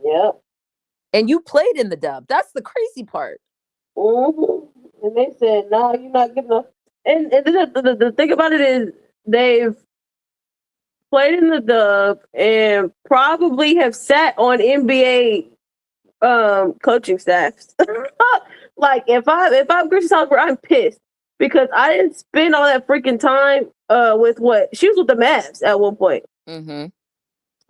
Yep. And you played in the dub. That's the crazy part. Mm-hmm. And they said, no, you're not giving up. And the thing about it is they've played in the dub and probably have sat on NBA coaching staffs. Like if I'm Chrissy Tolliver, I'm pissed because I didn't spend all that freaking time with what she was with the Mavs at one point. Mm-hmm.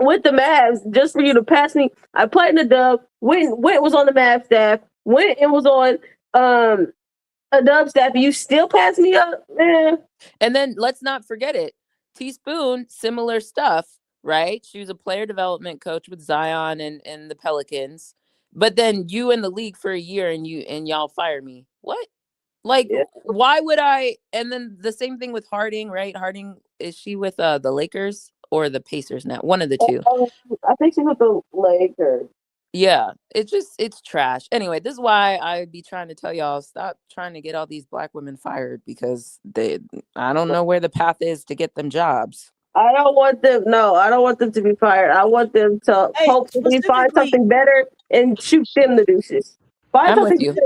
With the Mavs, just for you to pass me. I played in the dub. Went was on the Mavs staff. Went and was on a dub staff. You still pass me up, man. And then let's not forget it. Teaspoon, similar stuff, right? She was a player development coach with Zion and the Pelicans. But then you in the league for a year and y'all fire me. What? Like, why would I? And then the same thing with Harding, right? Harding, is she with the Lakers or the Pacers now? One of the two. I think she's with the Lakers. Yeah, it's trash. Anyway, this is why I be trying to tell y'all, stop trying to get all these Black women fired because I don't know where the path is to get them jobs. I don't want them to be fired. I want them to hopefully find something better and shoot them the deuces. I'm with you.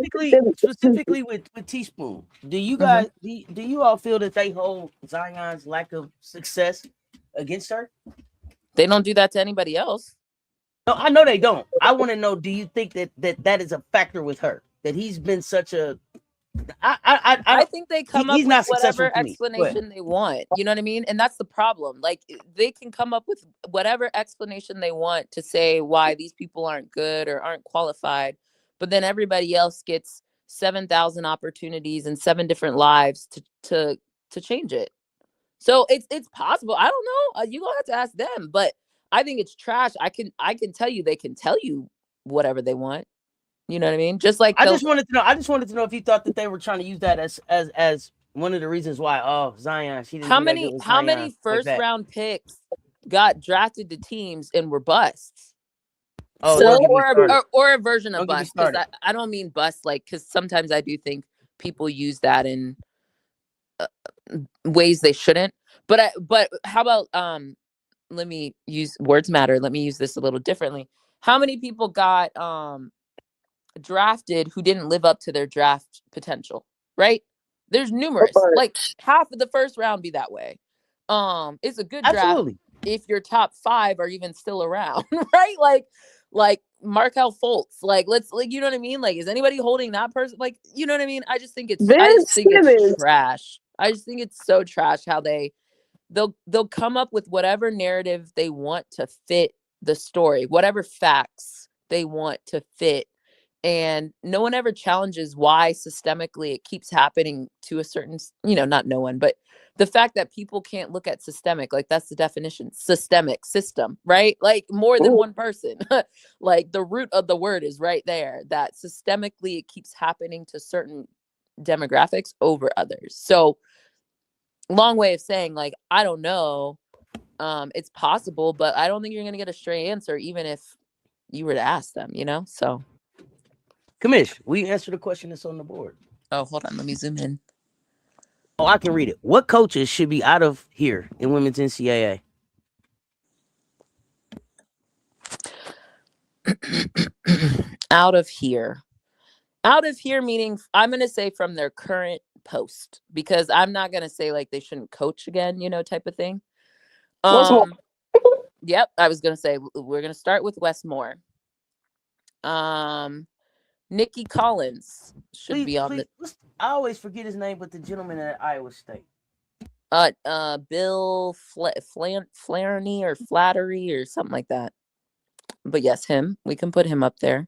Specifically with Teaspoon, do you guys do you all feel that they hold Zion's lack of success against her? They don't do that to anybody else. No, I know they don't. I want to know, do you think that is a factor with her? That he's been such a I think they come up with whatever to explanation they want. You know what I mean? And that's the problem. Like, they can come up with whatever explanation they want to say why these people aren't good or aren't qualified. But then everybody else gets 7,000 opportunities and 7 different lives to change it. So it's possible. I don't know. You gonna have to ask them. But I think it's trash. I can tell you they can tell you whatever they want. You know what I mean? Just like I just wanted to know if you thought that they were trying to use that as one of the reasons why Zion. She didn't how many first round picks got drafted to teams and were busts? Or a version of bust. I don't mean bust because sometimes I do think people use that in ways they shouldn't. But how about let me use words matter. Let me use this a little differently. How many people got drafted who didn't live up to their draft potential? Right? There's numerous. Like half of the first round be that way. It's a good draft if your top 5 are even still around, right? Like Markelle Fultz. You know what I mean? Like, is anybody holding that person? Like, you know what I mean? I just think it's trash. I just think it's so trash how they'll come up with whatever narrative they want to fit the story, whatever facts they want to fit. And no one ever challenges why systemically it keeps happening to a certain, not no one, but the fact that people can't look at systemic, like that's the definition, systemic system, right? Like more than one person, like the root of the word is right there, that systemically it keeps happening to certain demographics over others. So long way of saying, like, I don't know. It's possible, but I don't think you're going to get a straight answer, even if you were to ask them, you know? So. Commish, we answer the question that's on the board. Oh, hold on. Let me zoom in. Oh, I can read it. What coaches should be out of here in women's NCAA? Out of here. Out of here meaning I'm going to say from their current post, because I'm not going to say like they shouldn't coach again, you know, type of thing. Yep, I was going to say we're going to start with Westmore. Nikki Collins should be on the. I always forget his name, but the gentleman at Iowa State. Bill Flaherty or Flattery or something like that. But yes, him. We can put him up there.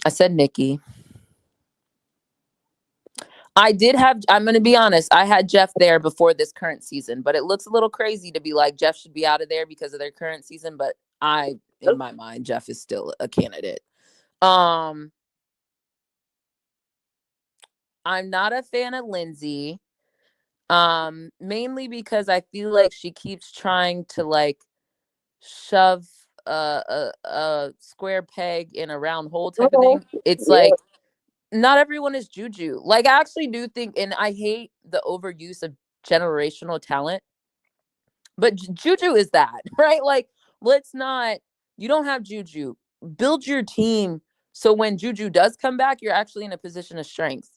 I said Nikki. I'm going to be honest, I had Jeff there before this current season, but it looks a little crazy to be like Jeff should be out of there because of their current season, but in my mind, Jeff is still a candidate. I'm not a fan of Lindsay, mainly because I feel like she keeps trying to like shove a square peg in a round hole type of thing. It's like, not everyone is Juju. Like, I actually do think, and I hate the overuse of generational talent, but Juju is that, right? Like, you don't have Juju. Build your team so when Juju does come back, you're actually in a position of strength.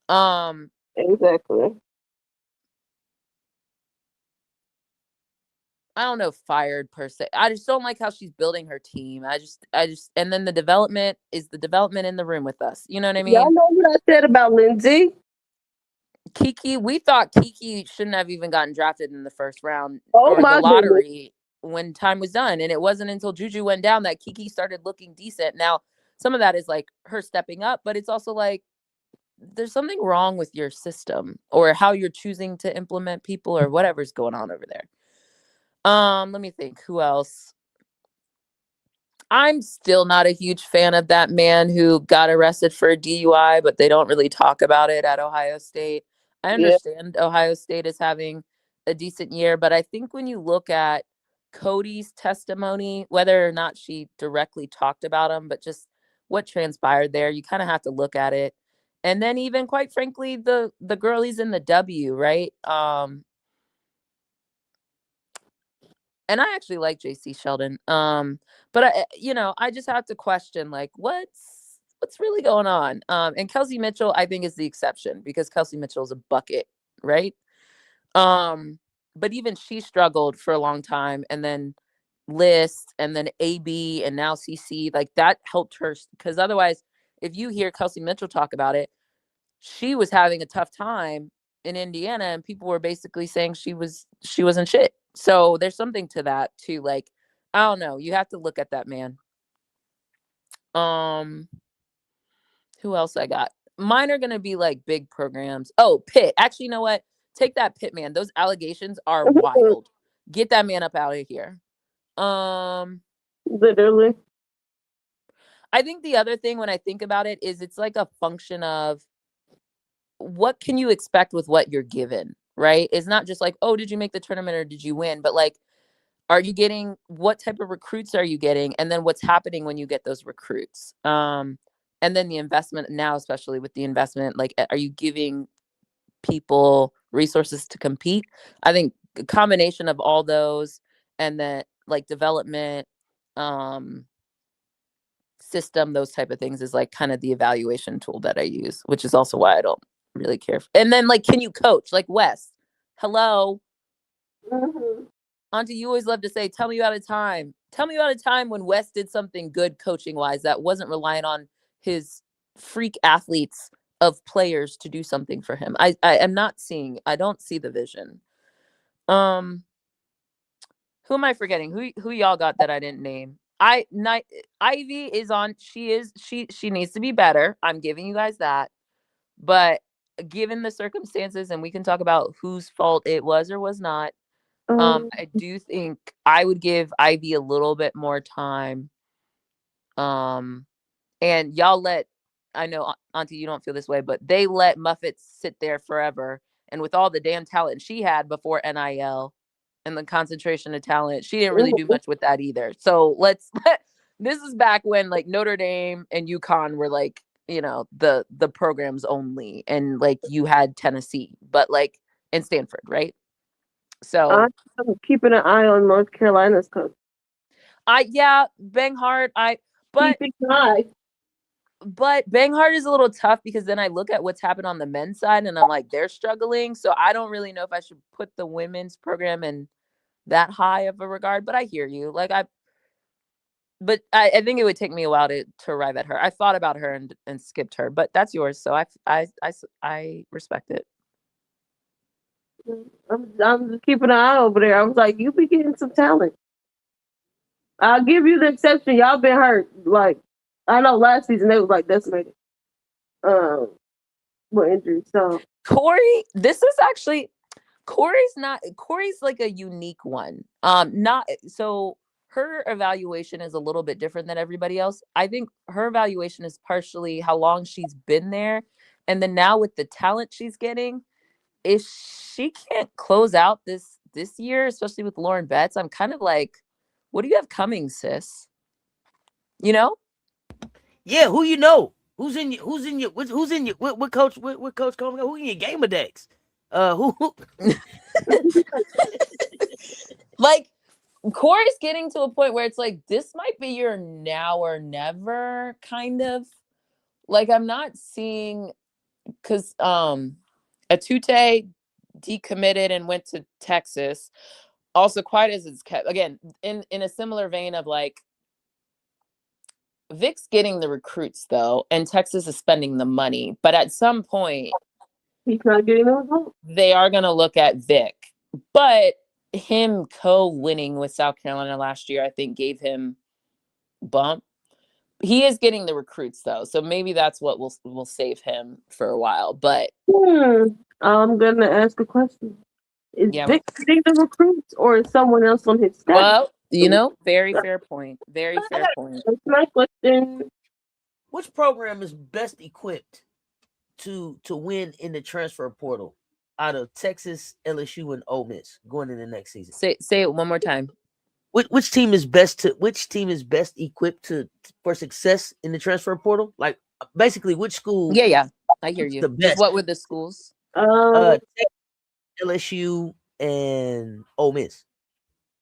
Exactly. I don't know, fired per se. I just don't like how she's building her team. I just, and then the development in the room with us. You know what I mean? Y'all know what I said about Lindsay? Kiki, we thought Kiki shouldn't have even gotten drafted in the first round or the lottery when time was done. And it wasn't until Juju went down that Kiki started looking decent. Now, some of that is like her stepping up, but it's also like there's something wrong with your system or how you're choosing to implement people or whatever's going on over there. Let me think. Who else? I'm still not a huge fan of that man who got arrested for a DUI, but they don't really talk about it at Ohio State. I understand Ohio State is having a decent year, but I think when you look at Cody's testimony, whether or not she directly talked about him, but just what transpired there, you kind of have to look at it. And then even quite frankly, the girlies in the W, right? And I actually like JC Sheldon. But I just have to question like what's really going on. And Kelsey Mitchell, I think, is the exception because Kelsey Mitchell is a bucket, right? But even she struggled for a long time, and then List, and then AB, and now CC, like that helped her because otherwise, if you hear Kelsey Mitchell talk about it, she was having a tough time in Indiana, and people were basically saying she wasn't shit. So there's something to that too. Like, I don't know. You have to look at that man. Who else I got? Mine are gonna be like big programs. Oh, Pitt. Actually, you know what? Take that Pitt man. Those allegations are wild. Get that man up out of here. Literally. I think the other thing when I think about it is it's like a function of what can you expect with what you're given, right? It's not just like, oh, did you make the tournament or did you win? But like, are you getting, what type of recruits are you getting? And then what's happening when you get those recruits? And then the investment now, especially with the investment, like, are you giving people resources to compete? I think a combination of all those and then like development, system, those type of things is like kind of the evaluation tool that I use, which is also why I don't really care. And then like, can you coach? Like Wes, hello. Auntie, you always love to say, tell me about a time. Tell me about a time when Wes did something good coaching wise that wasn't relying on his freak athletes of players to do something for him. I don't see the vision. Who am I forgetting? Who y'all got that I didn't name? Ivy is on. She needs to be better. I'm giving you guys that. But given the circumstances, and we can talk about whose fault it was or was not, I do think I would give Ivy a little bit more time. And y'all I know, Auntie, you don't feel this way, but they let Muffet sit there forever. And with all the damn talent she had before NIL, and the concentration of talent. She didn't really do much with that either. So this is back when like Notre Dame and UConn were like, you know, the programs only, and like you had Tennessee, but like in Stanford, right? So I'm keeping an eye on North Carolina's coach. bang hard. But bang hard is a little tough because then I look at what's happened on the men's side and I'm like, they're struggling. So I don't really know if I should put the women's program in that high of a regard, but I hear you. Like I think it would take me a while to arrive at her. I thought about her and skipped her, but that's yours. So I respect it. I'm just keeping an eye over there. I was like, you be getting some talent. I'll give you the exception. Y'all been hurt. Like, I know last season they was like decimated. With injuries. So Corey, this is actually Corey's like a unique one. Her evaluation is a little bit different than everybody else. I think her evaluation is partially how long she's been there. And then now with the talent she's getting, if she can't close out this year, especially with Lauren Betts, I'm kind of like, what do you have coming, sis? You know? Yeah, who you know? Who's in your what coach coming? Who in your gamer decks? Who like Corey's getting to a point where it's like, this might be your now or never kind of. Like, I'm not seeing, because Atute decommitted and went to Texas. Also, quiet as it's kept. Again, in a similar vein of like, Vic's getting the recruits though, and Texas is spending the money. But at some point, he's not getting the results. They are going to look at Vic. But him co-winning with South Carolina last year, I think, gave him bump. He is getting the recruits though, so maybe that's what will save him for a while. But I'm gonna ask a question: Is Vic getting the recruits, or is someone else on his staff? Well, you know, very fair point. Very fair point. That's my question. Which program is best equipped to win in the transfer portal out of Texas, LSU, and Ole Miss going into next season? Say it one more time. Which team is best equipped for success in the transfer portal? Like basically, which school? Yeah, I hear you. The best. What were the schools? LSU and Ole Miss.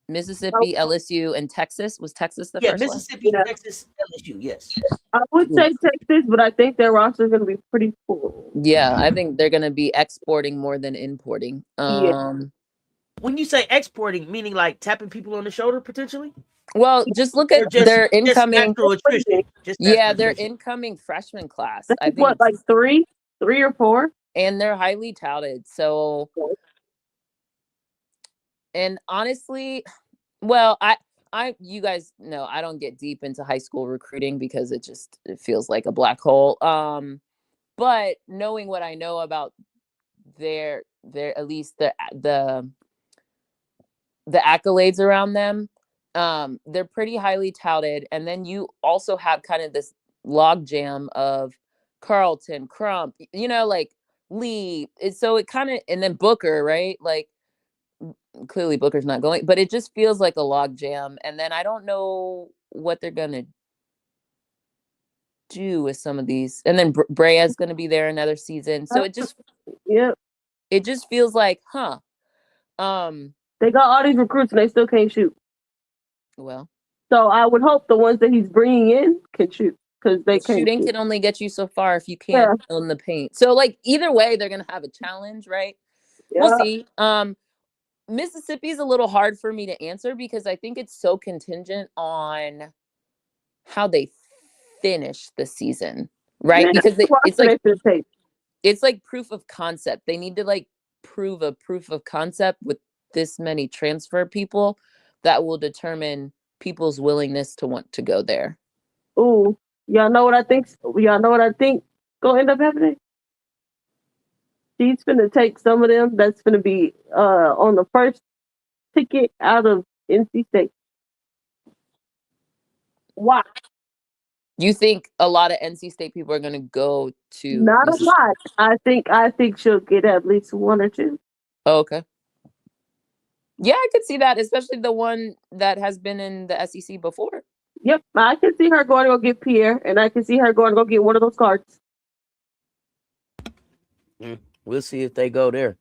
Mississippi, LSU, and Texas. Was Texas the first Mississippi, one? Texas, LSU. Yes. I would say Texas, but I think their roster is going to be pretty full. Yeah, I think they're going to be exporting more than importing. When you say exporting, meaning like tapping people on the shoulder potentially? Well, just look at their incoming. Their incoming freshman class. I think what, like three or four, and they're highly touted. So, and honestly, well, you guys know I don't get deep into high school recruiting because it feels like a black hole. But knowing what I know about their at least the accolades around them, they're pretty highly touted. And then you also have kind of this logjam of Carlton, Crump, you know, like Lee. So it kind of, and then Booker, right? Like clearly Booker's not going, but it just feels like a logjam. And then I don't know what they're going to do with some of these. And then Brea's going to be there another season. So it just, it just feels like, they got all these recruits and they still can't shoot. Well, so I would hope the ones that he's bringing in can shoot, because they can't. Shooting can only get you so far if you can't own the paint. So like either way, they're gonna have a challenge, right? Yeah. We'll see. Mississippi's a little hard for me to answer because I think it's so contingent on how they finish the season, right? Because it's like proof of concept. They need to like prove a proof of concept with this many transfer people that will determine people's willingness to want to go there. Ooh, y'all know what I think gonna end up happening? She's gonna take some of them that's gonna be on the first ticket out of NC State. Why? You think a lot of NC State people are gonna go to? Not a lot. I think she'll get at least one or two. Oh, okay. Yeah, I could see that, especially the one that has been in the SEC before. Yep, I can see her going to go get Pierre, and I can see her going to go get one of those cards. We'll see if they go there.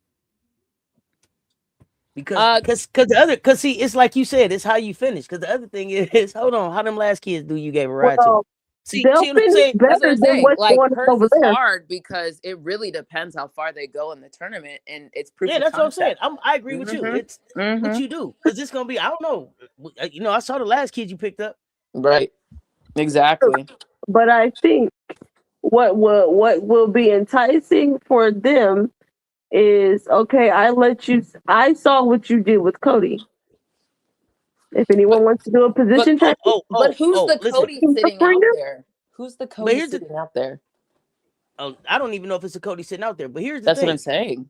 Because see, it's like you said, it's how you finish. Because the other thing is, hold on, how them last kids do you gave a ride to? See they'll what I'm finish saying? better That's what I'm than saying. what's Like, going on hers over is there. hard because it really depends how far they go in the tournament, and it's proof Yeah, of that's concept. what I'm saying. I agree with you. It's what you do, because it's gonna be. I don't know. You know, I saw the last kid you picked up. Right. Exactly. But I think what will be enticing for them is, okay, I saw what you did with Cody. If anyone wants to do a position change, But who's the listen. Cody sitting out there? Who's the Cody sitting out there? Oh, I don't even know if it's a Cody sitting out there. But here's the That's thing. what I'm saying.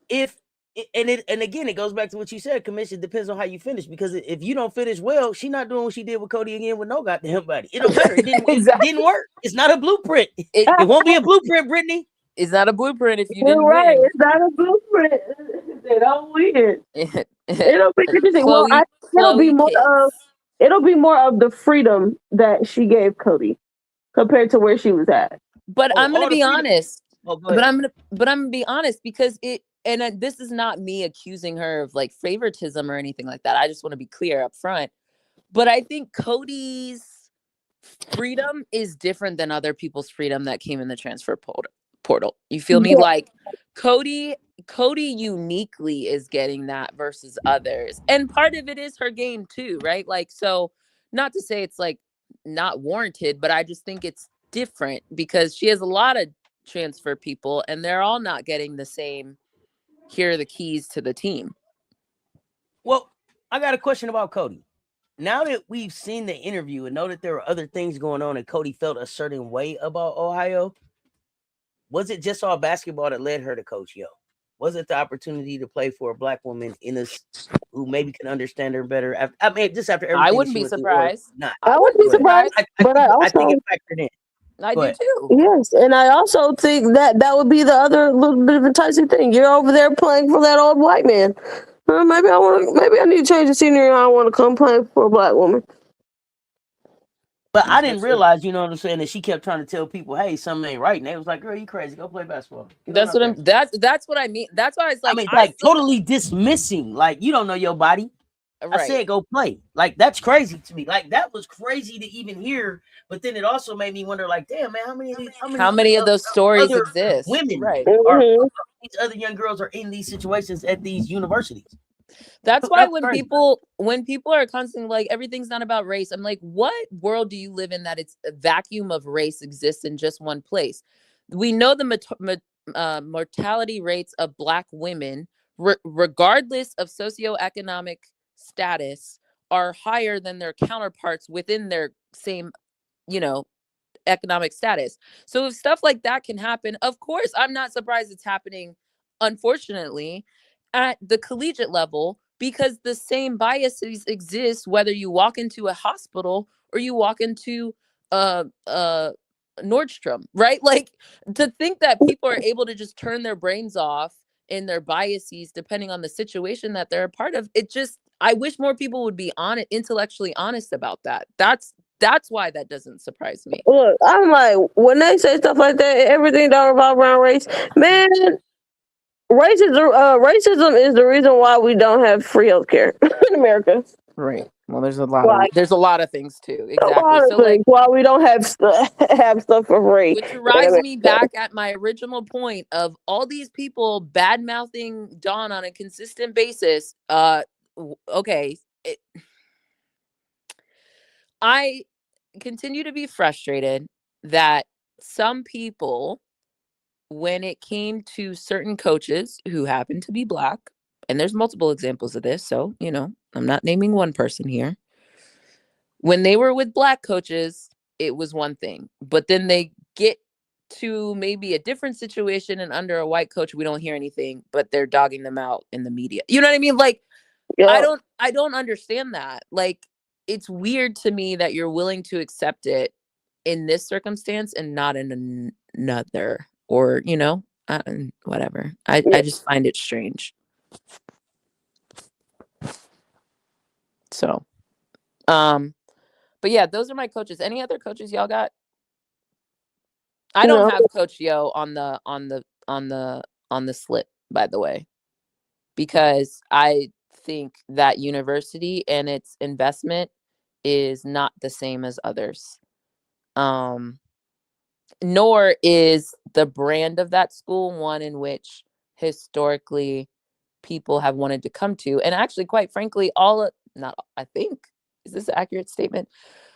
And again, it goes back to what you said, Commish. It depends on how you finish. Because if you don't finish well, she's not doing what she did with Cody again with no goddamn body. It don't matter. It didn't work. It's not a blueprint. It won't be a blueprint, Brittany. It's not a blueprint if you You're didn't right. win. It's not a blueprint. They don't win. It'll be interesting. Chloe, it'll be more of the freedom that she gave Cody compared to where she was at. But I'm gonna be honest. But I'm gonna be honest, because this is not me accusing her of like favoritism or anything like that. I just want to be clear up front. But I think Cody's freedom is different than other people's freedom that came in the transfer portal. You feel me? Yeah. Like Cody uniquely is getting that versus others. And part of it is her game too, right? Like, so not to say it's like not warranted, but I just think it's different because she has a lot of transfer people and they're all not getting the same, here are the keys to the team. Well, I got a question about Cody. Now that we've seen the interview and know that there were other things going on and Cody felt a certain way about Ohio, was it just all basketball that led her to Coach Yo? Was it the opportunity to play for a Black woman who maybe can understand her better? After everything. I wouldn't be surprised. I wouldn't be surprised. I think it factored in. I do too. Yes, and I also think that would be the other little bit of enticing thing. You're over there playing for that old white man. Maybe I need to change the scenery. I want to come play for a Black woman. But I didn't realize, you know what I'm saying, that she kept trying to tell people, hey, something ain't right. And they was like, girl, you crazy. Go play basketball. That's what I mean. That's why it's like, I mean, totally dismissing. Like, you don't know your body. Right. I said go play. Like, that's crazy to me. Like, that was crazy to even hear. But then it also made me wonder, like, damn, man, how many of those stories exist? Women, right? These other young girls are in these situations at these universities. That's why when people are constantly like, everything's not about race, I'm like, what world do you live in that it's a vacuum of race exists in just one place? We know the mortality rates of Black women, regardless of socioeconomic status, are higher than their counterparts within their same, economic status. So if stuff like that can happen, of course, I'm not surprised it's happening, unfortunately, at the collegiate level, because the same biases exist whether you walk into a hospital or you walk into Nordstrom, right? Like, to think that people are able to just turn their brains off in their biases depending on the situation that they're a part of, I wish more people would be intellectually honest about that. That's why that doesn't surprise me. Look, I'm like, when they say stuff like that, everything don't revolve around race, man. Racism is the reason why we don't have free healthcare in America. Right. Well, there's a lot of things too. Exactly. So like, why we don't have stuff for free. Which drives me back at my original point of all these people bad mouthing Dawn on a consistent basis. Okay. I continue to be frustrated that some people, when it came to certain coaches who happen to be Black, and there's multiple examples of this, so, I'm not naming one person here. When they were with Black coaches, it was one thing, but then they get to maybe a different situation and under a white coach, we don't hear anything, but they're dogging them out in the media. You know what I mean? Like, yeah. I don't understand that. Like, it's weird to me that you're willing to accept it in this circumstance and not in another, or, whatever. I just find it strange. So, but yeah, those are my coaches. Any other coaches y'all got? I don't have Coach Yo on the slip, by the way, because I think that university and its investment is not the same as others. Nor is the brand of that school one in which historically people have wanted to come to. And actually, quite frankly, I think, is this an accurate statement?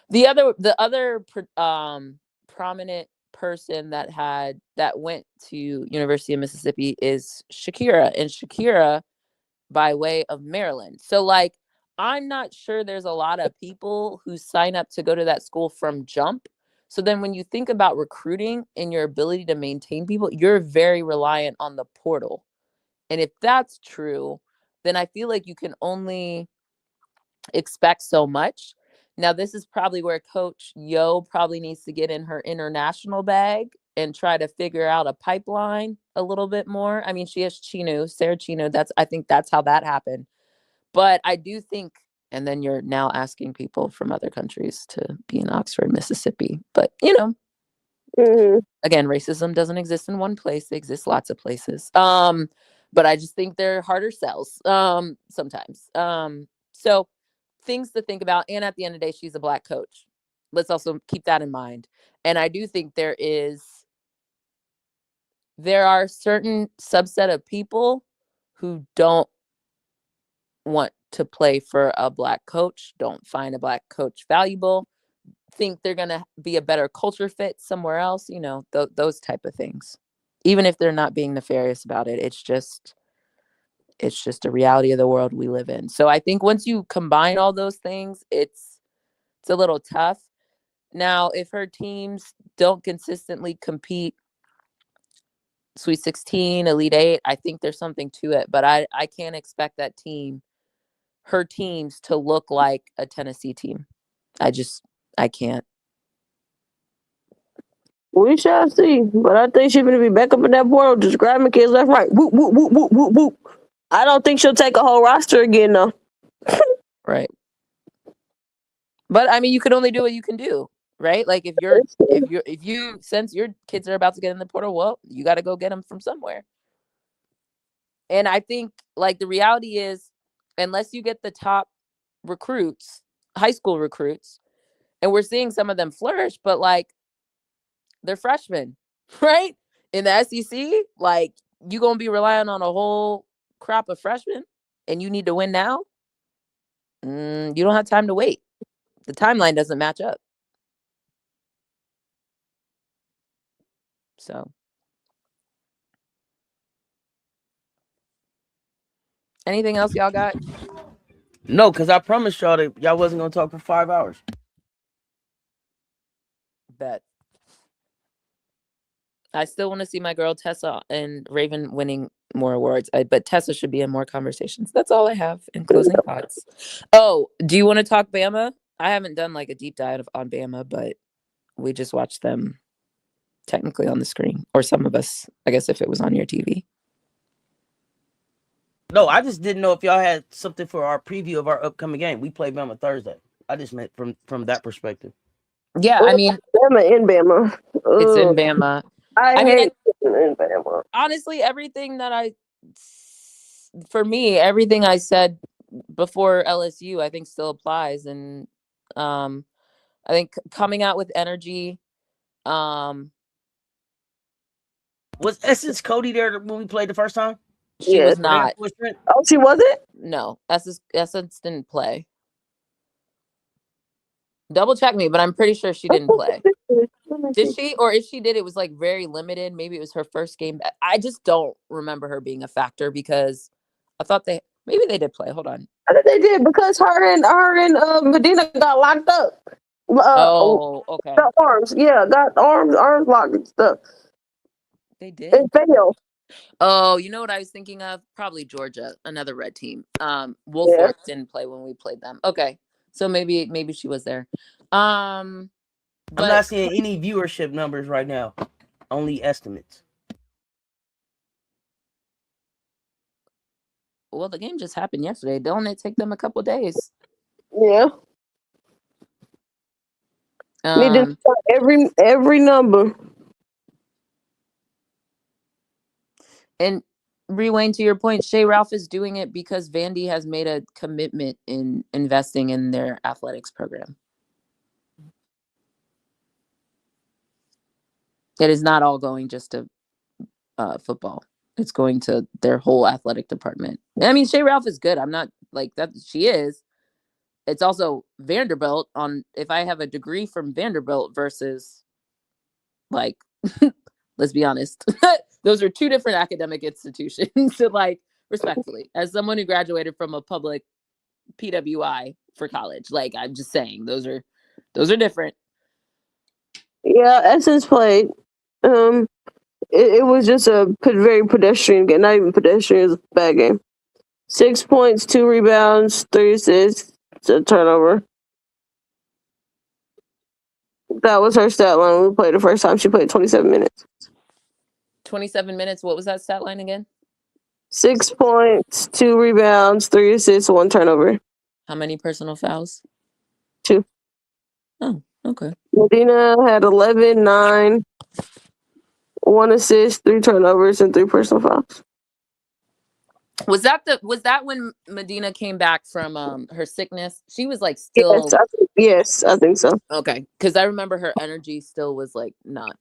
The other prominent person that went to University of Mississippi is Shakira, and Shakira by way of Maryland. So like, I'm not sure there's a lot of people who sign up to go to that school from jump. So then when you think about recruiting and your ability to maintain people, you're very reliant on the portal. And if that's true, then I feel like you can only expect so much. Now, this is probably where Coach Yo probably needs to get in her international bag and try to figure out a pipeline a little bit more. I mean, she has Sarah Chino. I think that's how that happened. But I do think, and then you're now asking people from other countries to be in Oxford, Mississippi. But, again, racism doesn't exist in one place. It exists lots of places. But I just think they're harder sells sometimes. So things to think about. And at the end of the day, she's a Black coach. Let's also keep that in mind. And I do think there are certain subset of people who don't want to play for a Black coach, don't find a Black coach valuable, think they're going to be a better culture fit somewhere else, those type of things. Even if they're not being nefarious about it, it's just a reality of the world we live in. So I think once you combine all those things, it's a little tough. Now, if her teams don't consistently compete Sweet 16, Elite 8, I think there's something to it. But I can't expect her teams to look like a Tennessee team. I can't. We shall see. But I think she's going to be back up in that portal, just grabbing kids left, right. Whoop, whoop, whoop, whoop, whoop, whoop. I don't think she'll take a whole roster again, though. Right. But I mean, you can only do what you can do, right? Like if you sense your kids are about to get in the portal, well, you got to go get them from somewhere. And I think like the reality is, unless you get the top recruits, high school recruits, and we're seeing some of them flourish, but like they're freshmen, right? In the SEC, like you gonna be relying on a whole crop of freshmen, and you need to win now. You don't have time to wait. The timeline doesn't match up. So, anything else y'all got? No, because I promised y'all that y'all wasn't gonna talk for 5 hours. Bet. I still want to see my girl Tessa and Raven winning more awards, but Tessa should be in more conversations. That's all I have in closing thoughts. Oh, do you want to talk Bama? I haven't done like a deep dive on Bama, but we just watched them technically on the screen, or some of us, I guess, if it was on your TV. No, I just didn't know if y'all had something for our preview of our upcoming game. We play Bama Thursday. I just meant from that perspective. Yeah, I mean, Bama in Bama. It's in Bama. I hate in Bama. Honestly, everything I said before LSU, I think still applies. And I think coming out with energy. Was Essence Cody there when we played the first time? She was not. Oh, she wasn't? No, Essence didn't play. Double check me, but I'm pretty sure she didn't play. Did she? Or if she did, it was like very limited. Maybe it was her first game. I just don't remember her being a factor because I thought maybe they did play. Hold on. I think they did because her and Medina got locked up. Okay. Got arms. Yeah, got arms locked and stuff. They did? It failed. Oh, you know what I was thinking of? Probably Georgia, another red team. Wolford didn't play when we played them. Okay. So maybe she was there. I'm not seeing any viewership numbers right now. Only estimates. Well, the game just happened yesterday. Don't it take them a couple days? Yeah. Need to know every number. And Rewind, to your point, Shea Ralph is doing it because Vandy has made a commitment in investing in their athletics program. It is not all going just to football. It's going to their whole athletic department. I mean, Shea Ralph is good. I'm not like that. She is. It's also Vanderbilt on if I have a degree from Vanderbilt versus like, let's be honest, those are two different academic institutions. So like, respectfully, as someone who graduated from a public PWI for college, like I'm just saying those are different. Yeah, Essence played. It was just a very pedestrian game. Not even pedestrian. It was a bad game. 6 points, 2 rebounds, 3 assists, a turnover. That was her stat line when we played the first time. She played 27 minutes. 27 minutes. What was that stat line again? 6 points, 2 rebounds, 3 assists, 1 turnover. How many personal fouls? 2. Oh, okay. Medina had 11, 9, 1 assist, 3 turnovers, and 3 personal fouls. Was that when Medina came back from her sickness? She was like still. Yes, I think so. Okay, because I remember her energy still was like not.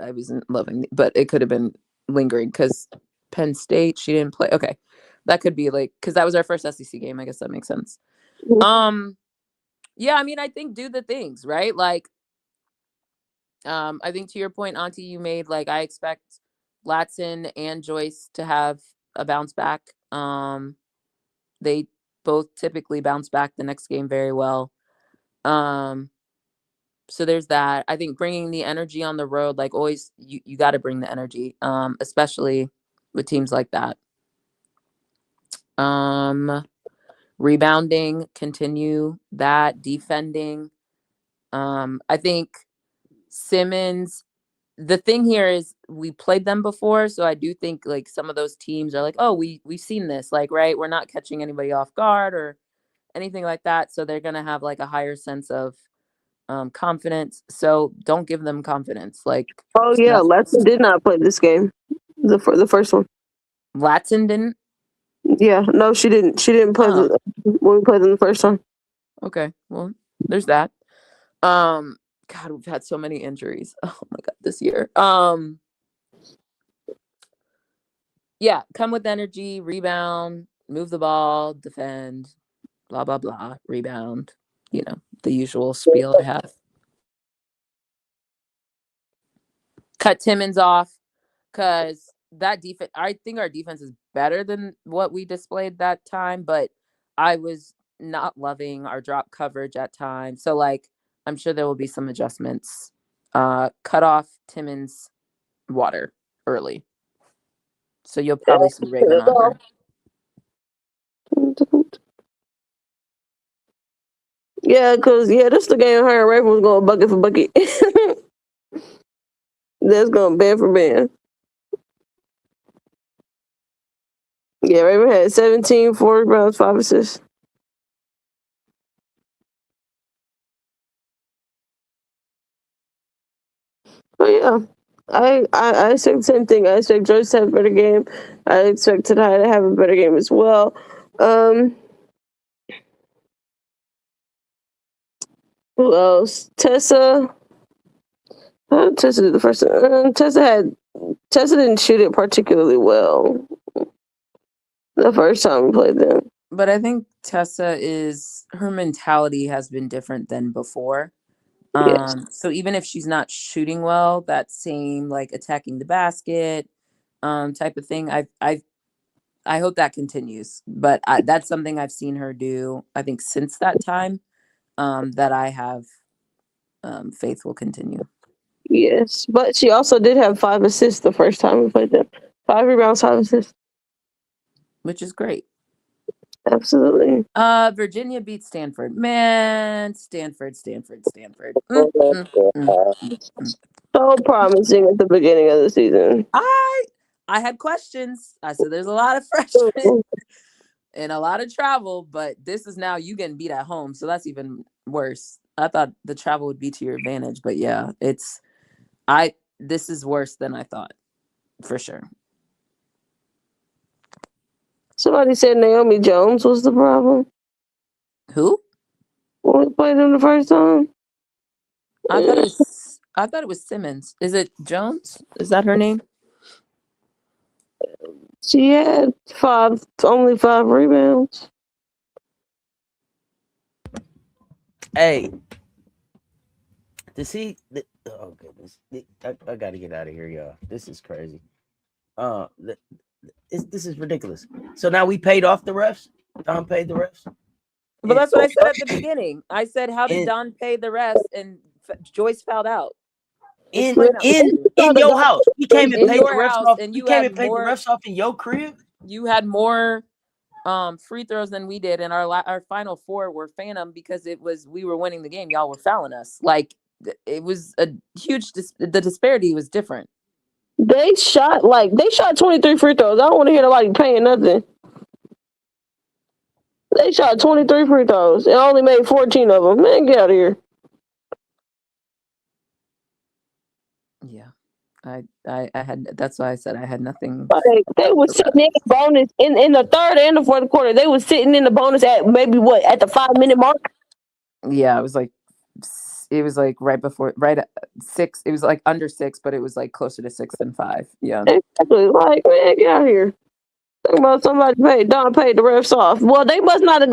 I wasn't loving, but it could have been lingering because Penn State she didn't play. Okay, that could be like because that was our first SEC game. I guess that makes sense. Mm-hmm. Yeah, I mean, I think do the things right. Like, I think to your point, Auntie, you made like I expect Latson and Joyce to have a bounce back. They both typically bounce back the next game very well. So there's that. I think bringing the energy on the road, like always, you got to bring the energy, especially with teams like that. Rebounding, continue that, defending. I think Simmons, the thing here is we played them before, so I do think like some of those teams are like, oh, we've seen this, like, right? We're not catching anybody off guard or anything like that, so they're gonna have like a higher sense of confidence. So don't give them confidence. Like, oh yeah, Latson did not play this game, the first one. Latson didn't. Yeah, no, she didn't. She didn't play when we played them the first time. Okay, well, there's that. God, we've had so many injuries. Oh my God, this year. Yeah, come with energy, rebound, move the ball, defend, blah blah blah, rebound. You know, the usual spiel I have. Cut Timmons off because that defense. I think our defense is better than what we displayed that time, but I was not loving our drop coverage at times. So like, I'm sure there will be some adjustments. Cut off Timmons water early. So you'll probably see Raven on her. Yeah, because this is the game her and Raven was going bucket for bucket. That's going band for band. Yeah, Raven had 17, 4 rebounds, 5 assists. But yeah, I expect the same thing. I expect Joyce to have a better game. I expect Tadai to have a better game as well. Who else? Tessa. Tessa did the first one. Tessa didn't shoot it particularly well the first time we played them. But I think Tessa her mentality has been different than before. Yes. So even if she's not shooting well, that same like attacking the basket type of thing, I hope that continues. But that's something I've seen her do, I think, since that time, that I have faith will continue. Yes, but she also did have 5 assists the first time we played them. 5 rebounds, 5 assists. Which is great. Absolutely. Virginia beat Stanford. Man, Stanford. So promising at the beginning of the season. I had questions. I said there's a lot of freshmen. and a lot of travel, but this is now you getting beat at home. So that's even worse. I thought the travel would be to your advantage, but yeah, this is worse than I thought, for sure. Somebody said Naomi Jones was the problem. Who? When we played them the first time. I thought it was Simmons. Is it Jones? Is that her name? She had only 5 rebounds. Hey, to see, oh goodness, I gotta get out of here, y'all. This is crazy. This is ridiculous. So now we paid off the refs. Don paid the refs. But that's what I said at the beginning. I said, how did Don pay the refs? And Joyce fouled out. In your house, we came and paid the refs off. And you came and paid the refs off in your crib. You had more free throws than we did, and our final 4 were phantom because we were winning the game. Y'all were fouling us. Like, it was a huge. The disparity was different. They shot 23 free throws. I don't want to hear nobody paying nothing. They shot 23 free throws and only made 14 of them. Man, get out of here. Yeah. I had, that's why I said I had nothing. Like, they were sitting in the bonus in the third and the fourth quarter. They were sitting in the bonus at maybe at the 5-minute mark. Yeah, it was like right at 6. It was like under 6, but it was like closer to 6 than 5. Yeah, exactly. Like, man, get out of here. Talking about somebody Don paid the refs off. Well, they must not have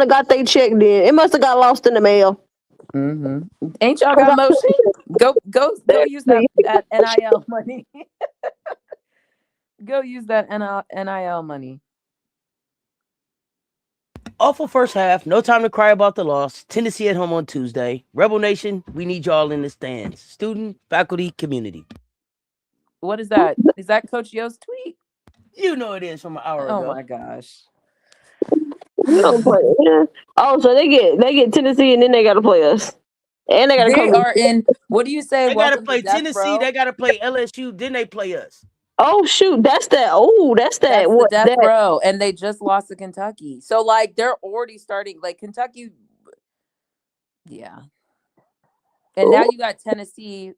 got their check then. It must have got lost in the mail. Mm-hmm. Ain't y'all got motion? Go use that NIL money. Go use that NIL money. Awful first half. No time to cry about the loss. Tennessee at home on Tuesday. Rebel Nation, we need y'all in the stands. Student, faculty, community. What is that? Is that Coach Yo's tweet? You know it is from an hour ago. Oh my gosh. Oh, so they get Tennessee and then they gotta play us. And they are in. What do you say? They gotta play Tennessee. They gotta play LSU. Then they play us. Oh shoot, that's that. Oh, that's that. What death row? And they just lost to Kentucky. So like they're already starting. Like Kentucky. Yeah. And now you got Tennessee.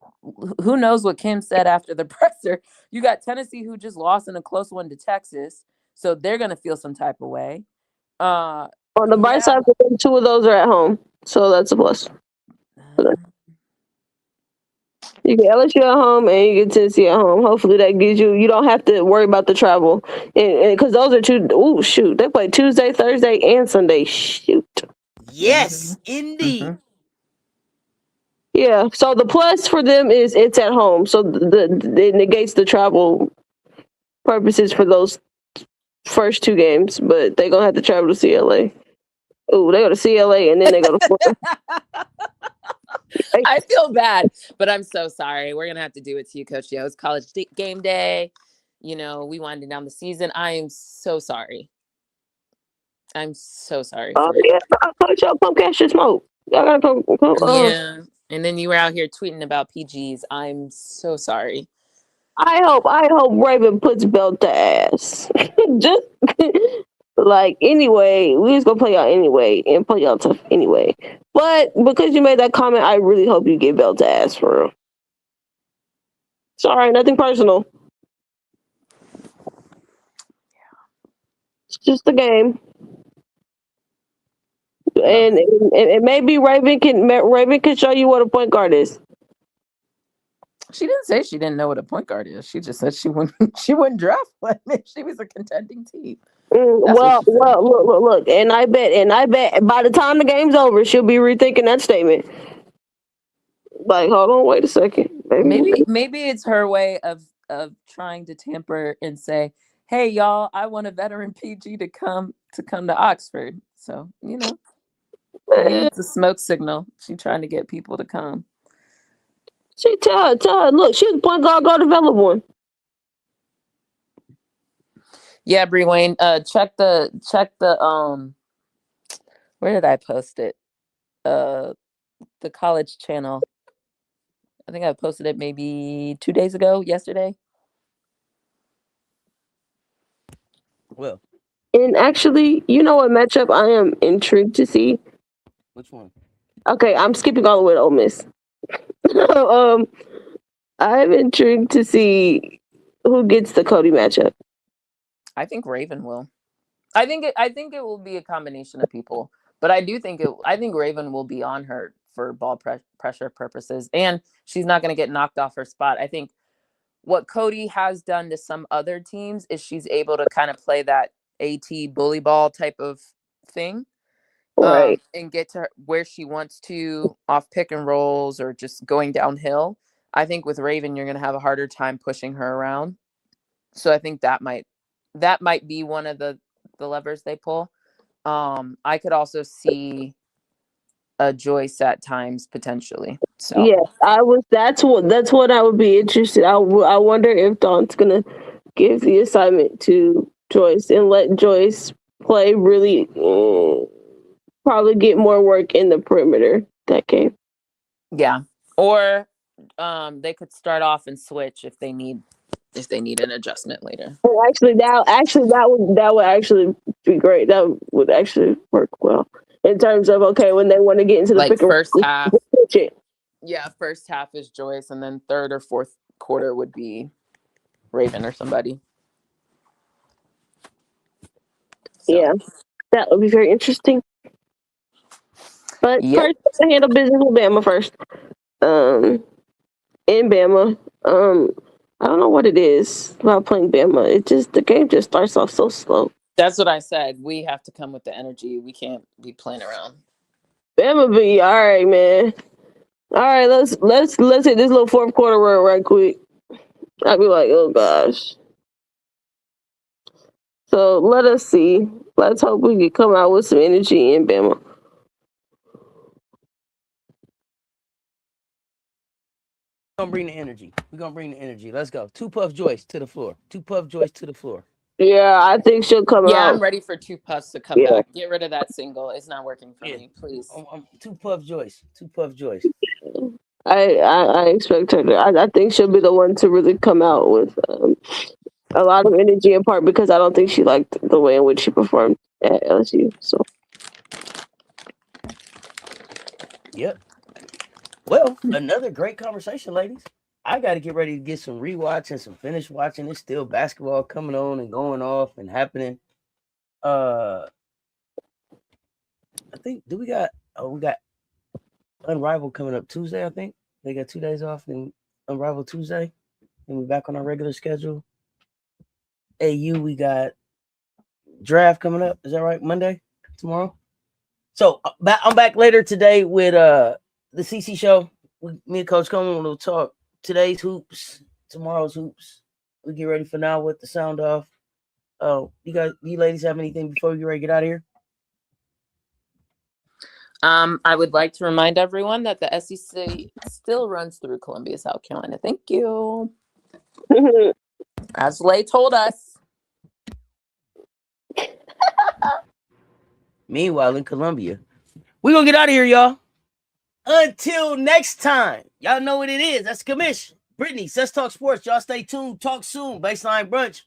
Who knows what Kim said after the presser? You got Tennessee who just lost in a close one to Texas, so they're gonna feel some type of way. On the bright side, 2 of those are at home, so that's a plus. You get LSU at home and you get Tennessee at home. Hopefully that gives you don't have to worry about the travel, and because those are 2. Oh shoot, they play Tuesday, Thursday, and Sunday. Shoot. Yes, indeed. Mm-hmm. Yeah, so the plus for them is it's at home, so it negates the travel purposes for those first 2 games, but they're gonna have to travel to CLA. Oh, they go to CLA and then they go to Florida. I feel bad, but I'm so sorry. We're gonna have to do it to you, Coach Yo. It's college game day. You know, we winding down the season. I am so sorry. I'm so sorry. Oh yeah, Coach Yo, come catch your smoke. Y'all gotta come. Yeah. And then you were out here tweeting about PGs. I'm so sorry. I hope Raven puts belt to ass. Just like anyway, we just gonna play y'all anyway and play y'all tough anyway. But because you made that comment, I really hope you get belt to ass for real. Sorry, nothing personal. It's just a game. And maybe Raven can show you what a point guard is. She didn't say she didn't know what a point guard is. She just said she wouldn't draft one if she was a contending team. Well, look, and I bet by the time the game's over, she'll be rethinking that statement. Like, hold on, wait a second. Maybe it's her way of trying to tamper and say, hey y'all, I want a veteran PG to come to Oxford. So, you know. Maybe it's a smoke signal. She's trying to get people to come. She tell her, look, she's the point guard, go develop one. Yeah, Bree Wayne. Check the where did I post it? The college channel. I think I posted it maybe 2 days ago, yesterday. Well, And actually, you know what matchup I am intrigued to see? Which one? Okay, I'm skipping all the way to Ole Miss. I'm intrigued to see who gets the Cody matchup. I think Raven will. I think it will be a combination of people, but I think Raven will be on her for ball pressure purposes, and she's not going to get knocked off her spot. I think what Cody has done to some other teams is she's able to kind of play that AT bully ball type of thing, Right. and get to where she wants to off pick and rolls or just going downhill. I think with Raven, you're going to have a harder time pushing her around. So I think that might be one of the levers they pull. I could also see a Joyce at times potentially. So Yeah, That's what I would be interested. I wonder if Dawn's gonna give the assignment to Joyce and let Joyce play really, probably get more work in the perimeter that game. yeah, or they could start off and switch if they need an adjustment later. And that would actually be great. That would actually work well in terms of when they want to get into the Like first half. Yeah, first half is Joyce, and then third or fourth quarter would be Raven or somebody. So. Yeah, that would be very interesting. But first, I handle business with Bama first. In Bama, I don't know what it is about playing Bama. The game just starts off so slow. That's what I said. We have to come with the energy. We can't be playing around. Bama be all right, man. All right, let's hit this little fourth quarter run right quick. I'd be like, oh gosh. So let us see. Let's hope we can come out with some energy in Bama. We're gonna bring the energy. Let's go. Two Puff Joyce to the floor. Yeah, I think she'll come out. Yeah, I'm ready for Two Puffs to come back. Get rid of that single. It's not working for me, please. Two Puff Joyce. I expect her to. I think she'll be the one to really come out with a lot of energy, in part because I don't think she liked the way in which she performed at LSU. So. Yep. Well, another great conversation, ladies. I got to get ready to get some rewatch and some finish watching. There's still basketball coming on and going off and happening. I think we got Unrivaled coming up Tuesday. I think they got 2 days off and Unrivaled Tuesday, and we're back on our regular schedule. AU, we got draft coming up. Is that right? Monday, tomorrow. So I'm back later today with the CC show. Me and Coach Coleman will talk today's hoops, tomorrow's hoops. We get ready for now with the sound off. You ladies have anything before we get ready to get out of here? I would like to remind everyone that the SEC still runs through Columbia, South Carolina. Thank you. As Lay told us. Meanwhile, in Columbia, we're going to get out of here, y'all. Until next time, y'all know what it is. That's Commish. Brittany, Cess Talk Sports. Y'all stay tuned. Talk soon. Baseline Brunch.